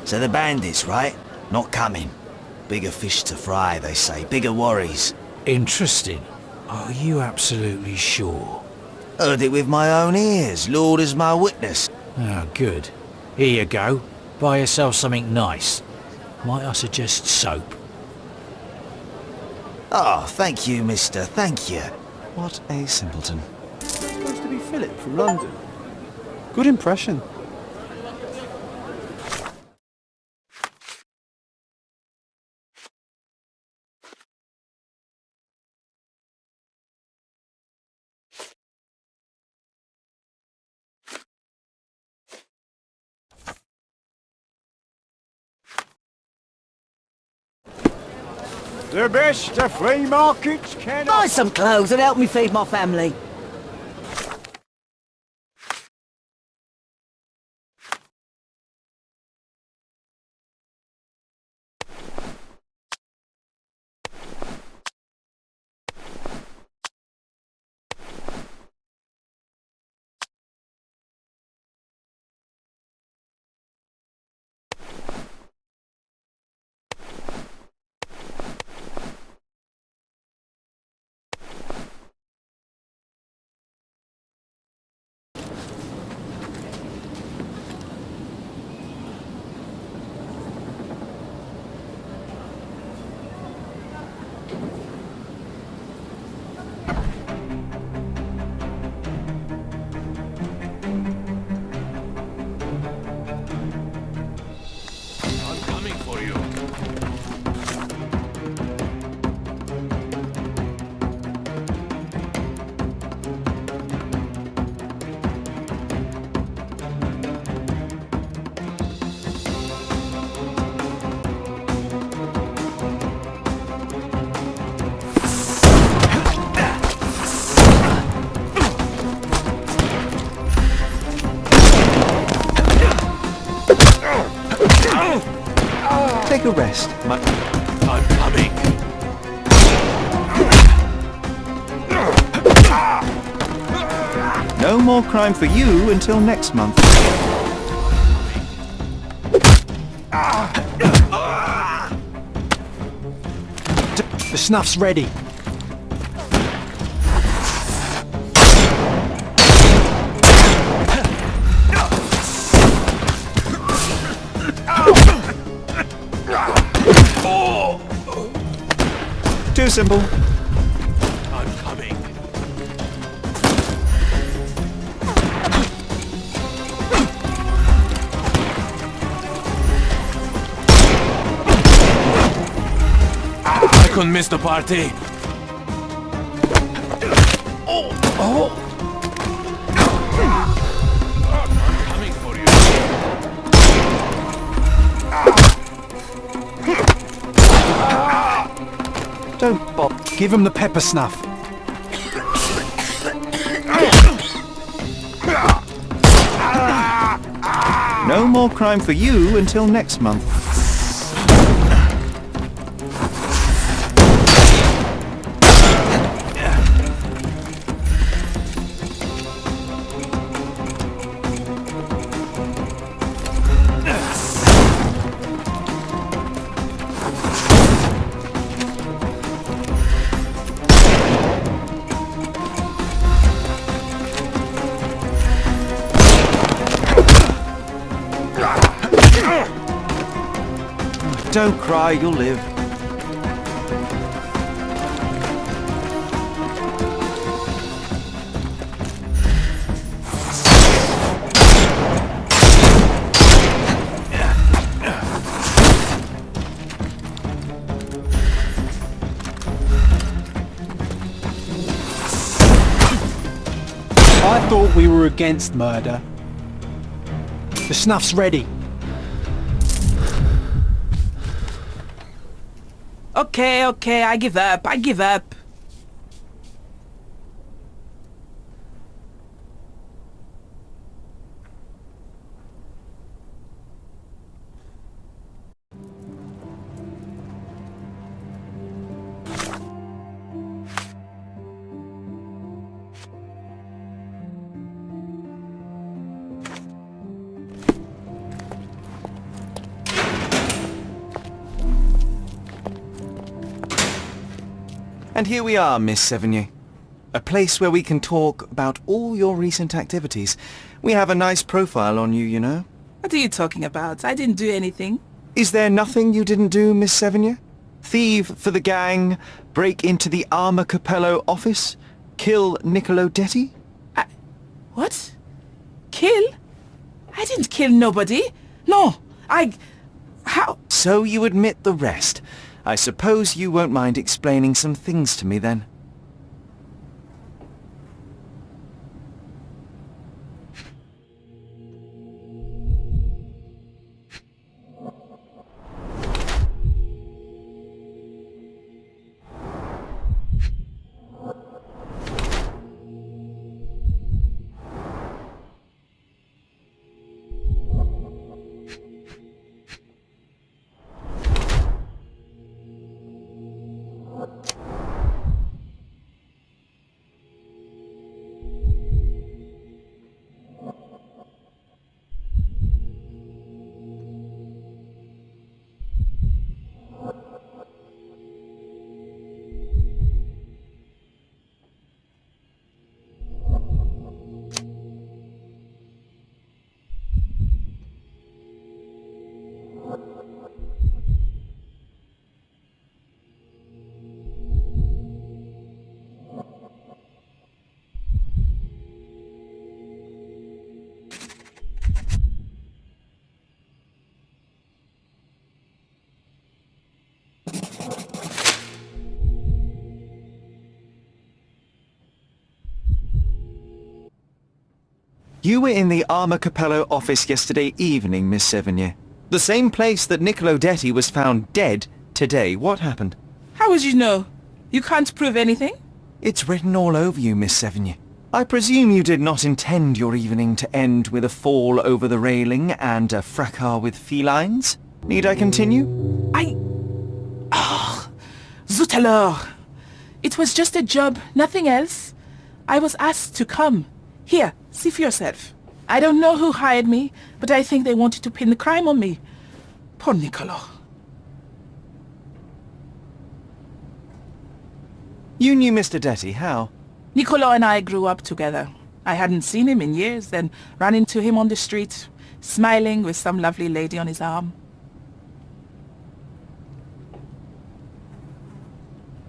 So the bandits, right? Not coming. Bigger fish to fry, they say. Bigger worries. Interesting. Are you absolutely sure? Heard it with my own ears. Lord is my witness. Oh, good. Here you go. Buy yourself something nice. Might I suggest soap? Oh, thank you, mister. Thank you. What a simpleton. Supposed to be Philip from London. Good impression. The best the free markets can Buy some clothes and help me feed my family. Take a rest. I'm coming. No more crime for you until next month. The snuff's ready. Too simple. I'm coming. I couldn't miss the party. I'm coming for you. Don't bother. Give him the pepper snuff. No more crime for you until next month. don't cry, you'll live. I thought we were against murder. The snuff's ready. Okay, I give up. And here we are, Miss Sevigny. A place where we can talk about all your recent activities. We have a nice profile on you, you know. What are you talking about? I didn't do anything. Is there nothing you didn't do, Miss Sevigny? Thieve for the gang, break into the Arma Capello office, kill Niccolo Detti? What? Kill? I didn't kill nobody. No, how? So you admit the rest. I suppose you won't mind explaining some things to me then. You were in the Arma Capello office yesterday evening, Miss Sevigny. The same place that Niccolo Detti was found dead today. What happened? How would you know? You can't prove anything? It's written all over you, Miss Sevigny. I presume you did not intend your evening to end with a fall over the railing and a fracas with felines? Need I continue? Zut alors! It was just a job, nothing else. I was asked to come. Here, see for yourself. I don't know who hired me, but I think they wanted to pin the crime on me. Poor Niccolo. You knew Mr. Detti, how? Niccolo and I grew up together. I hadn't seen him in years, then ran into him on the street, smiling with some lovely lady on his arm.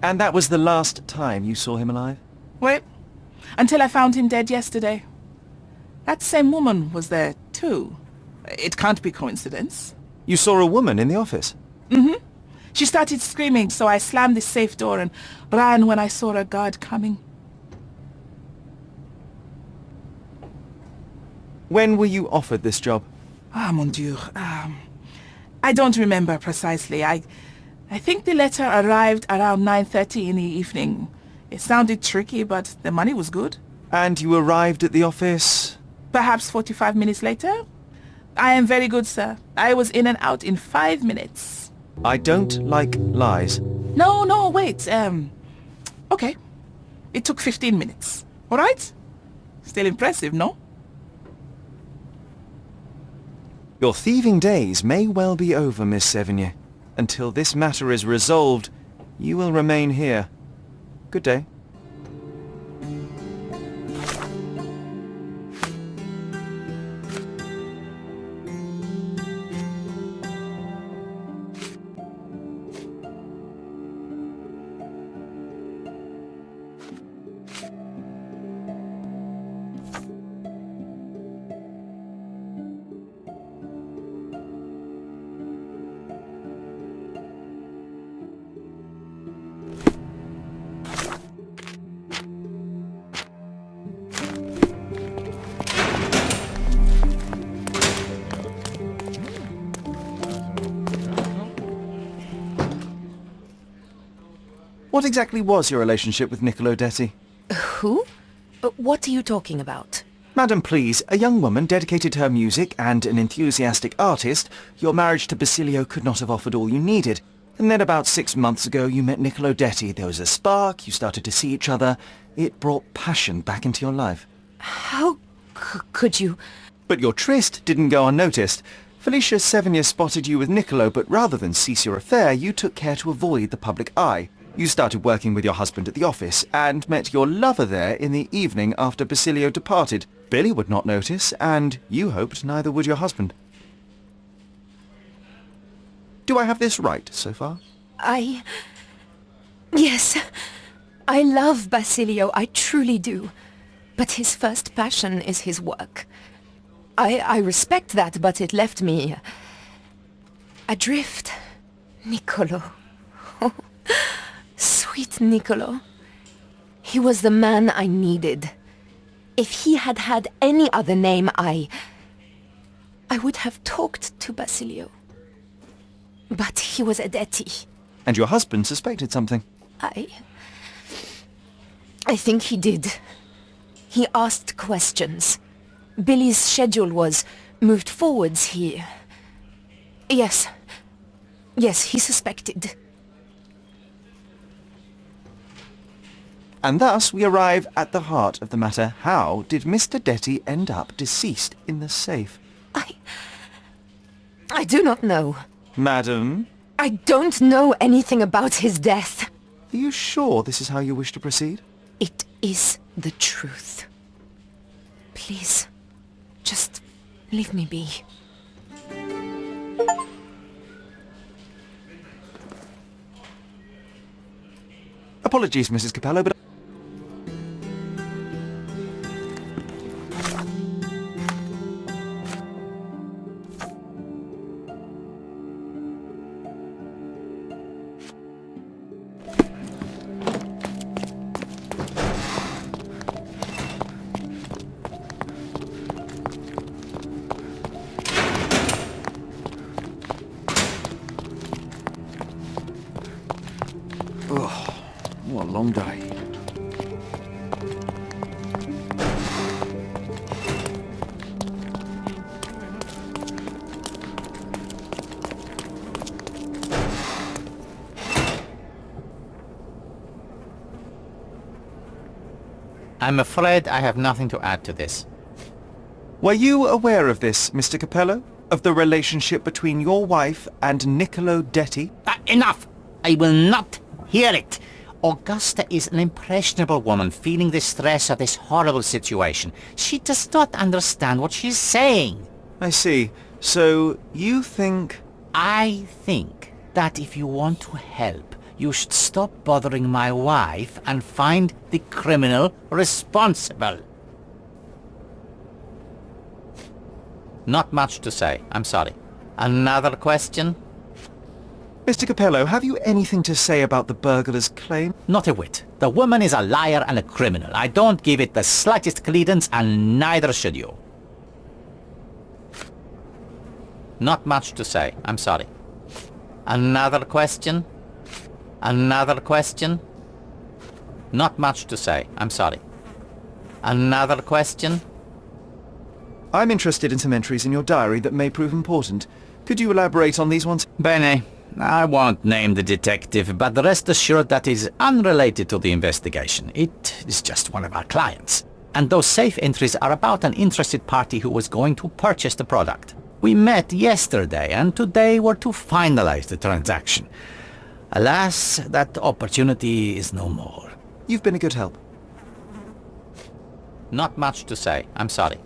And that was the last time you saw him alive? Well, until I found him dead yesterday. That same woman was there too. It can't be coincidence. You saw a woman in the office? Mm-hmm. She started screaming, so I slammed the safe door and ran when I saw a guard coming. When were you offered this job? Ah, mon Dieu. I don't remember precisely. I think the letter arrived around 9:30 in the evening. It sounded tricky, but the money was good. And you arrived at the office? Perhaps 45 minutes later. I am very good, sir. I was in and out in 5 minutes. I don't like lies. No, wait. Okay. It took 15 minutes. All right? Still impressive, no? Your thieving days may well be over, Miss Sevigny. Until this matter is resolved, you will remain here. Good day. What exactly was your relationship with Niccolo Detti? Who? What are you talking about? Madam, please, a young woman dedicated to her music and an enthusiastic artist, your marriage to Basilio could not have offered all you needed. And then about 6 months ago you met Niccolo Detti. There was a spark, you started to see each other. It brought passion back into your life. How could you... But your tryst didn't go unnoticed. Felicia Sevigny spotted you with Niccolo, but rather than cease your affair, you took care to avoid the public eye. You started working with your husband at the office, and met your lover there in the evening after Basilio departed. Billy would not notice, and you hoped neither would your husband. Do I have this right so far? Yes, I love Basilio, I truly do. But his first passion is his work. I respect that, but it left me adrift. Niccolo. Oh, sweet Niccolo. He was the man I needed. If he had had any other name, I would have talked to Basilio. But he was a Detti. And your husband suspected something. I think he did. He asked questions. Billy's schedule was moved forwards here. Yes, he suspected. And thus we arrive at the heart of the matter. How did Mr. Detti end up deceased in the safe? I do not know. Madam? I don't know anything about his death. Are you sure this is how you wish to proceed? It is the truth. Please, just leave me be. Apologies, Mrs. Capello, but... What a long day. I'm afraid I have nothing to add to this. Were you aware of this, Mr. Capello? Of the relationship between your wife and Niccolo Detti? Enough! I will not hear it! Augusta is an impressionable woman feeling the stress of this horrible situation. She does not understand what she's saying. I see. So, you think... I think that if you want to help, you should stop bothering my wife and find the criminal responsible. Not much to say. I'm sorry. Another question? Mr. Capello, have you anything to say about the burglar's claim? Not a whit. The woman is a liar and a criminal. I don't give it the slightest credence, and neither should you. Not much to say. I'm sorry. Another question? Another question? Not much to say. I'm sorry. Another question? I'm interested in some entries in your diary that may prove important. Could you elaborate on these ones? Bene. I won't name the detective, but rest assured that is unrelated to the investigation. It is just one of our clients. And those safe entries are about an interested party who was going to purchase the product. We met yesterday, and today were to finalize the transaction. Alas, that opportunity is no more. You've been a good help. Not much to say. I'm sorry.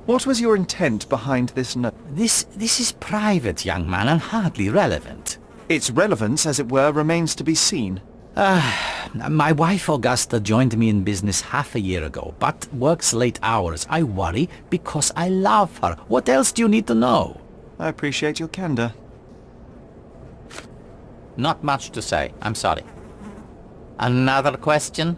What was your intent behind this note? This is private, young man, and hardly relevant. Its relevance, as it were, remains to be seen. My wife Augusta joined me in business half a year ago, but works late hours. I worry because I love her. What else do you need to know? I appreciate your candor. Not much to say. I'm sorry. Another question?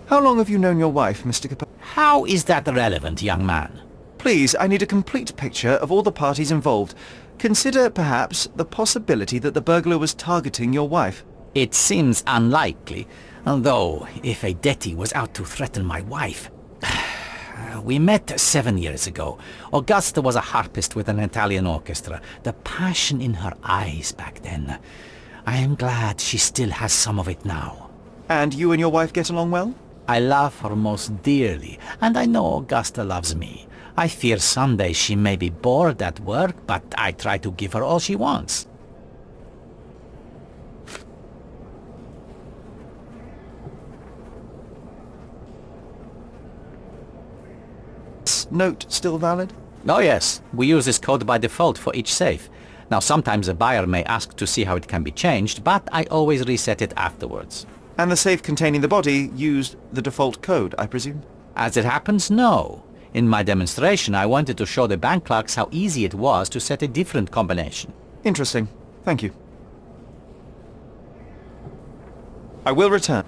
How long have you known your wife, Mr. Capello? How is that relevant, young man? Please, I need a complete picture of all the parties involved. Consider, perhaps, the possibility that the burglar was targeting your wife. It seems unlikely, though if a Detti was out to threaten my wife... We met 7 years ago. Augusta was a harpist with an Italian orchestra. The passion in her eyes back then. I am glad she still has some of it now. And you and your wife get along well? I love her most dearly, and I know Augusta loves me. I fear someday she may be bored at work, but I try to give her all she wants. Note still valid? Oh yes, we use this code by default for each safe. Now sometimes a buyer may ask to see how it can be changed, but I always reset it afterwards. And the safe containing the body used the default code, I presume? As it happens, no. In my demonstration, I wanted to show the bank clerks how easy it was to set a different combination. Interesting. Thank you. I will return.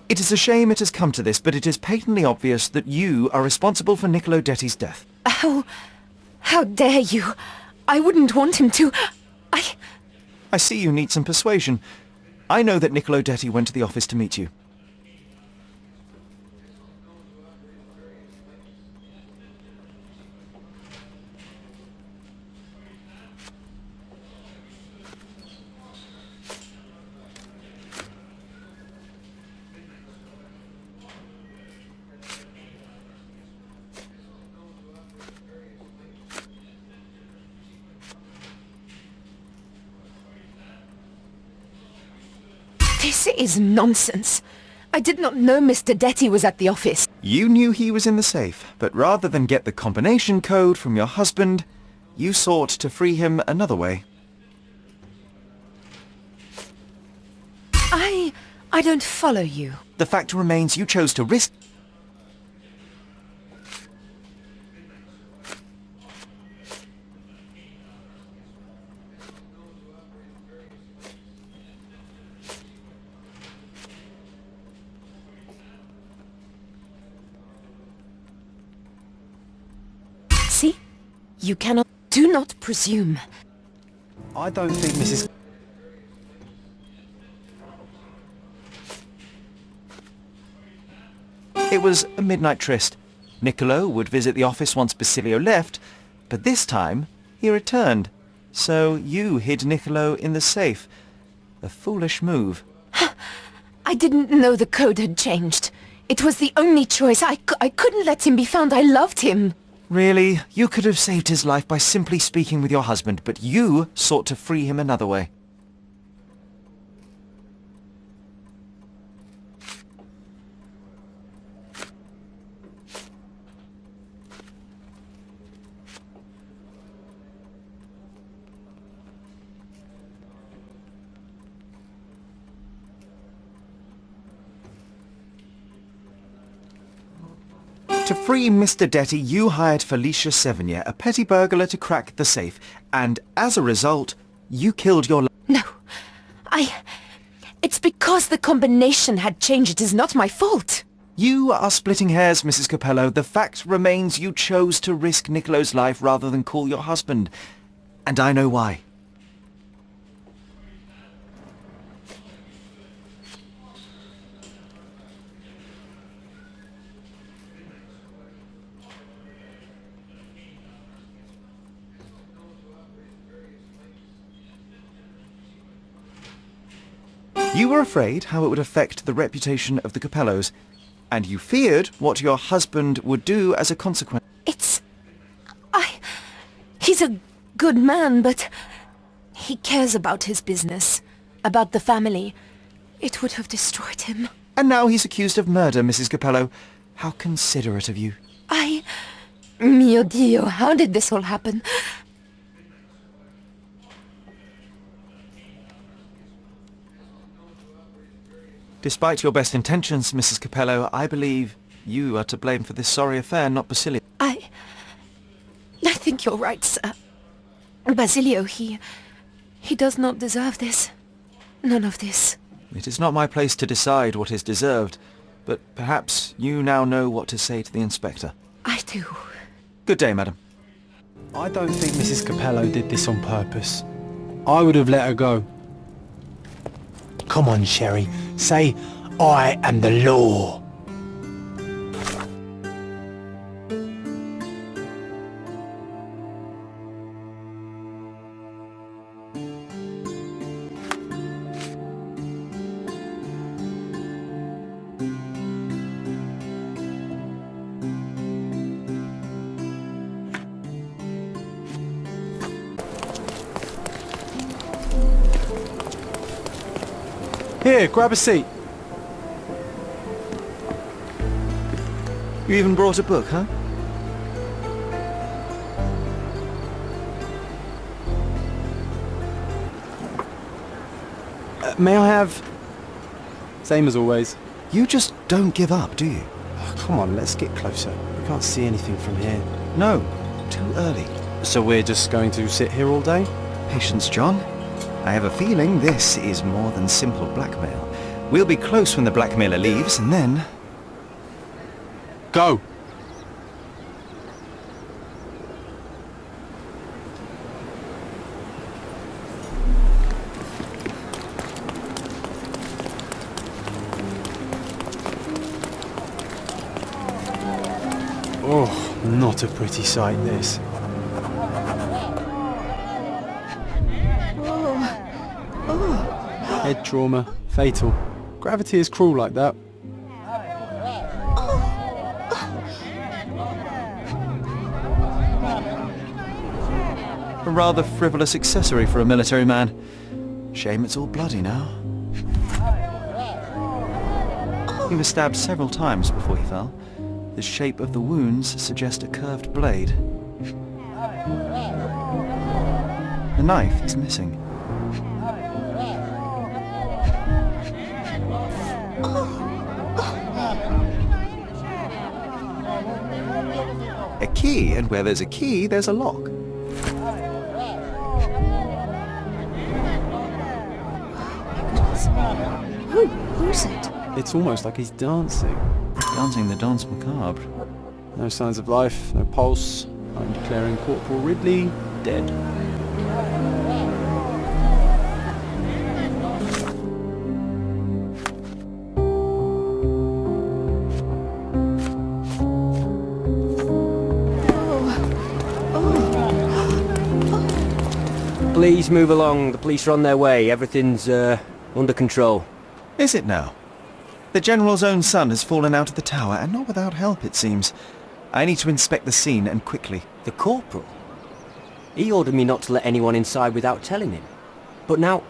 It is a shame it has come to this, but it is patently obvious that you are responsible for Niccolo Detti's death. How dare you? I wouldn't want him to... I see you need some persuasion. I know that Niccolo Detti went to the office to meet you. This is nonsense. I did not know Mr. Detti was at the office. You knew he was in the safe, but rather than get the combination code from your husband, you sought to free him another way. I don't follow you. The fact remains you chose to risk... See? You cannot... Do not presume. I don't think Mrs... It was a midnight tryst. Niccolo would visit the office once Basilio left, but this time he returned. So you hid Niccolo in the safe. A foolish move. I didn't know the code had changed. It was the only choice. I couldn't let him be found. I loved him. Really? You could have saved his life by simply speaking with your husband, but you sought to free him another way. To free Mr. Detti, you hired Felicia Sevigny, a petty burglar, to crack the safe, and as a result, you killed your... No, It's because the combination had changed. It is not my fault. You are splitting hairs, Mrs. Capello. The fact remains you chose to risk Niccolo's life rather than call your husband, and I know why. You were afraid how it would affect the reputation of the Capellos, and you feared what your husband would do as a consequence. He's a good man, but he cares about his business, about the family. It would have destroyed him. And now he's accused of murder, Mrs. Capello. How considerate of you. Mio Dio, how did this all happen? Despite your best intentions, Mrs. Capello, I believe you are to blame for this sorry affair, not Basilio. I think you're right, sir. Basilio, he does not deserve this. None of this. It is not my place to decide what is deserved, but perhaps you now know what to say to the inspector. I do. Good day, madam. I don't think Mrs. Capello did this on purpose. I would have let her go. Come on, Sherry. Say, I am the law. Here, grab a seat. You even brought a book, huh? May I have... Same as always. You just don't give up, do you? Oh, come on, let's get closer. We can't see anything from here. No, too early. So we're just going to sit here all day? Patience, John. I have a feeling this is more than simple blackmail. We'll be close when the blackmailer leaves, and then... Go! Oh, not a pretty sight, this. Head trauma, fatal. Gravity is cruel like that. A rather frivolous accessory for a military man. Shame it's all bloody now. He was stabbed several times before he fell. The shape of the wounds suggest a curved blade. The knife is missing. A key, and where there's a key, there's a lock. Who's it? It's almost like he's dancing. Dancing the dance macabre. No signs of life, no pulse. I'm declaring Corporal Ridley dead. Please move along. The police are on their way. Everything's under control. Is it now? The General's own son has fallen out of the tower, and not without help, it seems. I need to inspect the scene, and quickly. The Corporal? He ordered me not to let anyone inside without telling him. But now...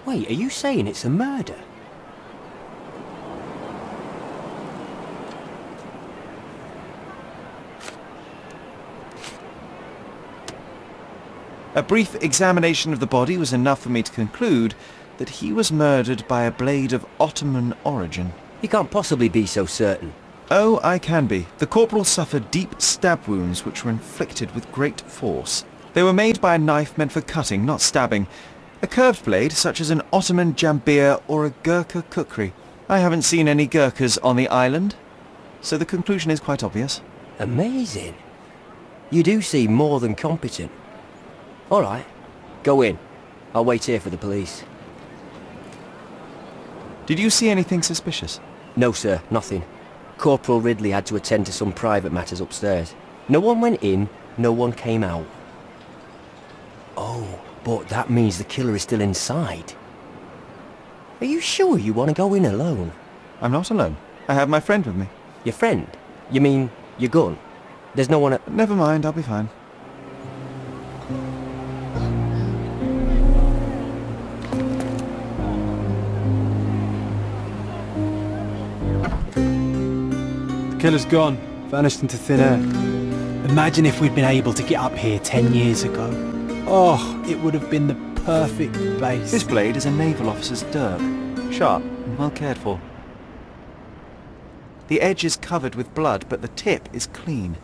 Wait, are you saying it's a murder? A brief examination of the body was enough for me to conclude that he was murdered by a blade of Ottoman origin. You can't possibly be so certain. Oh, I can be. The corporal suffered deep stab wounds which were inflicted with great force. They were made by a knife meant for cutting, not stabbing. A curved blade, such as an Ottoman jambir or a Gurkha kukri. I haven't seen any Gurkhas on the island, so the conclusion is quite obvious. Amazing. You do seem more than competent. All right, go in. I'll wait here for the police. Did you see anything suspicious? No, sir, nothing. Corporal Ridley had to attend to some private matters upstairs. No one went in, no one came out. Oh, but that means the killer is still inside. Are you sure you want to go in alone? I'm not alone. I have my friend with me. Your friend? You mean your gun? There's no one at... Never mind, I'll be fine. The killer's gone. Vanished into thin air. Imagine if we'd been able to get up here 10 years ago. Oh, it would have been the perfect base. This blade is a naval officer's dirk. Sharp and well cared for. The edge is covered with blood, but the tip is clean.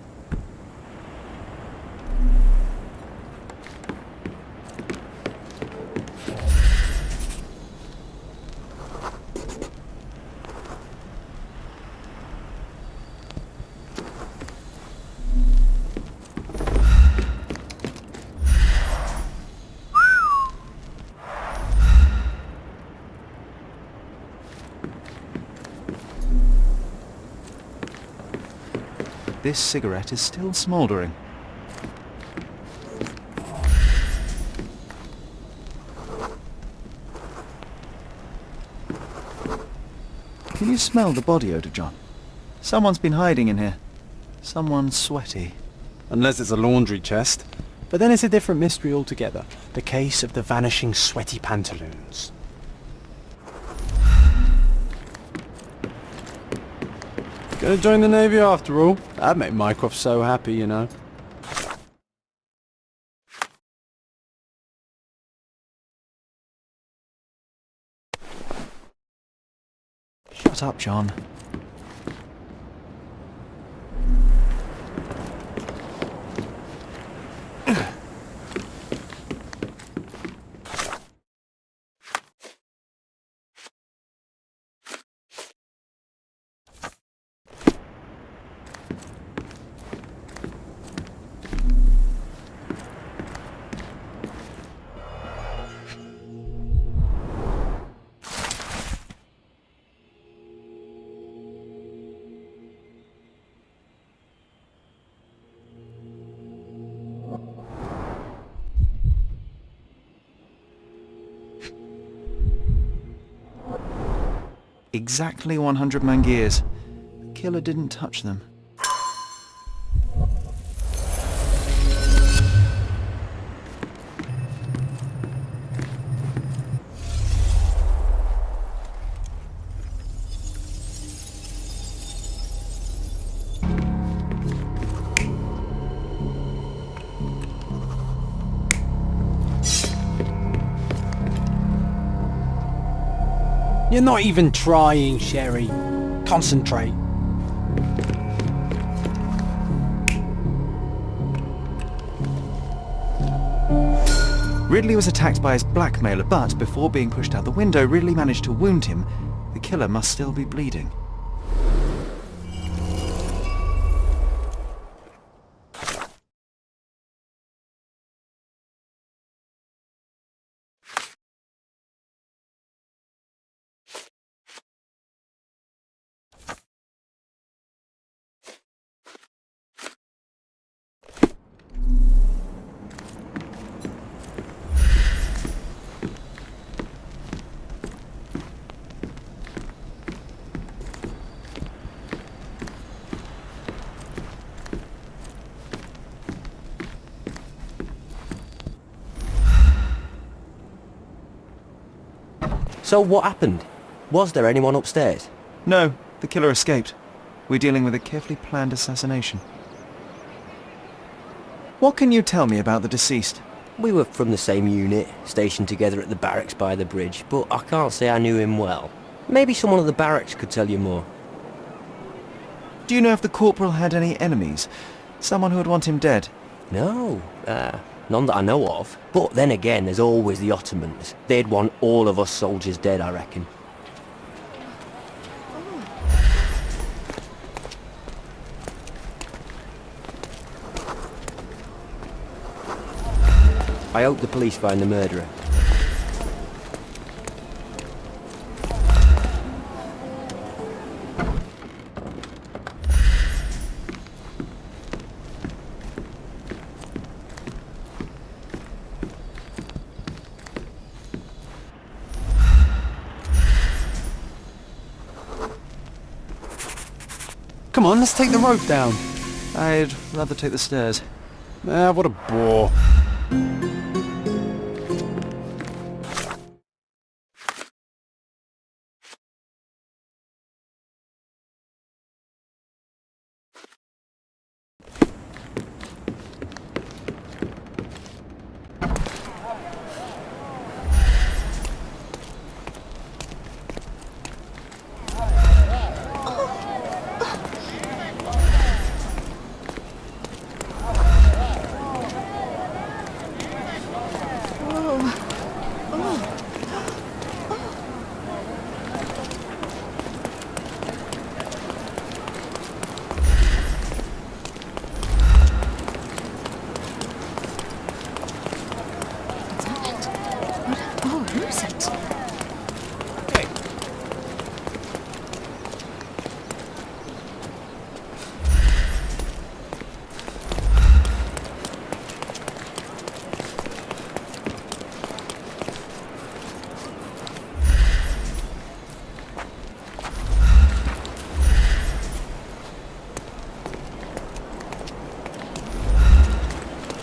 This cigarette is still smouldering. Can you smell the body odor, John? Someone's been hiding in here. Someone sweaty. Unless it's a laundry chest. But then it's a different mystery altogether. The case of the vanishing sweaty pantaloons. Gonna join the Navy after all. That'd make Mycroft so happy, you know. Shut up, John. Exactly 100 mangears. The killer didn't touch them. You're not even trying, Sherry. Concentrate. Ridley was attacked by his blackmailer, but before being pushed out the window, Ridley managed to wound him. The killer must still be bleeding. So what happened? Was there anyone upstairs? No, the killer escaped. We're dealing with a carefully planned assassination. What can you tell me about the deceased? We were from the same unit, stationed together at the barracks by the bridge, but I can't say I knew him well. Maybe someone at the barracks could tell you more. Do you know if the corporal had any enemies? Someone who would want him dead? No, none that I know of. But then again, there's always the Ottomans. They'd want all of us soldiers dead, I reckon. I hope the police find the murderer. Come on, let's take the rope down. I'd rather take the stairs. Ah, what a bore.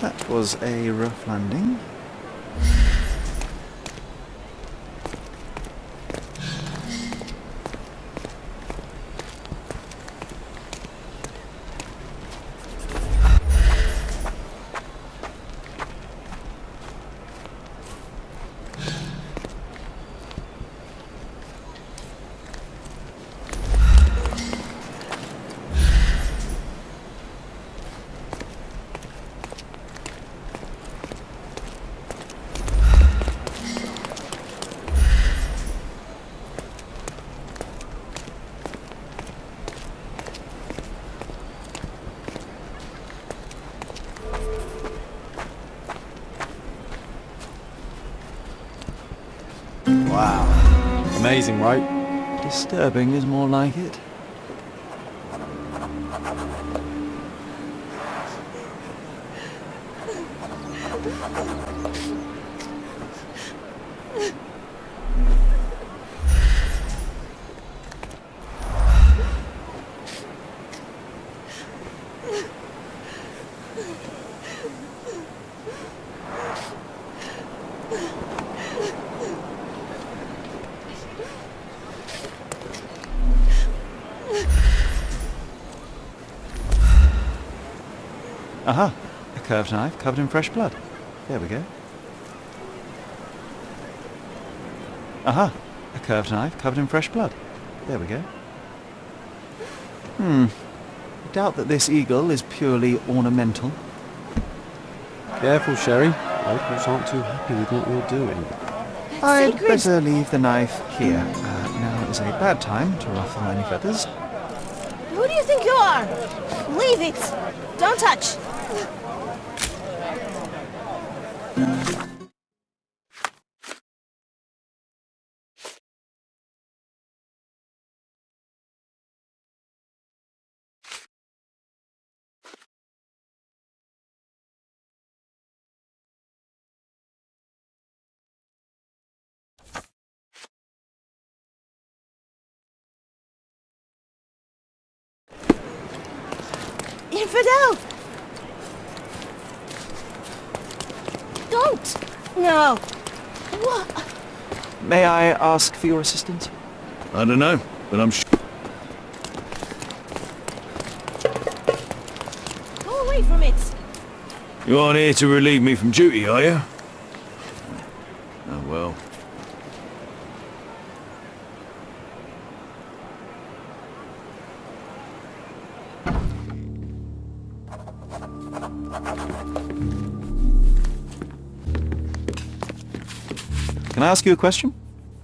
That was a rough landing. Wow. Amazing, right? Disturbing is more like it. Aha! A curved knife covered in fresh blood. There we go. Aha! A curved knife covered in fresh blood. There we go. I doubt that this eagle is purely ornamental. Careful, Sherry. Locals aren't too happy with what you're doing. I'd better leave the knife here. Now is a bad time to ruffle any feathers. Who do you think you are? Leave it! Don't touch! Infidel! Don't! No! What? May I ask for your assistance? I don't know, but I'm sure. Go away from it! You aren't here to relieve me from duty, are you? Oh well. Can I ask you a question?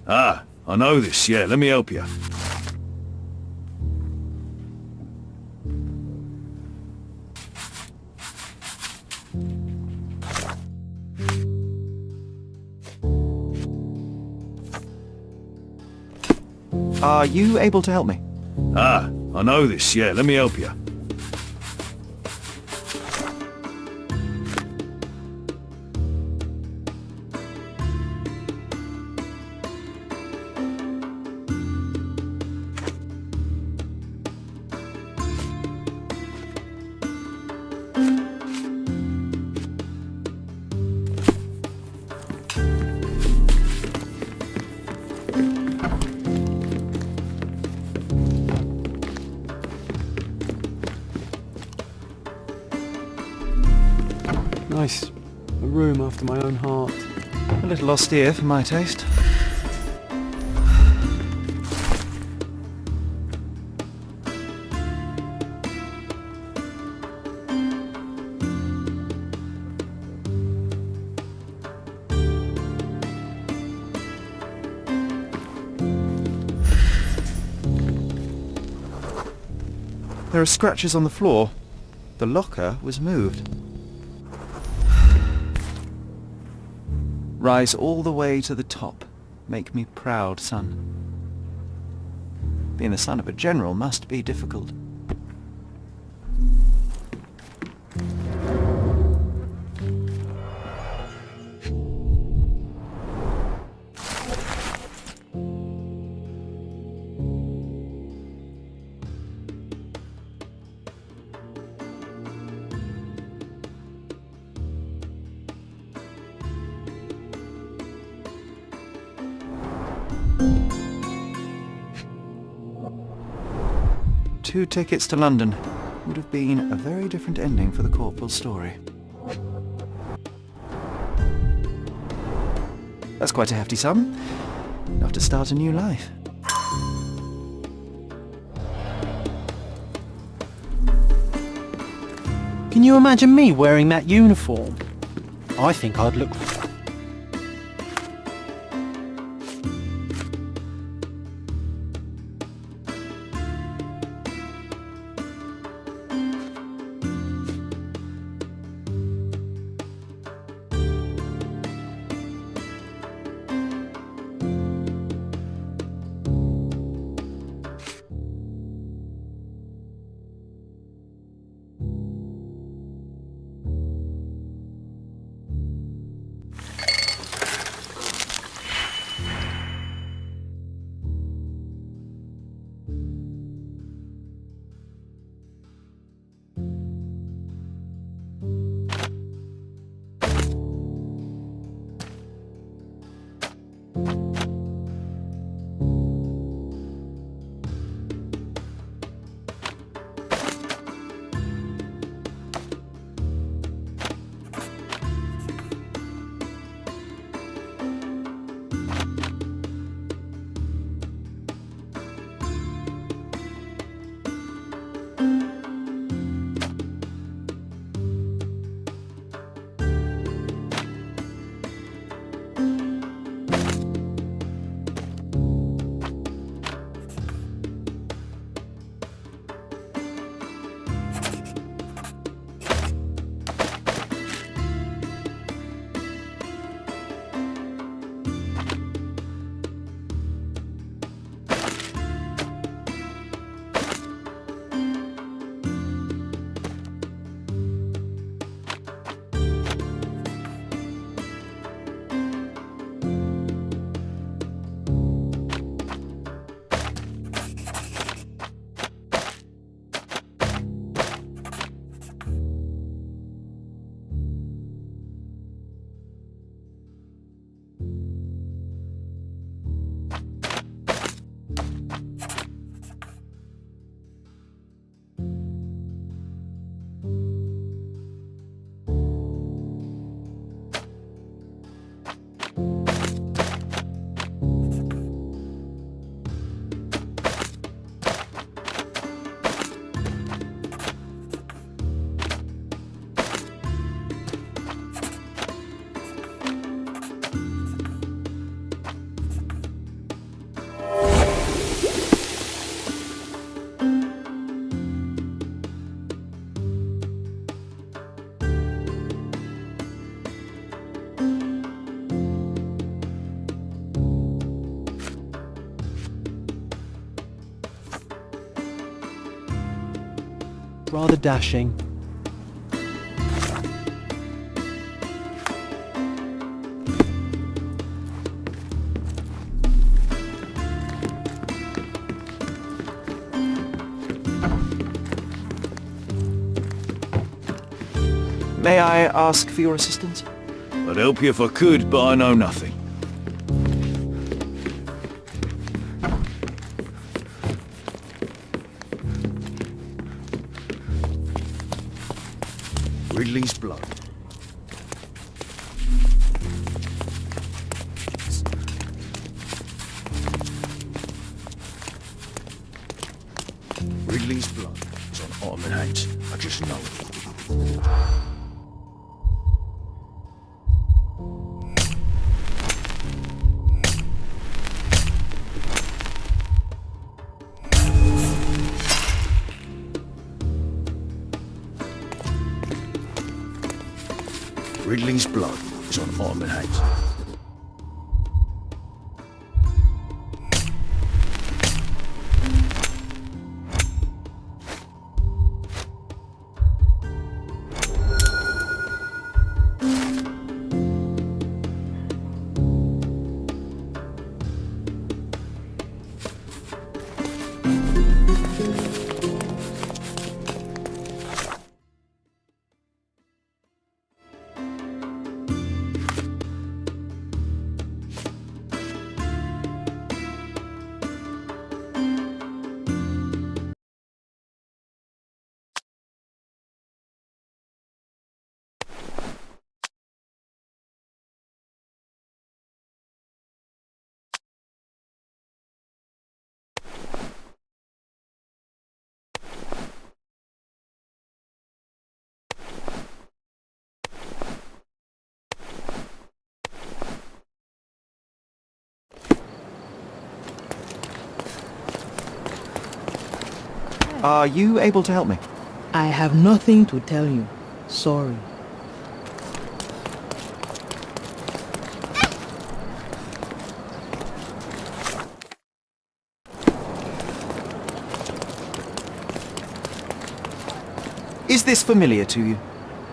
Ah, I know this, yeah, let me help you. Are you able to help me? Ah, I know this, yeah, let me help you. Nice. A room after my own heart. A little austere for my taste. There are scratches on the floor. The locker was moved. Rise all the way to the top. Make me proud, son. Being the son of a general must be difficult. Two tickets to London. Would have been a very different ending for the corporal's story. That's quite a hefty sum. Enough to start a new life. Can you imagine me wearing that uniform? I think I'd look... rather dashing. May I ask for your assistance? I'd help you if I could, but I know nothing. Ridley's blood. Ridley's blood is on Ormond Heights. Are you able to help me? I have nothing to tell you. Sorry. Is this familiar to you?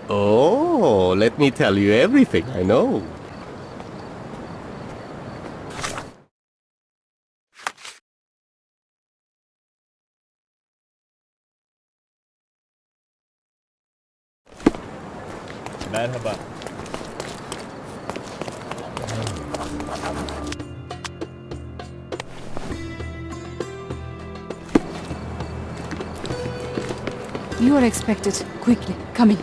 Oh, let me tell you everything I know. Merhaba. You are expected. Quickly, come in.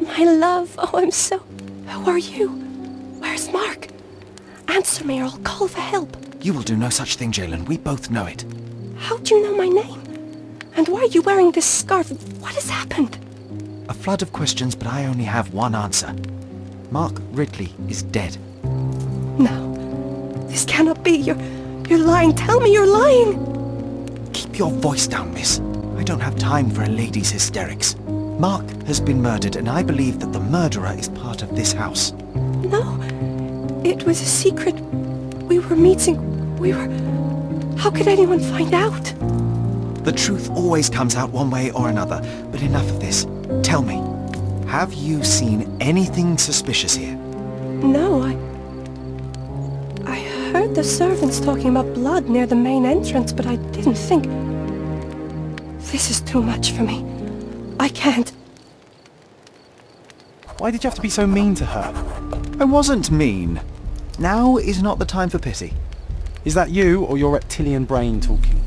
My love, oh, I'm so... Who are you? Where's Mark? Answer me or I'll call for help. You will do no such thing, Jalen. We both know it. How do you know my name? And why are you wearing this scarf? What has happened? A flood of questions, but I only have one answer. Mark Ridley is dead. No. This cannot be. You're lying. Tell me you're lying. Keep your voice down, miss. I don't have time for a lady's hysterics. Mark has been murdered, and I believe that the murderer is part of this house. No. It was a secret. We were meeting. How could anyone find out? The truth always comes out one way or another, but enough of this. Tell me, have you seen anything suspicious here? No, I heard the servants talking about blood near the main entrance, but I didn't think... This is too much for me. I can't. Why did you have to be so mean to her? I wasn't mean. Now is not the time for pity. Is that you or your reptilian brain talking?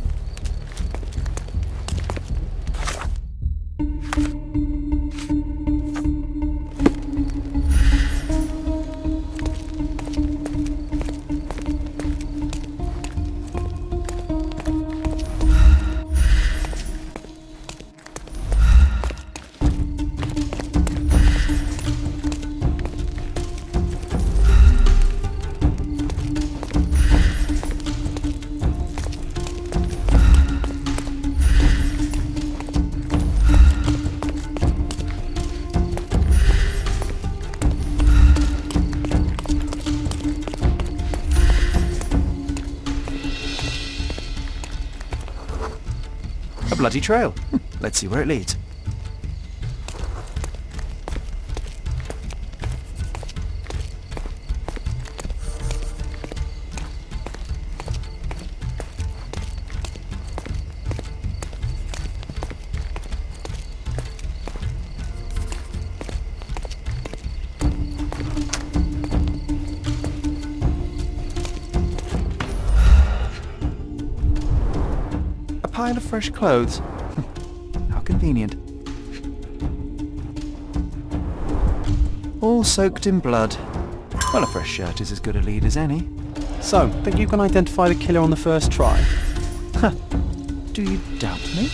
Bloody trail. Let's see where it leads. Pile of fresh clothes. How convenient. All soaked in blood. Well, a fresh shirt is as good a lead as any. So, think you can identify the killer on the first try? Do you doubt me?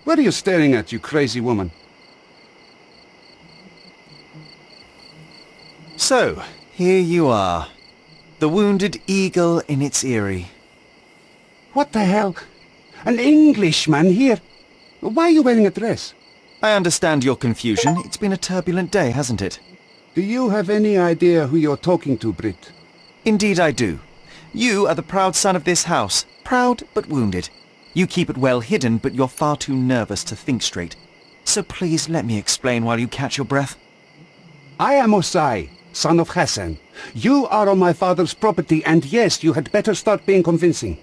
What are you staring at, you crazy woman? So, here you are. The wounded eagle in its eyrie. What the hell? An Englishman here? Why are you wearing a dress? I understand your confusion. It's been a turbulent day, hasn't it? Do you have any idea who you're talking to, Brit? Indeed I do. You are the proud son of this house. Proud, but wounded. You keep it well hidden, but you're far too nervous to think straight. So please let me explain while you catch your breath. I am Osai, son of Hassan. You are on my father's property, and yes, you had better start being convincing.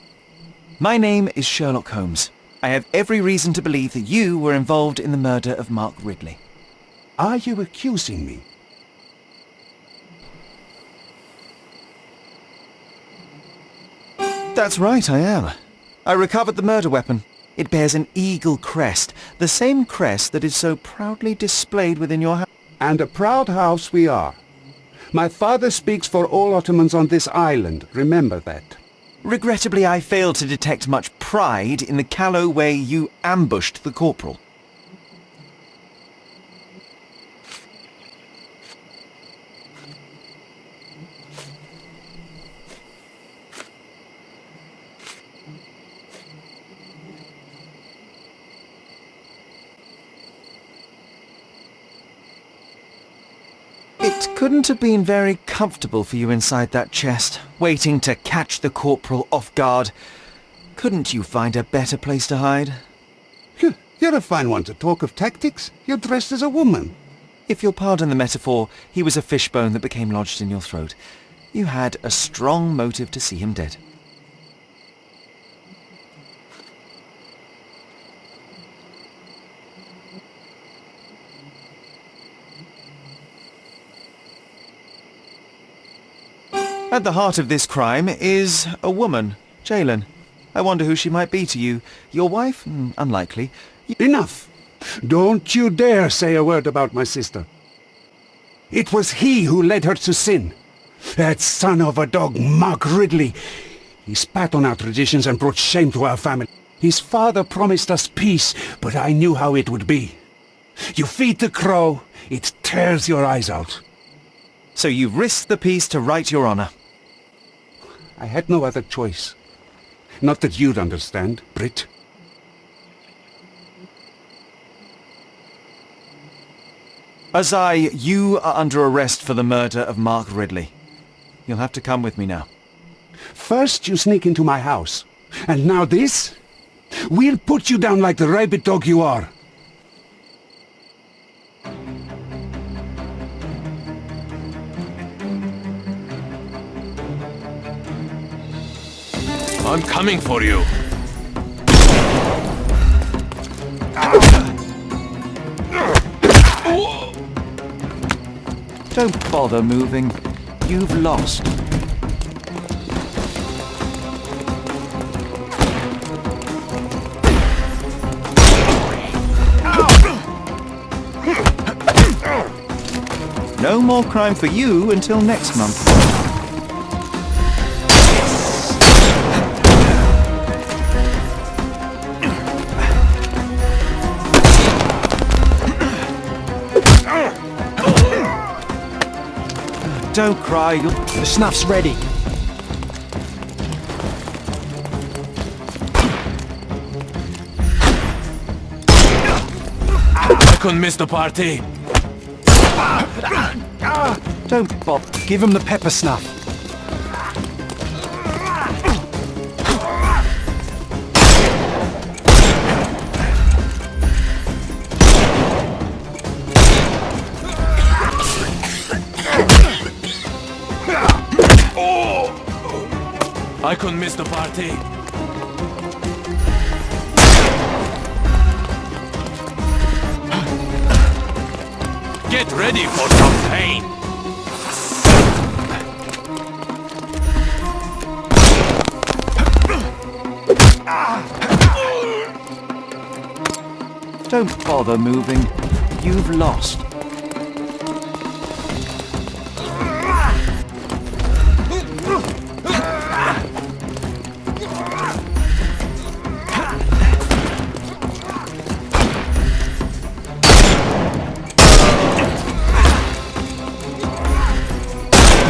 My name is Sherlock Holmes. I have every reason to believe that you were involved in the murder of Mark Ridley. Are you accusing me? That's right, I am. I recovered the murder weapon. It bears an eagle crest, the same crest that is so proudly displayed within your house. And a proud house we are. My father speaks for all Ottomans on this island, remember that. Regrettably, I failed to detect much pride in the callow way you ambushed the corporal. It couldn't have been very comfortable for you inside that chest, waiting to catch the corporal off guard. Couldn't you find a better place to hide? You're a fine one to talk of tactics. You're dressed as a woman. If you'll pardon the metaphor, he was a fishbone that became lodged in your throat. You had a strong motive to see him dead. At the heart of this crime is a woman, Jalen. I wonder who she might be to you. Your wife? Unlikely. Enough! Don't you dare say a word about my sister. It was he who led her to sin. That son of a dog, Mark Ridley. He spat on our traditions and brought shame to our family. His father promised us peace, but I knew how it would be. You feed the crow, it tears your eyes out. So you risked the peace to right your honor? I had no other choice. Not that you'd understand, Brit. Azai, you are under arrest for the murder of Mark Ridley. You'll have to come with me now. First you sneak into my house, and now this? We'll put you down like the rabid dog you are. I'm coming for you. Don't bother moving. You've lost. No more crime for you until next month. Don't cry, The snuff's ready. I couldn't miss the party. Don't bother. Give him the pepper snuff. I couldn't miss the party. Get ready for some pain. Don't bother moving. You've lost.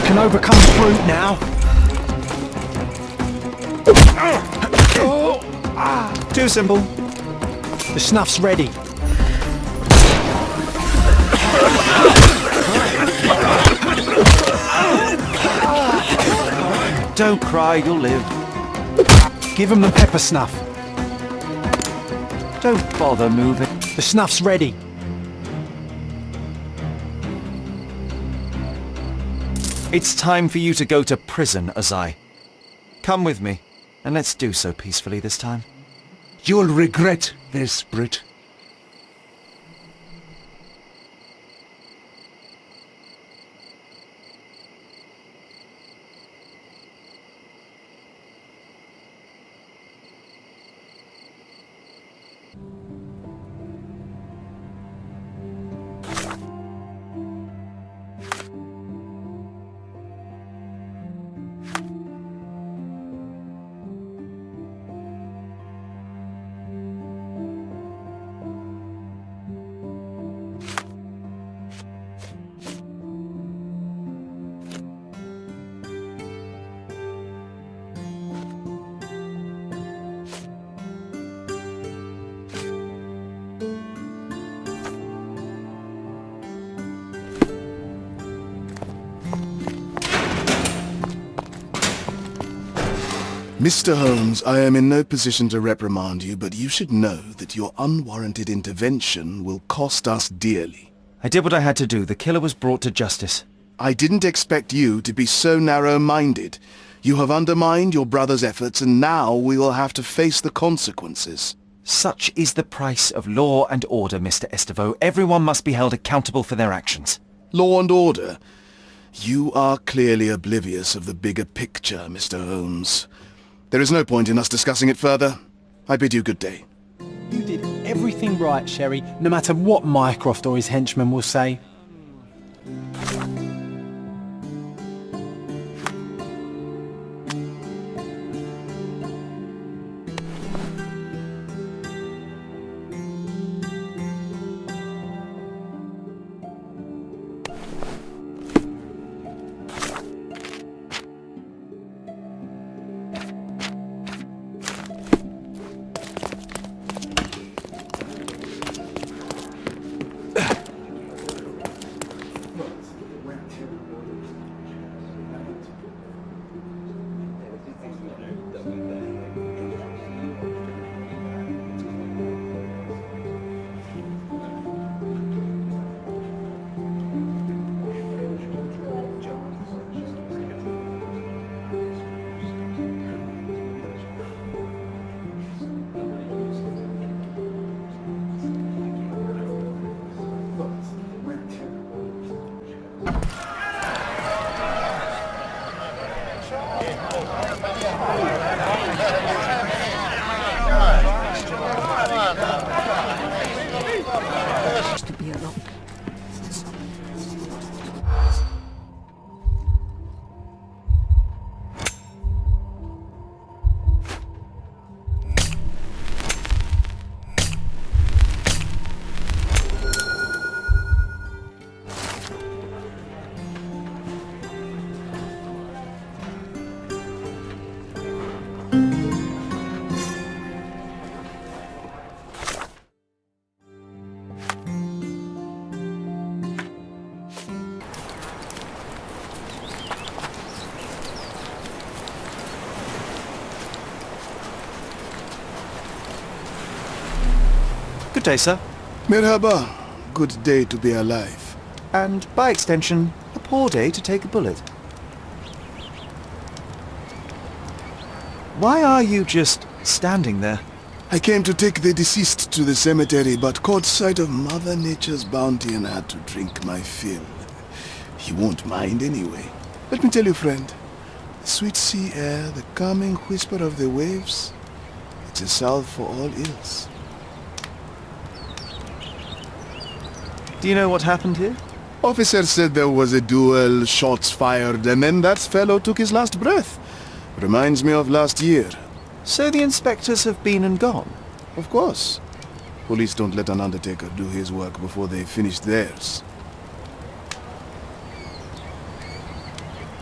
Can overcome the brute now. Too simple. The snuff's ready. Don't cry, you'll live. Give him the pepper snuff. Don't bother moving. The snuff's ready. It's time for you to go to prison, Azai. Come with me, and let's do so peacefully this time. You'll regret this, Brit. Mr. Holmes, I am in no position to reprimand you, but you should know that your unwarranted intervention will cost us dearly. I did what I had to do. The killer was brought to justice. I didn't expect you to be so narrow-minded. You have undermined your brother's efforts, and now we will have to face the consequences. Such is the price of law and order, Mr. Estevo. Everyone must be held accountable for their actions. Law and order? You are clearly oblivious of the bigger picture, Mr. Holmes. There is no point in us discussing it further. I bid you good day. You did everything right, Sherry, no matter what Mycroft or his henchmen will say. Good day, sir. Merhaba. Good day to be alive. And, by extension, a poor day to take a bullet. Why are you just standing there? I came to take the deceased to the cemetery, but caught sight of Mother Nature's bounty and had to drink my fill. He won't mind anyway. Let me tell you, friend, the sweet sea air, the calming whisper of the waves, it's a salve for all ills. Do you know what happened here? Officer said there was a duel, shots fired, and then that fellow took his last breath. Reminds me of last year. So the inspectors have been and gone? Of course. Police don't let an undertaker do his work before they've finished theirs.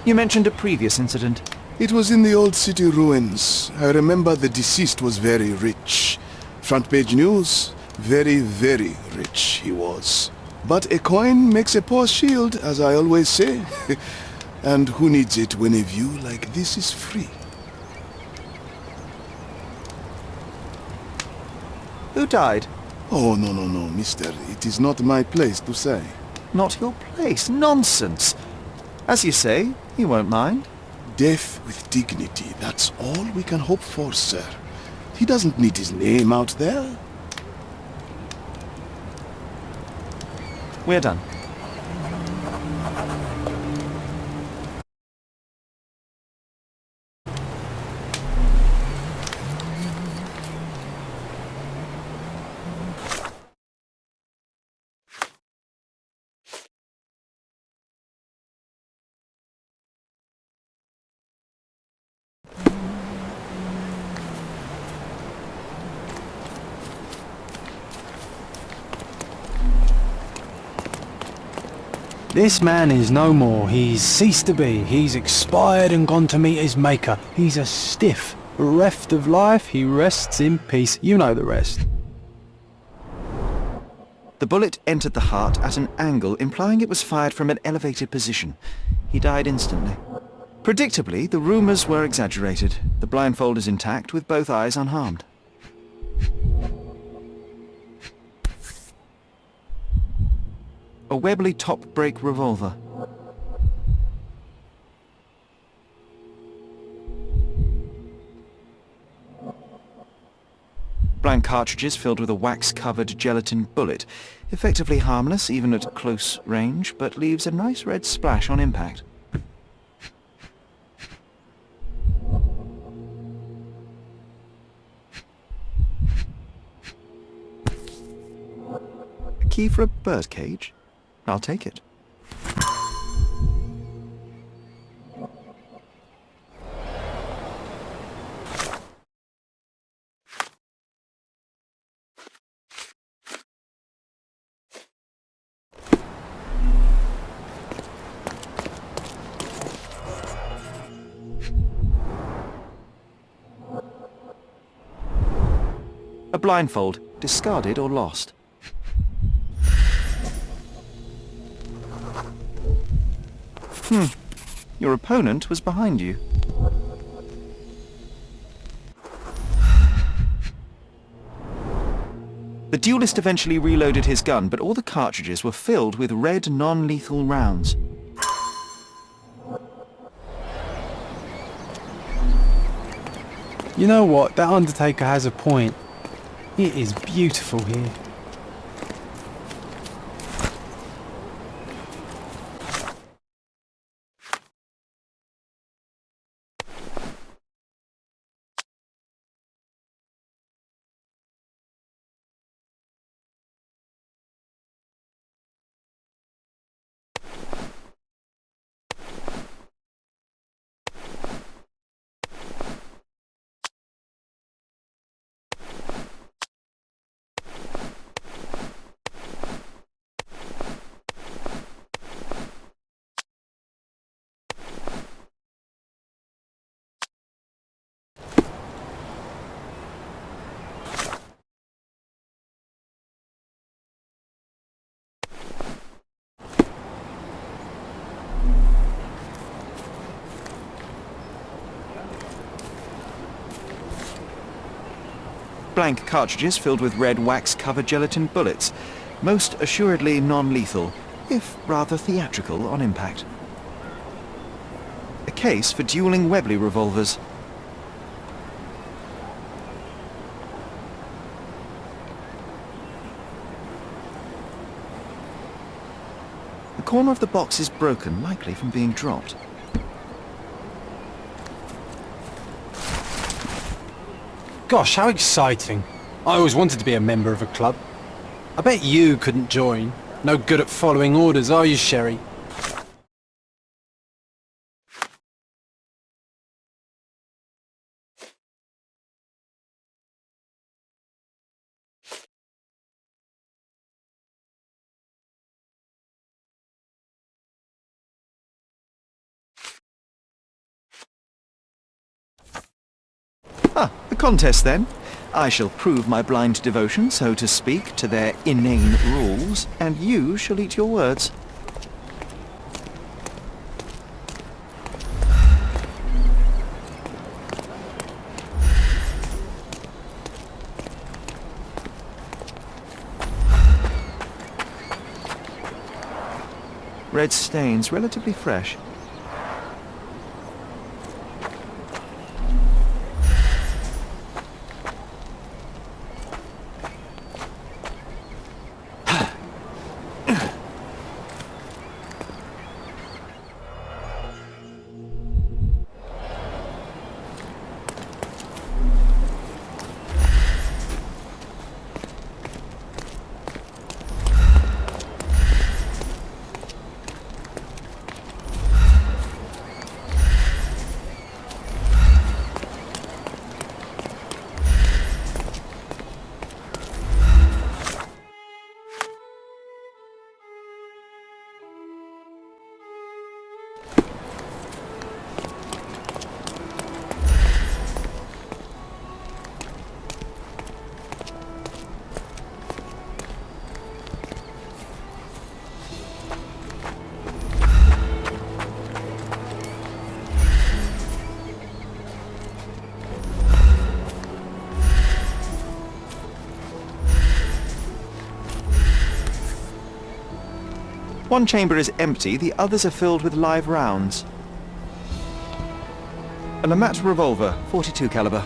You mentioned a previous incident. It was in the old city ruins. I remember the deceased was very rich. Front page news, very, very rich he was. But a coin makes a poor shield, as I always say. And who needs it when a view like this is free? Who died? Oh, no, mister. It is not my place to say. Not your place? Nonsense. As you say, he won't mind. Death with dignity, that's all we can hope for, sir. He doesn't need his name out there. We're done. This man is no more. He's ceased to be. He's expired and gone to meet his maker. He's a stiff. Bereft of life, he rests in peace. You know the rest. The bullet entered the heart at an angle, implying it was fired from an elevated position. He died instantly. Predictably, the rumours were exaggerated. The blindfold is intact, with both eyes unharmed. A Webley top-break revolver. Blank cartridges filled with a wax-covered gelatin bullet. Effectively harmless, even at close range, but leaves a nice red splash on impact. A key for a birdcage? I'll take it. A blindfold, discarded or lost. Your opponent was behind you. The duelist eventually reloaded his gun, but all the cartridges were filled with red non-lethal rounds. You know what? That undertaker has a point. It is beautiful here. blank cartridges filled with red wax-covered gelatin bullets. Most assuredly non-lethal, if rather theatrical on impact. A case for dueling Webley revolvers. The corner of the box is broken, likely from being dropped. Gosh, how exciting. I always wanted to be a member of a club. I bet you couldn't join. No good at following orders, are you, Sherry? The contest, then. I shall prove my blind devotion, so to speak, to their inane rules, and you shall eat your words. Red stains, relatively fresh. One chamber is empty, the others are filled with live rounds. A Lamat revolver, .42 caliber.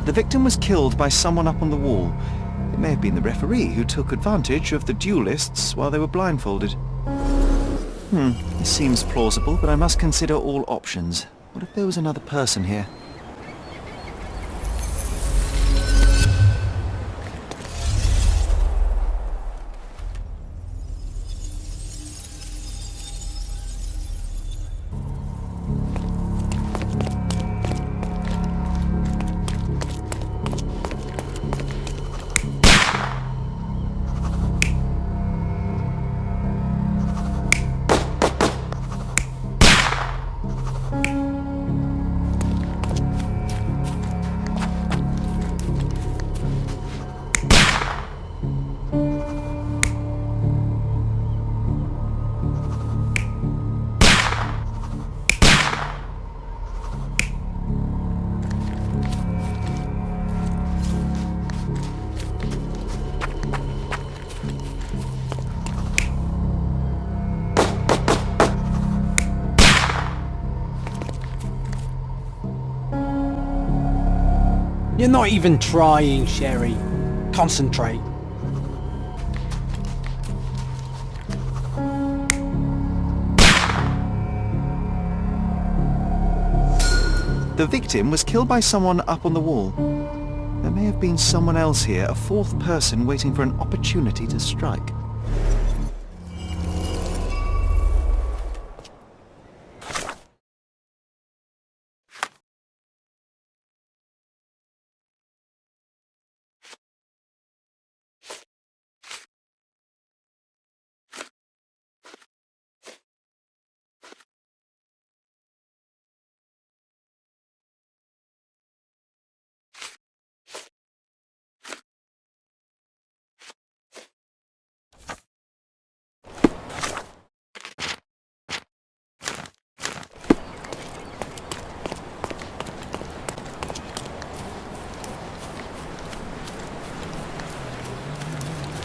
The victim was killed by someone up on the wall. It may have been the referee who took advantage of the duelists while they were blindfolded. This seems plausible, but I must consider all options. What if there was another person here? You're not even trying, Sherry. Concentrate. The victim was killed by someone up on the wall. There may have been someone else here, a fourth person waiting for an opportunity to strike.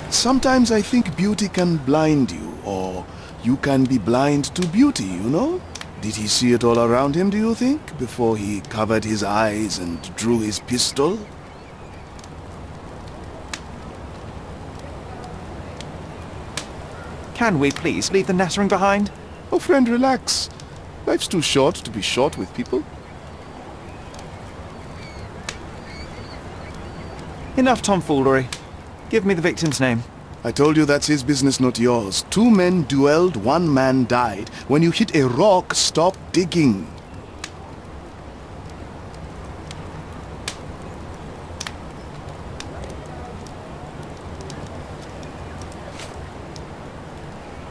Sometimes I think beauty can blind you, or you can be blind to beauty, you know? Did he see it all around him, do you think, before he covered his eyes and drew his pistol? Can we please leave the nattering behind? Oh, friend, relax. Life's too short to be short with people. Enough tomfoolery. Give me the victim's name. I told you that's his business, not yours. 2 men duelled, 1 man died. When you hit a rock, stop digging.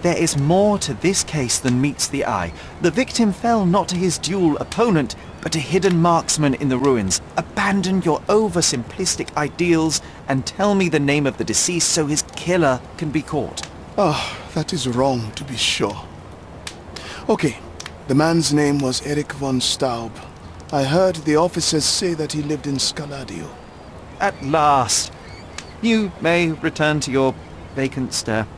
There is more to this case than meets the eye. The victim fell not to his dual opponent, but a hidden marksman in the ruins. Abandon your oversimplistic ideals and tell me the name of the deceased so his killer can be caught. Ah, that is wrong, to be sure. Okay, the man's name was Eric von Staub. I heard the officers say that he lived in Scaladio. At last. You may return to your vacant stare.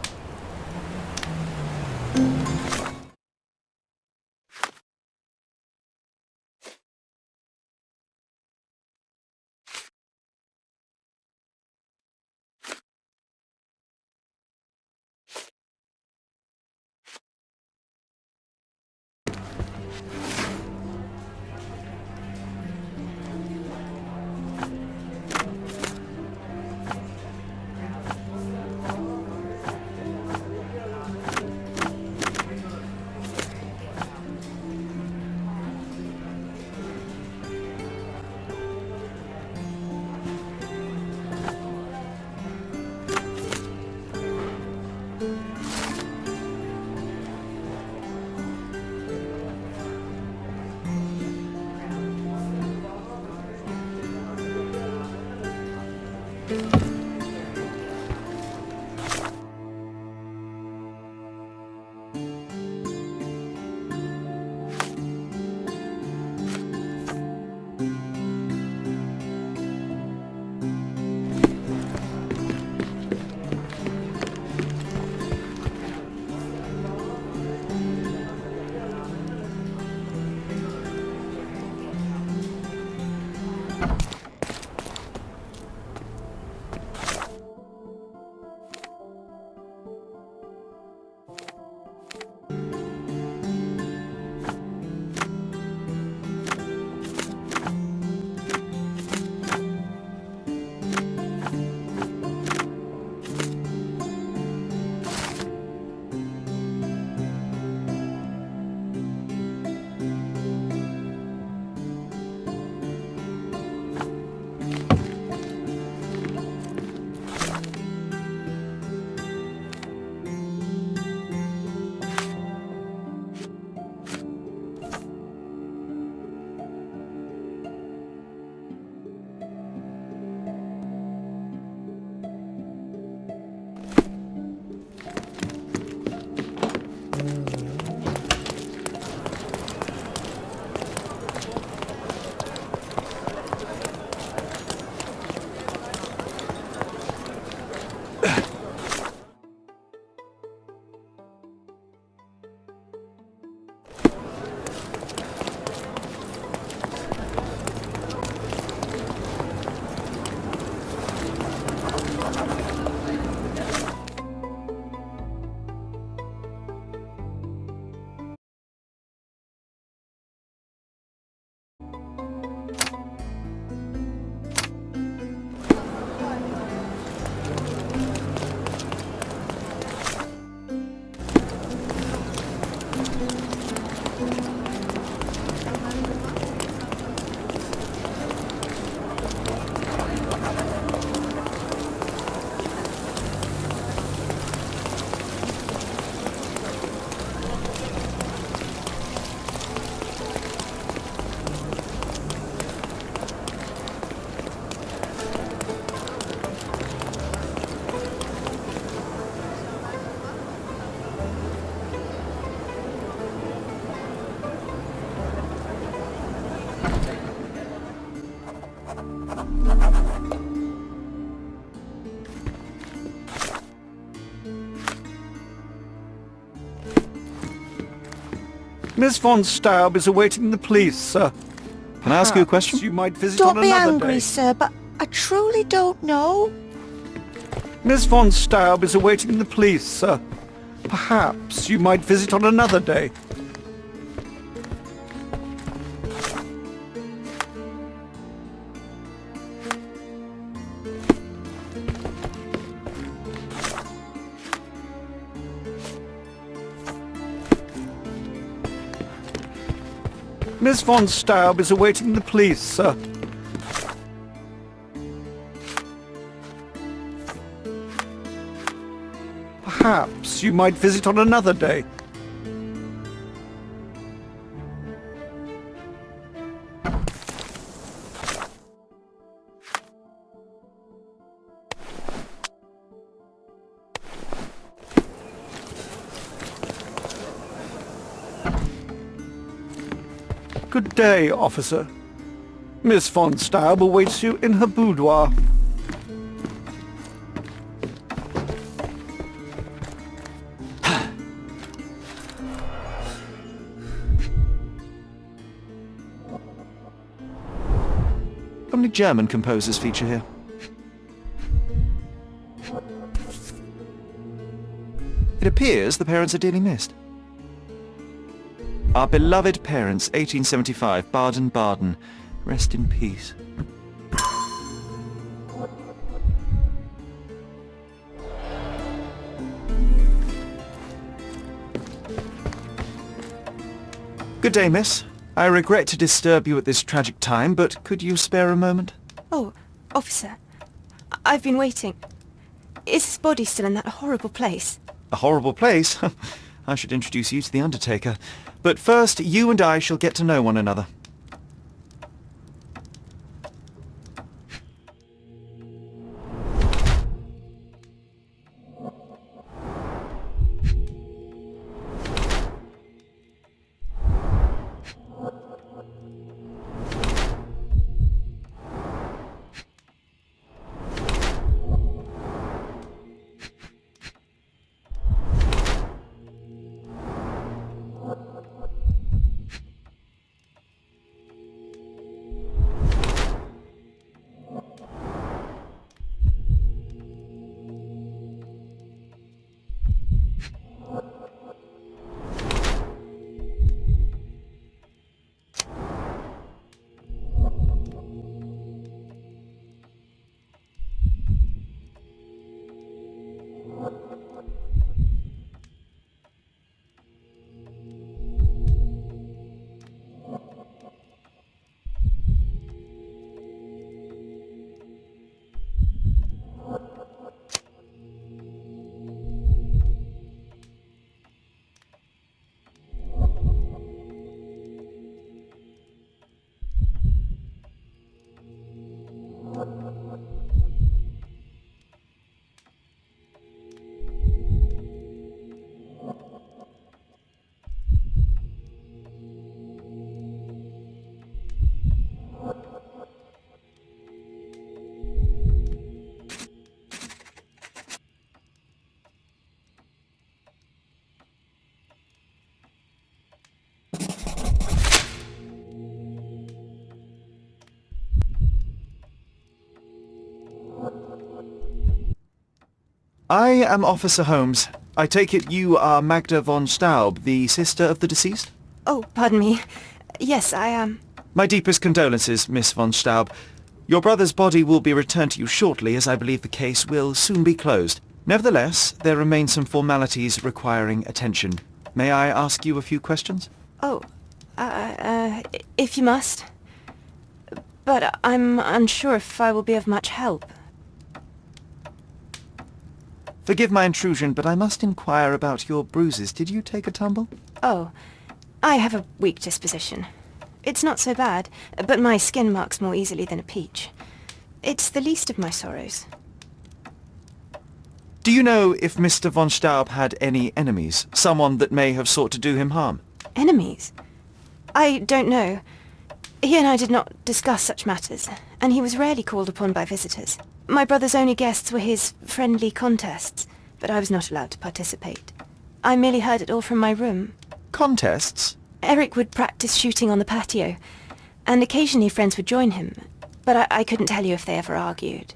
Miss von Staub is awaiting the police, sir. Can I ask you a question? You might visit Don't on be another angry, day. sir, but I truly don't know. Miss von Staub is awaiting the police, sir. Perhaps you might visit on another day. Miss von Staub is awaiting the police, sir. Perhaps you might visit on another day. Good day, officer. Miss von Staub awaits you in her boudoir. How many German composers feature here? It appears the parents are dearly missed. Our beloved parents, 1875, Baden-Baden. Rest in peace. Good day, miss. I regret to disturb you at this tragic time, but could you spare a moment? Oh, officer. I've been waiting. Is his body still in that horrible place? A horrible place? I should introduce you to the undertaker. But first, you and I shall get to know one another. I am Officer Holmes. I take it you are Magda von Staub, the sister of the deceased? Oh, pardon me. Yes, I am. My deepest condolences, Miss von Staub. Your brother's body will be returned to you shortly, as I believe the case will soon be closed. Nevertheless, there remain some formalities requiring attention. May I ask you a few questions? Oh, if you must. But I'm unsure if I will be of much help. Forgive my intrusion, but I must inquire about your bruises. Did you take a tumble? Oh, I have a weak disposition. It's not so bad, but my skin marks more easily than a peach. It's the least of my sorrows. Do you know if Mr. von Staub had any enemies? Someone that may have sought to do him harm? Enemies? I don't know. He and I did not discuss such matters, and he was rarely called upon by visitors. My brother's only guests were his friendly contests, but I was not allowed to participate. I merely heard it all from my room. Contests? Eric would practice shooting on the patio, and occasionally friends would join him, but I couldn't tell you if they ever argued.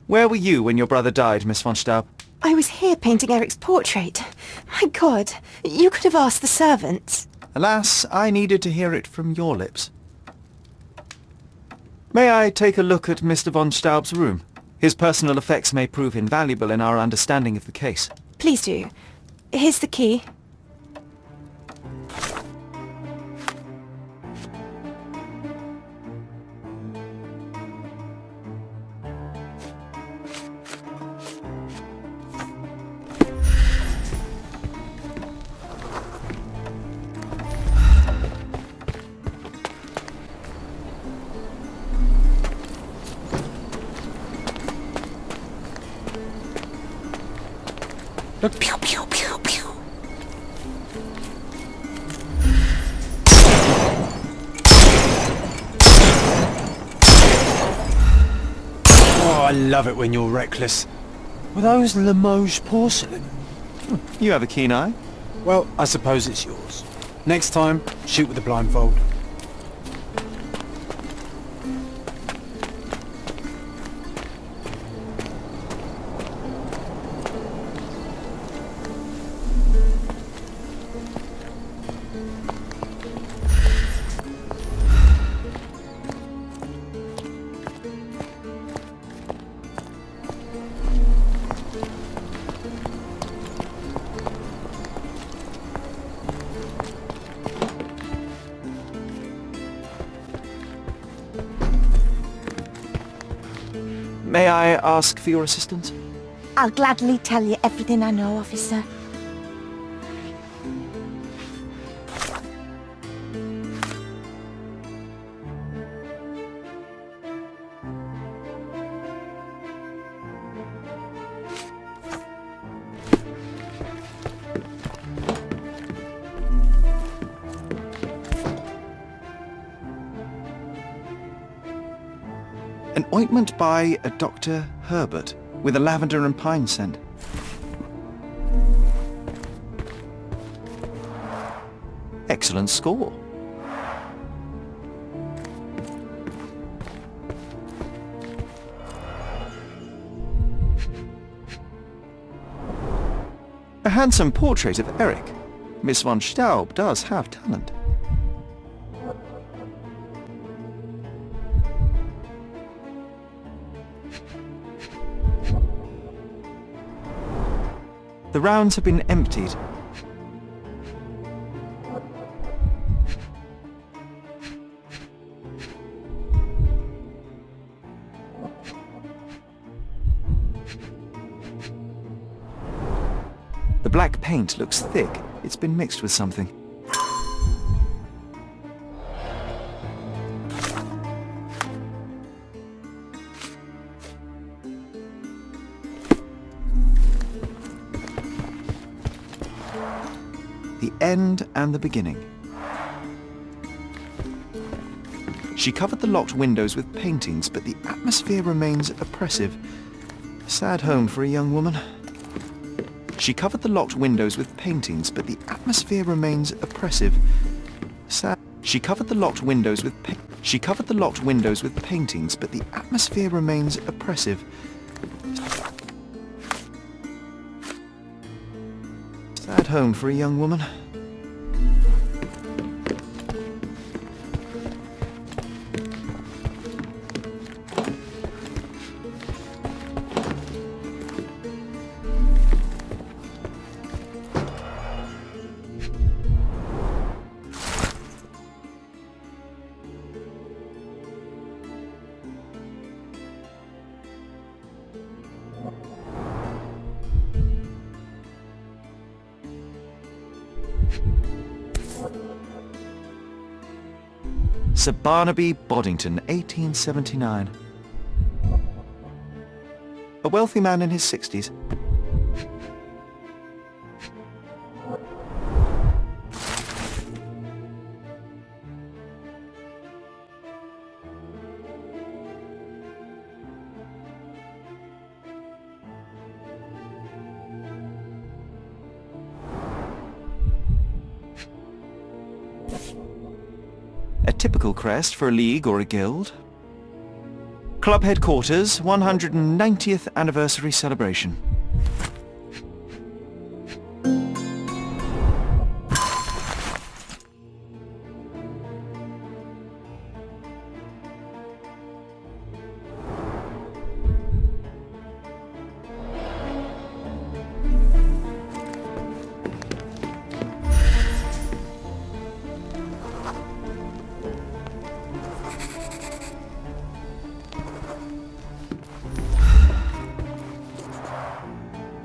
Where were you when your brother died, Miss von Staub? I was here painting Eric's portrait. My God, you could have asked the servants. Alas, I needed to hear it from your lips. May I take a look at Mr. von Staub's room? His personal effects may prove invaluable in our understanding of the case. Please do. Here's the key. Look, pew, pew, pew, pew. Oh, I love it when you're reckless. Were those Limoges porcelain? You have a keen eye. Well, I suppose it's yours. Next time, shoot with a blindfold. May I ask for your assistance? I'll gladly tell you everything I know, officer. An ointment by a Dr. Herbert, with a lavender and pine scent. Excellent score. A handsome portrait of Eric. Miss von Staub does have talent. The rounds have been emptied. The black paint looks thick. It's been mixed with something. The end and the beginning. She covered the locked windows with paintings, but the atmosphere remains oppressive. A sad home for a young woman. She covered the locked windows with paintings, but the atmosphere remains oppressive. She covered the locked windows with paintings, but the atmosphere remains oppressive. Sad home for a young woman. Sir Barnaby Boddington, 1879. A wealthy man in his 60s. A typical crest for a league or a guild. Club headquarters, 190th anniversary celebration.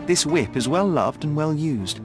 This whip is well loved and well used.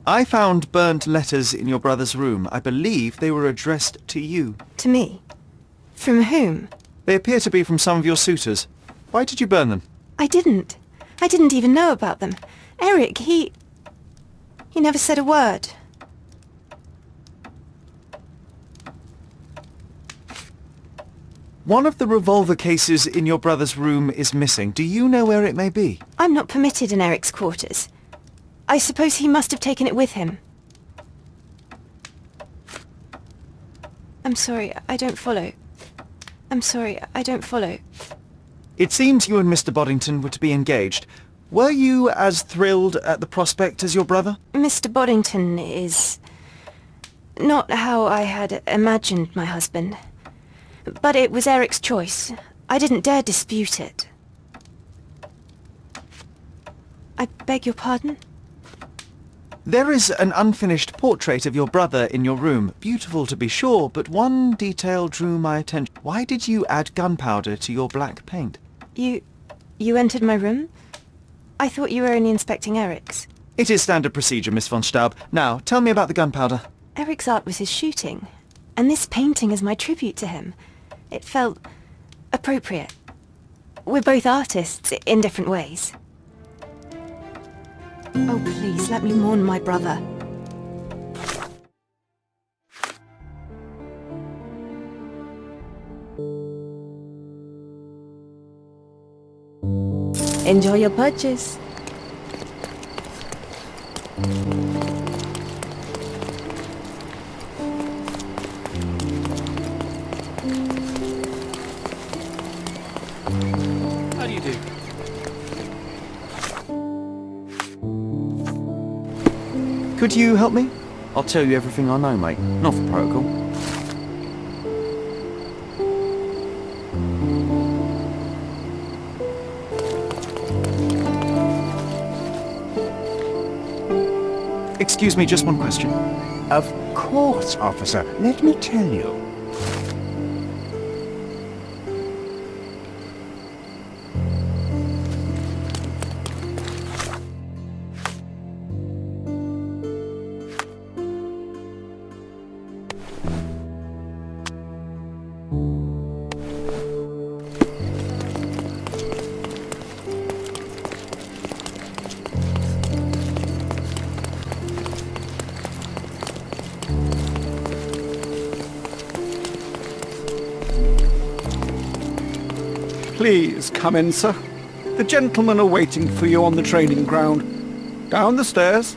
I found burnt letters in your brother's room. I believe they were addressed to you. To me? From whom? They appear to be from some of your suitors. Why did you burn them? I didn't. I didn't even know about them. Eric, he never said a word. One of the revolver cases in your brother's room is missing. Do you know where it may be? I'm not permitted in Eric's quarters. I suppose he must have taken it with him. I'm sorry, I don't follow. I'm sorry, I don't follow. It seems you and Mr. Boddington were to be engaged. Were you as thrilled at the prospect as your brother? Mr. Boddington is not how I had imagined my husband. But it was Eric's choice. I didn't dare dispute it. I beg your pardon? There is an unfinished portrait of your brother in your room. Beautiful to be sure, but one detail drew my attention. Why did you add gunpowder to your black paint? You entered my room? I thought you were only inspecting Eric's. It is standard procedure, Miss von Staub. Now, tell me about the gunpowder. Eric's art was his shooting, and this painting is my tribute to him. It felt appropriate. We're both artists in different ways. Oh, please, let me mourn my brother. Enjoy your purchase. How do you do? Could you help me? I'll tell you everything I know, mate. Not for protocol. Excuse me, just one question. Of course, officer. Let me tell you. Please come in, sir. The gentlemen are waiting for you on the training ground. Down the stairs.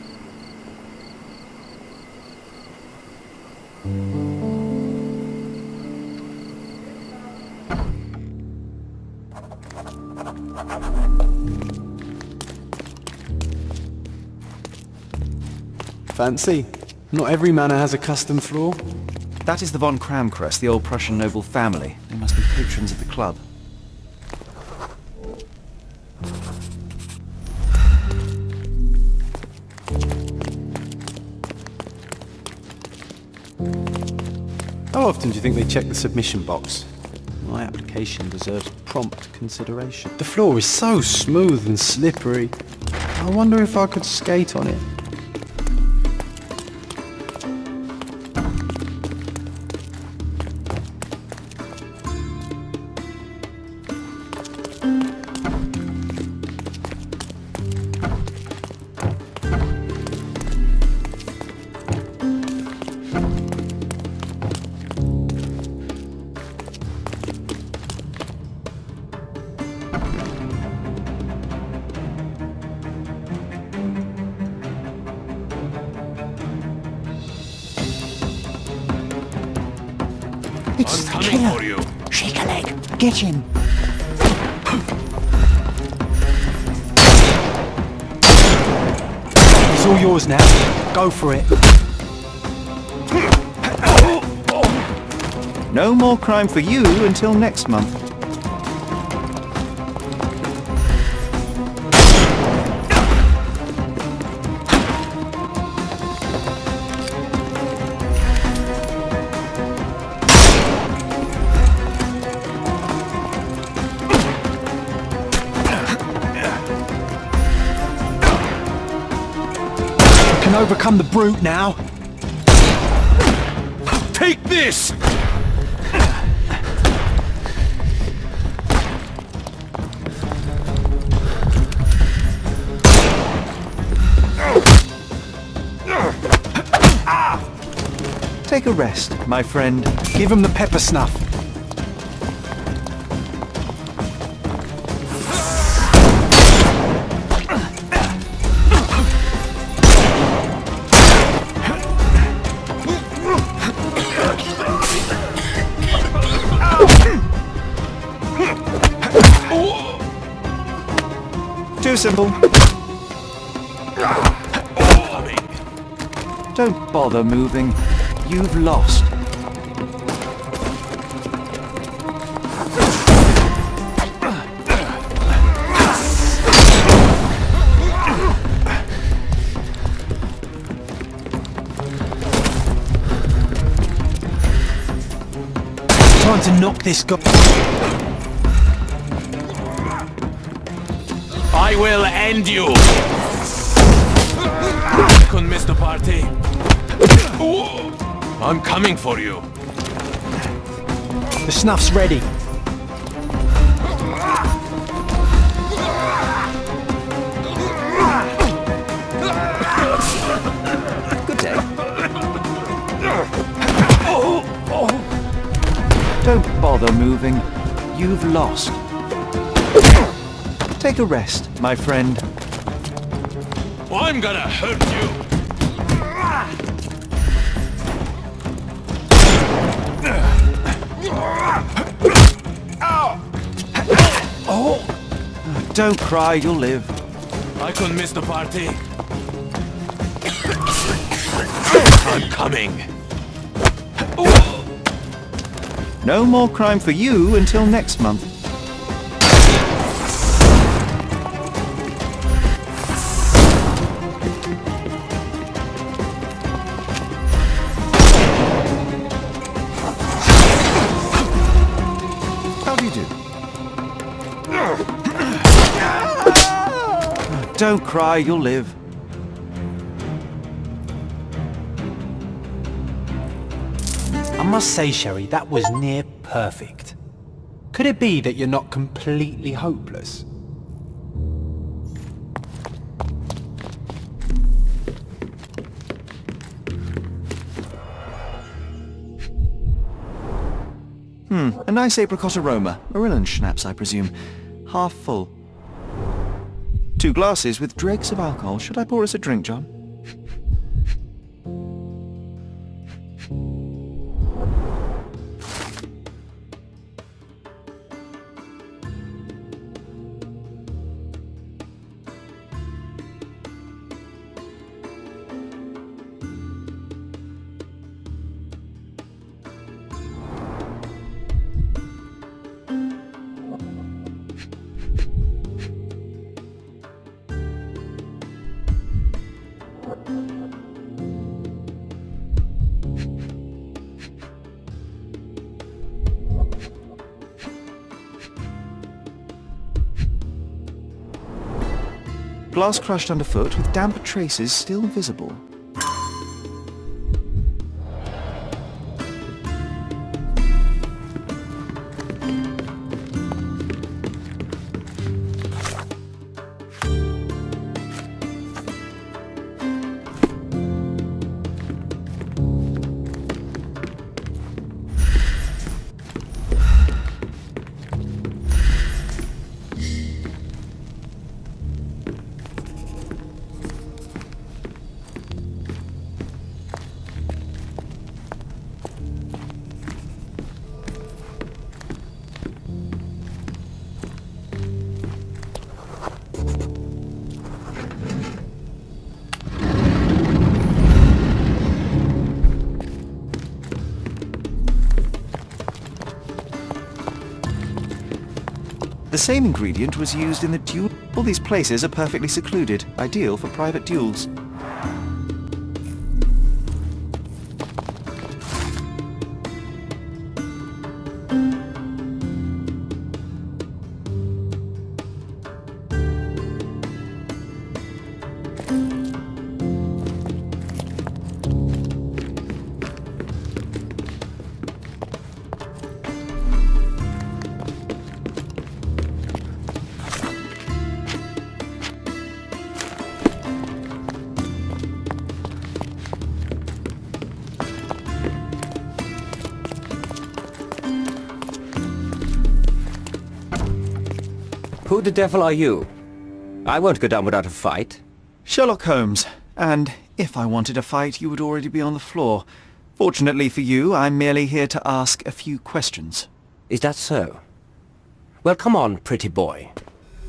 Fancy. Not every manor has a custom floor. That is the von Kramkress, the old Prussian noble family. They must be patrons of the club. How often do you think they check the submission box? My application deserves prompt consideration. The floor is so smooth and slippery. I wonder if I could skate on it. It's the killer. For you. Shake a leg. Get him. It's all yours now. Go for it. No more crime for you until next month. Can overcome the brute now. Take this! Take a rest, my friend. Give him the pepper snuff. Too simple. Don't bother moving. You've lost. Time to knock this guy. I will end you! Couldn't miss the party. I'm coming for you. The snuff's ready. Good day. Don't bother moving. You've lost. Take a rest, my friend. I'm gonna hurt you. Don't cry, you'll live. I couldn't miss the party. I'm coming. No more crime for you until next month. How do you do? Don't cry, you'll live. I must say, Sherry, that was near perfect. Could it be that you're not completely hopeless? A nice apricot aroma. Marilyn schnapps, I presume. Half full. 2 glasses with dregs of alcohol. Should I pour us a drink, John? Glass crushed underfoot with damp traces still visible. The same ingredient was used in the duel. All these places are perfectly secluded, ideal for private duels. Who the devil are you? I won't go down without a fight. Sherlock Holmes, and if I wanted a fight, you would already be on the floor. Fortunately for you, I'm merely here to ask a few questions. Is that so? Well, come on, pretty boy.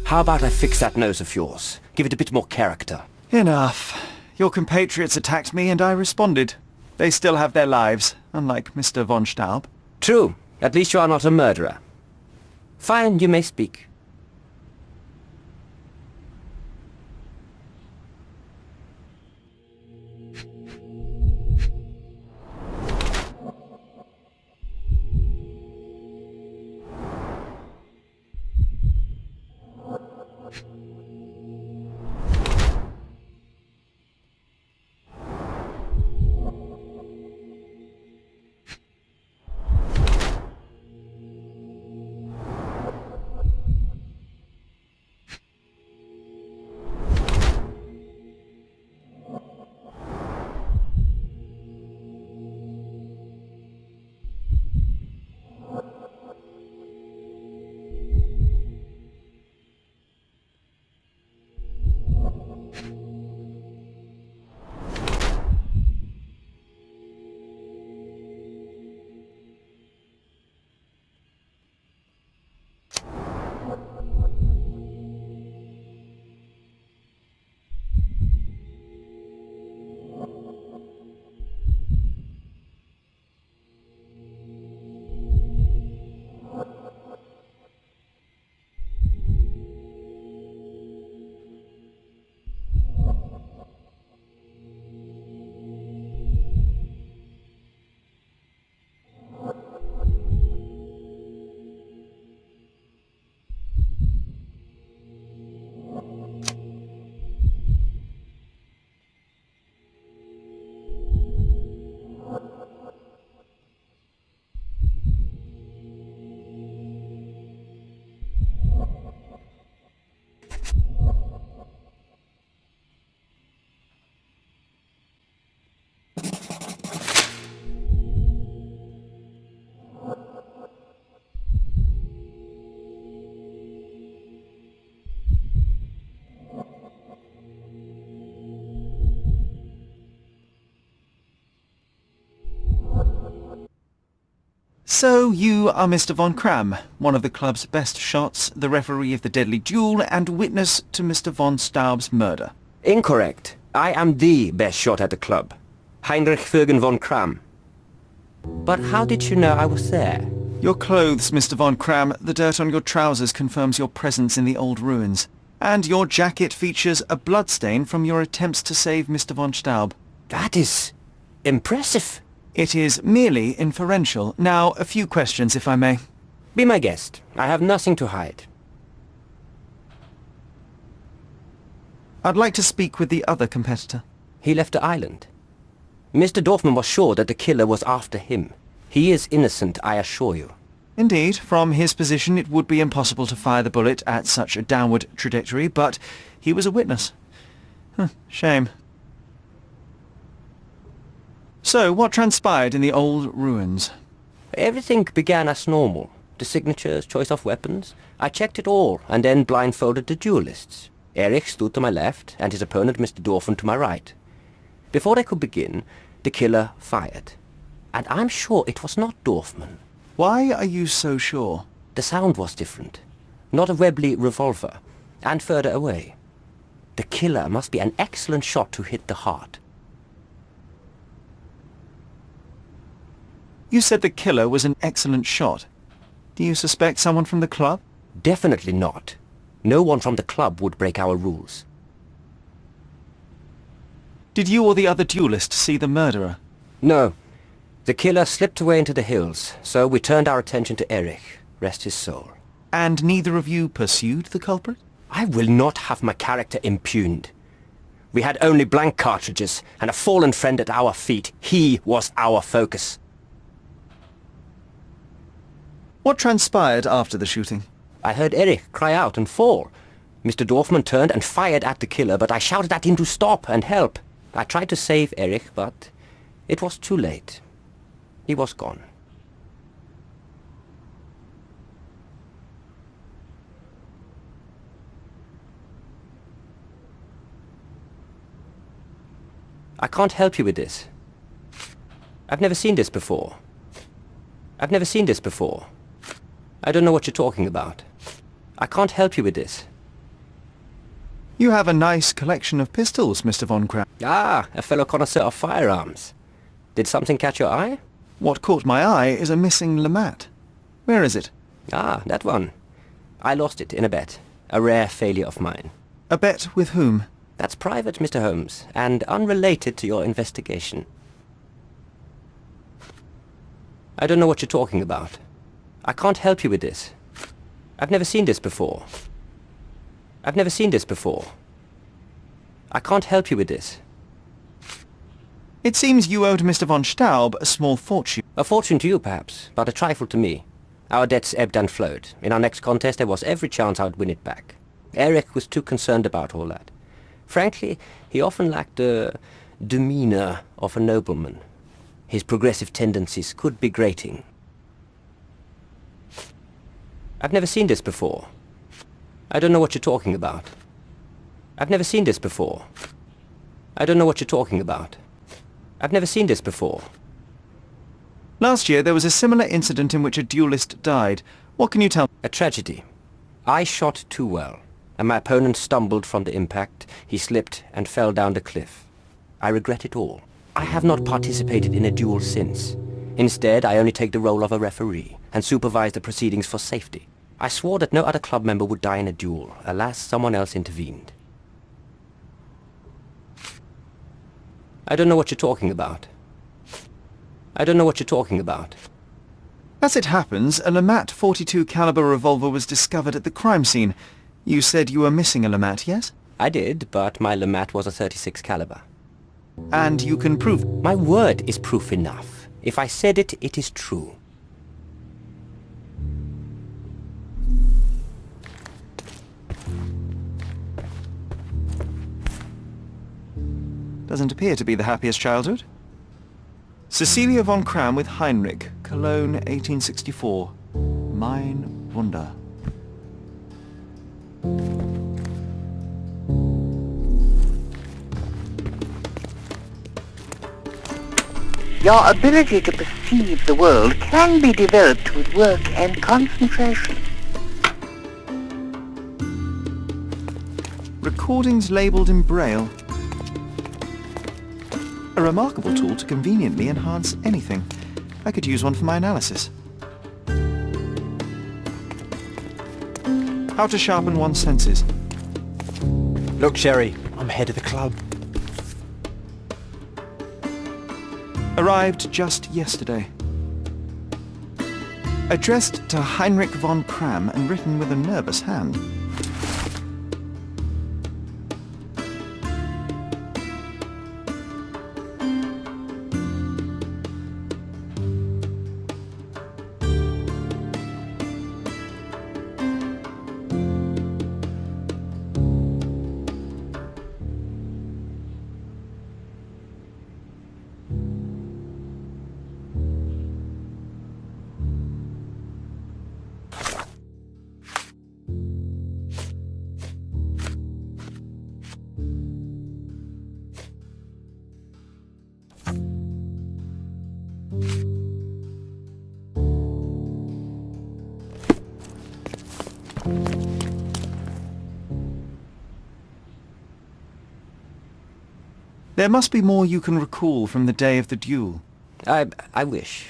How about I fix that nose of yours? Give it a bit more character. Enough. Your compatriots attacked me and I responded. They still have their lives, unlike Mr. von Staub. True. At least you are not a murderer. Fine, you may speak. So you are Mr. von Kram, one of the club's best shots, the referee of the deadly duel, and witness to Mr. von Staub's murder. Incorrect. I am the best shot at the club. Heinrich Vögen von Kram. But how did you know I was there? Your clothes, Mr. von Kram, the dirt on your trousers confirms your presence in the old ruins. And your jacket features a bloodstain from your attempts to save Mr. von Staub. That is impressive. It is merely inferential. Now, a few questions, if I may. Be my guest. I have nothing to hide. I'd like to speak with the other competitor. He left the island. Mr. Dorfman was sure that the killer was after him. He is innocent, I assure you. Indeed, from his position it would be impossible to fire the bullet at such a downward trajectory, but he was a witness. Shame. So, what transpired in the old ruins? Everything began as normal. The signatures, choice of weapons. I checked it all, and then blindfolded the duelists. Erich stood to my left, and his opponent, Mr. Dorfman, to my right. Before they could begin, the killer fired. And I'm sure it was not Dorfman. Why are you so sure? The sound was different. Not a Webley revolver, and further away. The killer must be an excellent shot to hit the heart. You said the killer was an excellent shot. Do you suspect someone from the club? Definitely not. No one from the club would break our rules. Did you or the other duelist see the murderer? No. The killer slipped away into the hills, so we turned our attention to Erich. Rest his soul. And neither of you pursued the culprit? I will not have my character impugned. We had only blank cartridges, and a fallen friend at our feet. He was our focus. What transpired after the shooting? I heard Erich cry out and fall. Mr. Dorfman turned and fired at the killer, but I shouted at him to stop and help. I tried to save Erich, but it was too late. He was gone. I can't help you with this. I've never seen this before. I've never seen this before. I don't know what you're talking about. I can't help you with this. You have a nice collection of pistols, Mr. Von Kram. Ah, a fellow connoisseur of firearms. Did something catch your eye? What caught my eye is a missing Lamat. Where is it? Ah, that one. I lost it in a bet. A rare failure of mine. A bet with whom? That's private, Mr. Holmes, and unrelated to your investigation. I don't know what you're talking about. I can't help you with this. I've never seen this before. I've never seen this before. I can't help you with this. It seems you owed Mr. von Staub a small fortune. A fortune to you, perhaps, but a trifle to me. Our debts ebbed and flowed. In our next contest there was every chance I would win it back. Eric was too concerned about all that. Frankly, he often lacked the demeanor of a nobleman. His progressive tendencies could be grating. I've never seen this before. I don't know what you're talking about. I've never seen this before. I don't know what you're talking about. I've never seen this before. Last year there was a similar incident in which a duelist died. What can you tell me? A tragedy. I shot too well, and my opponent stumbled from the impact. He slipped and fell down the cliff. I regret it all. I have not participated in a duel since. Instead, I only take the role of a referee and supervise the proceedings for safety. I swore that no other club member would die in a duel. Alas, someone else intervened. I don't know what you're talking about. I don't know what you're talking about. As it happens, a Lamat .42 caliber revolver was discovered at the crime scene. You said you were missing a Lamat, yes? I did, but my Lamat was a .36 caliber. And you can prove... My word is proof enough. If I said it, it is true. Doesn't appear to be the happiest childhood. Cecilia von Kram with Heinrich, Cologne, 1864. Mein Wunder. Your ability to perceive the world can be developed with work and concentration. Recordings labelled in Braille. A remarkable tool to conveniently enhance anything. I could use one for my analysis. How to sharpen one's senses. Look, Sherry, I'm head of the club. Arrived just yesterday. Addressed to Heinrich von Kram and written with a nervous hand. There must be more you can recall from the day of the duel. I wish.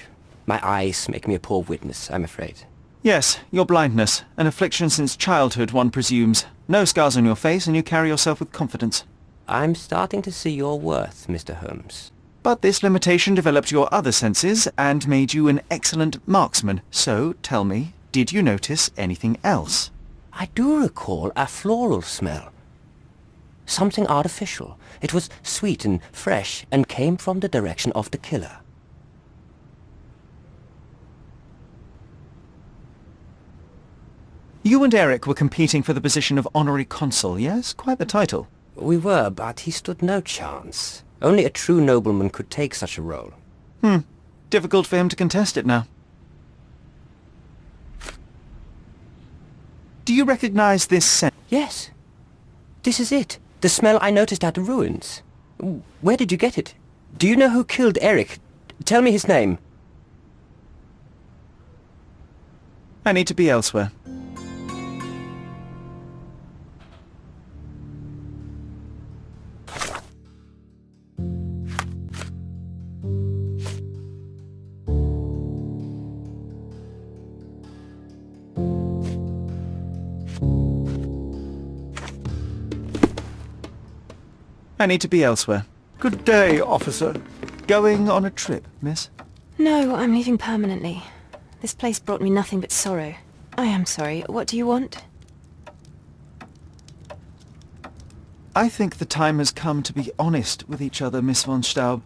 My eyes make me a poor witness, I'm afraid. Yes, your blindness. An affliction since childhood, one presumes. No scars on your face, and you carry yourself with confidence. I'm starting to see your worth, Mr. Holmes. But this limitation developed your other senses and made you an excellent marksman. So, tell me, did you notice anything else? I do recall a floral smell. Something artificial. It was sweet and fresh and came from the direction of the killer. You and Eric were competing for the position of honorary consul, yes? Quite the title. We were, but he stood no chance. Only a true nobleman could take such a role. Difficult for him to contest it now. Do you recognize this scent? Yes. This is it. The smell I noticed at the ruins. Where did you get it? Do you know who killed Eric? Tell me his name. I need to be elsewhere. I need to be elsewhere. Good day, officer. Going on a trip, miss? No, I'm leaving permanently. This place brought me nothing but sorrow. I am sorry. What do you want? I think the time has come to be honest with each other, Miss von Staub.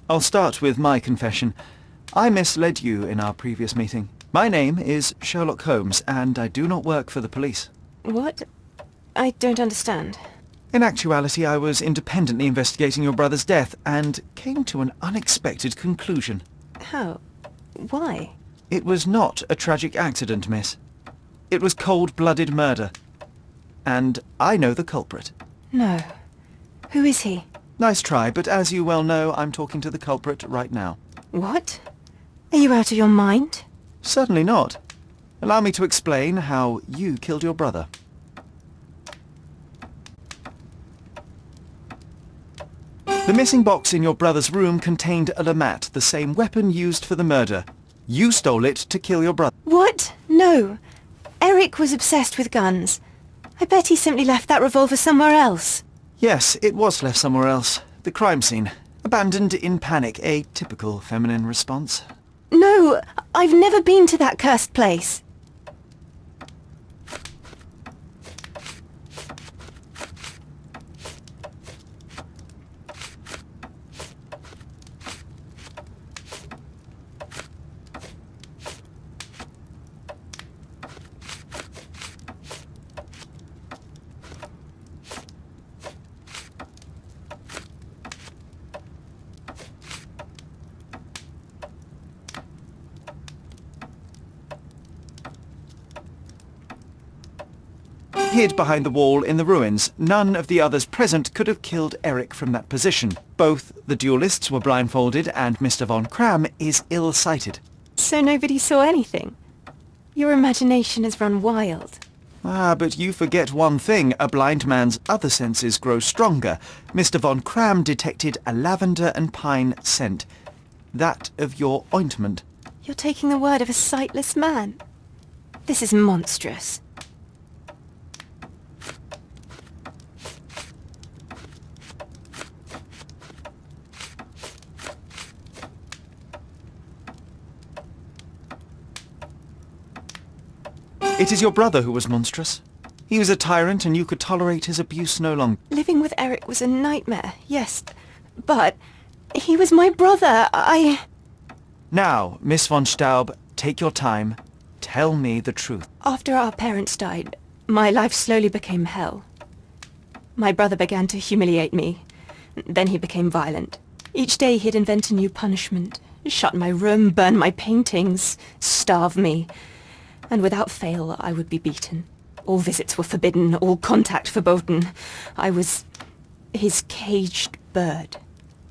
I'll start with my confession. I misled you in our previous meeting. My name is Sherlock Holmes, and I do not work for the police. What? I don't understand. In actuality, I was independently investigating your brother's death, and came to an unexpected conclusion. How? Why? It was not a tragic accident, miss. It was cold-blooded murder. And I know the culprit. No. Who is he? Nice try, but as you well know, I'm talking to the culprit right now. What? Are you out of your mind? Certainly not. Allow me to explain how you killed your brother. The missing box in your brother's room contained a lamat, the same weapon used for the murder. You stole it to kill your brother. What? No. Eric was obsessed with guns. I bet he simply left that revolver somewhere else. Yes, it was left somewhere else. The crime scene. Abandoned in panic. A typical feminine response. No, I've never been to that cursed place. Hid behind the wall in the ruins. None of the others present could have killed Eric from that position. Both the duelists were blindfolded, and Mr. von Kram is ill-sighted. So nobody saw anything? Your imagination has run wild. Ah, but you forget one thing. A blind man's other senses grow stronger. Mr. von Kram detected a lavender and pine scent. That of your ointment. You're taking the word of a sightless man. This is monstrous. It is your brother who was monstrous. He was a tyrant, and you could tolerate his abuse no longer. Living with Eric was a nightmare, yes. But he was my brother. Now, Miss von Staub, take your time. Tell me the truth. After our parents died, my life slowly became hell. My brother began to humiliate me. Then he became violent. Each day he'd invent a new punishment. Shut my room, burn my paintings, starve me. And without fail, I would be beaten. All visits were forbidden, all contact verboten. I was his caged bird,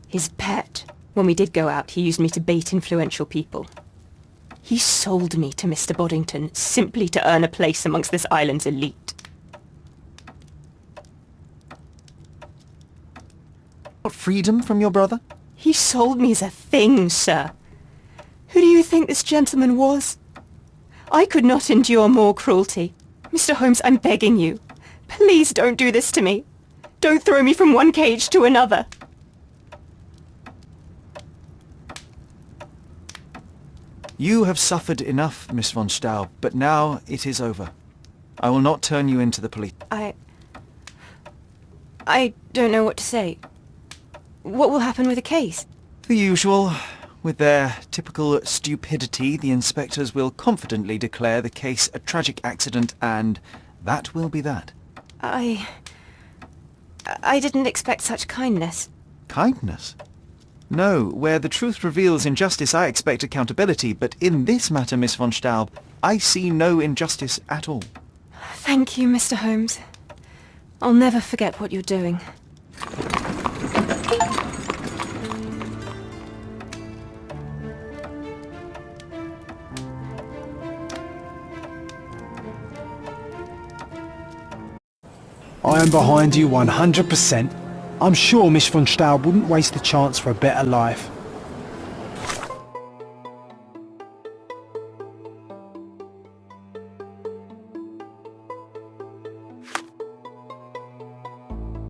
his pet. When we did go out, he used me to bait influential people. He sold me to Mr. Boddington simply to earn a place amongst this island's elite. What, freedom from your brother? He sold me as a thing, sir. Who do you think this gentleman was? I could not endure more cruelty. Mr. Holmes, I'm begging you. Please don't do this to me. Don't throw me from one cage to another. You have suffered enough, Miss von Staub, but now it is over. I will not turn you into the police. I don't know what to say. What will happen with the case? The usual. With their typical stupidity, the inspectors will confidently declare the case a tragic accident, and that will be that. I didn't expect such kindness. Kindness? No, where the truth reveals injustice, I expect accountability, but in this matter, Miss von Staub, I see no injustice at all. Thank you, Mr. Holmes. I'll never forget what you're doing. I am behind you 100%. I'm sure Miss von Staub wouldn't waste a chance for a better life.